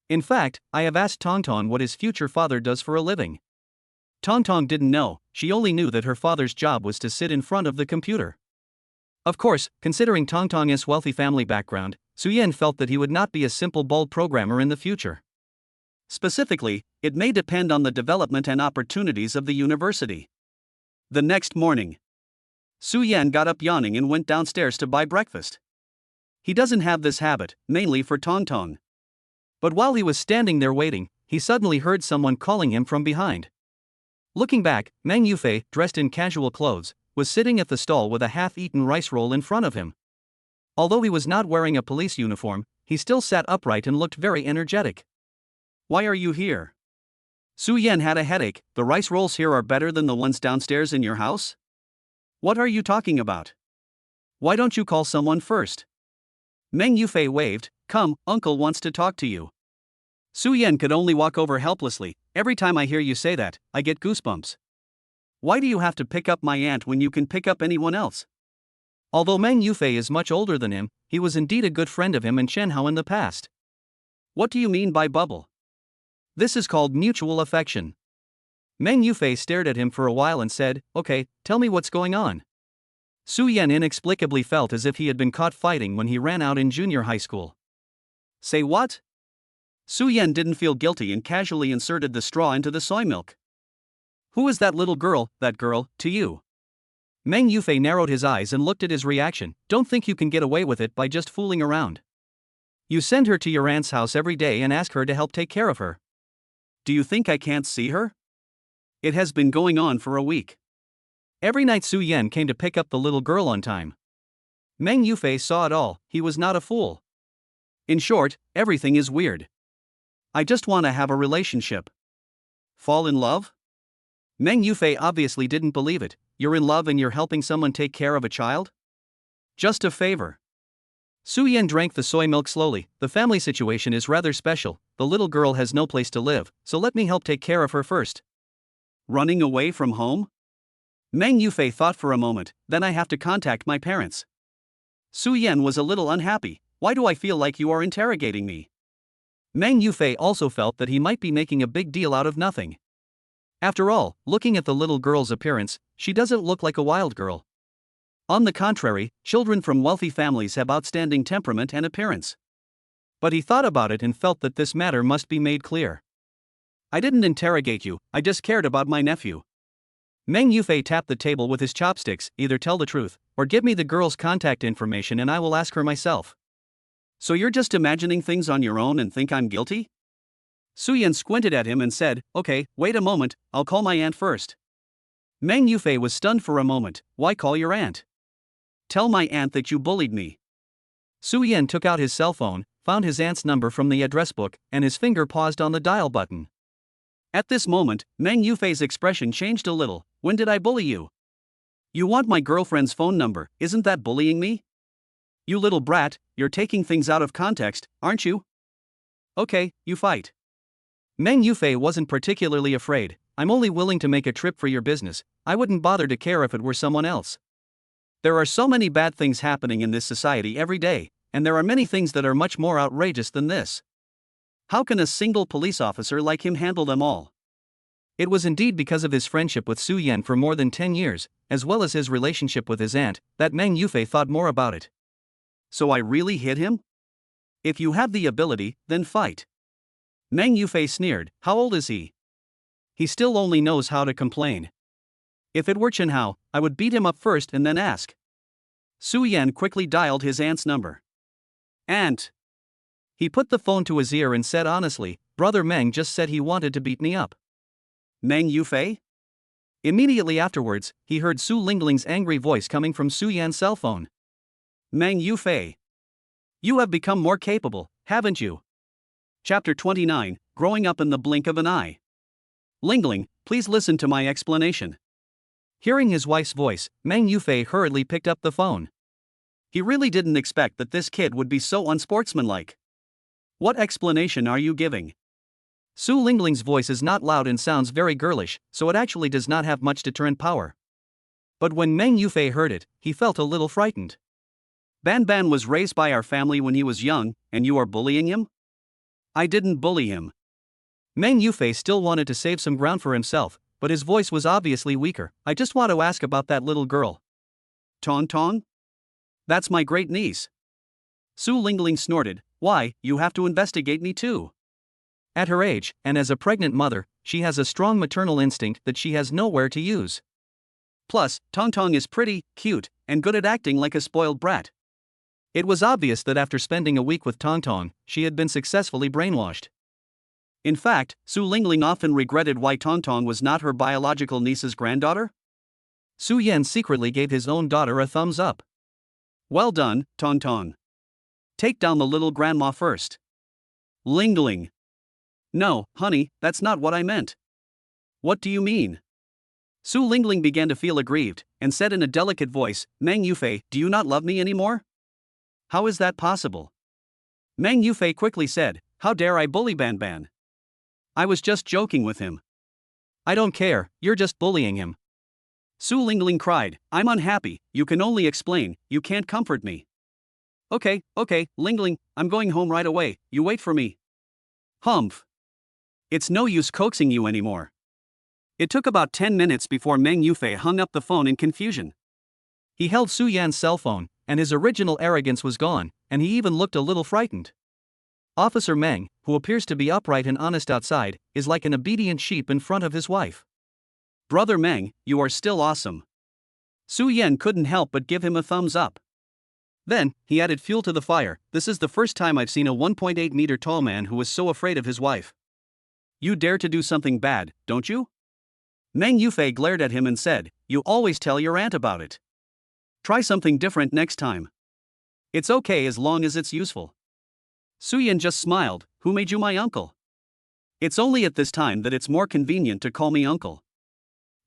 In fact, I have asked Tong Tong what his future father does for a living. Tong Tong didn't know, she only knew that her father's job was to sit in front of the computer. Of course, considering Tong Tong's wealthy family background, Su Yan felt that he would not be a simple bold programmer in the future. Specifically, it may depend on the development and opportunities of the university. The next morning, Su Yan got up yawning and went downstairs to buy breakfast. He doesn't have this habit, mainly for Tong Tong. But while he was standing there waiting, he suddenly heard someone calling him from behind. Looking back, Meng Yufei, dressed in casual clothes, was sitting at the stall with a half-eaten rice roll in front of him. Although he was not wearing a police uniform, he still sat upright and looked very energetic. "Why are you here?" Su Yan had a headache. The rice rolls here are better than the ones downstairs in your house? What are you talking about? Why don't you call someone first? Meng Yufei waved. Come, uncle wants to talk to you. Su Yan could only walk over helplessly. Every time I hear you say that, I get goosebumps. Why do you have to pick up my aunt when you can pick up anyone else? Although Meng Yufei is much older than him, he was indeed a good friend of him and Chen Hao in the past. What do you mean by bubble? This is called mutual affection. Meng Yufei stared at him for a while and said, Okay, tell me what's going on. Su Yan inexplicably felt as if he had been caught fighting when he ran out in junior high school. Say what? Su Yan didn't feel guilty and casually inserted the straw into the soy milk. Who is that little girl, to you? Meng Yufei narrowed his eyes and looked at his reaction. Don't think you can get away with it by just fooling around. You send her to your aunt's house every day and ask her to help take care of her. Do you think I can't see her? It has been going on for a week. Every night Su Yan came to pick up the little girl on time. Meng Yufei saw it all. He was not a fool. In short, everything is weird. I just want to have a relationship. Fall in love? Meng Yufei obviously didn't believe it. You're in love and you're helping someone take care of a child? Just a favor. Su Yan drank the soy milk slowly. The family situation is rather special. The little girl has no place to live, so let me help take care of her first. Running away from home? Meng Yufei thought for a moment. Then I have to contact my parents. Su Yan was a little unhappy. Why do I feel like you are interrogating me? Meng Yufei also felt that he might be making a big deal out of nothing. After all, looking at the little girl's appearance, she doesn't look like a wild girl. On the contrary, children from wealthy families have outstanding temperament and appearance. But he thought about it and felt that this matter must be made clear. I didn't interrogate you, I just cared about my nephew. Meng Yufei tapped the table with his chopsticks. Either tell the truth, or give me the girl's contact information and I will ask her myself. So you're just imagining things on your own and think I'm guilty? Su Yan squinted at him and said, Okay, wait a moment, I'll call my aunt first. Meng Yufei was stunned for a moment. Why call your aunt? Tell my aunt that you bullied me. Su Yan took out his cell phone, found his aunt's number from the address book, and his finger paused on the dial button. At this moment, Meng Yufei's expression changed a little. When did I bully you? You want my girlfriend's phone number, isn't that bullying me? You little brat, you're taking things out of context, aren't you? Okay, you fight. Meng Yufei wasn't particularly afraid. I'm only willing to make a trip for your business. I wouldn't bother to care if it were someone else. There are so many bad things happening in this society every day, and there are many things that are much more outrageous than this. How can a single police officer like him handle them all? It was indeed because of his friendship with Su Yan for more than 10 years, as well as his relationship with his aunt, that Meng Yufei thought more about it. So I really hit him? If you have the ability, then fight. Meng Yufei sneered. How old is he? He still only knows how to complain. If it were Chen Hao, I would beat him up first and then ask. Su Yan quickly dialed his aunt's number. Aunt. He put the phone to his ear and said honestly, Brother Meng just said he wanted to beat me up. Meng Yufei? Immediately afterwards, he heard Su Lingling's angry voice coming from Su Yan's cell phone. Meng Yufei. You have become more capable, haven't you? Chapter 29, Growing Up in the Blink of an Eye. Lingling, please listen to my explanation. Hearing his wife's voice, Meng Yufei hurriedly picked up the phone. He really didn't expect that this kid would be so unsportsmanlike. What explanation are you giving? Su Lingling's voice is not loud and sounds very girlish, so it actually does not have much deterrent power. But when Meng Yufei heard it, he felt a little frightened. Ban Ban was raised by our family when he was young, and you are bullying him? I didn't bully him. Meng Yufei still wanted to save some ground for himself, but his voice was obviously weaker. I just want to ask about that little girl. Tong Tong? That's my great niece. Su Lingling snorted. Why, you have to investigate me too. At her age, and as a pregnant mother, she has a strong maternal instinct that she has nowhere to use. Plus, Tong Tong is pretty, cute, and good at acting like a spoiled brat. It was obvious that after spending a week with Tong Tong, she had been successfully brainwashed. In fact, Su Lingling often regretted why Tong Tong was not her biological niece's granddaughter. Su Yan secretly gave his own daughter a thumbs up. Well done, Tong Tong. Take down the little grandma first. Lingling. No, honey, that's not what I meant. What do you mean? Su Lingling began to feel aggrieved, and said in a delicate voice, Meng Yufei, do you not love me anymore? How is that possible? Meng Yufei quickly said, how dare I bully Ban Ban? I was just joking with him. I don't care, you're just bullying him. Su Lingling cried, I'm unhappy, you can only explain, you can't comfort me. Okay, Lingling, I'm going home right away, you wait for me. Humph. It's no use coaxing you anymore. It took about 10 minutes before Meng Yufei hung up the phone in confusion. He held Su Yan's cell phone, and his original arrogance was gone, and he even looked a little frightened. Officer Meng, who appears to be upright and honest outside, is like an obedient sheep in front of his wife. Brother Meng, you are still awesome. Su Yan couldn't help but give him a thumbs up. Then, he added fuel to the fire, this is the first time I've seen a 1.8 meter tall man who was so afraid of his wife. You dare to do something bad, don't you? Meng Yufei glared at him and said, you always tell your aunt about it. Try something different next time. It's okay as long as it's useful. Su Yan just smiled, who made you my uncle? It's only at this time that it's more convenient to call me uncle.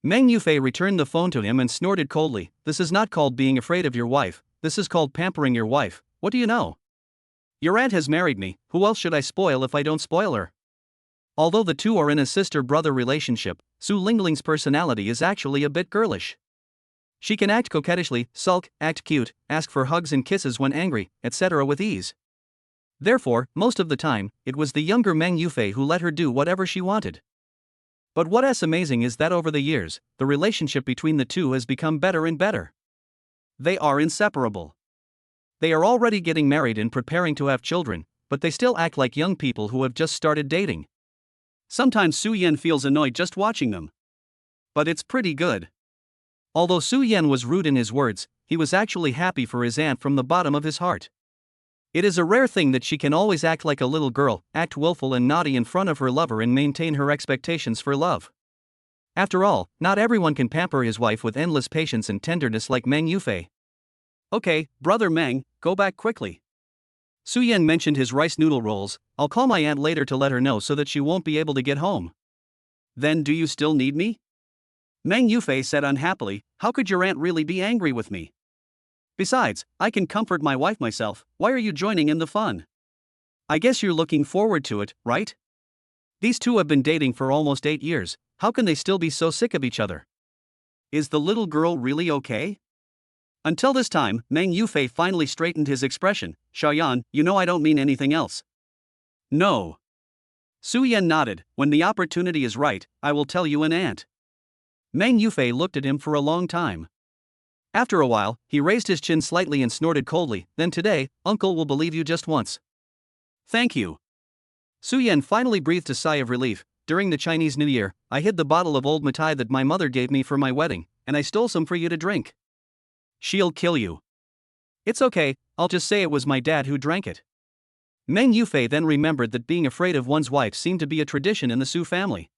Meng Yufei returned the phone to him and snorted coldly, this is not called being afraid of your wife, this is called pampering your wife, what do you know? Your aunt has married me, who else should I spoil if I don't spoil her? Although the two are in a sister-brother relationship, Su Lingling's personality is actually a bit girlish. She can act coquettishly, sulk, act cute, ask for hugs and kisses when angry, etc. with ease. Therefore, most of the time, it was the younger Meng Yufei who let her do whatever she wanted. But what's amazing is that over the years, the relationship between the two has become better and better. They are inseparable. They are already getting married and preparing to have children, but they still act like young people who have just started dating. Sometimes Su Yan feels annoyed just watching them. But it's pretty good. Although Su Yan was rude in his words, he was actually happy for his aunt from the bottom of his heart. It is a rare thing that she can always act like a little girl, act willful and naughty in front of her lover and maintain her expectations for love. After all, not everyone can pamper his wife with endless patience and tenderness like Meng Yufei. Okay, brother Meng, go back quickly. Su Yan mentioned his rice noodle rolls, I'll call my aunt later to let her know so that she won't be able to get home. Then do you still need me? Meng Yufei said unhappily, how could your aunt really be angry with me? Besides, I can comfort my wife myself, why are you joining in the fun? I guess you're looking forward to it, right? These two have been dating for almost 8 years, how can they still be so sick of each other? Is the little girl really okay? Until this time, Meng Yufei finally straightened his expression, Xiaoyan, you know I don't mean anything else. No. Su Yan nodded, when the opportunity is right, I will tell you an aunt. Meng Yufei looked at him for a long time. After a while, he raised his chin slightly and snorted coldly, then today, uncle will believe you just once. Thank you. Su Yan finally breathed a sigh of relief, during the Chinese New Year, I hid the bottle of old mitai that my mother gave me for my wedding, and I stole some for you to drink. She'll kill you. It's okay, I'll just say it was my dad who drank it. Meng Yufei then remembered that being afraid of one's wife seemed to be a tradition in the Su family.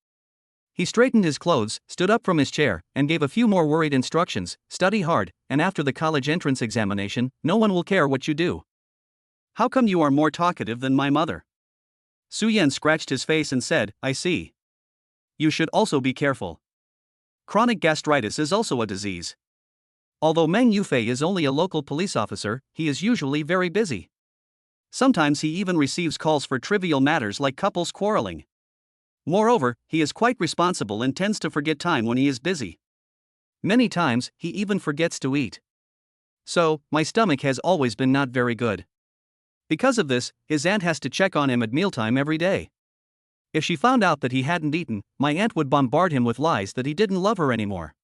He straightened his clothes, stood up from his chair, and gave a few more worried instructions, study hard, and after the college entrance examination, no one will care what you do. How come you are more talkative than my mother? Su Yan scratched his face and said, I see. You should also be careful. Chronic gastritis is also a disease. Although Meng Yufei is only a local police officer, he is usually very busy. Sometimes he even receives calls for trivial matters like couples quarreling. Moreover, he is quite responsible and tends to forget time when he is busy. Many times, he even forgets to eat. So, my stomach has always been not very good. Because of this, his aunt has to check on him at mealtime every day. If she found out that he hadn't eaten, my aunt would bombard him with lies that he didn't love her anymore.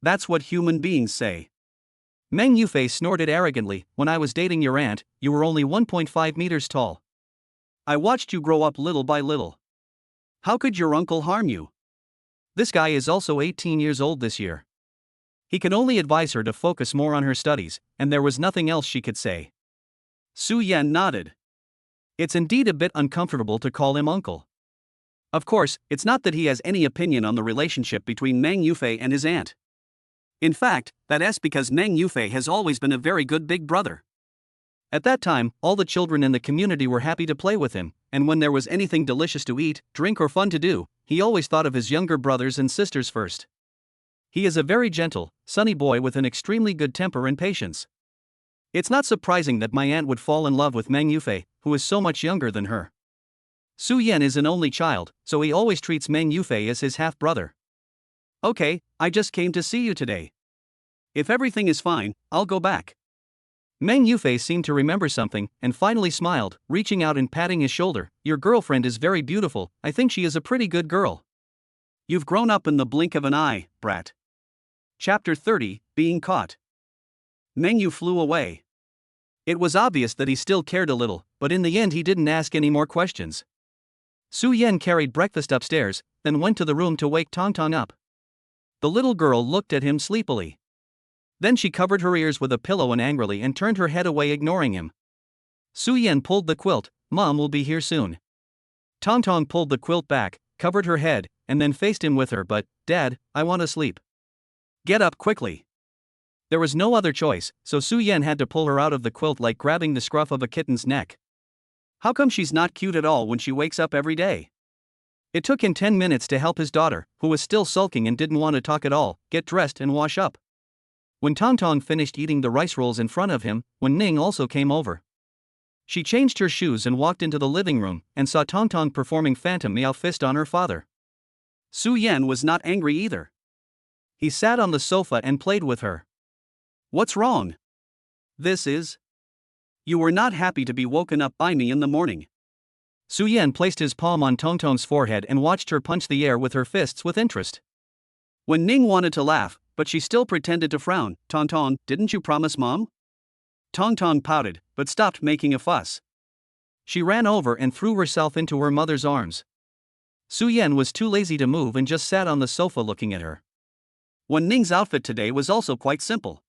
That's what human beings say. Meng Yufei snorted arrogantly, when I was dating your aunt, you were only 1.5 meters tall. I watched you grow up little by little. How could your uncle harm you? This guy is also 18 years old this year. He can only advise her to focus more on her studies, and there was nothing else she could say. Su Yan nodded. It's indeed a bit uncomfortable to call him uncle. Of course, it's not that he has any opinion on the relationship between Meng Yufei and his aunt. In fact, that's because Meng Yufei has always been a very good big brother. At that time, all the children in the community were happy to play with him, and when there was anything delicious to eat, drink or fun to do, he always thought of his younger brothers and sisters first. He is a very gentle, sunny boy with an extremely good temper and patience. It's not surprising that my aunt would fall in love with Meng Yufei, who is so much younger than her. Su Yan is an only child, so he always treats Meng Yufei as his half-brother. Okay, I just came to see you today. If everything is fine, I'll go back. Meng Yufei seemed to remember something, and finally smiled, reaching out and patting his shoulder. Your girlfriend is very beautiful, I think she is a pretty good girl. You've grown up in the blink of an eye, brat. Chapter 30, Being Caught. Meng Yu flew away. It was obvious that he still cared a little, but in the end he didn't ask any more questions. Su Yan carried breakfast upstairs, then went to the room to wake Tong Tong up. The little girl looked at him sleepily. Then she covered her ears with a pillow and angrily turned her head away, ignoring him. Su Yan pulled the quilt. Mom will be here soon. Tong Tong pulled the quilt back, covered her head, and then faced him with her. But, Dad, I want to sleep. Get up quickly. There was no other choice, so Su Yan had to pull her out of the quilt like grabbing the scruff of a kitten's neck. How come she's not cute at all when she wakes up every day? It took him 10 minutes to help his daughter, who was still sulking and didn't want to talk at all, get dressed and wash up. When Tong Tong finished eating the rice rolls in front of him, Wen Ning also came over. She changed her shoes and walked into the living room, and saw Tong Tong performing Phantom Meow Fist on her father. Su Yan was not angry either. He sat on the sofa and played with her. What's wrong? This is? You were not happy to be woken up by me in the morning. Su Yan placed his palm on Tong Tong's forehead and watched her punch the air with her fists with interest. Wen Ning wanted to laugh, but she still pretended to frown. Tong Tong, didn't you promise Mom? Tong Tong pouted, but stopped making a fuss. She ran over and threw herself into her mother's arms. Su Yan was too lazy to move and just sat on the sofa looking at her. Wen Ning's outfit today was also quite simple.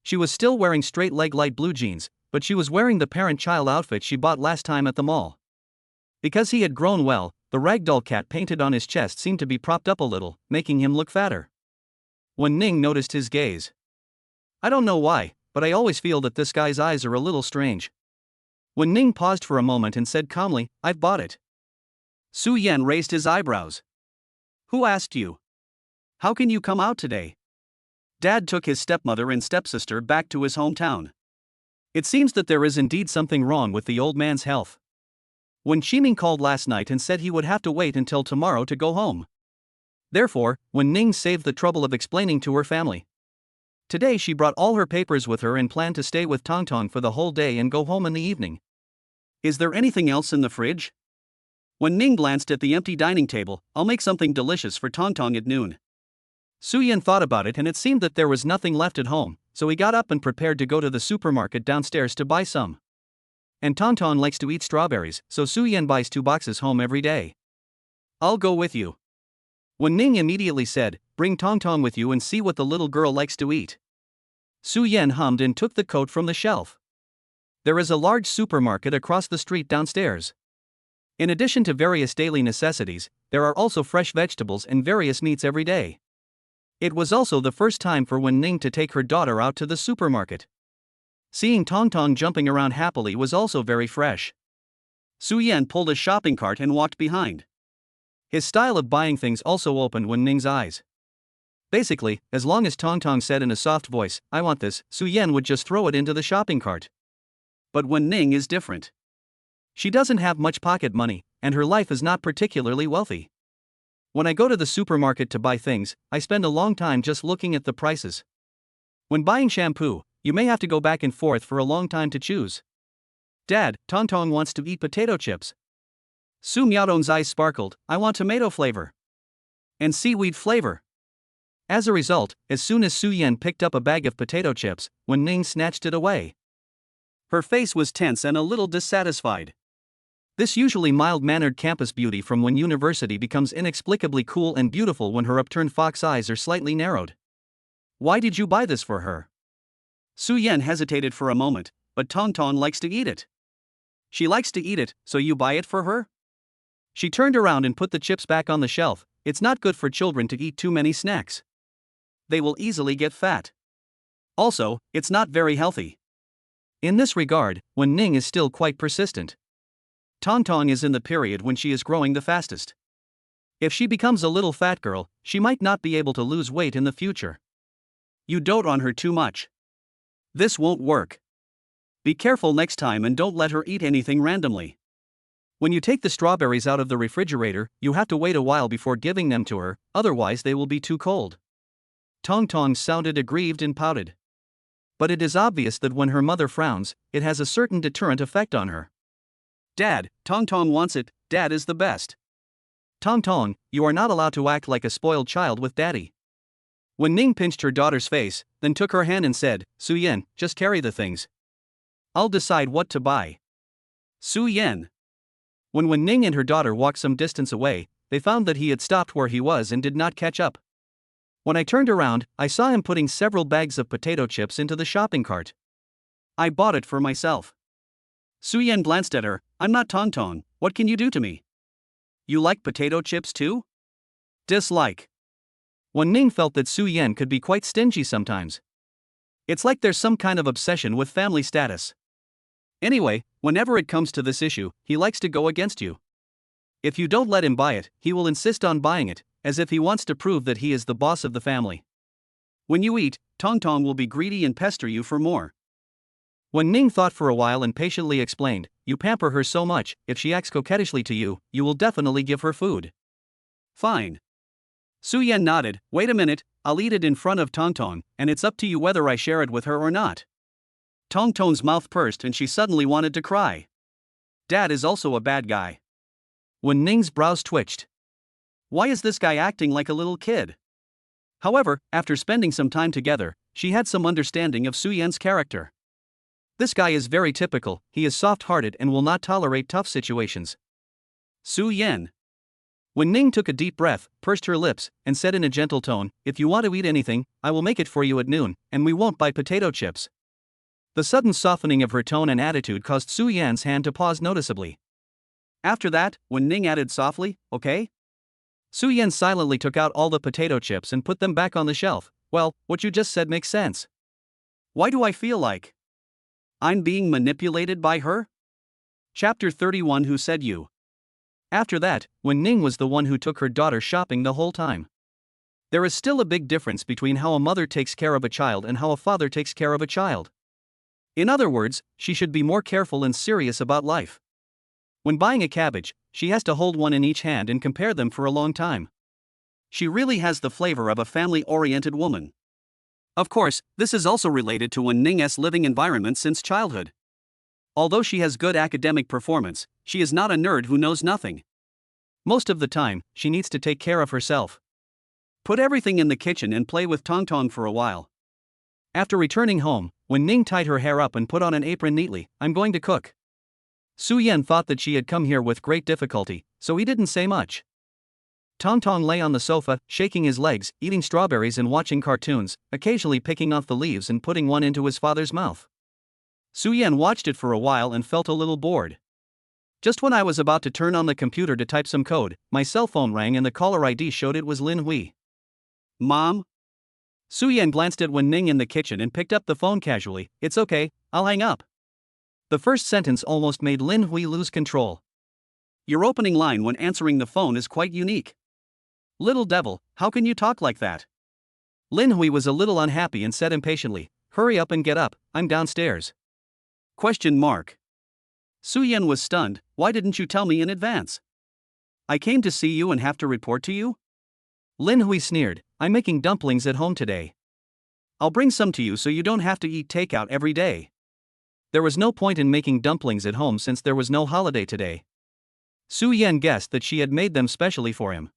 She was still wearing straight-leg light blue jeans, but she was wearing the parent-child outfit she bought last time at the mall. Because he had grown well, the ragdoll cat painted on his chest seemed to be propped up a little, making him look fatter. Wen Ning noticed his gaze. I don't know why, but I always feel that this guy's eyes are a little strange. Wen Ning paused for a moment and said calmly, I've bought it. Su Yan raised his eyebrows. Who asked you? How can you come out today? Dad took his stepmother and stepsister back to his hometown. It seems that there is indeed something wrong with the old man's health. When Shiming called last night and said he would have to wait until tomorrow to go home. Therefore, Wen Ning saved the trouble of explaining to her family. Today she brought all her papers with her and planned to stay with Tong Tong for the whole day and go home in the evening. Is there anything else in the fridge? Wen Ning glanced at the empty dining table. I'll make something delicious for Tong Tong at noon. Su Yan thought about it and it seemed that there was nothing left at home, so he got up and prepared to go to the supermarket downstairs to buy some. And Tong Tong likes to eat strawberries, so Su Yan buys 2 boxes home every day. I'll go with you. Wen Ning immediately said, bring Tong Tong with you and see what the little girl likes to eat. Su Yan hummed and took the coat from the shelf. There is a large supermarket across the street downstairs. In addition to various daily necessities, there are also fresh vegetables and various meats every day. It was also the first time for Wen Ning to take her daughter out to the supermarket. Seeing Tong Tong jumping around happily was also very fresh. Su Yan pulled a shopping cart and walked behind. His style of buying things also opened Wen Ning's eyes. Basically, as long as Tong Tong said in a soft voice, I want this, Su Yan would just throw it into the shopping cart. But Wen Ning is different. She doesn't have much pocket money, and her life is not particularly wealthy. When I go to the supermarket to buy things, I spend a long time just looking at the prices. When buying shampoo, you may have to go back and forth for a long time to choose. Dad, Tong Tong wants to eat potato chips. Su Miaodong's eyes sparkled, I want tomato flavor. And seaweed flavor. As a result, as soon as Su Yan picked up a bag of potato chips, Wen Ning snatched it away. Her face was tense and a little dissatisfied. This usually mild-mannered campus beauty from Wen University becomes inexplicably cool and beautiful when her upturned fox eyes are slightly narrowed. Why did you buy this for her? Su Yan hesitated for a moment, but Tong Tong likes to eat it. She likes to eat it, so you buy it for her? She turned around and put the chips back on the shelf. It's not good for children to eat too many snacks. They will easily get fat. Also, it's not very healthy. In this regard, Wen Ning is still quite persistent. Tong Tong is in the period when she is growing the fastest. If she becomes a little fat girl, she might not be able to lose weight in the future. You dote on her too much. This won't work. Be careful next time and don't let her eat anything randomly. When you take the strawberries out of the refrigerator, you have to wait a while before giving them to her, otherwise they will be too cold. Tong Tong sounded aggrieved and pouted. But it is obvious that when her mother frowns, it has a certain deterrent effect on her. Dad, Tong Tong wants it, Dad is the best. Tong Tong, you are not allowed to act like a spoiled child with Daddy. Wen Ning pinched her daughter's face, then took her hand and said, Su Yan, just carry the things. I'll decide what to buy. Su Yan. When Wen Ning and her daughter walked some distance away, they found that he had stopped where he was and did not catch up. When I turned around, I saw him putting several bags of potato chips into the shopping cart. I bought it for myself. Su Yan glanced at her. I'm not Tong Tong, what can you do to me? You like potato chips too? Dislike. Wen Ning felt that Su Yan could be quite stingy sometimes. It's like there's some kind of obsession with family status. Anyway, whenever it comes to this issue, he likes to go against you. If you don't let him buy it, he will insist on buying it, as if he wants to prove that he is the boss of the family. When you eat, Tong Tong will be greedy and pester you for more. Wen Ning thought for a while and patiently explained, you pamper her so much, if she acts coquettishly to you, you will definitely give her food. Fine. Su Yan nodded, wait a minute, I'll eat it in front of Tong Tong, and it's up to you whether I share it with her or not. Tong Tong's mouth pursed and she suddenly wanted to cry. Dad is also a bad guy. Wen Ning's brows twitched. Why is this guy acting like a little kid? However, after spending some time together, she had some understanding of Su Yan's character. This guy is very typical, he is soft-hearted and will not tolerate tough situations. Su Yan. Wen Ning took a deep breath, pursed her lips, and said in a gentle tone, if you want to eat anything, I will make it for you at noon, and we won't buy potato chips. The sudden softening of her tone and attitude caused Su Yan's hand to pause noticeably. After that, Wen Ning added softly, okay? Su Yan silently took out all the potato chips and put them back on the shelf. Well, what you just said makes sense. Why do I feel like I'm being manipulated by her? Chapter 31 Who Said You? After that, Wen Ning was the one who took her daughter shopping the whole time. There is still a big difference between how a mother takes care of a child and how a father takes care of a child. In other words, she should be more careful and serious about life. When buying a cabbage, she has to hold one in each hand and compare them for a long time. She really has the flavor of a family-oriented woman. Of course, this is also related to Wen Ning's living environment since childhood. Although she has good academic performance, she is not a nerd who knows nothing. Most of the time, she needs to take care of herself. Put everything in the kitchen and play with Tong Tong for a while. After returning home, Wen Ning tied her hair up and put on an apron neatly. I'm going to cook. Su Yan thought that she had come here with great difficulty, so he didn't say much. Tong Tong lay on the sofa, shaking his legs, eating strawberries and watching cartoons, occasionally picking off the leaves and putting one into his father's mouth. Su Yan watched it for a while and felt a little bored. Just when I was about to turn on the computer to type some code, my cell phone rang and the caller ID showed it was Lin Hui. Mom? Su Yan glanced at Wen Ning in the kitchen and picked up the phone casually. It's okay, I'll hang up. The first sentence almost made Lin Hui lose control. Your opening line when answering the phone is quite unique. Little devil, how can you talk like that? Lin Hui was a little unhappy and said impatiently, hurry up and get up, I'm downstairs. Question mark. Su Yan was stunned, why didn't you tell me in advance? I came to see you and have to report to you? Lin Hui sneered, I'm making dumplings at home today. I'll bring some to you so you don't have to eat takeout every day. There was no point in making dumplings at home since there was no holiday today. Su Yan guessed that she had made them specially for him.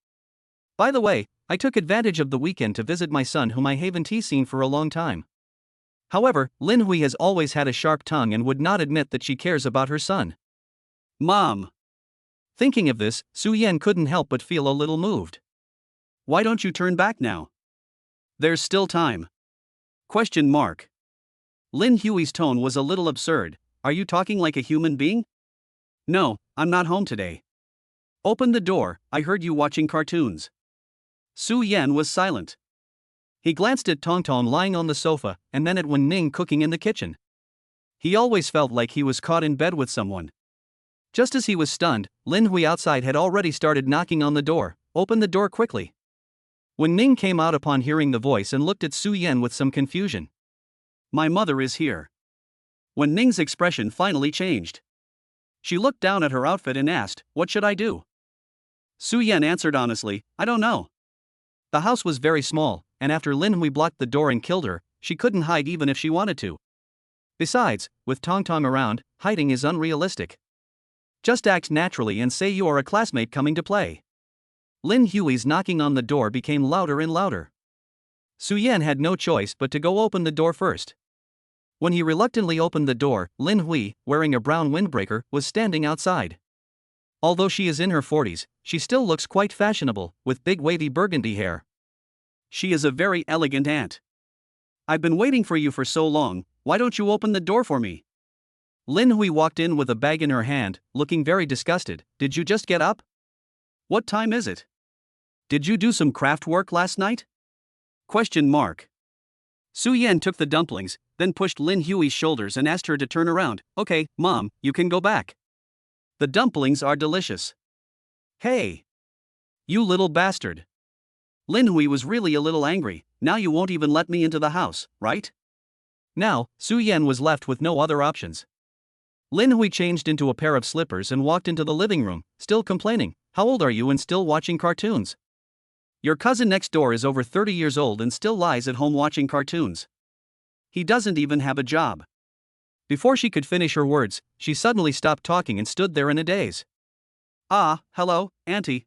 By the way, I took advantage of the weekend to visit my son whom I haven't seen for a long time. However, Lin Hui has always had a sharp tongue and would not admit that she cares about her son. Mom. Thinking of this, Su Yan couldn't help but feel a little moved. Why don't you turn back now? There's still time. Question mark. Lin Hui's tone was a little absurd. Are you talking like a human being? No, I'm not home today. Open the door, I heard you watching cartoons. Su Yan was silent. He glanced at Tong Tong lying on the sofa, and then at Wen Ning cooking in the kitchen. He always felt like he was caught in bed with someone. Just as he was stunned, Lin Hui outside had already started knocking on the door. Open the door quickly. When Ning came out upon hearing the voice and looked at Su Yan with some confusion. My mother is here. When Ning's expression finally changed. She looked down at her outfit and asked, what should I do? Su Yan answered honestly, I don't know. The house was very small, and after Lin Hui blocked the door and killed her, she couldn't hide even if she wanted to. Besides, with Tong Tong around, hiding is unrealistic. Just act naturally and say you are a classmate coming to play. Lin Hui's knocking on the door became louder and louder. Su Yan had no choice but to go open the door first. When he reluctantly opened the door, Lin Hui, wearing a brown windbreaker, was standing outside. Although she is in her 40s, she still looks quite fashionable, with big wavy burgundy hair. She is a very elegant aunt. I've been waiting for you for so long, why don't you open the door for me? Lin Hui walked in with a bag in her hand, looking very disgusted. Did you just get up? What time is it? Did you do some craft work last night? Question mark. Su Yan took the dumplings, then pushed Lin Hui's shoulders and asked her to turn around. Okay, Mom, you can go back. The dumplings are delicious. Hey! You little bastard. Lin Hui was really a little angry. Now you won't even let me into the house, right? Now, Su Yan was left with no other options. Lin Hui changed into a pair of slippers and walked into the living room, still complaining. How old are you and still watching cartoons? Your cousin next door is over 30 years old and still lies at home watching cartoons. He doesn't even have a job. Before she could finish her words, she suddenly stopped talking and stood there in a daze. Ah, hello, Auntie.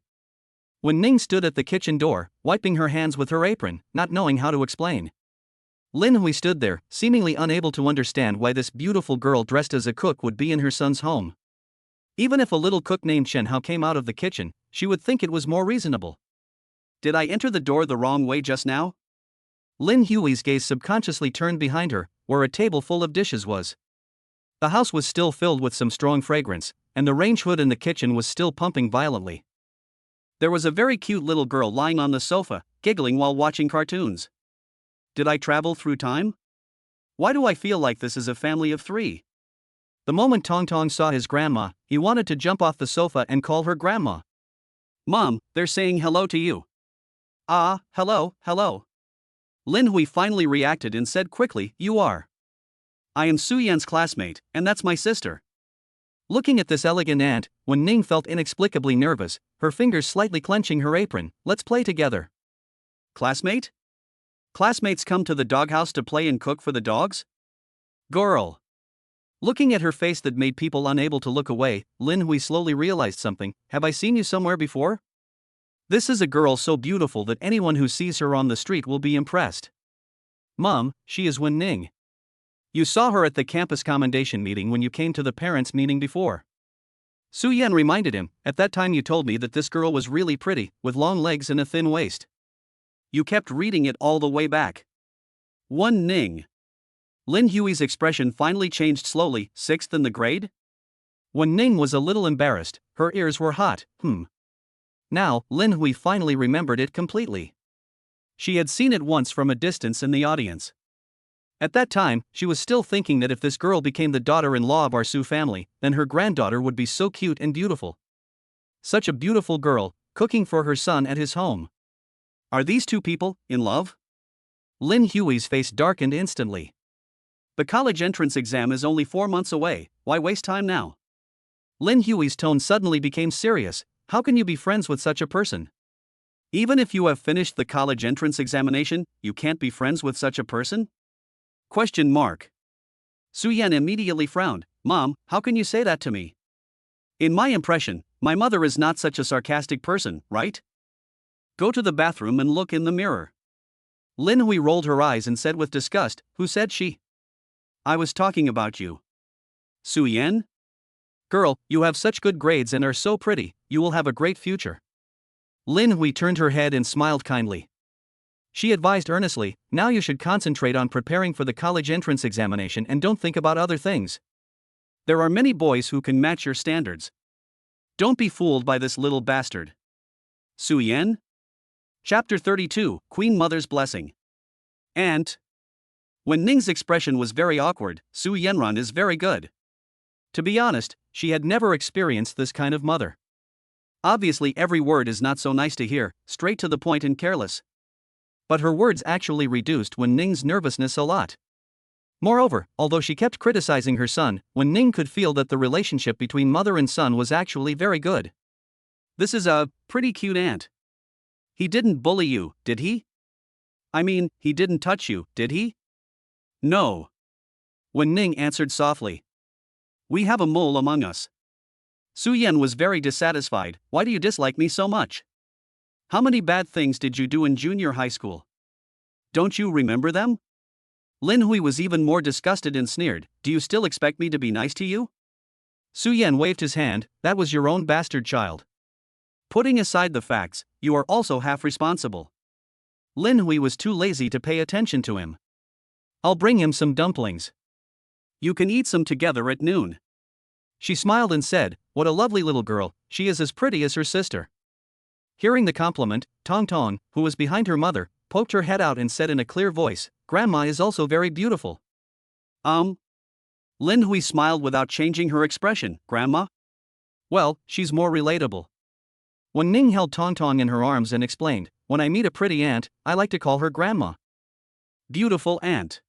When Ning stood at the kitchen door, wiping her hands with her apron, not knowing how to explain. Lin Hui stood there, seemingly unable to understand why this beautiful girl dressed as a cook would be in her son's home. Even if a little cook named Chen Hao came out of the kitchen, she would think it was more reasonable. Did I enter the door the wrong way just now? Lin Hui's gaze subconsciously turned behind her, where a table full of dishes was. The house was still filled with some strong fragrance, and the range hood in the kitchen was still pumping violently. There was a very cute little girl lying on the sofa, giggling while watching cartoons. Did I travel through time? Why do I feel like this is a family of 3? The moment Tong Tong saw his grandma, he wanted to jump off the sofa and call her grandma. Mom, they're saying hello to you. Ah, hello, hello. Lin Hui finally reacted and said quickly, you are. I am Su Yan's classmate, and that's my sister. Looking at this elegant aunt, when Ning felt inexplicably nervous, her fingers slightly clenching her apron. Let's play together. Classmate? Classmates come to the doghouse to play and cook for the dogs? Girl. Looking at her face that made people unable to look away, Lin Hui slowly realized something. Have I seen you somewhere before? This is a girl so beautiful that anyone who sees her on the street will be impressed. Mom, she is Wen Ning. You saw her at the campus commendation meeting when you came to the parents' meeting before. Su Yan reminded him, at that time you told me that this girl was really pretty, with long legs and a thin waist. You kept reading it all the way back. Wen Ning. Lin Hui's expression finally changed slowly. 6th in the grade? Wen Ning was a little embarrassed, her ears were hot. Now, Lin Hui finally remembered it completely. She had seen it once from a distance in the audience. At that time, she was still thinking that if this girl became the daughter-in-law of our Su family, then her granddaughter would be so cute and beautiful. Such a beautiful girl, cooking for her son at his home. Are these two people in love? Lin Hui's face darkened instantly. The college entrance exam is only 4 months away, why waste time now? Lin Hui's tone suddenly became serious. How can you be friends with such a person? Even if you have finished the college entrance examination, you can't be friends with such a person? Question mark. Su Yan immediately frowned. Mom, how can you say that to me? In my impression, my mother is not such a sarcastic person, right? Go to the bathroom and look in the mirror. Lin Hui rolled her eyes and said with disgust, who said she? I was talking about you. Su Yan? Girl, you have such good grades and are so pretty, you will have a great future. Lin Hui turned her head and smiled kindly. She advised earnestly, now you should concentrate on preparing for the college entrance examination and don't think about other things. There are many boys who can match your standards. Don't be fooled by this little bastard. Su Yan? Chapter 32, Queen Mother's Blessing. Aunt. When Ning's expression was very awkward, Su Yanran is very good. To be honest, she had never experienced this kind of mother. Obviously, every word is not so nice to hear, straight to the point and careless. But her words actually reduced Wen Ning's nervousness a lot. Moreover, although she kept criticizing her son, Wen Ning could feel that the relationship between mother and son was actually very good. This is a pretty cute aunt. He didn't bully you, did he? I mean, he didn't touch you, did he? No. Wen Ning answered softly. We have a mole among us. Su Yan was very dissatisfied. Why do you dislike me so much? How many bad things did you do in junior high school? Don't you remember them? Lin Hui was even more disgusted and sneered. Do you still expect me to be nice to you? Su Yan waved his hand. That was your own bastard child. Putting aside the facts, you are also half responsible. Lin Hui was too lazy to pay attention to him. I'll bring him some dumplings. You can eat some together at noon. She smiled and said, what a lovely little girl, she is as pretty as her sister. Hearing the compliment, Tong Tong, who was behind her mother, poked her head out and said in a clear voice, Grandma is also very beautiful. Lin Hui smiled without changing her expression. Grandma? Well, she's more relatable. Wen Ning held Tong Tong in her arms and explained, when I meet a pretty aunt, I like to call her Grandma. Beautiful aunt.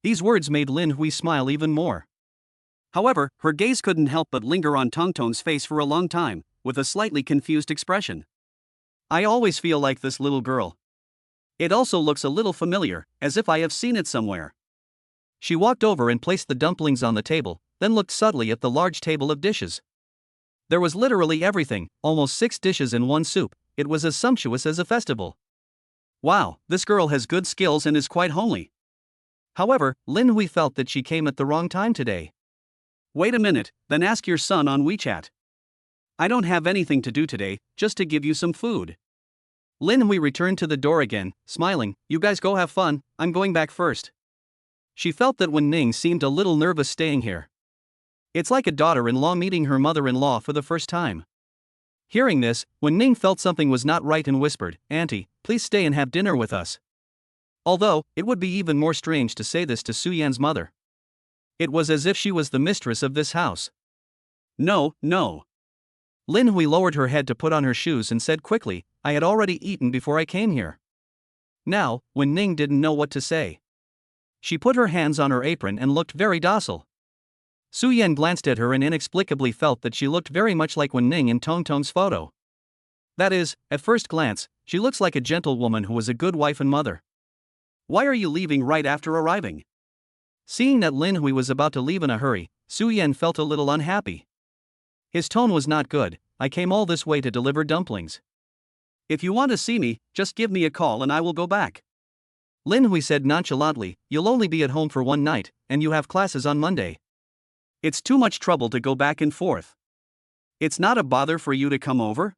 These words made Lin Hui smile even more. However, her gaze couldn't help but linger on Tong Tong's face for a long time, with a slightly confused expression. I always feel like this little girl. It also looks a little familiar, as if I have seen it somewhere. She walked over and placed the dumplings on the table, then looked subtly at the large table of dishes. There was literally everything, almost 6 dishes in one soup. It was as sumptuous as a festival. Wow, this girl has good skills and is quite homely. However, Lin Hui felt that she came at the wrong time today. Wait a minute, then ask your son on WeChat. I don't have anything to do today, just to give you some food. Lin Hui returned to the door again, smiling. You guys go have fun, I'm going back first. She felt that Wen Ning seemed a little nervous staying here. It's like a daughter-in-law meeting her mother-in-law for the first time. Hearing this, Wen Ning felt something was not right and whispered, Auntie, please stay and have dinner with us. Although, it would be even more strange to say this to Su Yan's mother. It was as if she was the mistress of this house. No. Lin Hui lowered her head to put on her shoes and said quickly, I had already eaten before I came here. Now, Wen Ning didn't know what to say. She put her hands on her apron and looked very docile. Su Yan glanced at her and inexplicably felt that she looked very much like Wen Ning in Tong Tong's photo. That is, at first glance, she looks like a gentlewoman who was a good wife and mother. Why are you leaving right after arriving? Seeing that Lin Hui was about to leave in a hurry, Su Yan felt a little unhappy. His tone was not good. I came all this way to deliver dumplings. If you want to see me, just give me a call and I will go back. Lin Hui said nonchalantly, you'll only be at home for one night, and you have classes on Monday. It's too much trouble to go back and forth. It's not a bother for you to come over?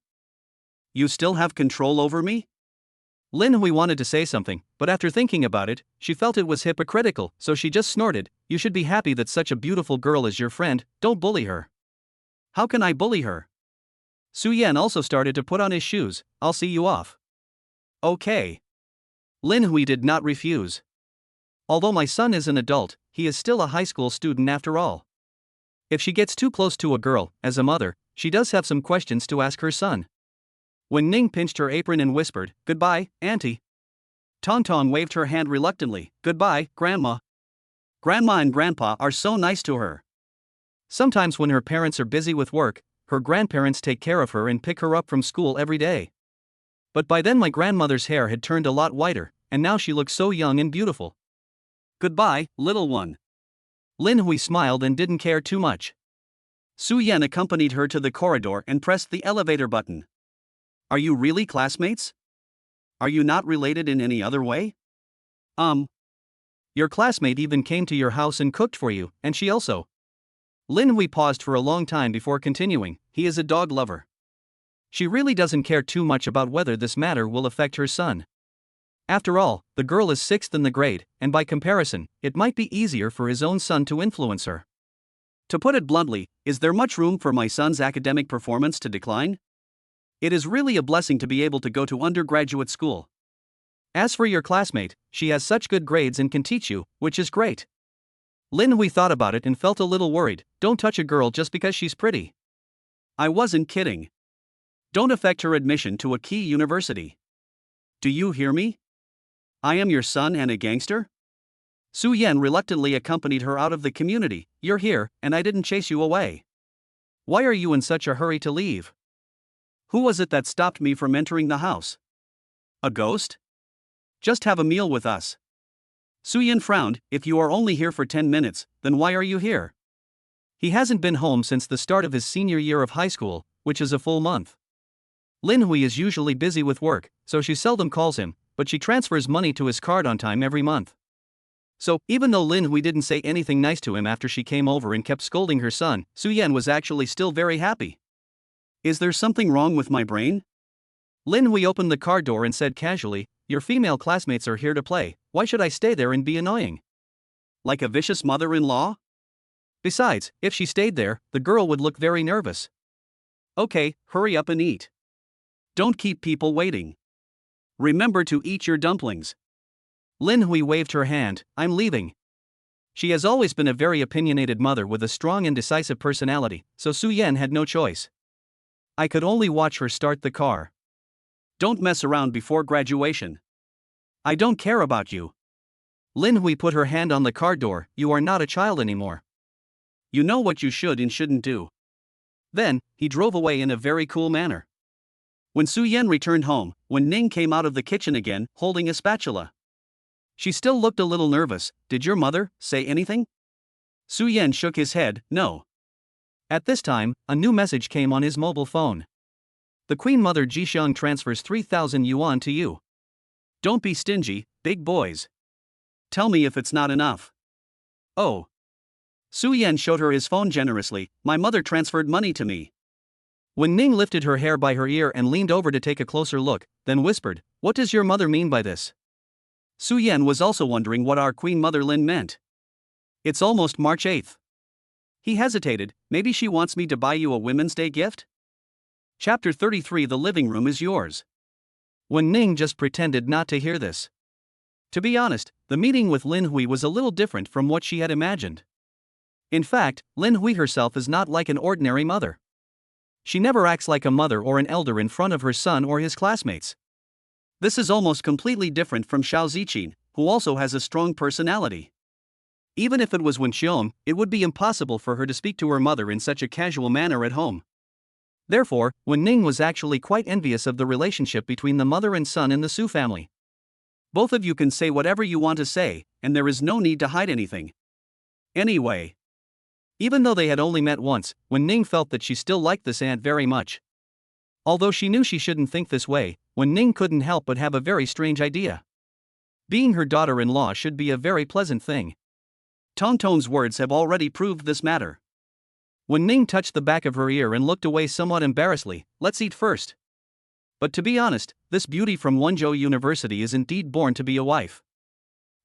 You still have control over me? Lin Hui wanted to say something, but after thinking about it, she felt it was hypocritical, so she just snorted, you should be happy that such a beautiful girl is your friend, don't bully her. How can I bully her? Su Yan also started to put on his shoes, I'll see you off. Okay. Lin Hui did not refuse. Although my son is an adult, he is still a high school student after all. If she gets too close to a girl, as a mother, she does have some questions to ask her son. Wen Ning pinched her apron and whispered, Goodbye, Auntie. Tong Tong waved her hand reluctantly, Goodbye, Grandma. Grandma and Grandpa are so nice to her. Sometimes when her parents are busy with work, her grandparents take care of her and pick her up from school every day. But by then my grandmother's hair had turned a lot whiter, and now she looks so young and beautiful. Goodbye, little one. Lin Hui smiled and didn't care too much. Su Yan accompanied her to the corridor and pressed the elevator button. Are you really classmates? Are you not related in any other way? Your classmate even came to your house and cooked for you, and she also. Lin Hui paused for a long time before continuing, he is a dog lover. She really doesn't care too much about whether this matter will affect her son. After all, the girl is 6th in the grade, and by comparison, it might be easier for his own son to influence her. To put it bluntly, is there much room for my son's academic performance to decline? It is really a blessing to be able to go to undergraduate school. As for your classmate, she has such good grades and can teach you, which is great. Lin Hui thought about it and felt a little worried. Don't touch a girl just because she's pretty. I wasn't kidding. Don't affect her admission to a key university. Do you hear me? I am your son and a gangster? Su Yan reluctantly accompanied her out of the community. You're here, and I didn't chase you away. Why are you in such a hurry to leave? Who was it that stopped me from entering the house? A ghost? Just have a meal with us. Su Yan frowned. If you are only here for 10 minutes, then why are you here? He hasn't been home since the start of his senior year of high school, which is a full month. Lin Hui is usually busy with work, so she seldom calls him, but she transfers money to his card on time every month. So, even though Lin Hui didn't say anything nice to him after she came over and kept scolding her son, Su Yan was actually still very happy. Is there something wrong with my brain? Lin Hui opened the car door and said casually, your female classmates are here to play, why should I stay there and be annoying? Like a vicious mother-in-law? Besides, if she stayed there, the girl would look very nervous. Okay, hurry up and eat. Don't keep people waiting. Remember to eat your dumplings. Lin Hui waved her hand. I'm leaving. She has always been a very opinionated mother with a strong and decisive personality, so Su Yan had no choice. I could only watch her start the car. Don't mess around before graduation. I don't care about you. Lin Hui put her hand on the car door. You are not a child anymore. You know what you should and shouldn't do. Then, he drove away in a very cool manner. When Su Yan returned home, Wen Ning came out of the kitchen again, holding a spatula. She still looked a little nervous. Did your mother say anything? Su Yan shook his head, no. At this time, a new message came on his mobile phone. The Queen Mother Jixiang transfers 3,000 yuan to you. Don't be stingy, big boys. Tell me if it's not enough. Oh. Su Yan showed her his phone generously. My mother transferred money to me. When Ning lifted her hair by her ear and leaned over to take a closer look, then whispered, what does your mother mean by this? Su Yan was also wondering what our Queen Mother Lin meant. It's almost March 8th. He hesitated. Maybe she wants me to buy you a Women's Day gift? Chapter 33. The living room is yours. When Ning just pretended not to hear this. To be honest, the meeting with Lin Hui was a little different from what she had imagined. In fact, Lin Hui herself is not like an ordinary mother. She never acts like a mother or an elder in front of her son or his classmates. This is almost completely different from Xiao Ziqin, who also has a strong personality. Even if it was Wen Xiong, it would be impossible for her to speak to her mother in such a casual manner at home. Therefore, Wen Ning was actually quite envious of the relationship between the mother and son in the Su family. Both of you can say whatever you want to say, and there is no need to hide anything. Anyway. Even though they had only met once, Wen Ning felt that she still liked this aunt very much. Although she knew she shouldn't think this way, Wen Ning couldn't help but have a very strange idea. Being her daughter-in-law should be a very pleasant thing. Tong Tong's words have already proved this matter. Wen Ning touched the back of her ear and looked away somewhat embarrassedly. Let's eat first. But to be honest, this beauty from Wenzhou University is indeed born to be a wife.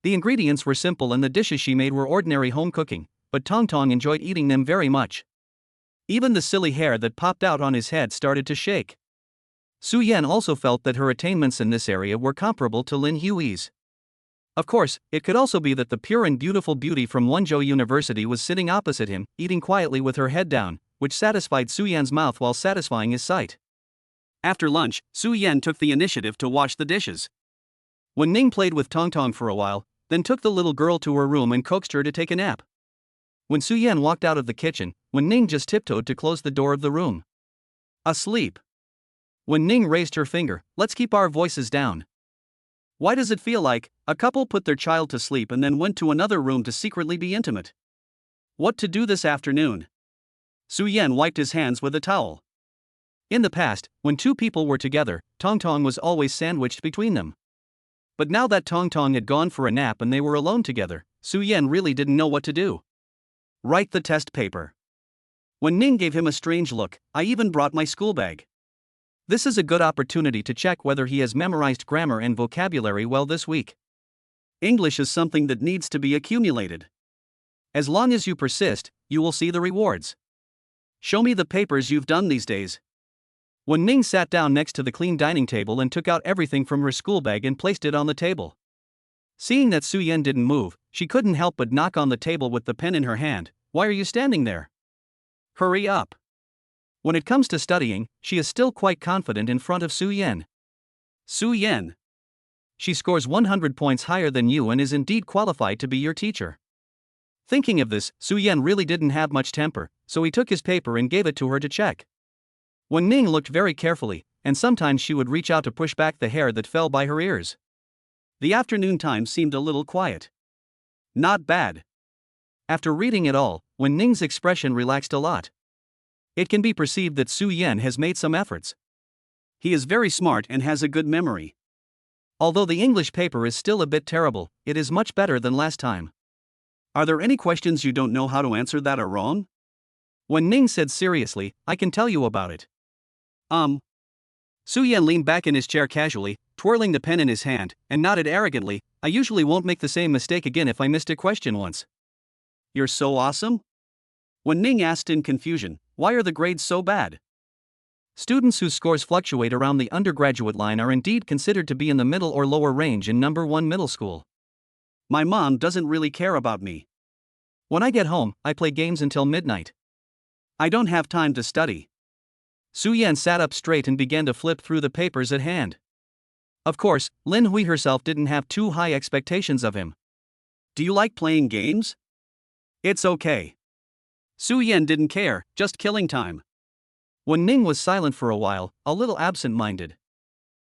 The ingredients were simple and the dishes she made were ordinary home cooking, but Tong Tong enjoyed eating them very much. Even the silly hair that popped out on his head started to shake. Su Yan also felt that her attainments in this area were comparable to Lin Hui's. Of course, it could also be that the pure and beautiful beauty from Wenzhou University was sitting opposite him, eating quietly with her head down, which satisfied Su Yan's mouth while satisfying his sight. After lunch, Su Yan took the initiative to wash the dishes. Wen Ning played with Tong Tong for a while, then took the little girl to her room and coaxed her to take a nap. When Su Yan walked out of the kitchen, Wen Ning just tiptoed to close the door of the room. Asleep. Wen Ning raised her finger. Let's keep our voices down. Why does it feel like a couple put their child to sleep and then went to another room to secretly be intimate? What to do this afternoon? Su Yan wiped his hands with a towel. In the past, when two people were together, Tong Tong was always sandwiched between them. But now that Tong Tong had gone for a nap and they were alone together, Su Yan really didn't know what to do. Write the test paper. When Ning gave him a strange look, I even brought my school bag. This is a good opportunity to check whether he has memorized grammar and vocabulary well this week. English is something that needs to be accumulated. As long as you persist, you will see the rewards. Show me the papers you've done these days. When Ning sat down next to the clean dining table and took out everything from her school bag and placed it on the table. Seeing that Su Yan didn't move, she couldn't help but knock on the table with the pen in her hand. Why are you standing there? Hurry up. When it comes to studying, she is still quite confident in front of Su Yan. Su Yan. She scores 100 points higher than you and is indeed qualified to be your teacher. Thinking of this, Su Yan really didn't have much temper, so he took his paper and gave it to her to check. Wen Ning looked very carefully, and sometimes she would reach out to push back the hair that fell by her ears. The afternoon time seemed a little quiet. Not bad. After reading it all, Wen Ning's expression relaxed a lot. It can be perceived that Su Yan has made some efforts. He is very smart and has a good memory. Although the English paper is still a bit terrible, it is much better than last time. Are there any questions you don't know how to answer that are wrong? Wen Ning said seriously, I can tell you about it. Su Yan leaned back in his chair casually, twirling the pen in his hand, and nodded arrogantly, I usually won't make the same mistake again if I missed a question once. You're so awesome? Wen Ning asked in confusion, why are the grades so bad? Students whose scores fluctuate around the undergraduate line are indeed considered to be in the middle or lower range in number 1 middle school. My mom doesn't really care about me. When I get home, I play games until midnight. I don't have time to study. Su Yan sat up straight and began to flip through the papers at hand. Of course, Lin Hui herself didn't have too high expectations of him. Do you like playing games? It's okay. Su Yan didn't care, just killing time. Wen Ning was silent for a while, a little absent-minded.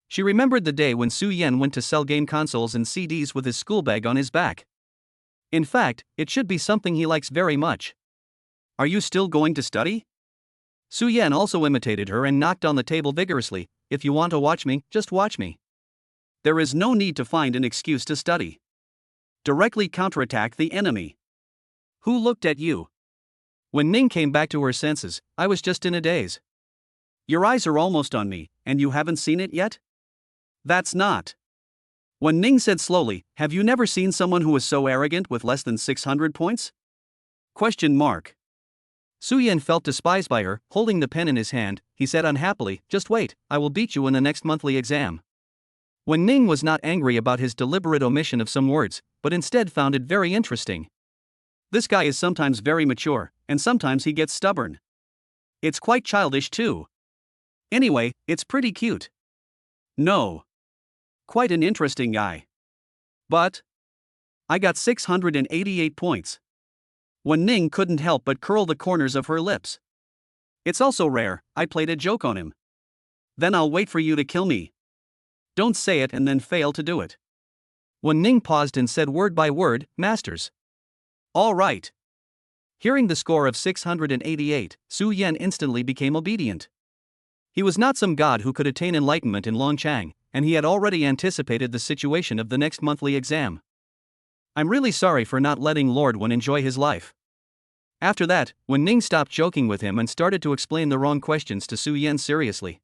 She remembered the day when Su Yan went to sell game consoles and CDs with his school bag on his back. In fact, it should be something he likes very much. Are you still going to study? Su Yan also imitated her and knocked on the table vigorously. If you want to watch me, just watch me. There is no need to find an excuse to study. Directly counterattack the enemy. Who looked at you? When Ning came back to her senses, I was just in a daze. Your eyes are almost on me, and you haven't seen it yet? That's not. When Ning said slowly, have you never seen someone who is so arrogant with less than 600 points? Question mark. Su Yan felt despised by her, holding the pen in his hand. He said unhappily, just wait, I will beat you in the next monthly exam. When Ning was not angry about his deliberate omission of some words, but instead found it very interesting. This guy is sometimes very mature, and sometimes he gets stubborn. It's quite childish too. Anyway, it's pretty cute. No. Quite an interesting guy. But I got 688 points. When Ning couldn't help but curl the corners of her lips. It's also rare, I played a joke on him. Then I'll wait for you to kill me. Don't say it and then fail to do it. When Ning paused and said word by word, masters. All right. Hearing the score of 688, Su Yan instantly became obedient. He was not some god who could attain enlightenment in Longchang, and he had already anticipated the situation of the next monthly exam. I'm really sorry for not letting Lord Wen enjoy his life. After that, when Ning stopped joking with him and started to explain the wrong questions to Su Yan seriously.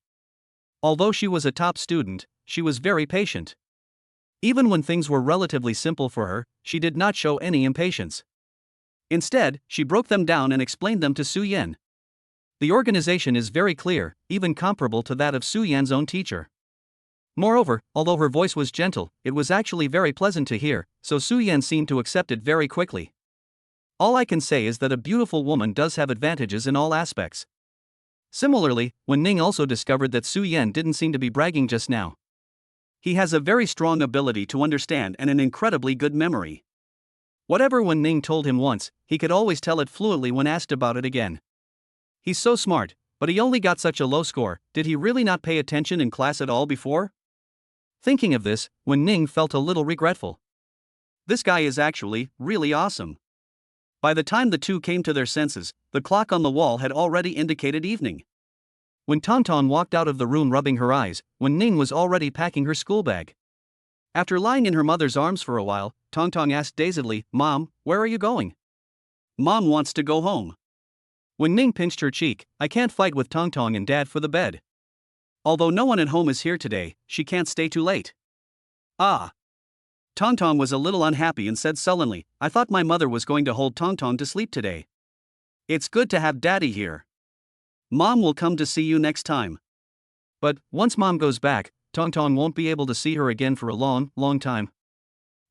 Although she was a top student, she was very patient. Even when things were relatively simple for her, she did not show any impatience. Instead, she broke them down and explained them to Su Yan. The organization is very clear, even comparable to that of Su Yan's own teacher. Moreover, although her voice was gentle, it was actually very pleasant to hear, so Su Yan seemed to accept it very quickly. All I can say is that a beautiful woman does have advantages in all aspects. Similarly, when Ning also discovered that Su Yan didn't seem to be bragging just now. He has a very strong ability to understand and an incredibly good memory. Whatever Wen Ning told him once, he could always tell it fluently when asked about it again. He's so smart, but he only got such a low score. Did he really not pay attention in class at all before? Thinking of this, Wen Ning felt a little regretful. This guy is actually really awesome. By the time the two came to their senses, the clock on the wall had already indicated evening. When Tongtong walked out of the room rubbing her eyes, Wen Ning was already packing her school bag. After lying in her mother's arms for a while, Tongtong asked dazedly, Mom, where are you going? Mom wants to go home. When Ning pinched her cheek, I can't fight with Tongtong and Dad for the bed. Although no one at home is here today, she can't stay too late. Ah. Tongtong was a little unhappy and said sullenly, I thought my mother was going to hold Tongtong to sleep today. It's good to have Daddy here. Mom will come to see you next time. But, once Mom goes back, Tongtong won't be able to see her again for a long, long time.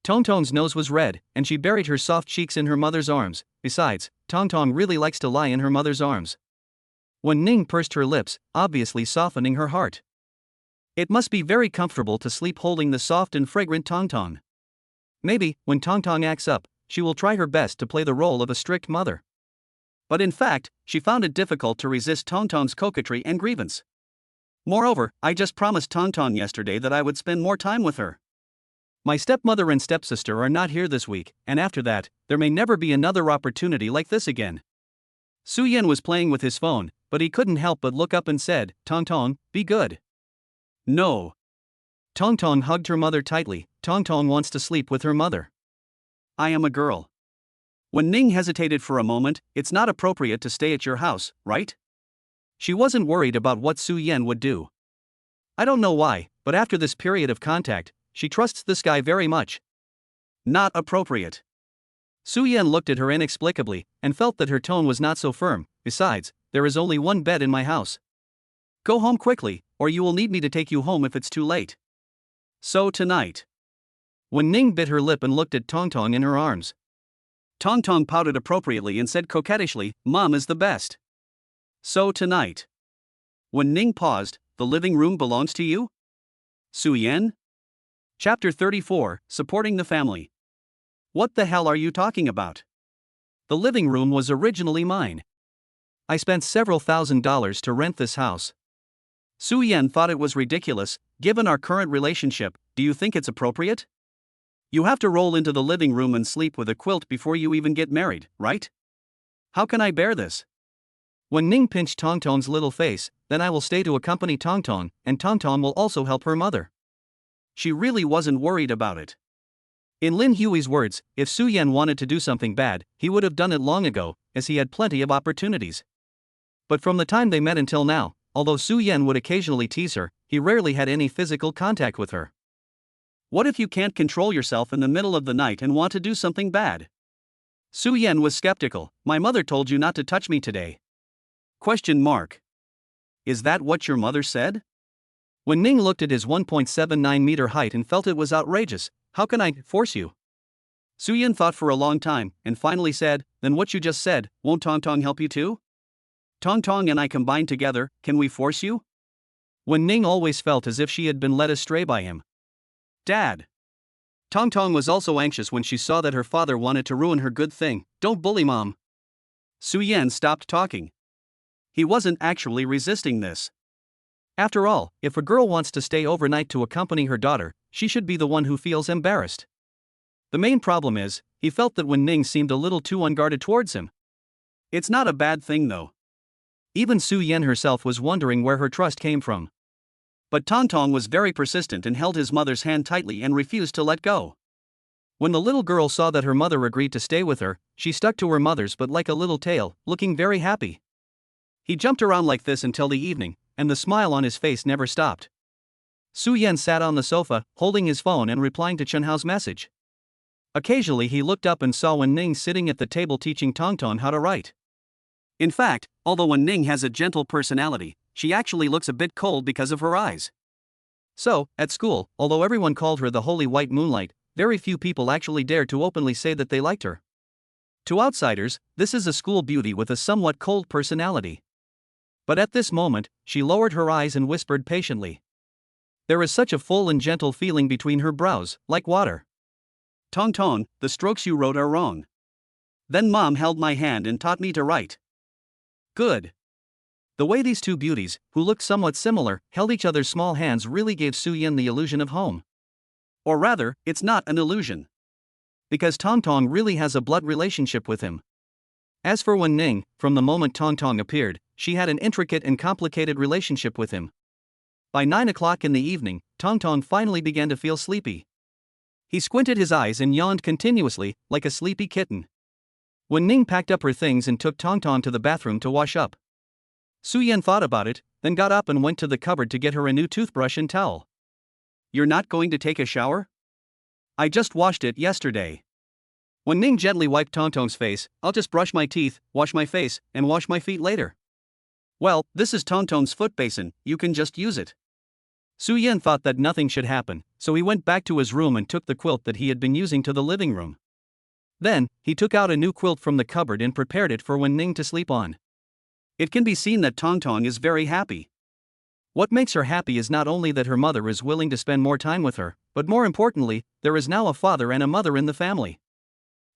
Tongtong's nose was red, and she buried her soft cheeks in her mother's arms. Besides, Tongtong really likes to lie in her mother's arms. Wen Ning pursed her lips, obviously softening her heart. It must be very comfortable to sleep holding the soft and fragrant Tongtong. Maybe, when Tongtong acts up, she will try her best to play the role of a strict mother. But in fact, she found it difficult to resist Tongtong's coquetry and grievance. Moreover, I just promised Tongtong yesterday that I would spend more time with her. My stepmother and stepsister are not here this week, and after that, there may never be another opportunity like this again. Su Yan was playing with his phone, but he couldn't help but look up and said, Tongtong, be good. No. Tongtong hugged her mother tightly. Tongtong wants to sleep with her mother. I am a girl. Wen Ning hesitated for a moment. It's not appropriate to stay at your house, right? She wasn't worried about what Su Yan would do. I don't know why, but after this period of contact, she trusts this guy very much. Not appropriate. Su Yan looked at her inexplicably, and felt that her tone was not so firm. Besides, there is only one bed in my house. Go home quickly, or you will need me to take you home if it's too late. So tonight. Wen Ning bit her lip and looked at Tongtong in her arms. Tongtong pouted appropriately and said coquettishly, Mom is the best. So tonight. Wen Ning paused, the living room belongs to you? Su Yan? Chapter 34, Supporting the Family. What the hell are you talking about? The living room was originally mine. I spent several $1,000s to rent this house. Su Yan thought it was ridiculous. Given our current relationship, do you think it's appropriate? You have to roll into the living room and sleep with a quilt before you even get married, right? How can I bear this? Wen Ning pinched Tongtong's little face. Then I will stay to accompany Tongtong, and Tongtong will also help her mother. She really wasn't worried about it. In Lin Hui's words, if Su Yan wanted to do something bad, he would have done it long ago, as he had plenty of opportunities. But from the time they met until now, although Su Yan would occasionally tease her, he rarely had any physical contact with her. What if you can't control yourself in the middle of the night and want to do something bad? Su Yan was skeptical. My mother told you not to touch me today. Question mark. Is that what your mother said? Wen Ning looked at his 1.79-meter height and felt it was outrageous. How can I force you? Su Yan thought for a long time, and finally said, then what you just said, won't Tongtong help you too? Tongtong and I combined together, can we force you? Wen Ning always felt as if she had been led astray by him. Dad. Tongtong was also anxious when she saw that her father wanted to ruin her good thing. Don't bully Mom. Su Yan stopped talking. He wasn't actually resisting this. After all, if a girl wants to stay overnight to accompany her daughter, she should be the one who feels embarrassed. The main problem is, he felt that Wen Ning seemed a little too unguarded towards him. It's not a bad thing though. Even Su Yan herself was wondering where her trust came from. But Tongtong was very persistent and held his mother's hand tightly and refused to let go. When the little girl saw that her mother agreed to stay with her, she stuck to her mother's but like a little tail, looking very happy. He jumped around like this until the evening, and the smile on his face never stopped. Su Yan sat on the sofa, holding his phone and replying to Chen Hao's message. Occasionally he looked up and saw Wen Ning sitting at the table teaching Tongtong how to write. In fact, although Wen Ning has a gentle personality, she actually looks a bit cold because of her eyes. So, at school, although everyone called her the Holy White Moonlight, very few people actually dared to openly say that they liked her. To outsiders, this is a school beauty with a somewhat cold personality. But at this moment, she lowered her eyes and whispered patiently. There is such a full and gentle feeling between her brows, like water. Tongtong, the strokes you wrote are wrong. Then Mom held my hand and taught me to write. Good. The way these two beauties, who looked somewhat similar, held each other's small hands really gave Su Yan the illusion of home. Or rather, it's not an illusion. Because Tongtong really has a blood relationship with him. As for Wen Ning, from the moment Tongtong appeared, she had an intricate and complicated relationship with him. By 9 o'clock in the evening, Tongtong finally began to feel sleepy. He squinted his eyes and yawned continuously, like a sleepy kitten. Wen Ning packed up her things and took Tongtong to the bathroom to wash up. Su Yan thought about it, then got up and went to the cupboard to get her a new toothbrush and towel. You're not going to take a shower? I just washed it yesterday. Wen Ning gently wiped Tongtong's face. I'll just brush my teeth, wash my face, and wash my feet later. Well, this is Tongtong's foot basin, you can just use it. Su Yan thought that nothing should happen, so he went back to his room and took the quilt that he had been using to the living room. Then, he took out a new quilt from the cupboard and prepared it for Wen Ning to sleep on. It can be seen that Tong Tong is very happy. What makes her happy is not only that her mother is willing to spend more time with her, but more importantly, there is now a father and a mother in the family.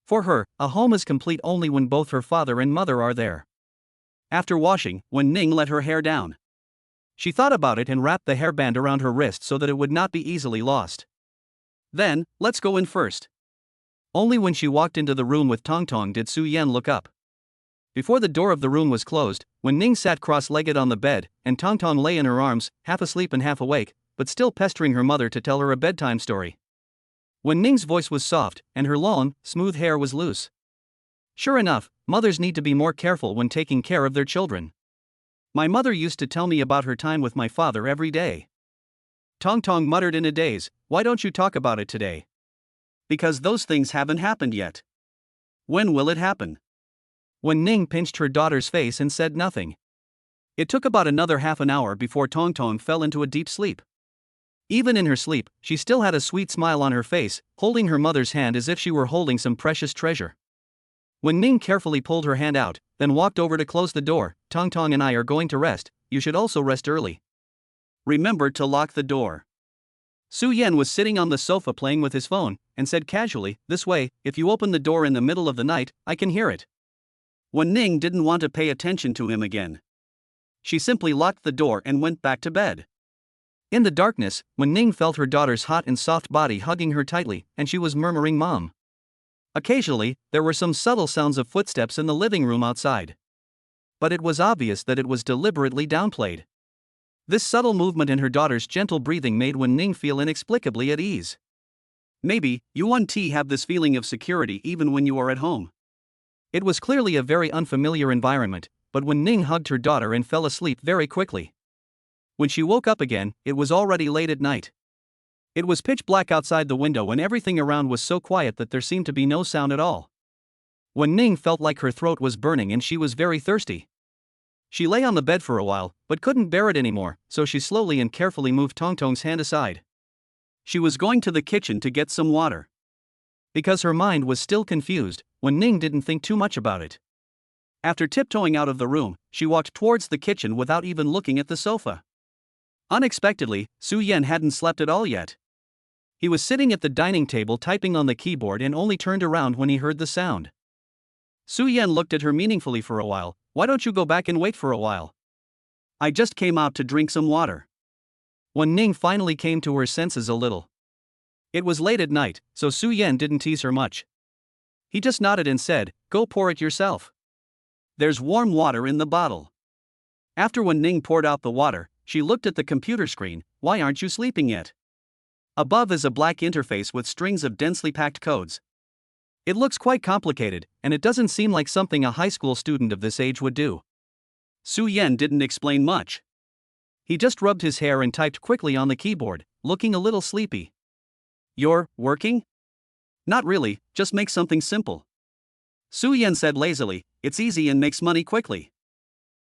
For her, a home is complete only when both her father and mother are there. After washing, Wen Ning let her hair down. She thought about it and wrapped the hairband around her wrist so that it would not be easily lost. Then, let's go in first. Only when she walked into the room with Tong Tong did Su Yan look up. Before the door of the room was closed, Wen Ning sat cross-legged on the bed, and Tong Tong lay in her arms, half asleep and half awake, but still pestering her mother to tell her a bedtime story. Wen Ning's voice was soft, and her long, smooth hair was loose. Sure enough, mothers need to be more careful when taking care of their children. My mother used to tell me about her time with my father every day. Tong Tong muttered in a daze, "Why don't you talk about it today?" "Because those things haven't happened yet." "When will it happen?" Wen Ning pinched her daughter's face and said nothing. It took about another half an hour before Tong Tong fell into a deep sleep. Even in her sleep, she still had a sweet smile on her face, holding her mother's hand as if she were holding some precious treasure. Wen Ning carefully pulled her hand out, then walked over to close the door. "Tong Tong and I are going to rest, you should also rest early. Remember to lock the door." Su Yan was sitting on the sofa playing with his phone, and said casually, "This way, if you open the door in the middle of the night, I can hear it." Wen Ning didn't want to pay attention to him again. She simply locked the door and went back to bed. In the darkness, Wen Ning felt her daughter's hot and soft body hugging her tightly, and she was murmuring "Mom." Occasionally, there were some subtle sounds of footsteps in the living room outside. But it was obvious that it was deliberately downplayed. This subtle movement in her daughter's gentle breathing made Wen Ning feel inexplicably at ease. Maybe, you have this feeling of security even when you are at home. It was clearly a very unfamiliar environment, but Wen Ning hugged her daughter and fell asleep very quickly. When she woke up again, it was already late at night. It was pitch black outside the window and everything around was so quiet that there seemed to be no sound at all. Wen Ning felt like her throat was burning and she was very thirsty. She lay on the bed for a while, but couldn't bear it anymore, so she slowly and carefully moved Tong Tong's hand aside. She was going to the kitchen to get some water. Because her mind was still confused, Wen Ning didn't think too much about it. After tiptoeing out of the room, she walked towards the kitchen without even looking at the sofa. Unexpectedly, Su Yan hadn't slept at all yet. He was sitting at the dining table typing on the keyboard and only turned around when he heard the sound. Su Yan looked at her meaningfully for a while. "Why don't you go back and wait for a while?" "I just came out to drink some water." Wen Ning finally came to her senses a little. It was late at night, so Su Yan didn't tease her much. He just nodded and said, "Go pour it yourself. There's warm water in the bottle." After Wen Ning poured out the water, she looked at the computer screen. "Why aren't you sleeping yet?" Above is a black interface with strings of densely packed codes. It looks quite complicated, and it doesn't seem like something a high school student of this age would do. Su Yan didn't explain much. He just rubbed his hair and typed quickly on the keyboard, looking a little sleepy. "You're working?" "Not really, just make something simple." Su Yan said lazily, "It's easy and makes money quickly.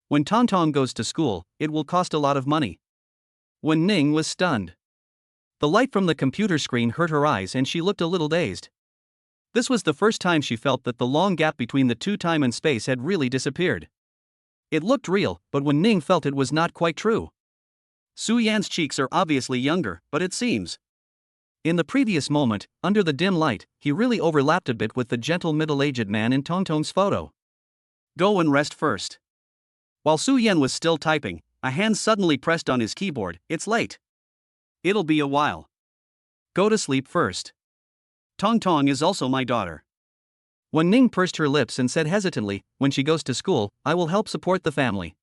When Tong Tong goes to school, it will cost a lot of money." Wen Ning was stunned. The light from the computer screen hurt her eyes and she looked a little dazed. This was the first time she felt that the long gap between the two time and space had really disappeared. It looked real, but Wen Ning felt it was not quite true. Su Yan's cheeks are obviously younger, but it seems. In the previous moment, under the dim light, he really overlapped a bit with the gentle middle-aged man in Tong Tong's photo. "Go and rest first." While Su Yan was still typing, a hand suddenly pressed on his keyboard. "It's late. It'll be a while. Go to sleep first. Tong Tong is also my daughter." Wen Ning pursed her lips and said hesitantly, "When she goes to school, I will help support the family.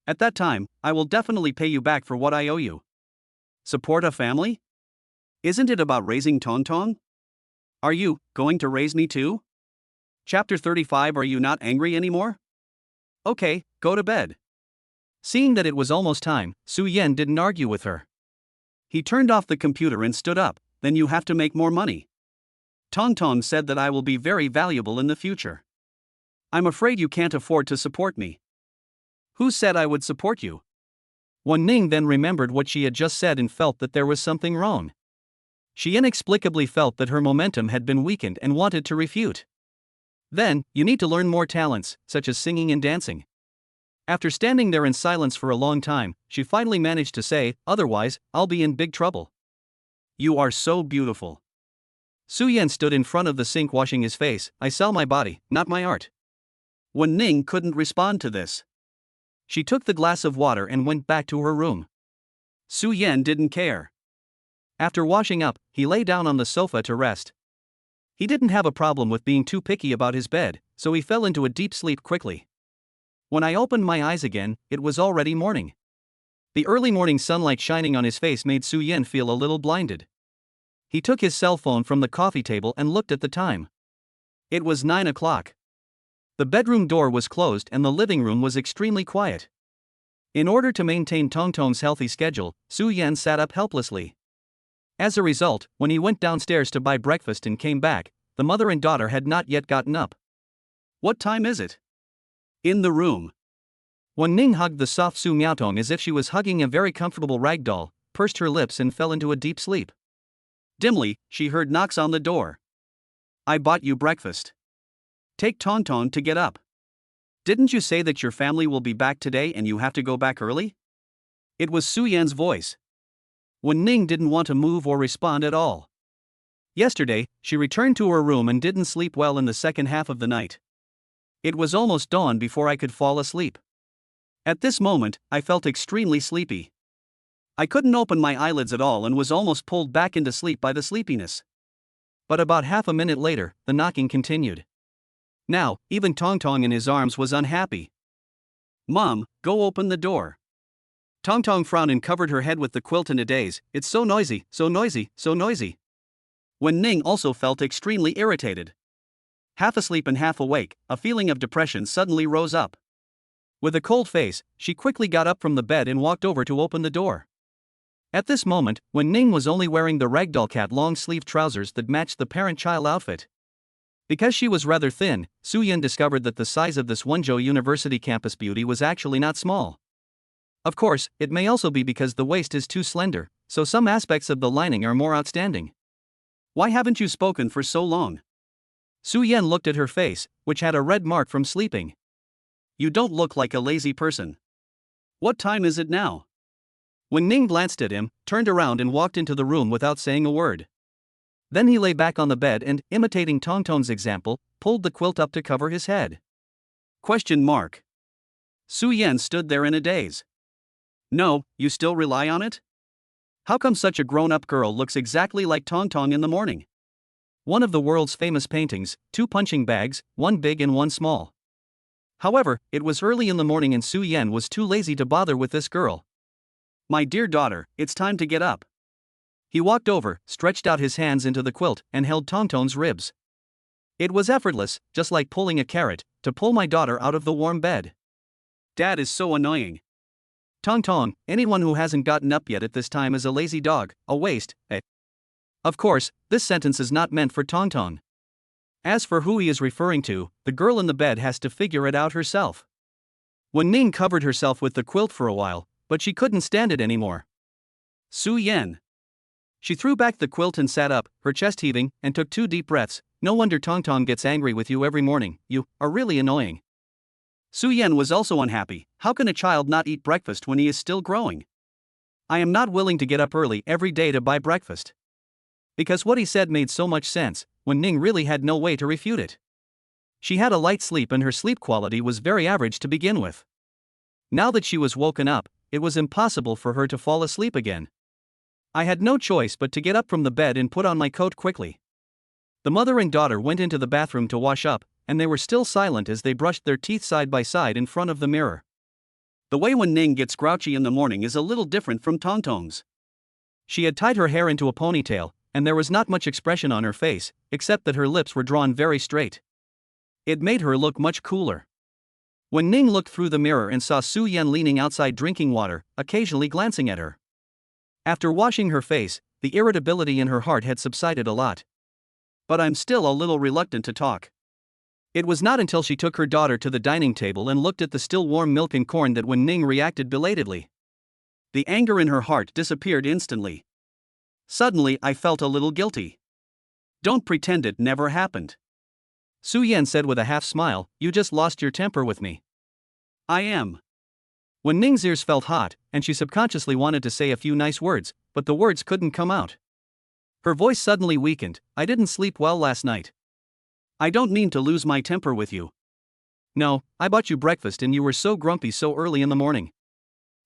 At that time, I will definitely pay you back for what I owe you." "Support a family? Isn't it about raising Tong Tong? Are you going to raise me too?" Chapter 35. Are you not angry anymore? Okay, go to bed. Seeing that it was almost time, Su Yan didn't argue with her. He turned off the computer and stood up. "Then you have to make more money. Tong Tong said that I will be very valuable in the future. I'm afraid you can't afford to support me." "Who said I would support you?" Wen Ning then remembered what she had just said and felt that there was something wrong. She inexplicably felt that her momentum had been weakened and wanted to refute. Then, you need to learn more talents, such as singing and dancing. After standing there in silence for a long time, she finally managed to say, otherwise, I'll be in big trouble. You are so beautiful. Su Yan stood in front of the sink washing his face. I sell my body, not my art. Wen Ning couldn't respond to this. She took the glass of water and went back to her room. Su Yan didn't care. After washing up, he lay down on the sofa to rest. He didn't have a problem with being too picky about his bed, so he fell into a deep sleep quickly. When I opened my eyes again, it was already morning. The early morning sunlight shining on his face made Su Yan feel a little blinded. He took his cell phone from the coffee table and looked at the time. It was 9 o'clock. The bedroom door was closed and the living room was extremely quiet. In order to maintain Tongtong's healthy schedule, Su Yan sat up helplessly. As a result, when he went downstairs to buy breakfast and came back, the mother and daughter had not yet gotten up. What time is it? In the room. Wen Ning hugged the soft Su Miaotong as if she was hugging a very comfortable rag doll, pursed her lips and fell into a deep sleep. Dimly, she heard knocks on the door. I bought you breakfast. Take Tongtong to get up. Didn't you say that your family will be back today and you have to go back early? It was Su Yan's voice. Wen Ning didn't want to move or respond at all. Yesterday, she returned to her room and didn't sleep well in the second half of the night. It was almost dawn before I could fall asleep. At this moment, I felt extremely sleepy. I couldn't open my eyelids at all and was almost pulled back into sleep by the sleepiness. But about half a minute later, the knocking continued. Now, even Tongtong in his arms was unhappy. Mom, go open the door. Tongtong frowned and covered her head with the quilt in a daze. It's so noisy, so noisy, so noisy. Wen Ning also felt extremely irritated. Half asleep and half awake, a feeling of depression suddenly rose up. With a cold face, she quickly got up from the bed and walked over to open the door. At this moment, Wen Ning was only wearing the ragdoll cat long-sleeved trousers that matched the parent-child outfit. Because she was rather thin, Su Yan discovered that the size of this Wenzhou University campus beauty was actually not small. Of course, it may also be because the waist is too slender, so some aspects of the lining are more outstanding. Why haven't you spoken for so long? Su Yan looked at her face, which had a red mark from sleeping. You don't look like a lazy person. What time is it now? Wen Ning glanced at him, turned around and walked into the room without saying a word. Then he lay back on the bed and, imitating Tongtong's example, pulled the quilt up to cover his head. Su Yan stood there in a daze. No, you still rely on it? How come such a grown-up girl looks exactly like Tongtong in the morning? One of the world's famous paintings, 2 punching bags, one big and one small. However, it was early in the morning and Su Yan was too lazy to bother with this girl. My dear daughter, it's time to get up. He walked over, stretched out his hands into the quilt, and held Tongtong's ribs. It was effortless, just like pulling a carrot, to pull my daughter out of the warm bed. Dad is so annoying. Tongtong, anyone who hasn't gotten up yet at this time is a lazy dog, a waste, eh? Of course, this sentence is not meant for Tongtong. As for who he is referring to, the girl in the bed has to figure it out herself. Wen Ning covered herself with the quilt for a while, but she couldn't stand it anymore. Su Yan. She threw back the quilt and sat up, her chest heaving, and took 2 deep breaths. No wonder Tongtong gets angry with you every morning. You are really annoying. Su Yan was also unhappy. How can a child not eat breakfast when he is still growing? I am not willing to get up early every day to buy breakfast. Because what he said made so much sense, Wen Ning really had no way to refute it. She had a light sleep and her sleep quality was very average to begin with. Now that she was woken up, it was impossible for her to fall asleep again. I had no choice but to get up from the bed and put on my coat quickly. The mother and daughter went into the bathroom to wash up, and they were still silent as they brushed their teeth side by side in front of the mirror. The way Wen Ning gets grouchy in the morning is a little different from Tongtong's. She had tied her hair into a ponytail, and there was not much expression on her face, except that her lips were drawn very straight. It made her look much cooler. Wen Ning looked through the mirror and saw Su Yan leaning outside drinking water, occasionally glancing at her. After washing her face, the irritability in her heart had subsided a lot. But I'm still a little reluctant to talk. It was not until she took her daughter to the dining table and looked at the still warm milk and corn that Wen Ning reacted belatedly. The anger in her heart disappeared instantly. Suddenly, I felt a little guilty. Don't pretend it never happened. Su Yan said with a half smile, you just lost your temper with me. I am. Wen Ning's ears felt hot, and she subconsciously wanted to say a few nice words, but the words couldn't come out. Her voice suddenly weakened. I didn't sleep well last night. I don't mean to lose my temper with you. No, I bought you breakfast and you were so grumpy so early in the morning.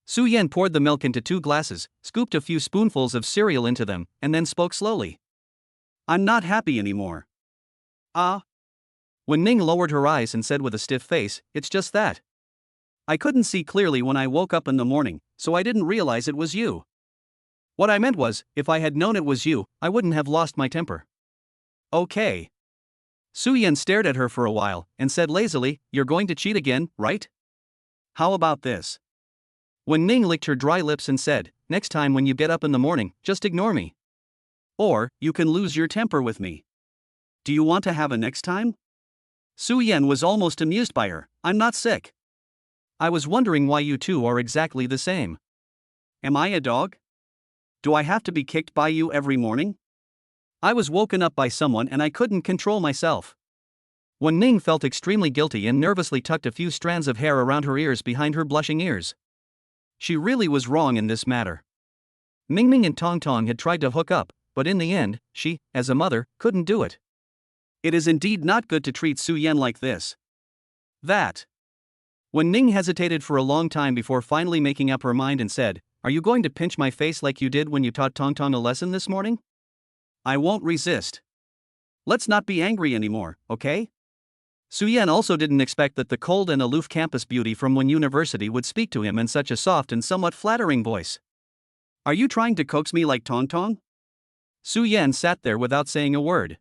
Su Yan poured the milk into 2 glasses, scooped a few spoonfuls of cereal into them, and then spoke slowly. I'm not happy anymore. Wen Ning lowered her eyes and said with a stiff face, it's just that. I couldn't see clearly when I woke up in the morning, so I didn't realize it was you. What I meant was, if I had known it was you, I wouldn't have lost my temper. Okay. Su Yan stared at her for a while, and said lazily, you're going to cheat again, right? How about this? Wen Ning licked her dry lips and said, next time when you get up in the morning, just ignore me. Or, you can lose your temper with me. Do you want to have a next time? Su Yan was almost amused by her. I'm not sick. I was wondering why you two are exactly the same. Am I a dog? Do I have to be kicked by you every morning? I was woken up by someone and I couldn't control myself. Wen Ning felt extremely guilty and nervously tucked a few strands of hair around her ears behind her blushing ears. She really was wrong in this matter. Mingming and Tongtong had tried to hook up, but in the end, she, as a mother, couldn't do it. It is indeed not good to treat Su Yan like this. That. Wen Ning hesitated for a long time before finally making up her mind and said, are you going to pinch my face like you did when you taught Tongtong a lesson this morning? I won't resist. Let's not be angry anymore, okay? Su Yan also didn't expect that the cold and aloof campus beauty from Wen University would speak to him in such a soft and somewhat flattering voice. Are you trying to coax me like Tongtong? Su Yan sat there without saying a word.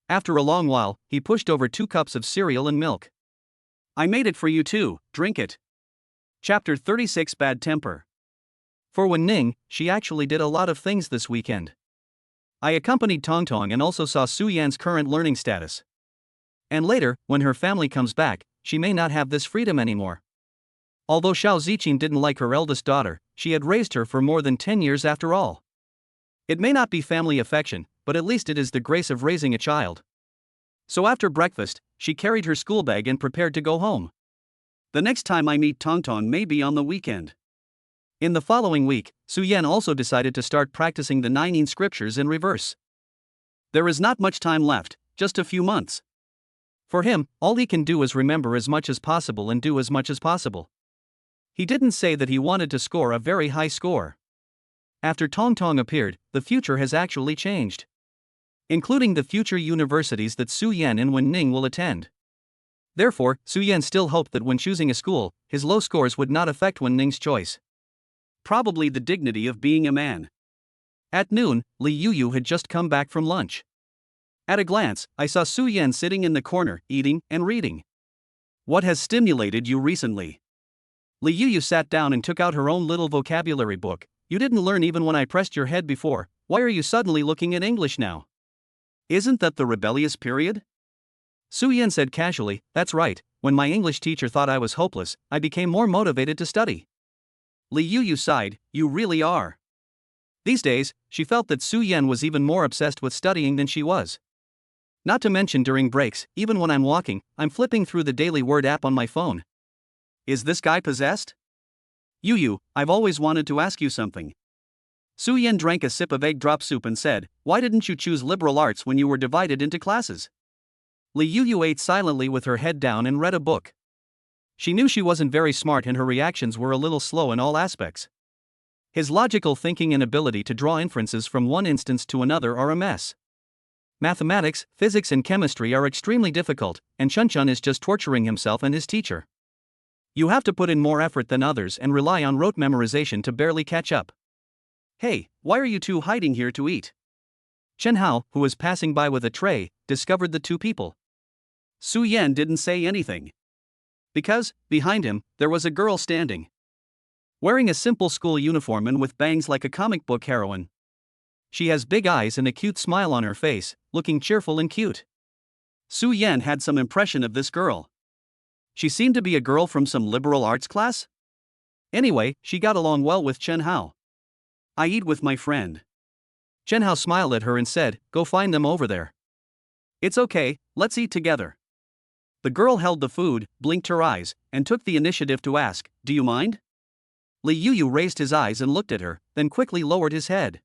After a long while, he pushed over 2 cups of cereal and milk. I made it for you too, drink it. Chapter 36 Bad Temper. For Wen Ning, she actually did a lot of things this weekend. I accompanied Tongtong and also saw Su Yan's current learning status. And later, when her family comes back, she may not have this freedom anymore. Although Xiao Ziqin didn't like her eldest daughter, she had raised her for more than 10 years after all. It may not be family affection, but at least it is the grace of raising a child. So after breakfast, she carried her school bag and prepared to go home. The next time I meet Tongtong may be on the weekend. In the following week, Su Yan also decided to start practicing the 19 scriptures in reverse. There is not much time left, just a few months. For him, all he can do is remember as much as possible and do as much as possible. He didn't say that he wanted to score a very high score. After Tongtong appeared, the future has actually changed. Including the future universities that Su Yan and Wen Ning will attend. Therefore, Su Yan still hoped that when choosing a school, his low scores would not affect Wen Ning's choice. Probably the dignity of being a man. At noon, Li Yuyu had just come back from lunch. At a glance, I saw Su Yan sitting in the corner, eating and reading. What has stimulated you recently? Li Yuyu sat down and took out her own little vocabulary book. You didn't learn even when I pressed your head before, why are you suddenly looking at English now? Isn't that the rebellious period? Su Yan said casually, that's right, when my English teacher thought I was hopeless, I became more motivated to study. Li Yuyu sighed, you really are. These days, she felt that Su Yan was even more obsessed with studying than she was. Not to mention during breaks, even when I'm walking, I'm flipping through the Daily Word app on my phone. Is this guy possessed? Yuyu, I've always wanted to ask you something. Su Yan drank a sip of egg drop soup and said, why didn't you choose liberal arts when you were divided into classes? Li Yuyu ate silently with her head down and read a book. She knew she wasn't very smart and her reactions were a little slow in all aspects. His logical thinking and ability to draw inferences from one instance to another are a mess. Mathematics, physics and chemistry are extremely difficult, and Chun is just torturing himself and his teacher. You have to put in more effort than others and rely on rote memorization to barely catch up. Hey, why are you two hiding here to eat? Chen Hao, who was passing by with a tray, discovered the two people. Su Yan didn't say anything. Because, behind him, there was a girl standing. Wearing a simple school uniform and with bangs like a comic book heroine. She has big eyes and a cute smile on her face, looking cheerful and cute. Su Yan had some impression of this girl. She seemed to be a girl from some liberal arts class? Anyway, she got along well with Chen Hao. I eat with my friend. Chen Hao smiled at her and said, go find them over there. It's okay, let's eat together. The girl held the food, blinked her eyes, and took the initiative to ask, do you mind? Li Yuyu raised his eyes and looked at her, then quickly lowered his head.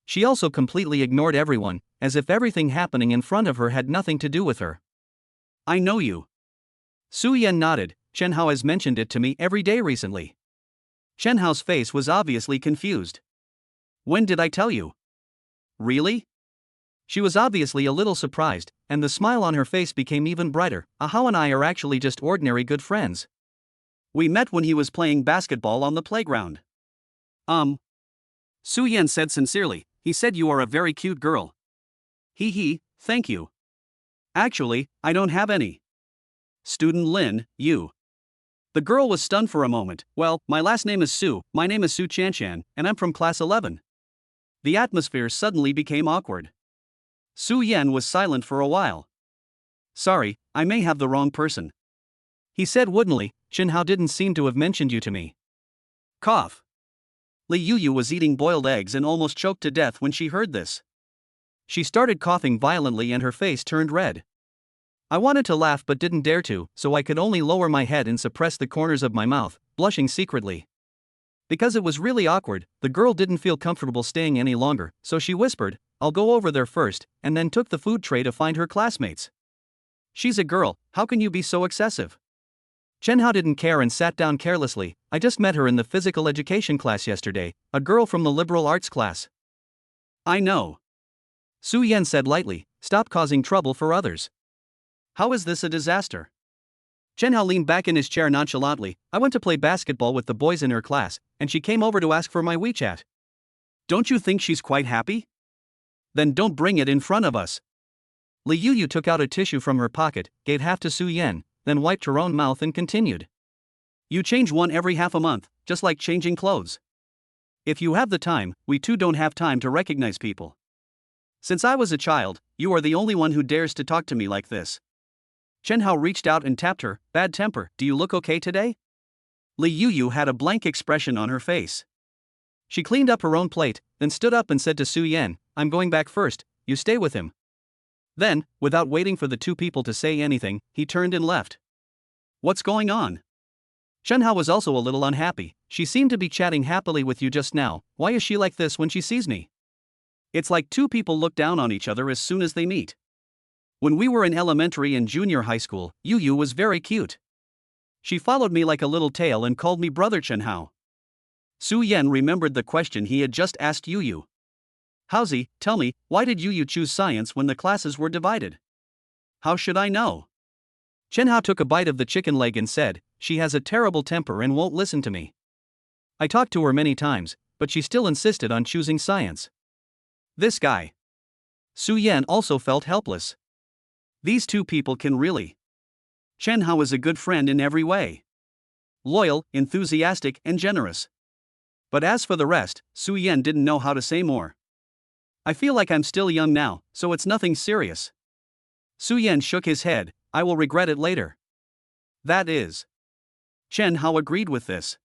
She also completely ignored everyone, as if everything happening in front of her had nothing to do with her. I know you. Su Yan nodded. Chen Hao has mentioned it to me every day recently. Chen Hao's face was obviously confused. When did I tell you? Really? She was obviously a little surprised, and the smile on her face became even brighter. Hao and I are actually just ordinary good friends. We met when he was playing basketball on the playground. Su Yan said sincerely, he said you are a very cute girl. Hee, thank you. Actually, I don't have any. Student Lin, you. The girl was stunned for a moment. Well, my last name is Su, my name is Su Chanchan, and I'm from class 11. The atmosphere suddenly became awkward. Su Yan was silent for a while. Sorry, I may have the wrong person. He said woodenly, Chen Hao didn't seem to have mentioned you to me. Cough. Li Yuyu was eating boiled eggs and almost choked to death when she heard this. She started coughing violently and her face turned red. I wanted to laugh but didn't dare to, so I could only lower my head and suppress the corners of my mouth, blushing secretly. Because it was really awkward, the girl didn't feel comfortable staying any longer, so she whispered, I'll go over there first, and then took the food tray to find her classmates. She's a girl, how can you be so excessive? Chen Hao didn't care and sat down carelessly. I just met her in the physical education class yesterday, a girl from the liberal arts class. I know. Su Yan said lightly, stop causing trouble for others. How is this a disaster? Chen Hao leaned back in his chair nonchalantly. I went to play basketball with the boys in her class, and she came over to ask for my WeChat. Don't you think she's quite happy? Then don't bring it in front of us. Li Yuyu took out a tissue from her pocket, gave half to Su Yan, then wiped her own mouth and continued. You change one every half a month, just like changing clothes. If you have the time, we too don't have time to recognize people. Since I was a child, you are the only one who dares to talk to me like this. Chen Hao reached out and tapped her, bad temper, do you look okay today? Li Yuyu had a blank expression on her face. She cleaned up her own plate, then stood up and said to Su Yan, I'm going back first, you stay with him. Then, without waiting for the two people to say anything, he turned and left. What's going on? Chen Hao was also a little unhappy. She seemed to be chatting happily with you just now. Why is she like this when she sees me? It's like two people look down on each other as soon as they meet. When we were in elementary and junior high school, Yu was very cute. She followed me like a little tail and called me brother Chen Hao. Su Yan remembered the question he had just asked Yu. Haozi, tell me, why did Yu choose science when the classes were divided? How should I know? Chen Hao took a bite of the chicken leg and said, she has a terrible temper and won't listen to me. I talked to her many times, but she still insisted on choosing science. This guy. Su Yan also felt helpless. These two people can really. Chen Hao is a good friend in every way. Loyal, enthusiastic, and generous. But as for the rest, Su Yan didn't know how to say more. I feel like I'm still young now, so it's nothing serious. Su Yan shook his head, I will regret it later. That is. Chen Hao agreed with this.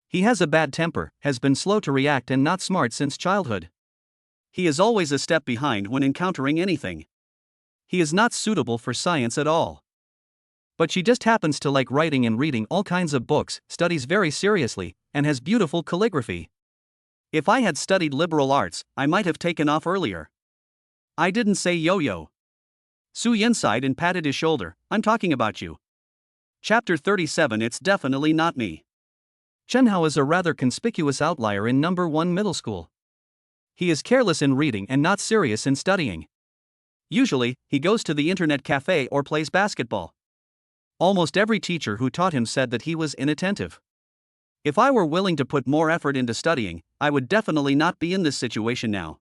He has a bad temper, has been slow to react and not smart since childhood. He is always a step behind when encountering anything. He is not suitable for science at all. But she just happens to like writing and reading all kinds of books, studies very seriously, and has beautiful calligraphy. If I had studied liberal arts, I might have taken off earlier. I didn't say yo-yo. Su Yan sighed and patted his shoulder, I'm talking about you. Chapter 37 It's definitely not me. Chen Hao is a rather conspicuous outlier in number 1 middle school. He is careless in reading and not serious in studying. Usually, he goes to the internet cafe or plays basketball. Almost every teacher who taught him said that he was inattentive. If I were willing to put more effort into studying, I would definitely not be in this situation now.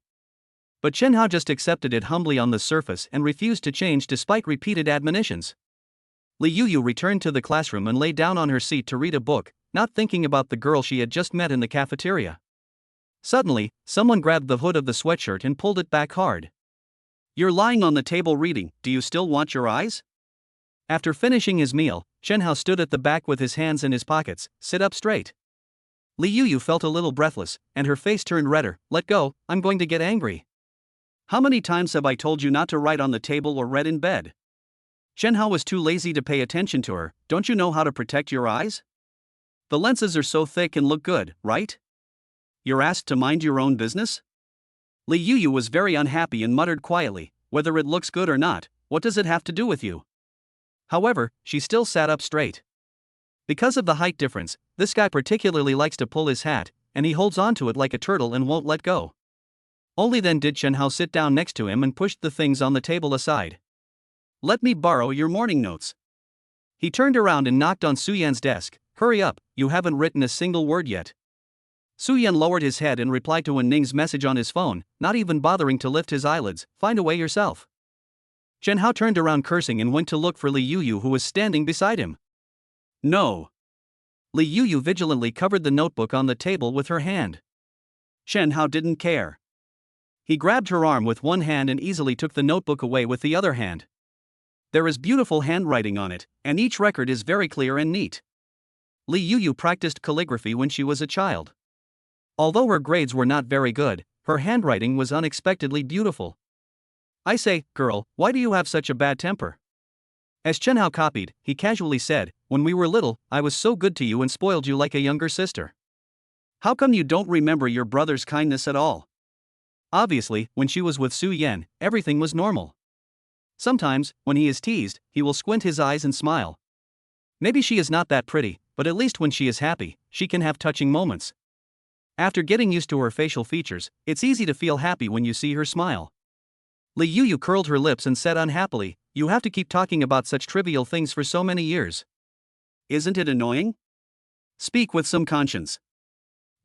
But Chen Hao just accepted it humbly on the surface and refused to change despite repeated admonitions. Li Yu returned to the classroom and lay down on her seat to read a book, not thinking about the girl she had just met in the cafeteria. Suddenly, someone grabbed the hood of the sweatshirt and pulled it back hard. You're lying on the table reading, do you still want your eyes? After finishing his meal, Chen Hao stood at the back with his hands in his pockets, sit up straight. Li Yuyu felt a little breathless, and her face turned redder. Let go, I'm going to get angry. How many times have I told you not to write on the table or read in bed? Shenhao was too lazy to pay attention to her. Don't you know how to protect your eyes? The lenses are so thick and look good, right? You're asked to mind your own business? Li Yuyu was very unhappy and muttered quietly, whether it looks good or not, what does it have to do with you? However, she still sat up straight. Because of the height difference, this guy particularly likes to pull his hat, and he holds onto it like a turtle and won't let go. Only then did Shenhao sit down next to him and pushed the things on the table aside. Let me borrow your morning notes. He turned around and knocked on Suyan's desk. Hurry up, you haven't written a single word yet. Suyan lowered his head and replied to Wen Ning's message on his phone, not even bothering to lift his eyelids. Find a way yourself. Shenhao turned around cursing and went to look for Li Yuyu, who was standing beside him. No. Li Yuyu vigilantly covered the notebook on the table with her hand. Shenhao didn't care. He grabbed her arm with one hand and easily took the notebook away with the other hand. There is beautiful handwriting on it, and each record is very clear and neat. Li Yuyu practiced calligraphy when she was a child. Although her grades were not very good, her handwriting was unexpectedly beautiful. I say, girl, why do you have such a bad temper? As Shenhao copied, he casually said, when we were little, I was so good to you and spoiled you like a younger sister. How come you don't remember your brother's kindness at all? Obviously, when she was with Su Yan, everything was normal. Sometimes, when he is teased, he will squint his eyes and smile. Maybe she is not that pretty, but at least when she is happy, she can have touching moments. After getting used to her facial features, it's easy to feel happy when you see her smile. Li Yuyu curled her lips and said unhappily, you have to keep talking about such trivial things for so many years. Isn't it annoying? Speak with some conscience.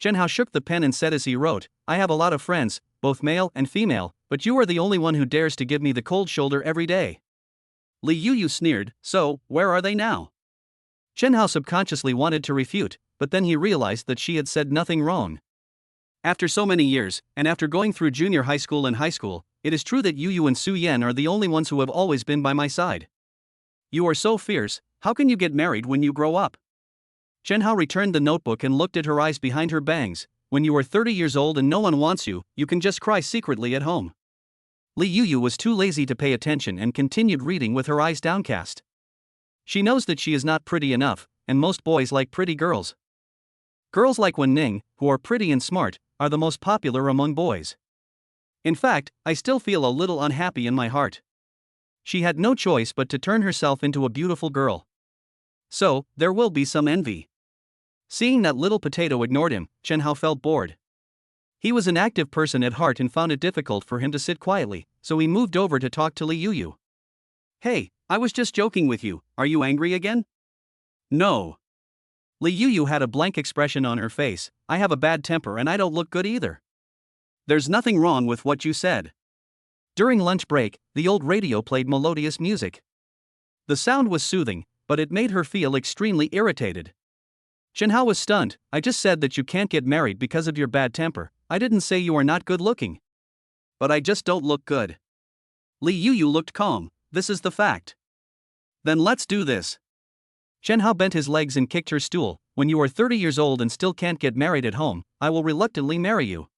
Shenhao shook the pen and said as he wrote, I have a lot of friends, both male and female, but you are the only one who dares to give me the cold shoulder every day. Li Yuyu sneered, so, where are they now? Shenhao subconsciously wanted to refute, but then he realized that she had said nothing wrong. After so many years, and after going through junior high school and high school, it is true that Yuyu and Su Yan are the only ones who have always been by my side. You are so fierce, how can you get married when you grow up? Shenhao returned the notebook and looked at her eyes behind her bangs. When you are 30 years old and no one wants you, you can just cry secretly at home. Li Yuyu was too lazy to pay attention and continued reading with her eyes downcast. She knows that she is not pretty enough, and most boys like pretty girls. Girls like Wen Ning, who are pretty and smart, are the most popular among boys. In fact, I still feel a little unhappy in my heart. She had no choice but to turn herself into a beautiful girl. So, there will be some envy. Seeing that little potato ignored him, Shenhao felt bored. He was an active person at heart and found it difficult for him to sit quietly, so he moved over to talk to Li Yuyu. Hey, I was just joking with you, are you angry again? No. Li Yuyu had a blank expression on her face. I have a bad temper and I don't look good either. There's nothing wrong with what you said. During lunch break, the old radio played melodious music. The sound was soothing, but it made her feel extremely irritated. Shenhao was stunned. I just said that you can't get married because of your bad temper. I didn't say you are not good looking. But I just don't look good. Li Yuyu looked calm. This is the fact. Then let's do this. Shenhao bent his legs and kicked her stool. When you are 30 years old and still can't get married at home, I will reluctantly marry you.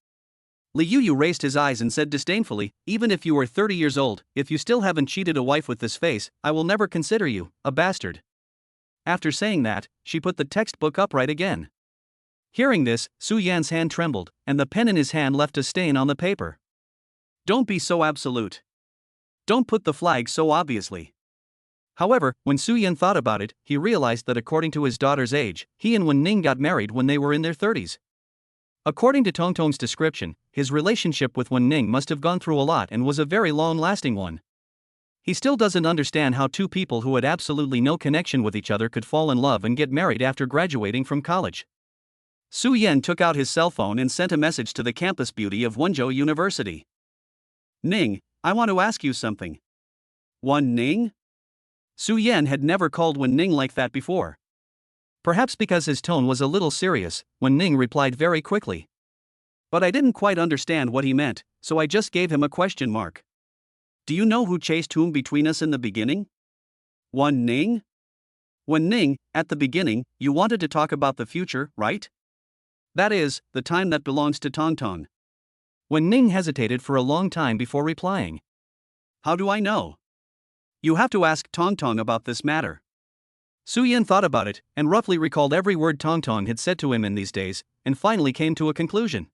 Li Yuyu raised his eyes and said disdainfully, even if you are 30 years old, if you still haven't cheated a wife with this face, I will never consider you a bastard. After saying that, she put the textbook upright again. Hearing this, Su Yan's hand trembled, and the pen in his hand left a stain on the paper. Don't be so absolute. Don't put the flag so obviously. However, when Su Yan thought about it, he realized that according to his daughter's age, he and Wen Ning got married when they were in their 30s. According to Tongtong's description, his relationship with Wen Ning must have gone through a lot and was a very long-lasting one. He still doesn't understand how two people who had absolutely no connection with each other could fall in love and get married after graduating from college. Su Yan took out his cell phone and sent a message to the campus beauty of Wenzhou University. Ning, I want to ask you something. Wen Ning? Su Yan had never called Wen Ning like that before. Perhaps because his tone was a little serious, Wen Ning replied very quickly. But I didn't quite understand what he meant, so I just gave him a question mark. Do you know who chased whom between us in the beginning? Wen Ning? Wen Ning, at the beginning, you wanted to talk about the future, right? That is, the time that belongs to Tongtong. Wen Ning hesitated for a long time before replying. How do I know? You have to ask Tongtong about this matter. Su Yan thought about it, and roughly recalled every word Tongtong had said to him in these days, and finally came to a conclusion.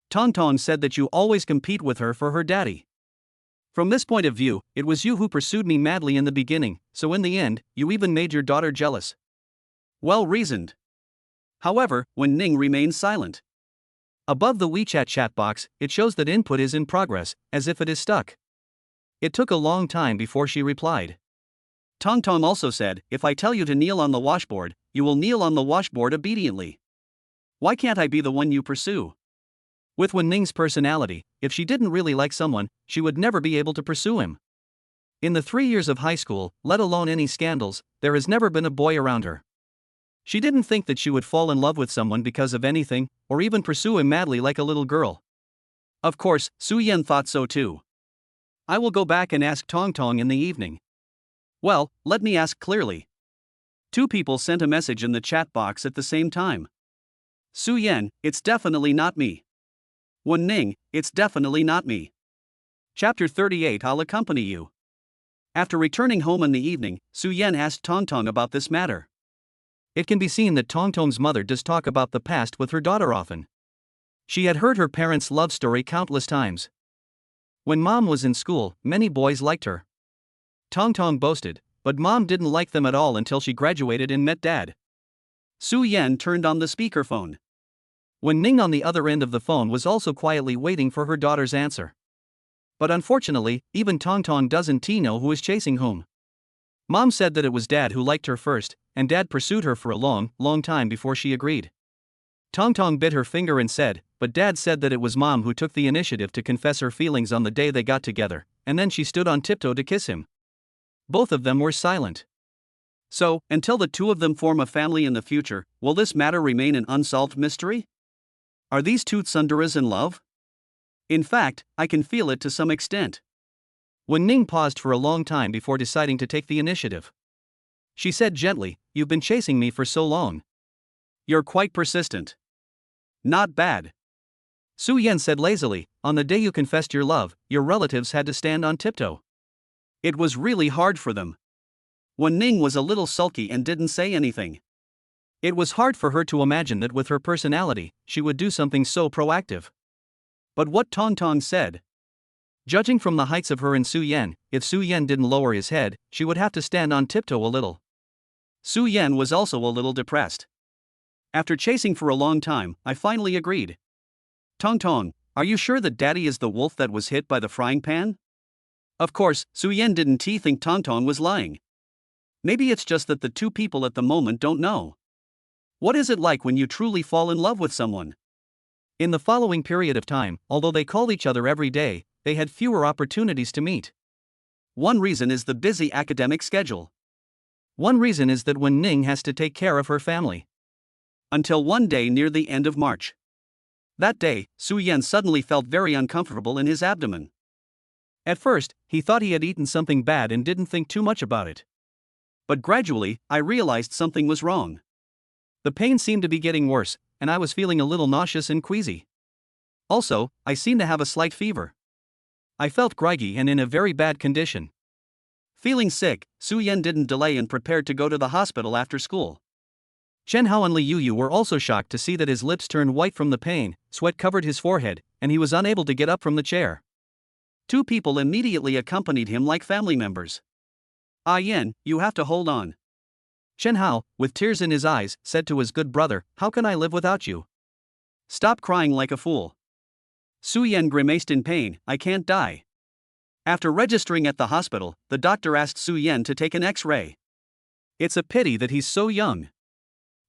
Tongtong said that you always compete with her for her daddy. From this point of view, it was you who pursued me madly in the beginning, so in the end, you even made your daughter jealous. Well reasoned. However, Wen Ning remained silent. Above the WeChat chat box, it shows that input is in progress, as if it is stuck. It took a long time before she replied. Tongtong also said, if I tell you to kneel on the washboard, you will kneel on the washboard obediently. Why can't I be the one you pursue? With Wen Ning's personality, if she didn't really like someone, she would never be able to pursue him. In the 3 years of high school, let alone any scandals, there has never been a boy around her. She didn't think that she would fall in love with someone because of anything, or even pursue him madly like a little girl. Of course, Su Yan thought so too. I will go back and ask Tongtong in the evening. Well, let me ask clearly. 2 people sent a message in the chat box at the same time. Su Yan, it's definitely not me. Wen Ning, it's definitely not me. Chapter 38. I'll accompany you. After returning home in the evening, Su Yan asked Tongtong about this matter. It can be seen that Tongtong's mother does talk about the past with her daughter often. She had heard her parents' love story countless times. When Mom was in school, many boys liked her. Tongtong boasted, but Mom didn't like them at all until she graduated and met Dad. Su Yan turned on the speakerphone. Wen Ning on the other end of the phone was also quietly waiting for her daughter's answer. But unfortunately, even Tongtong doesn't know who is chasing whom. Mom said that it was Dad who liked her first, and Dad pursued her for a long, long time before she agreed. Tongtong bit her finger and said, but Dad said that it was Mom who took the initiative to confess her feelings on the day they got together, and then she stood on tiptoe to kiss him. Both of them were silent. So, until the 2 of them form a family in the future, will this matter remain an unsolved mystery? Are these 2 tsunderes in love? In fact, I can feel it to some extent. Wen Ning paused for a long time before deciding to take the initiative. She said gently, you've been chasing me for so long. You're quite persistent. Not bad. Su Yan said lazily, on the day you confessed your love, your relatives had to stand on tiptoe. It was really hard for them. Wen Ning was a little sulky and didn't say anything. It was hard for her to imagine that with her personality, she would do something so proactive. But what Tongtong said? Judging from the heights of her and Su Yan, if Su Yan didn't lower his head, she would have to stand on tiptoe a little. Su Yan was also a little depressed. After chasing for a long time, I finally agreed. Tongtong, are you sure that Daddy is the wolf that was hit by the frying pan? Of course, Su Yan didn't think Tongtong was lying. Maybe it's just that the 2 people at the moment don't know. What is it like when you truly fall in love with someone? In the following period of time, although they called each other every day, they had fewer opportunities to meet. One reason is the busy academic schedule. One reason is that Wen Ning has to take care of her family. Until one day near the end of March. That day, Su Yan suddenly felt very uncomfortable in his abdomen. At first, he thought he had eaten something bad and didn't think too much about it. But gradually, I realized something was wrong. The pain seemed to be getting worse, and I was feeling a little nauseous and queasy. Also, I seemed to have a slight fever. I felt groggy and in a very bad condition. Feeling sick, Su Yan didn't delay and prepared to go to the hospital after school. Chen Hao and Li Yuyu were also shocked to see that his lips turned white from the pain, sweat covered his forehead, and he was unable to get up from the chair. 2 people immediately accompanied him like family members. Ah Yan, you have to hold on. Chen Hao, with tears in his eyes, said to his good brother, how can I live without you? Stop crying like a fool. Su Yan grimaced in pain, I can't die. After registering at the hospital, the doctor asked Su Yan to take an X-ray. It's a pity that he's so young.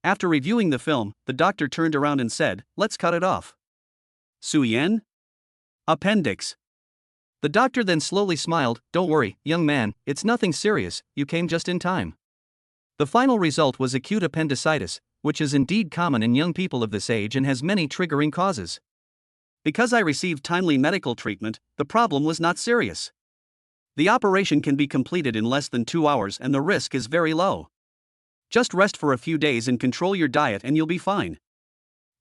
After reviewing the film, the doctor turned around and said, let's cut it off. Su Yan? Appendix. The doctor then slowly smiled, don't worry, young man, it's nothing serious, you came just in time. The final result was acute appendicitis, which is indeed common in young people of this age and has many triggering causes. Because I received timely medical treatment, the problem was not serious. The operation can be completed in less than 2 hours and the risk is very low. Just rest for a few days and control your diet and you'll be fine.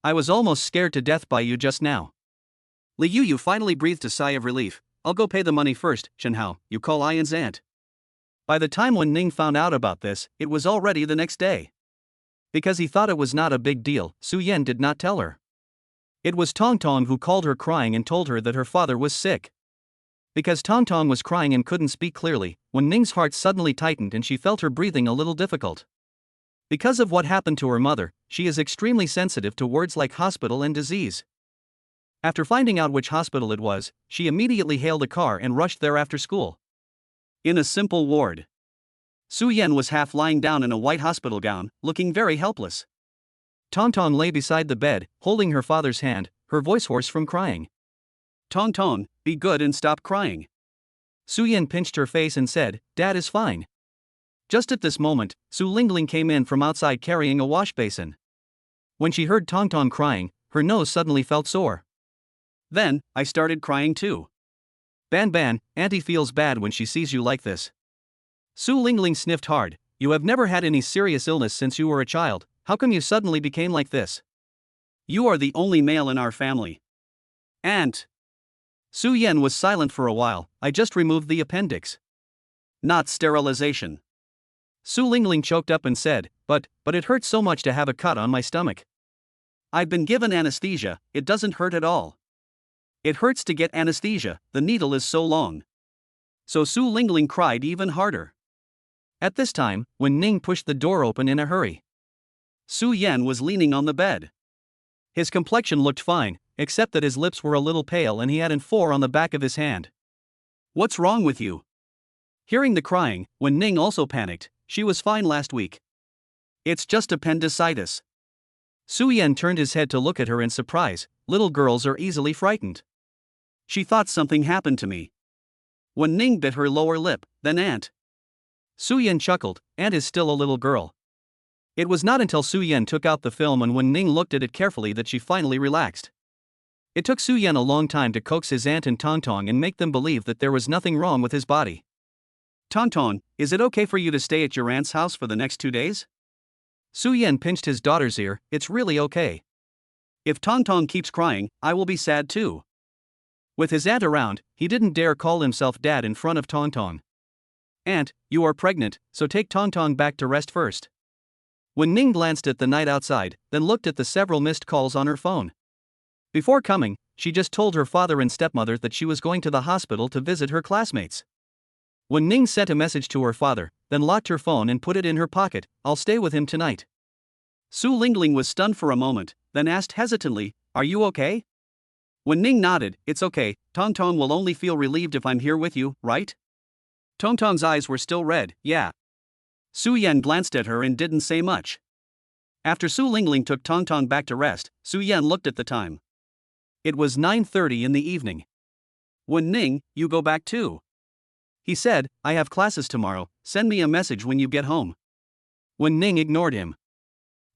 I was almost scared to death by you just now. Li Yu finally breathed a sigh of relief. I'll go pay the money first, Shenhao, you call Ian's aunt. By the time Wen Ning found out about this, it was already the next day. Because he thought it was not a big deal, Su Yan did not tell her. It was Tong Tong who called her crying and told her that her father was sick. Because Tong Tong was crying and couldn't speak clearly, Wen Ning's heart suddenly tightened and she felt her breathing a little difficult. Because of what happened to her mother, she is extremely sensitive to words like hospital and disease. After finding out which hospital it was, she immediately hailed a car and rushed there after school. In a simple ward, Su Yan was half lying down in a white hospital gown, looking very helpless. Tong Tong lay beside the bed, holding her father's hand, her voice hoarse from crying. Tong Tong, be good and stop crying. Su Yan pinched her face and said, Dad is fine. Just at this moment, Su Lingling came in from outside carrying a wash basin. When she heard Tong Tong crying, her nose suddenly felt sore. Then, I started crying too. Ban Ban, Auntie feels bad when she sees you like this. Su Lingling sniffed hard. You have never had any serious illness since you were a child, how come you suddenly became like this? You are the only male in our family. Aunt. Su Yan was silent for a while. I just removed the appendix. Not sterilization. Su Lingling choked up and said, but it hurts so much to have a cut on my stomach. I've been given anesthesia, it doesn't hurt at all. It hurts to get anesthesia, the needle is so long. So Su Lingling cried even harder. At this time, Wen Ning pushed the door open in a hurry. Su Yan was leaning on the bed. His complexion looked fine, except that his lips were a little pale and he had an 4 on the back of his hand. What's wrong with you? Hearing the crying, Wen Ning also panicked. She was fine last week. It's just appendicitis. Su Yan turned his head to look at her in surprise. Little girls are easily frightened. She thought something happened to me. Wen Ning bit her lower lip, then Aunt. Su Yan chuckled, Aunt is still a little girl. It was not until Su Yan took out the film and Wen Ning looked at it carefully that she finally relaxed. It took Su Yan a long time to coax his aunt and Tong Tong and make them believe that there was nothing wrong with his body. Tong Tong, is it okay for you to stay at your aunt's house for the next 2 days? Su Yan pinched his daughter's ear, it's really okay. If Tong Tong keeps crying, I will be sad too. With his aunt around, he didn't dare call himself dad in front of Tong Tong. Aunt, you are pregnant, so take Tong Tong back to rest first. Wen Ning glanced at the night outside, then looked at the several missed calls on her phone. Before coming, she just told her father and stepmother that she was going to the hospital to visit her classmates. Wen Ning sent a message to her father, then locked her phone and put it in her pocket, I'll stay with him tonight. Su Lingling was stunned for a moment, then asked hesitantly, are you okay? Wen Ning nodded, it's okay, Tong Tong will only feel relieved if I'm here with you, right? Tong Tong's eyes were still red, yeah. Su Yan glanced at her and didn't say much. After Su Lingling took Tong Tong back to rest, Su Yan looked at the time. It was 9:30 in the evening. Wen Ning, you go back too. He said, I have classes tomorrow, send me a message when you get home. Wen Ning ignored him.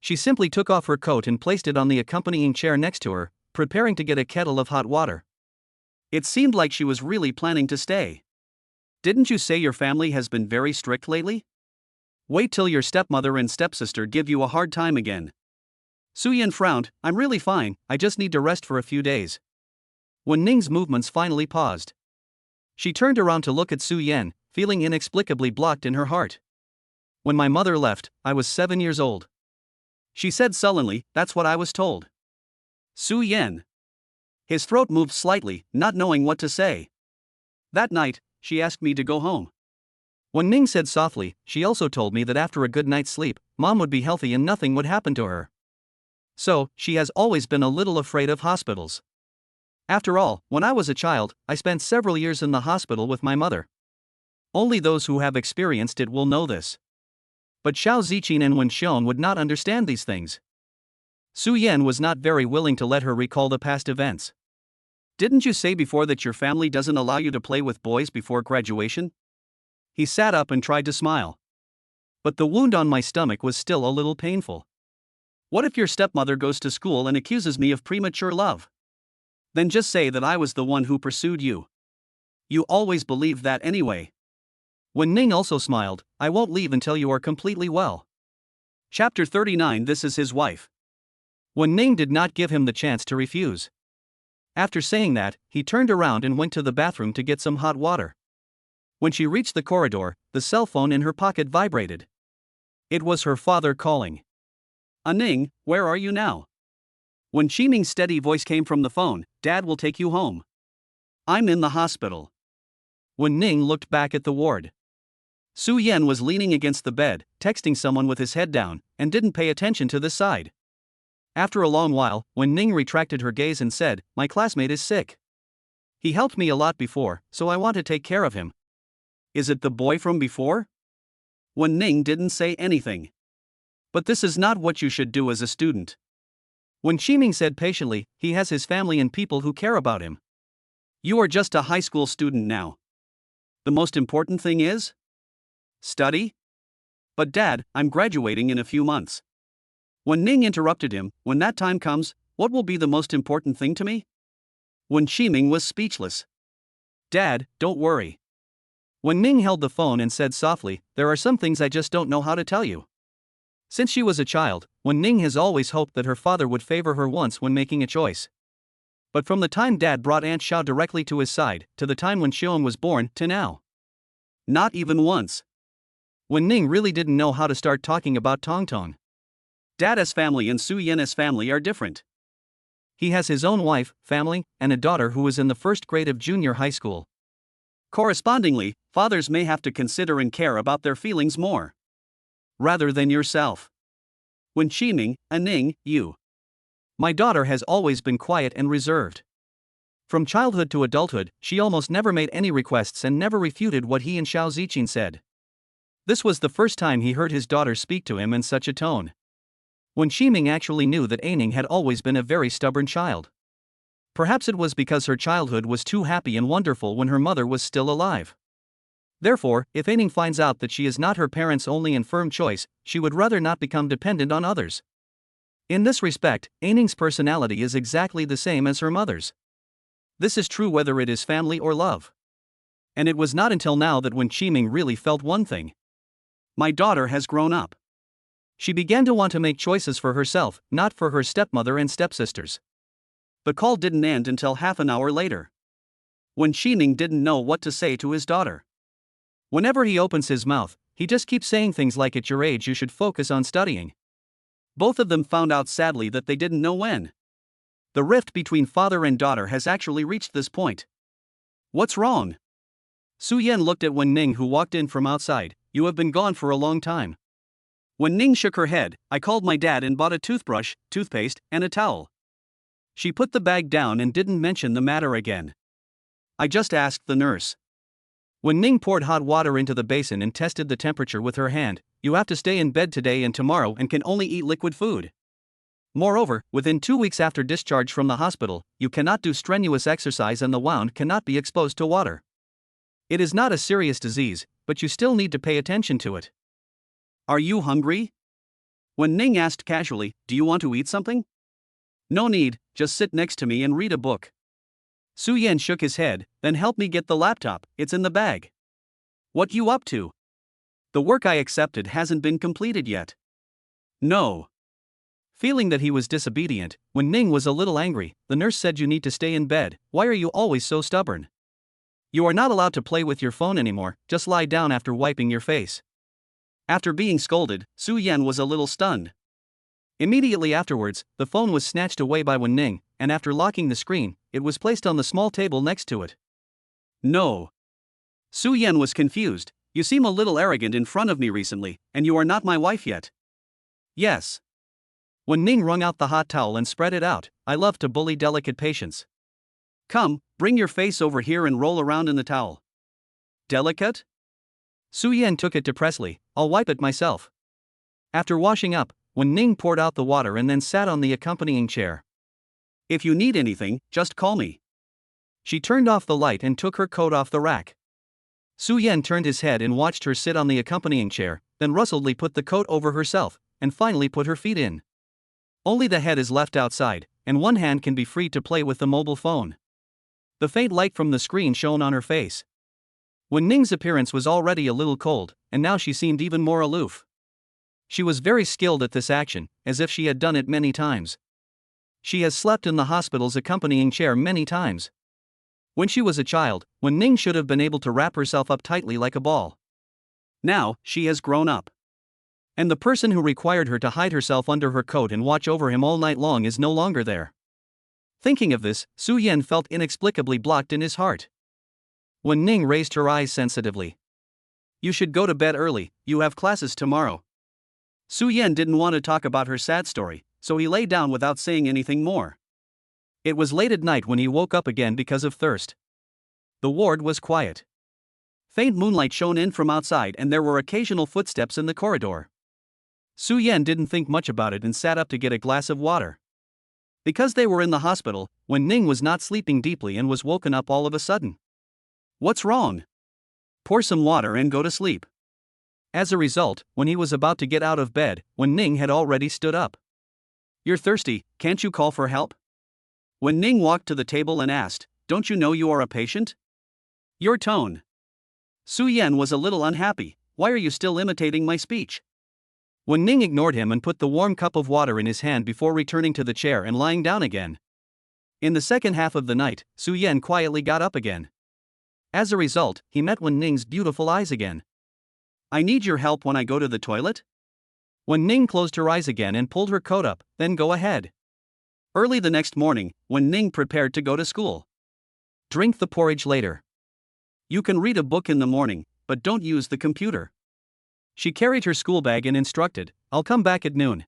She simply took off her coat and placed it on the accompanying chair next to her, preparing to get a kettle of hot water. It seemed like she was really planning to stay. Didn't you say your family has been very strict lately? Wait till your stepmother and stepsister give you a hard time again. Su Yan frowned, I'm really fine, I just need to rest for a few days. Wen Ning's movements finally paused. She turned around to look at Su Yan, feeling inexplicably blocked in her heart. When my mother left, I was 7 years old. She said sullenly, that's what I was told. Su Yan. His throat moved slightly, not knowing what to say. That night, she asked me to go home. Wen Ning said softly, she also told me that after a good night's sleep, Mom would be healthy and nothing would happen to her. So, she has always been a little afraid of hospitals. After all, when I was a child, I spent several years in the hospital with my mother. Only those who have experienced it will know this. But Xiao Ziqin and Wen Xiong would not understand these things. Su Yan was not very willing to let her recall the past events. Didn't you say before that your family doesn't allow you to play with boys before graduation? He sat up and tried to smile. But the wound on my stomach was still a little painful. What if your stepmother goes to school and accuses me of premature love? Then just say that I was the one who pursued you. You always believed that anyway. Wen Ning also smiled, I won't leave until you are completely well. Chapter 39 This is his wife. Wen Ning did not give him the chance to refuse. After saying that, he turned around and went to the bathroom to get some hot water. When she reached the corridor, the cell phone in her pocket vibrated. It was her father calling. Ning, where are you now? Wen Qiming's steady voice came from the phone, Dad will take you home. I'm in the hospital. Wen Ning looked back at the ward. Su Yan was leaning against the bed, texting someone with his head down, and didn't pay attention to this side. After a long while, Wen Ning retracted her gaze and said, my classmate is sick. He helped me a lot before, so I want to take care of him. Is it the boy from before? Wen Ning didn't say anything. But this is not what you should do as a student. Wen Qiming said patiently, he has his family and people who care about him. You are just a high school student now. The most important thing is? Study? But Dad, I'm graduating in a few months. Wen Ning interrupted him, when that time comes, what will be the most important thing to me? Wen Qiming was speechless. Dad, don't worry. Wen Ning held the phone and said softly, there are some things I just don't know how to tell you. Since she was a child, Wen Ning has always hoped that her father would favor her once when making a choice. But from the time Dad brought Aunt Xiao directly to his side, to the time when Xiong was born, to now. Not even once. Wen Ning really didn't know how to start talking about Tongtong. Dada's family and Su Yan's family are different. He has his own wife, family, and a daughter who is in the first grade of junior high school. Correspondingly, fathers may have to consider and care about their feelings more. Rather than yourself. Wen Qiming, Ning, you. My daughter has always been quiet and reserved. From childhood to adulthood, she almost never made any requests and never refuted what he and Xiao Ziqin said. This was the first time he heard his daughter speak to him in such a tone. Wen Qiming actually knew that Ning had always been a very stubborn child. Perhaps it was because her childhood was too happy and wonderful when her mother was still alive. Therefore, if Ning finds out that she is not her parents' only and firm choice, she would rather not become dependent on others. In this respect, Ning's personality is exactly the same as her mother's. This is true whether it is family or love. And it was not until now that Wen Qiming really felt one thing. My daughter has grown up. She began to want to make choices for herself, not for her stepmother and stepsisters. The call didn't end until half an hour later. Wen Qiming didn't know what to say to his daughter. Whenever he opens his mouth, he just keeps saying things like at your age you should focus on studying. Both of them found out sadly that they didn't know when. The rift between father and daughter has actually reached this point. What's wrong? Su Yan looked at Wen Ning who walked in from outside. You have been gone for a long time. Wen Ning shook her head. I called my dad and bought a toothbrush, toothpaste, and a towel. She put the bag down and didn't mention the matter again. I just asked the nurse. Wen Ning poured hot water into the basin and tested the temperature with her hand. You have to stay in bed today and tomorrow and can only eat liquid food. Moreover, within 2 weeks after discharge from the hospital, you cannot do strenuous exercise and the wound cannot be exposed to water. It is not a serious disease, but you still need to pay attention to it. Are you hungry? Wen Ning asked casually, do you want to eat something? No need, just sit next to me and read a book. Su Yan shook his head, then help me get the laptop, it's in the bag. What you up to? The work I accepted hasn't been completed yet. No. Feeling that he was disobedient, Wen Ning was a little angry. The nurse said you need to stay in bed, why are you always so stubborn? You are not allowed to play with your phone anymore, just lie down after wiping your face. After being scolded, Su Yan was a little stunned. Immediately afterwards, the phone was snatched away by Wen Ning, and after locking the screen, it was placed on the small table next to it. No. Su Yan was confused. You seem a little arrogant in front of me recently, and you are not my wife yet. Yes. Wen Ning wrung out the hot towel and spread it out. I love to bully delicate patients. Come, bring your face over here and roll around in the towel. Delicate? Su Yan took it depressedly. I'll wipe it myself. After washing up, Wen Ning poured out the water and then sat on the accompanying chair. If you need anything, just call me. She turned off the light and took her coat off the rack. Su Yan turned his head and watched her sit on the accompanying chair, then rustledly put the coat over herself, and finally put her feet in. Only the head is left outside, and one hand can be free to play with the mobile phone. The faint light from the screen shone on her face. Wen Ning's appearance was already a little cold, and now she seemed even more aloof. She was very skilled at this action, as if she had done it many times. She has slept in the hospital's accompanying chair many times. When she was a child, Wen Ning should have been able to wrap herself up tightly like a ball. Now, she has grown up. And the person who required her to hide herself under her coat and watch over him all night long is no longer there. Thinking of this, Su Yan felt inexplicably blocked in his heart. Wen Ning raised her eyes sensitively. You should go to bed early, you have classes tomorrow. Su Yan didn't want to talk about her sad story, so he lay down without saying anything more. It was late at night when he woke up again because of thirst. The ward was quiet. Faint moonlight shone in from outside and there were occasional footsteps in the corridor. Su Yan didn't think much about it and sat up to get a glass of water. Because they were in the hospital, Wen Ning was not sleeping deeply and was woken up all of a sudden. What's wrong? Pour some water and go to sleep. As a result, when he was about to get out of bed, Wen Ning had already stood up. You're thirsty, can't you call for help? Wen Ning walked to the table and asked, don't you know you are a patient? Your tone. Su Yan was a little unhappy. Why are you still imitating my speech? Wen Ning ignored him and put the warm cup of water in his hand before returning to the chair and lying down again. In the second half of the night, Su Yan quietly got up again. As a result, he met Wen Ning's beautiful eyes again. I need your help when I go to the toilet? Wen Ning closed her eyes again and pulled her coat up, then go ahead. Early the next morning, Wen Ning prepared to go to school. Drink the porridge later. You can read a book in the morning, but don't use the computer. She carried her school bag and instructed, I'll come back at noon.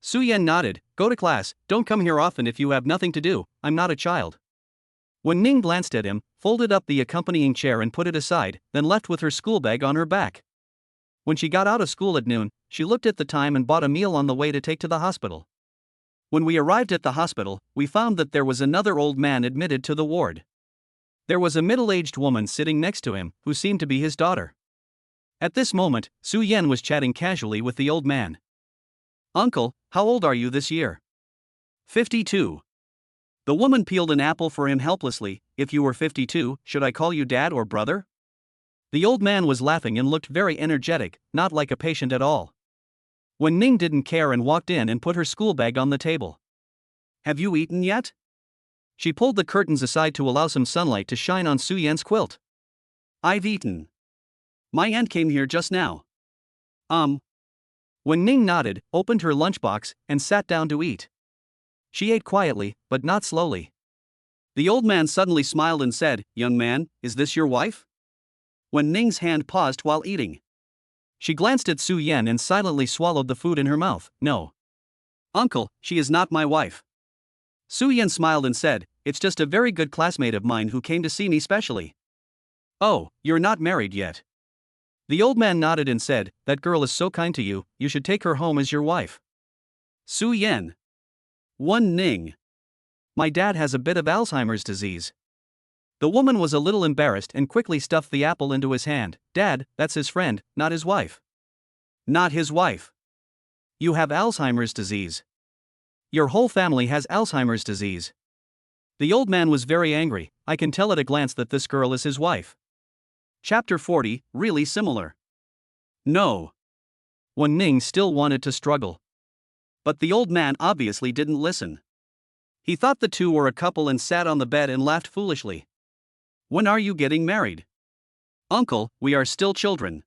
Su Yan nodded, go to class, don't come here often if you have nothing to do, I'm not a child. Wen Ning glanced at him, folded up the accompanying chair and put it aside, then left with her school bag on her back. When she got out of school at noon, she looked at the time and bought a meal on the way to take to the hospital. When we arrived at the hospital, we found that there was another old man admitted to the ward. There was a middle-aged woman sitting next to him, who seemed to be his daughter. At this moment, Su Yan was chatting casually with the old man. Uncle, how old are you this year? 52. The woman peeled an apple for him helplessly. If you were 52, should I call you dad or brother? The old man was laughing and looked very energetic, not like a patient at all. Wen Ning didn't care and walked in and put her school bag on the table. Have you eaten yet? She pulled the curtains aside to allow some sunlight to shine on Su Yan's quilt. I've eaten. My aunt came here just now. Wen Ning nodded, opened her lunchbox, and sat down to eat. She ate quietly, but not slowly. The old man suddenly smiled and said, young man, is this your wife? Wen Ning's hand paused while eating. She glanced at Su Yan and silently swallowed the food in her mouth. No. Uncle, she is not my wife. Su Yan smiled and said, it's just a very good classmate of mine who came to see me specially. Oh, you're not married yet. The old man nodded and said, that girl is so kind to you, you should take her home as your wife. Su Yan. Wen Ning. My dad has a bit of Alzheimer's disease. The woman was a little embarrassed and quickly stuffed the apple into his hand. Dad, that's his friend, not his wife. Not his wife. You have Alzheimer's disease. Your whole family has Alzheimer's disease. The old man was very angry. I can tell at a glance that this girl is his wife. Chapter 40, really similar. No. Wen Ning still wanted to struggle. But the old man obviously didn't listen. He thought the two were a couple and sat on the bed and laughed foolishly. When are you getting married? Uncle, we are still children.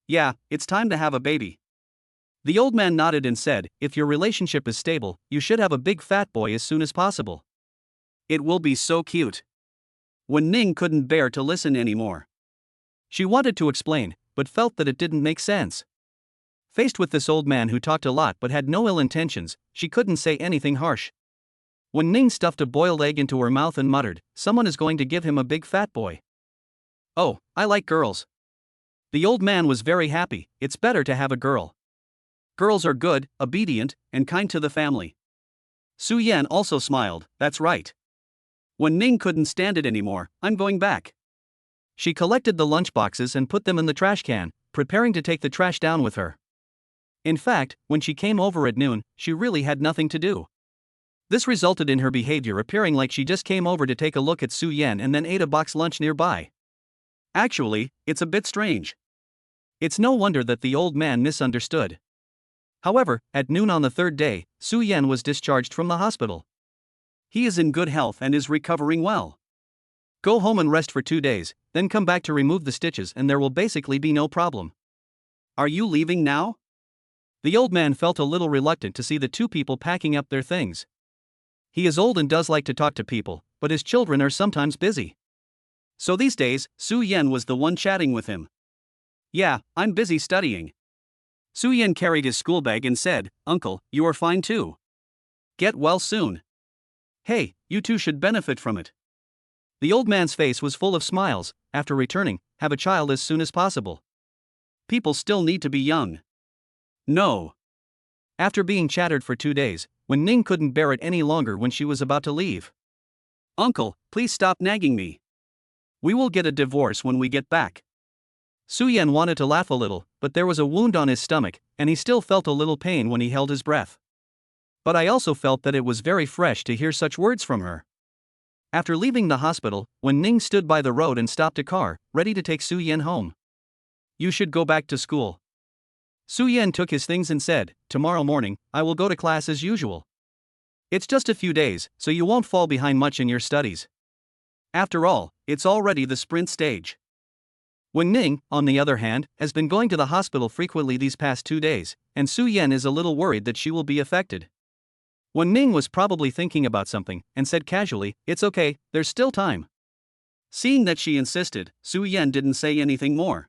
Yeah, it's time to have a baby. The old man nodded and said, if your relationship is stable, you should have a big fat boy as soon as possible. It will be so cute. Wen Ning couldn't bear to listen anymore. She wanted to explain, but felt that it didn't make sense. Faced with this old man who talked a lot but had no ill intentions, she couldn't say anything harsh. Wen Ning stuffed a boiled egg into her mouth and muttered, someone is going to give him a big fat boy. Oh, I like girls. The old man was very happy. It's better to have a girl. Girls are good, obedient, and kind to the family. Su Yan also smiled, that's right. Wen Ning couldn't stand it anymore, I'm going back. She collected the lunchboxes and put them in the trash can, preparing to take the trash down with her. In fact, when she came over at noon, she really had nothing to do. This resulted in her behavior appearing like she just came over to take a look at Su Yan and then ate a box lunch nearby. Actually, it's a bit strange. It's no wonder that the old man misunderstood. However, at noon on the third day, Su Yan was discharged from the hospital. He is in good health and is recovering well. Go home and rest for 2 days, then come back to remove the stitches and there will basically be no problem. Are you leaving now? The old man felt a little reluctant to see the two people packing up their things. He is old and does like to talk to people, but his children are sometimes busy. So these days, Su Yan was the one chatting with him. Yeah, I'm busy studying. Su Yan carried his school bag and said, Uncle, you are fine too. Get well soon. Hey, you two should benefit from it. The old man's face was full of smiles. After returning, have a child as soon as possible. People still need to be young. No. After being chattered for 2 days, when Ning couldn't bear it any longer when she was about to leave. Uncle, please stop nagging me. We will get a divorce when we get back. Su Yan wanted to laugh a little, but there was a wound on his stomach, and he still felt a little pain when he held his breath. But I also felt that it was very fresh to hear such words from her. After leaving the hospital, when Ning stood by the road and stopped a car, ready to take Su Yan home. You should go back to school. Su Yan took his things and said, tomorrow morning, I will go to class as usual. It's just a few days, so you won't fall behind much in your studies. After all, it's already the sprint stage. When Ning, on the other hand, has been going to the hospital frequently these past 2 days, and Su Yan is a little worried that she will be affected. When Ning was probably thinking about something, and said casually, it's okay, there's still time. Seeing that she insisted, Su Yan didn't say anything more.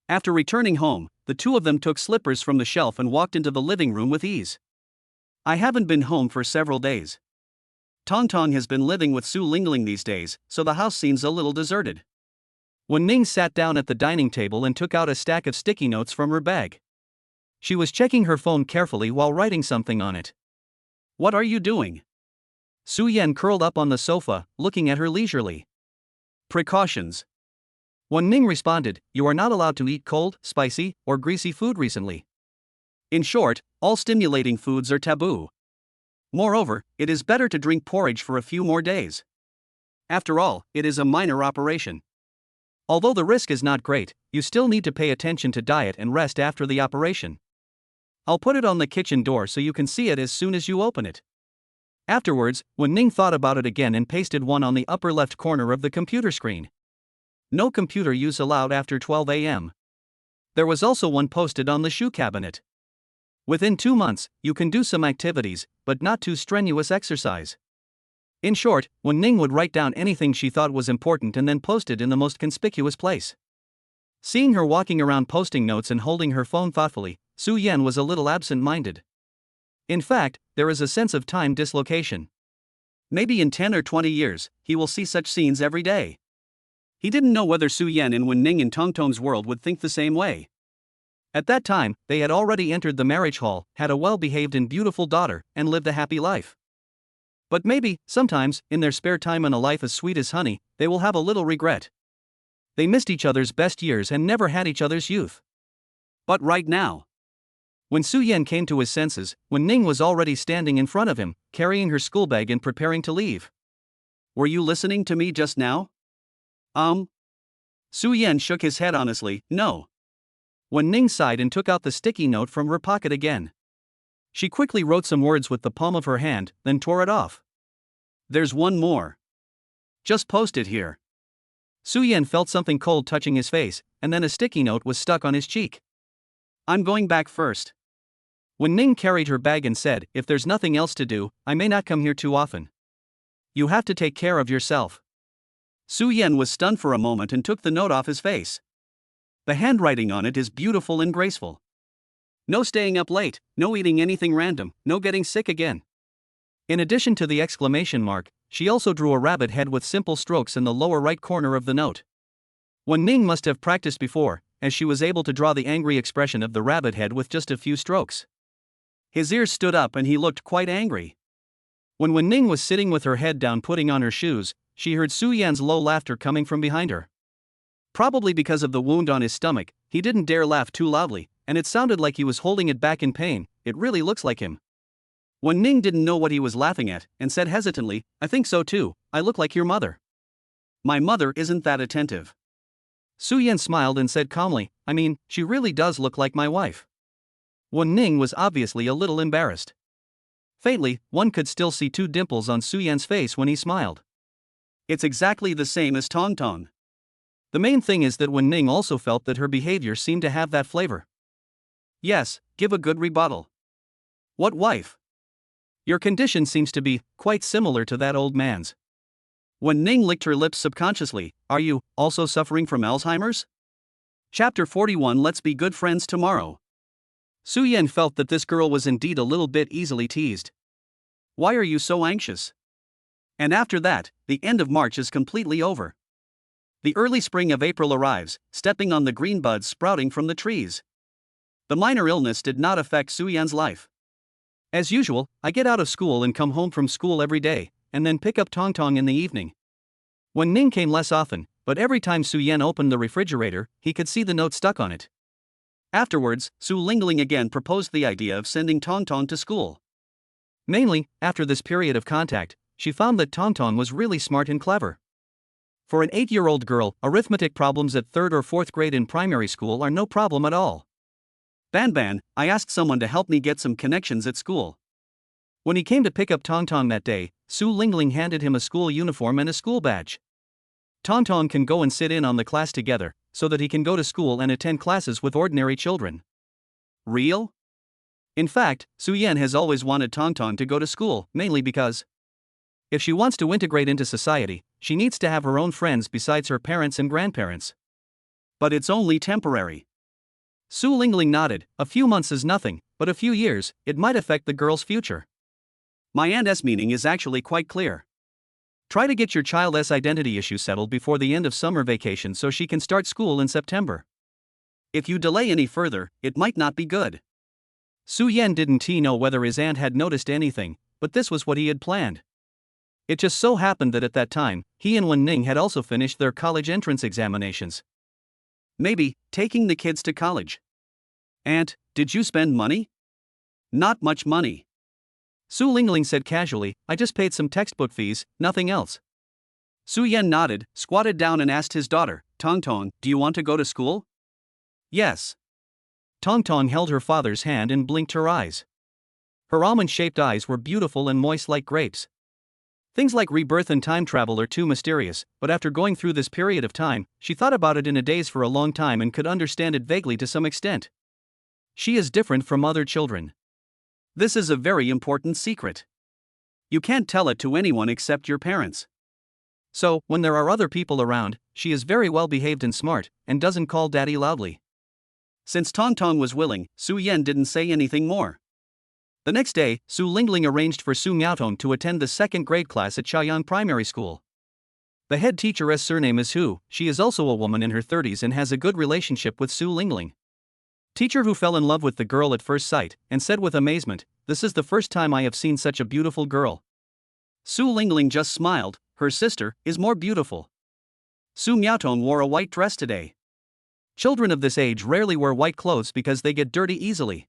After returning home, the two of them took slippers from the shelf and walked into the living room with ease. I haven't been home for several days. Tong Tong has been living with Su Lingling these days, so the house seems a little deserted. When Ning sat down at the dining table and took out a stack of sticky notes from her bag. She was checking her phone carefully while writing something on it. What are you doing? Su Yan curled up on the sofa, looking at her leisurely. Precautions. When Ning responded, you are not allowed to eat cold, spicy, or greasy food recently. In short, all stimulating foods are taboo. Moreover, it is better to drink porridge for a few more days. After all, it is a minor operation. Although the risk is not great, you still need to pay attention to diet and rest after the operation. I'll put it on the kitchen door so you can see it as soon as you open it. Afterwards, when Ning thought about it again and pasted one on the upper left corner of the computer screen. No computer use allowed after 12 a.m. There was also one posted on the shoe cabinet. Within 2 months, you can do some activities, but not too strenuous exercise. In short, when Ning would write down anything she thought was important and then post it in the most conspicuous place. Seeing her walking around posting notes and holding her phone thoughtfully, Su Yan was a little absent-minded. In fact, there is a sense of time dislocation. Maybe in 10 or 20 years, he will see such scenes every day. He didn't know whether Su Yan and Wen Ning in Tong Tong's world would think the same way. At that time, they had already entered the marriage hall, had a well-behaved and beautiful daughter, and lived a happy life. But maybe, sometimes, in their spare time and a life as sweet as honey, they will have a little regret. They missed each other's best years and never had each other's youth. But right now. When Su Yan came to his senses, Wen Ning was already standing in front of him, carrying her school bag and preparing to leave. Were you listening to me just now? Su Yan shook his head honestly, no. When Ning sighed and took out the sticky note from her pocket again. She quickly wrote some words with the palm of her hand, then tore it off. There's one more. Just post it here. Su Yan felt something cold touching his face, and then a sticky note was stuck on his cheek. I'm going back first. When Ning carried her bag and said, if there's nothing else to do, I may not come here too often. You have to take care of yourself. Su Yan was stunned for a moment and took the note off his face. The handwriting on it is beautiful and graceful. No staying up late, no eating anything random, no getting sick again. In addition to the exclamation mark, she also drew a rabbit head with simple strokes in the lower right corner of the note. Wen Ning must have practiced before, as she was able to draw the angry expression of the rabbit head with just a few strokes. His ears stood up and he looked quite angry. When Wen Ning was sitting with her head down putting on her shoes, she heard Su Yan's low laughter coming from behind her. Probably because of the wound on his stomach, he didn't dare laugh too loudly, and it sounded like he was holding it back in pain. It really looks like him. Wen Ning didn't know what he was laughing at, and said hesitantly, I think so too, I look like your mother. My mother isn't that attentive. Su Yan smiled and said calmly, I mean, she really does look like my wife. Wen Ning was obviously a little embarrassed. Faintly, one could still see two dimples on Su Yan's face when he smiled. It's exactly the same as Tong Tong. The main thing is that Wen Ning also felt that her behavior seemed to have that flavor. Yes, give a good rebuttal. What wife? Your condition seems to be quite similar to that old man's. Wen Ning licked her lips subconsciously. Are you also suffering from Alzheimer's? Chapter 41. Let's be good friends tomorrow. Su Yan felt that this girl was indeed a little bit easily teased. Why are you so anxious? And after that, the end of March is completely over. The early spring of April arrives, stepping on the green buds sprouting from the trees. The minor illness did not affect Su Yan's life. As usual, I get out of school and come home from school every day, and then pick up Tong Tong in the evening. Wen Ning came less often, but every time Su Yan opened the refrigerator, he could see the note stuck on it. Afterwards, Su Lingling again proposed the idea of sending Tong Tong to school. Mainly, after this period of contact, she found that Tong Tong was really smart and clever. For an 8-year-old girl, arithmetic problems at 3rd or 4th grade in primary school are no problem at all. Ban, I asked someone to help me get some connections at school. When he came to pick up Tong Tong that day, Su Lingling handed him a school uniform and a school badge. Tong Tong can go and sit in on the class together, so that he can go to school and attend classes with ordinary children. Real? In fact, Su Yan has always wanted Tong Tong to go to school, mainly because if she wants to integrate into society, she needs to have her own friends besides her parents and grandparents. But it's only temporary. Su Lingling nodded. A few months is nothing, but a few years, it might affect the girl's future. My aunt's meaning is actually quite clear. Try to get your child's identity issue settled before the end of summer vacation so she can start school in September. If you delay any further, it might not be good. Su Yan didn't know whether his aunt had noticed anything, but this was what he had planned. It just so happened that at that time, he and Wen Ning had also finished their college entrance examinations. Maybe, taking the kids to college. Aunt, did you spend money? Not much money. Su Lingling said casually, I just paid some textbook fees, nothing else. Su Yan nodded, squatted down and asked his daughter, Tong Tong, do you want to go to school? Yes. Tong Tong held her father's hand and blinked her eyes. Her almond-shaped eyes were beautiful and moist like grapes. Things like rebirth and time travel are too mysterious, but after going through this period of time, she thought about it in a daze for a long time and could understand it vaguely to some extent. She is different from other children. This is a very important secret. You can't tell it to anyone except your parents. So, when there are other people around, she is very well behaved and smart, and doesn't call daddy loudly. Since Tong Tong was willing, Su Yan didn't say anything more. The next day, Su Lingling arranged for Su Miaotong to attend the 2nd grade class at Chaoyang Primary School. The head teacher's surname is Hu. She is also a woman in her 30s and has a good relationship with Su Lingling. Teacher Hu fell in love with the girl at first sight, and said with amazement, this is the first time I have seen such a beautiful girl. Su Lingling just smiled, her sister is more beautiful. Su Miaotong wore a white dress today. Children of this age rarely wear white clothes because they get dirty easily.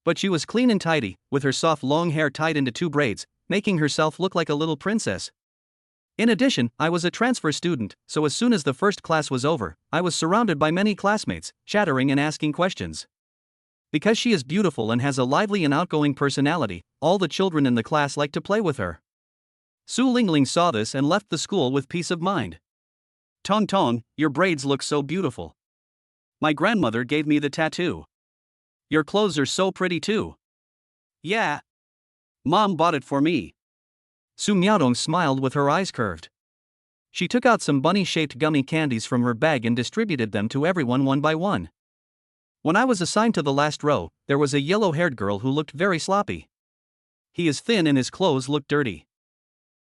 But she was clean and tidy, with her soft long hair tied into 2 braids, making herself look like a little princess. In addition, I was a transfer student, so as soon as the first class was over, I was surrounded by many classmates, chattering and asking questions. Because she is beautiful and has a lively and outgoing personality, all the children in the class like to play with her. Su Lingling saw this and left the school with peace of mind. Tong Tong, your braids look so beautiful. My grandmother gave me the tattoo. Your clothes are so pretty too. Yeah. Mom bought it for me. Su Miaotong smiled with her eyes curved. She took out some bunny-shaped gummy candies from her bag and distributed them to everyone one by one. When I was assigned to the last row, there was a yellow-haired girl who looked very sloppy. He is thin and his clothes looked dirty.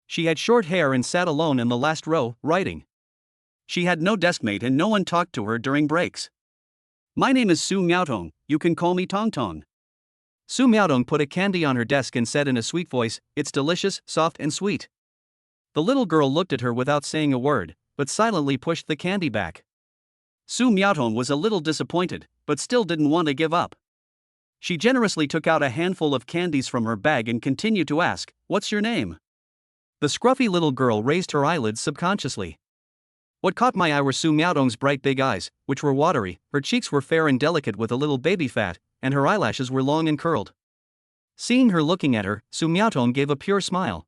She had short hair and sat alone in the last row, writing. She had no deskmate and no one talked to her during breaks. My name is Su Miaotong, you can call me Tong Tong. Su Miaotong put a candy on her desk and said in a sweet voice, it's delicious, soft and sweet. The little girl looked at her without saying a word, but silently pushed the candy back. Su Miaotong was a little disappointed, but still didn't want to give up. She generously took out a handful of candies from her bag and continued to ask, what's your name? The scruffy little girl raised her eyelids subconsciously. What caught my eye were Su Miaotong's bright big eyes, which were watery, her cheeks were fair and delicate with a little baby fat, and her eyelashes were long and curled. Seeing her looking at her, Su Miaotong gave a pure smile.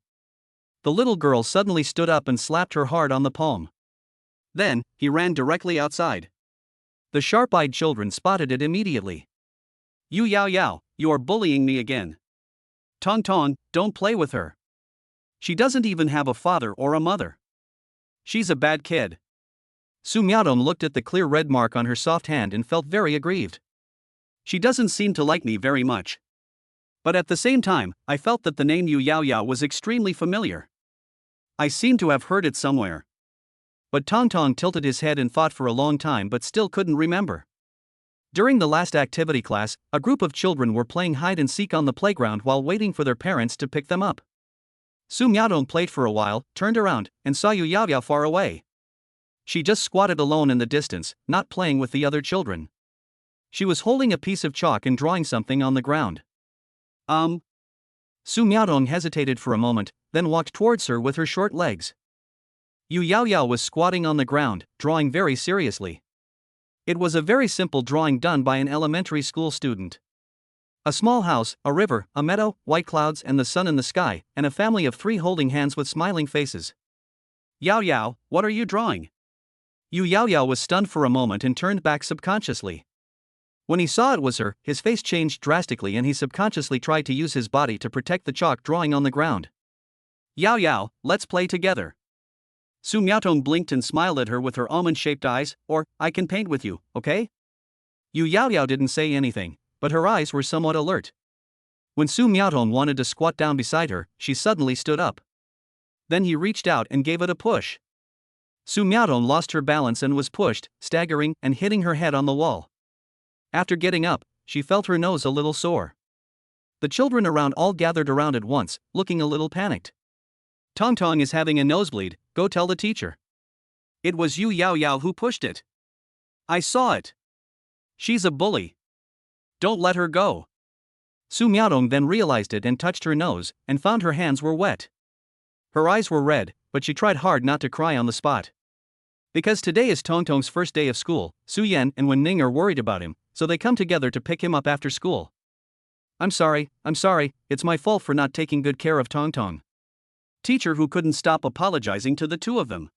The little girl suddenly stood up and slapped her hard on the palm. Then, he ran directly outside. The sharp-eyed children spotted it immediately. "You Yao Yao, you are bullying me again. Tong Tong, don't play with her. She doesn't even have a father or a mother. She's a bad kid." Su Miaotong looked at the clear red mark on her soft hand and felt very aggrieved. She doesn't seem to like me very much. But at the same time, I felt that the name Yu Yao Yao was extremely familiar. I seemed to have heard it somewhere. But Tong Tong tilted his head and thought for a long time but still couldn't remember. During the last activity class, a group of children were playing hide and seek on the playground while waiting for their parents to pick them up. Su Miaotong played for a while, turned around, and saw Yu Yao Yao far away. She just squatted alone in the distance, not playing with the other children. She was holding a piece of chalk and drawing something on the ground. Su Miaotong hesitated for a moment, then walked towards her with her short legs. Yu Yao Yao was squatting on the ground, drawing very seriously. It was a very simple drawing done by an elementary school student. A small house, a river, a meadow, white clouds and the sun in the sky, and a family of 3 holding hands with smiling faces. "Yao Yao, what are you drawing?" Yu Yao Yao was stunned for a moment and turned back subconsciously. When he saw it was her, his face changed drastically and he subconsciously tried to use his body to protect the chalk drawing on the ground. "Yao Yao, let's play together." Su Miaotong blinked and smiled at her with her almond-shaped eyes, "Or, I can paint with you, okay?" Yu Yao Yao didn't say anything, but her eyes were somewhat alert. When Su Miaotong wanted to squat down beside her, she suddenly stood up. Then he reached out and gave it a push. Su Miaotong lost her balance and was pushed, staggering and hitting her head on the wall. After getting up, she felt her nose a little sore. The children around all gathered around at once, looking a little panicked. "Tong Tong is having a nosebleed, go tell the teacher." "It was Yu Yao Yao who pushed it. I saw it. She's a bully. Don't let her go." Su Miaotong then realized it and touched her nose, and found her hands were wet. Her eyes were red, but she tried hard not to cry on the spot. Because today is Tong Tong's first day of school, Su Yan and Wen Ning are worried about him, so they come together to pick him up after school. I'm sorry, it's my fault for not taking good care of Tong Tong." Teacher who couldn't stop apologizing to the two of them.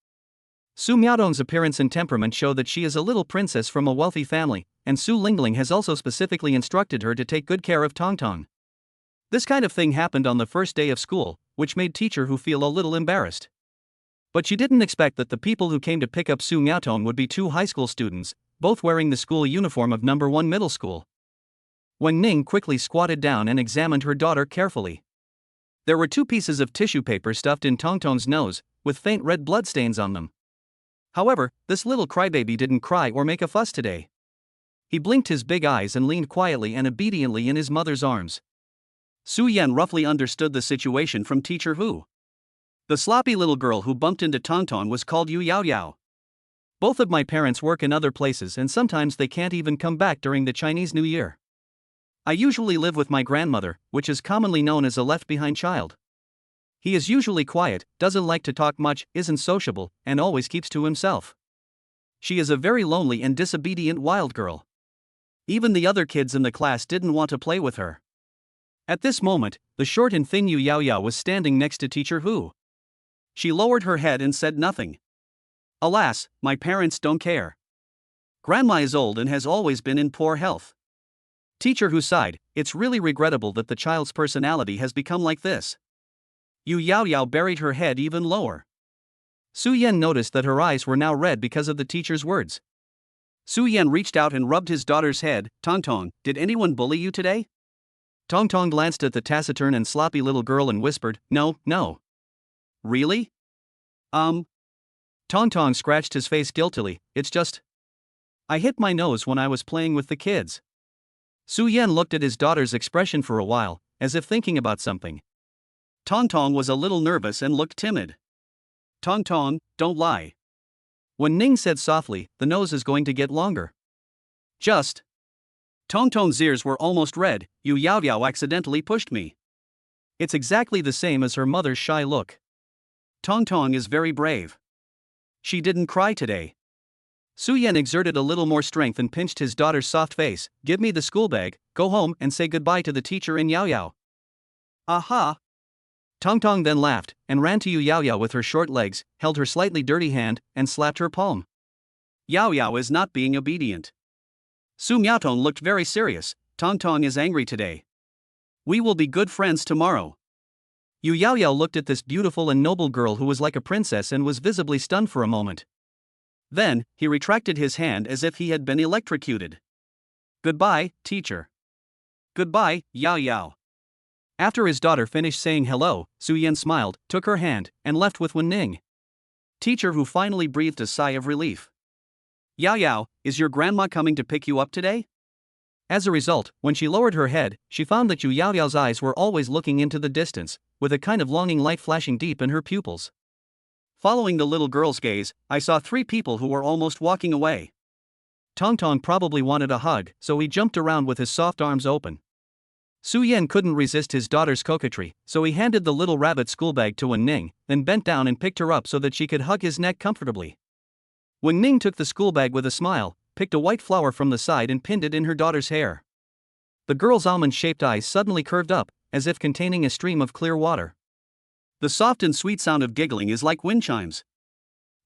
Su Miaotong's appearance and temperament show that she is a little princess from a wealthy family, and Su Lingling has also specifically instructed her to take good care of Tong Tong. This kind of thing happened on the first day of school, which made Teacher who feel a little embarrassed. But she didn't expect that the people who came to pick up Su Miaotong would be 2 high school students, both wearing the school uniform of number 1 middle school. Wen Ning quickly squatted down and examined her daughter carefully. There were 2 pieces of tissue paper stuffed in Tong Tong's nose, with faint red bloodstains on them. However, this little crybaby didn't cry or make a fuss today. He blinked his big eyes and leaned quietly and obediently in his mother's arms. Su Yan roughly understood the situation from Teacher Hu. The sloppy little girl who bumped into Tong Tong was called Yu Yao Yao. Both of my parents work in other places and sometimes they can't even come back during the Chinese New Year. I usually live with my grandmother, which is commonly known as a left-behind child. He is usually quiet, doesn't like to talk much, isn't sociable, and always keeps to himself. She is a very lonely and disobedient wild girl. Even the other kids in the class didn't want to play with her. At this moment, the short and thin Yu Yao Yao was standing next to Teacher Hu. She lowered her head and said nothing. "Alas, my parents don't care. Grandma is old and has always been in poor health." Teacher Hu sighed, "It's really regrettable that the child's personality has become like this." Yu Yao Yao buried her head even lower. Su Yan noticed that her eyes were now red because of the teacher's words. Su Yan reached out and rubbed his daughter's head. "Tong Tong, did anyone bully you today?" Tong Tong glanced at the taciturn and sloppy little girl and whispered, No. "Really? Tong Tong scratched his face guiltily, "It's just, I hit my nose when I was playing with the kids." Su Yan looked at his daughter's expression for a while, as if thinking about something. Tong Tong was a little nervous and looked timid. "Tong Tong, don't lie." When Ning said softly, "The nose is going to get longer." Just. Tong Tong's ears were almost red. "Yu Yao Yao accidentally pushed me." It's exactly the same as her mother's shy look. Tong Tong is very brave. She didn't cry today. Su Yan exerted a little more strength and pinched his daughter's soft face. Give me the school bag, go home and say goodbye to the teacher in Yao Yao. Aha! Tong Tong then laughed, and ran to Yao Yao with her short legs, held her slightly dirty hand, and slapped her palm. Yao Yao is not being obedient. Su Miaotong looked very serious. Tong Tong is angry today. We will be good friends tomorrow. Yao Yao looked at this beautiful and noble girl who was like a princess and was visibly stunned for a moment. Then, he retracted his hand as if he had been electrocuted. Goodbye, teacher. Goodbye, Yao Yao. After his daughter finished saying hello, Su Yan smiled, took her hand, and left with Wen Ning. Teacher who finally breathed a sigh of relief. Yao Yao, is your grandma coming to pick you up today? As a result, when she lowered her head, she found that Yao Yao's eyes were always looking into the distance, with a kind of longing light flashing deep in her pupils. Following the little girl's gaze, I saw 3 people who were almost walking away. Tong Tong probably wanted a hug, so he jumped around with his soft arms open. Su Yan couldn't resist his daughter's coquetry, so he handed the little rabbit school bag to Wen Ning, then bent down and picked her up so that she could hug his neck comfortably. Wen Ning took the school bag with a smile, picked a white flower from the side and pinned it in her daughter's hair. The girl's almond-shaped eyes suddenly curved up, as if containing a stream of clear water. The soft and sweet sound of giggling is like wind chimes.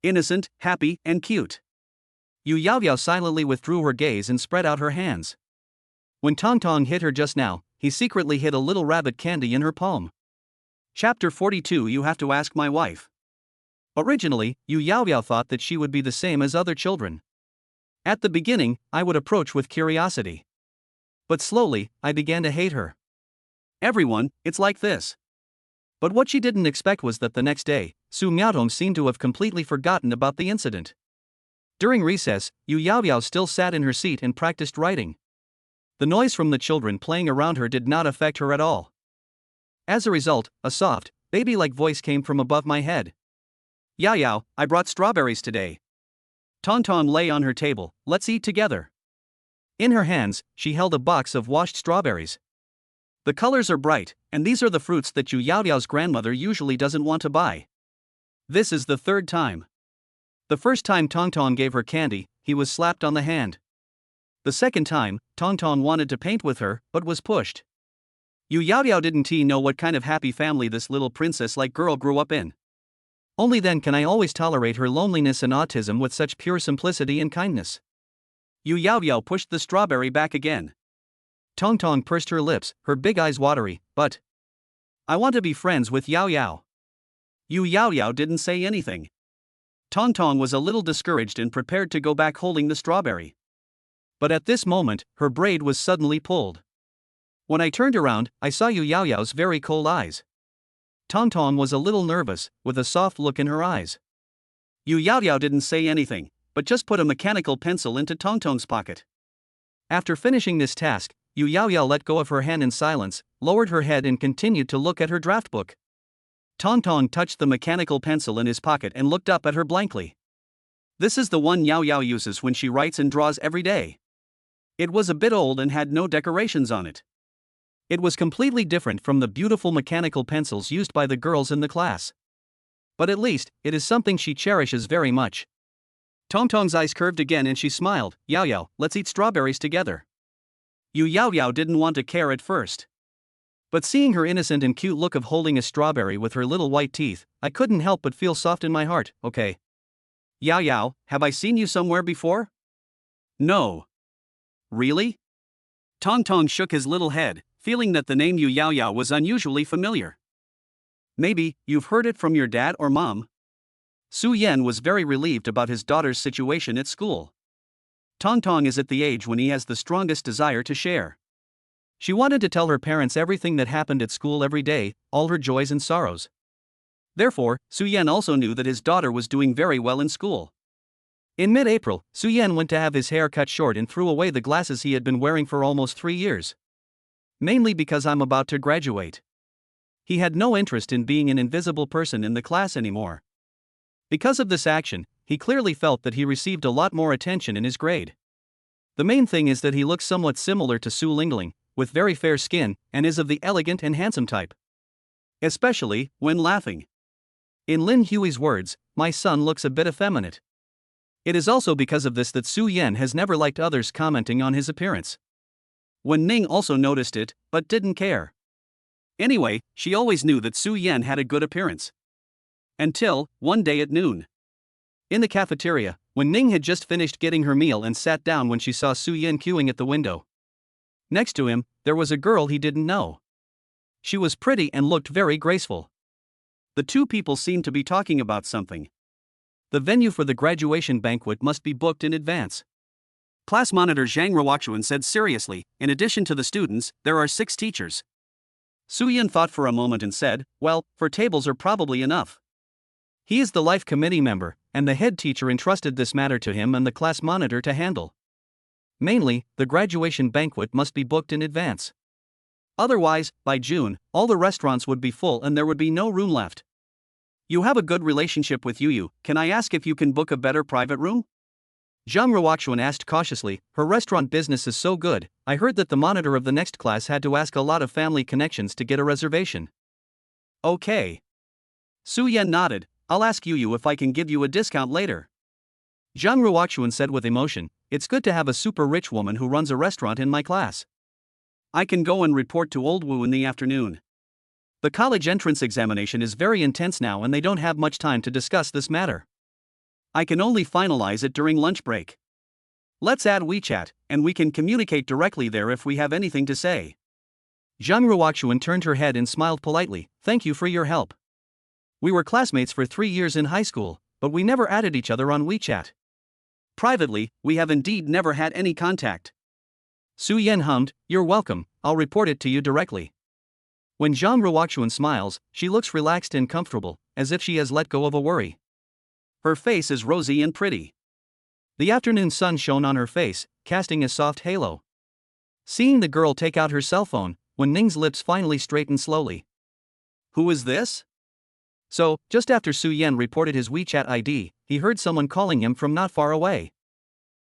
Innocent, happy, and cute. Yao Yao silently withdrew her gaze and spread out her hands. When Tong Tong hit her just now, he secretly hid a little rabbit candy in her palm. Chapter 42. You have to ask my wife. Originally, Yao Yao thought that she would be the same as other children. At the beginning, I would approach with curiosity. But slowly, I began to hate her. Everyone, it's like this. But what she didn't expect was that the next day, Su Miaotong seemed to have completely forgotten about the incident. During recess, Yao Yao still sat in her seat and practiced writing. The noise from the children playing around her did not affect her at all. As a result, a soft, baby-like voice came from above my head. Yao Yao, I brought strawberries today. Tong Tong lay on her table, let's eat together. In her hands, she held a box of washed strawberries. The colors are bright, and these are the fruits that Yao Yao's grandmother usually doesn't want to buy. This is the 3rd time. The first time Tong Tong gave her candy, he was slapped on the hand. The second time, Tong Tong wanted to paint with her, but was pushed. Yao Yao didn't know what kind of happy family this little princess-like girl grew up in. Only then can I always tolerate her loneliness and autism with such pure simplicity and kindness. Yao Yao pushed the strawberry back again. Tong Tong pursed her lips, her big eyes watery, but I want to be friends with Yao Yao. Yao Yao didn't say anything. Tong Tong was a little discouraged and prepared to go back holding the strawberry. But at this moment, her braid was suddenly pulled. When I turned around, I saw Yao Yao's very cold eyes. Tong Tong was a little nervous, with a soft look in her eyes. Yao Yao didn't say anything, but just put a mechanical pencil into Tong Tong's pocket. After finishing this task, Yao Yao let go of her hand in silence, lowered her head and continued to look at her draft book. Tong Tong touched the mechanical pencil in his pocket and looked up at her blankly. This is the one Yao Yao uses when she writes and draws every day. It was a bit old and had no decorations on it. It was completely different from the beautiful mechanical pencils used by the girls in the class. But at least, it is something she cherishes very much. Tong Tong's eyes curved again and she smiled. Yao Yao, let's eat strawberries together. Yao Yao didn't want to care at first. But seeing her innocent and cute look of holding a strawberry with her little white teeth, I couldn't help but feel soft in my heart. Okay. Yao Yao, have I seen you somewhere before? No. Really? Tong Tong shook his little head, feeling that the name Yao Yao was unusually familiar. Maybe, you've heard it from your dad or mom? Su Yan was very relieved about his daughter's situation at school. Tong Tong is at the age when he has the strongest desire to share. She wanted to tell her parents everything that happened at school every day, all her joys and sorrows. Therefore, Su Yan also knew that his daughter was doing very well in school. In mid-April, Su Yan went to have his hair cut short and threw away the glasses he had been wearing for almost 3 years. Mainly because I'm about to graduate. He had no interest in being an invisible person in the class anymore. Because of this action, he clearly felt that he received a lot more attention in his grade. The main thing is that he looks somewhat similar to Su Lingling, with very fair skin, and is of the elegant and handsome type. Especially when laughing. In Lin Hui's words, my son looks a bit effeminate. It is also because of this that Su Yan has never liked others commenting on his appearance. Wen Ning also noticed it, but didn't care. Anyway, she always knew that Su Yan had a good appearance. Until, one day at noon. In the cafeteria, Wen Ning had just finished getting her meal and sat down when she saw Su Yan queuing at the window. Next to him, there was a girl he didn't know. She was pretty and looked very graceful. The two people seemed to be talking about something. The venue for the graduation banquet must be booked in advance. Class monitor Zhang Ruoxuan said seriously, in addition to the students, there are 6 teachers. Su Yan thought for a moment and said, well, 4 tables are probably enough. He is the life committee member, and the head teacher entrusted this matter to him and the class monitor to handle. Mainly, the graduation banquet must be booked in advance. Otherwise, by June, all the restaurants would be full and there would be no room left. You have a good relationship with Yu, can I ask if you can book a better private room? Zhang Ruoxuan asked cautiously, her restaurant business is so good, I heard that the monitor of the next class had to ask a lot of family connections to get a reservation. Okay. Su Yan nodded, I'll ask Yu if I can give you a discount later. Zhang Ruoxuan said with emotion, it's good to have a super rich woman who runs a restaurant in my class. I can go and report to Old Wu in the afternoon. The college entrance examination is very intense now and they don't have much time to discuss this matter. I can only finalize it during lunch break. Let's add WeChat, and we can communicate directly there if we have anything to say. Zhang Ruoxuan turned her head and smiled politely, thank you for your help. We were classmates for 3 years in high school, but we never added each other on WeChat. Privately, we have indeed never had any contact. Su Yan hummed, you're welcome, I'll report it to you directly. When Zhang Ruoxuan smiles, she looks relaxed and comfortable, as if she has let go of a worry. Her face is rosy and pretty. The afternoon sun shone on her face, casting a soft halo. Seeing the girl take out her cell phone, Wen Ning's lips finally straightened slowly. Who is this? So, just after Su Yan reported his WeChat ID, he heard someone calling him from not far away.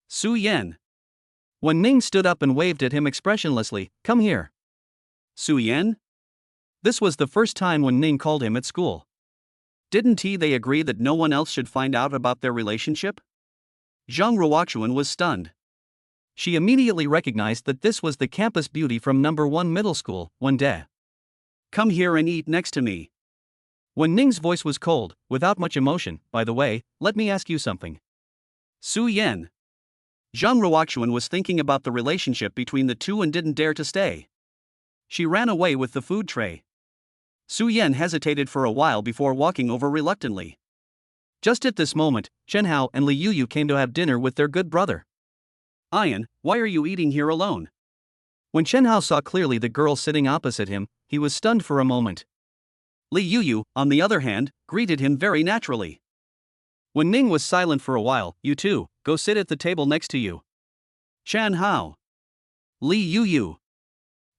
Su Yan. Wen Ning stood up and waved at him expressionlessly, come here. Su Yan? This was the first time Wen Ning called him at school. Didn't they agree that no one else should find out about their relationship? Zhang Ruoxuan was stunned. She immediately recognized that this was the campus beauty from number 1 middle school, Wen De. Come here and eat next to me. Wen Ning's voice was cold, without much emotion, by the way, let me ask you something. Su Yan. Zhang Ruoxuan was thinking about the relationship between the two and didn't dare to stay. She ran away with the food tray. Su Yan hesitated for a while before walking over reluctantly. Just at this moment, Chen Hao and Li Yu came to have dinner with their good brother. Ian, why are you eating here alone? When Chen Hao saw clearly the girl sitting opposite him, he was stunned for a moment. Li Yu, on the other hand, greeted him very naturally. When Ning was silent for a while, you two, go sit at the table next to you. Chen Hao. Li Yu.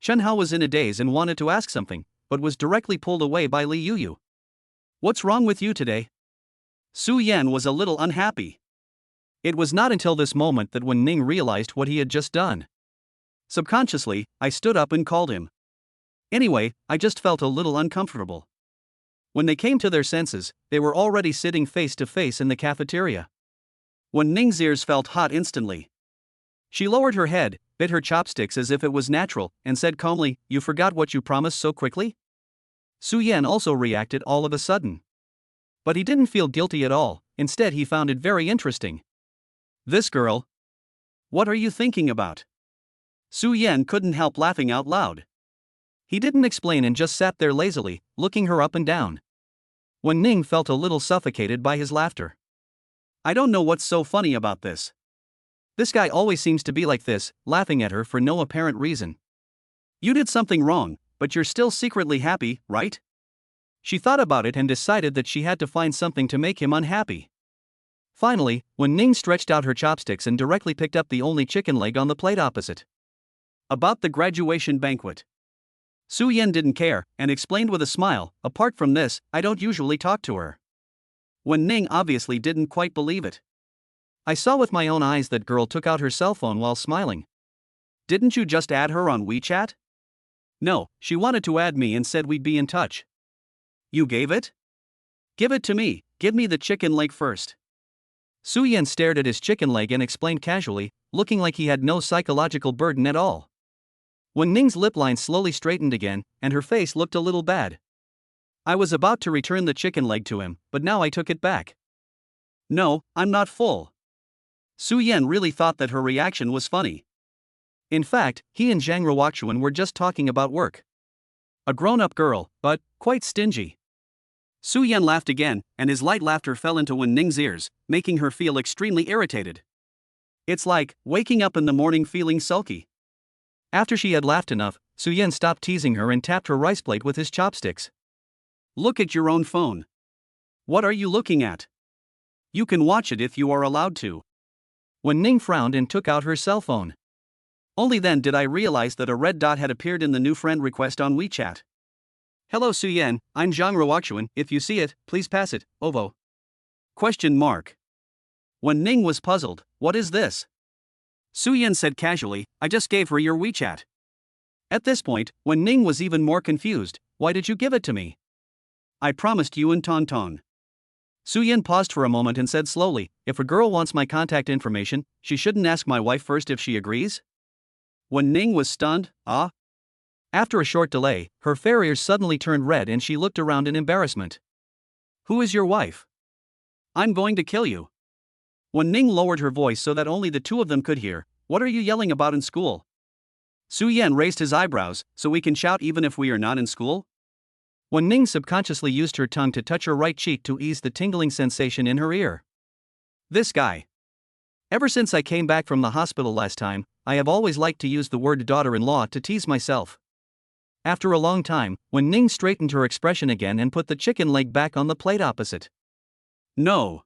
Chen Hao was in a daze and wanted to ask something, but was directly pulled away by Li Yu. What's wrong with you today? Su Yan was a little unhappy. It was not until this moment that Wen Ning realized what he had just done. Subconsciously, I stood up and called him. Anyway, I just felt a little uncomfortable. When they came to their senses, they were already sitting face to face in the cafeteria. Wen Ning's ears felt hot instantly. She lowered her head, bit her chopsticks as if it was natural, and said calmly, you forgot what you promised so quickly? Su Yan also reacted all of a sudden. But he didn't feel guilty at all, instead he found it very interesting. This girl? What are you thinking about? Su Yan couldn't help laughing out loud. He didn't explain and just sat there lazily, looking her up and down. Wen Ning felt a little suffocated by his laughter. I don't know what's so funny about this. This guy always seems to be like this, laughing at her for no apparent reason. You did something wrong, but you're still secretly happy, right? She thought about it and decided that she had to find something to make him unhappy. Finally, Wen Ning stretched out her chopsticks and directly picked up the only chicken leg on the plate opposite. About the graduation banquet. Su Yan didn't care, and explained with a smile, apart from this, I don't usually talk to her. Wen Ning obviously didn't quite believe it. I saw with my own eyes that girl took out her cell phone while smiling. Didn't you just add her on WeChat? No, she wanted to add me and said we'd be in touch. You gave it? Give it to me, give me the chicken leg first. Su Yan stared at his chicken leg and explained casually, looking like he had no psychological burden at all. Wen Ning's lip line slowly straightened again, and her face looked a little bad. I was about to return the chicken leg to him, but now I took it back. No, I'm not full. Su Yan really thought that her reaction was funny. In fact, he and Zhang Ruoxuan were just talking about work. A grown-up girl, but quite stingy. Su Yan laughed again, and his light laughter fell into Wen Ning's ears, making her feel extremely irritated. It's like waking up in the morning feeling sulky. After she had laughed enough, Su Yan stopped teasing her and tapped her rice plate with his chopsticks. Look at your own phone. What are you looking at? You can watch it if you are allowed to. Wen Ning frowned and took out her cell phone. Only then did I realize that a red dot had appeared in the new friend request on WeChat. Hello Su Yan, I'm Zhang Ruoxuan, if you see it, please pass it, ovo. Question mark. Wen Ning was puzzled, what is this? Su Yan said casually, I just gave her your WeChat. At this point, Wen Ning was even more confused, why did you give it to me? I promised you and Tonton. Su Yan paused for a moment and said slowly, if a girl wants my contact information, she shouldn't ask my wife first if she agrees? Wen Ning was stunned, ah? After a short delay, her fair ears suddenly turned red and she looked around in embarrassment. Who is your wife? I'm going to kill you. Wen Ning lowered her voice so that only the two of them could hear, what are you yelling about in school? Su Yan raised his eyebrows, so we can shout even if we are not in school? Wen Ning subconsciously used her tongue to touch her right cheek to ease the tingling sensation in her ear. This guy. Ever since I came back from the hospital last time, I have always liked to use the word daughter-in-law to tease myself. After a long time, Wen Ning straightened her expression again and put the chicken leg back on the plate opposite. No.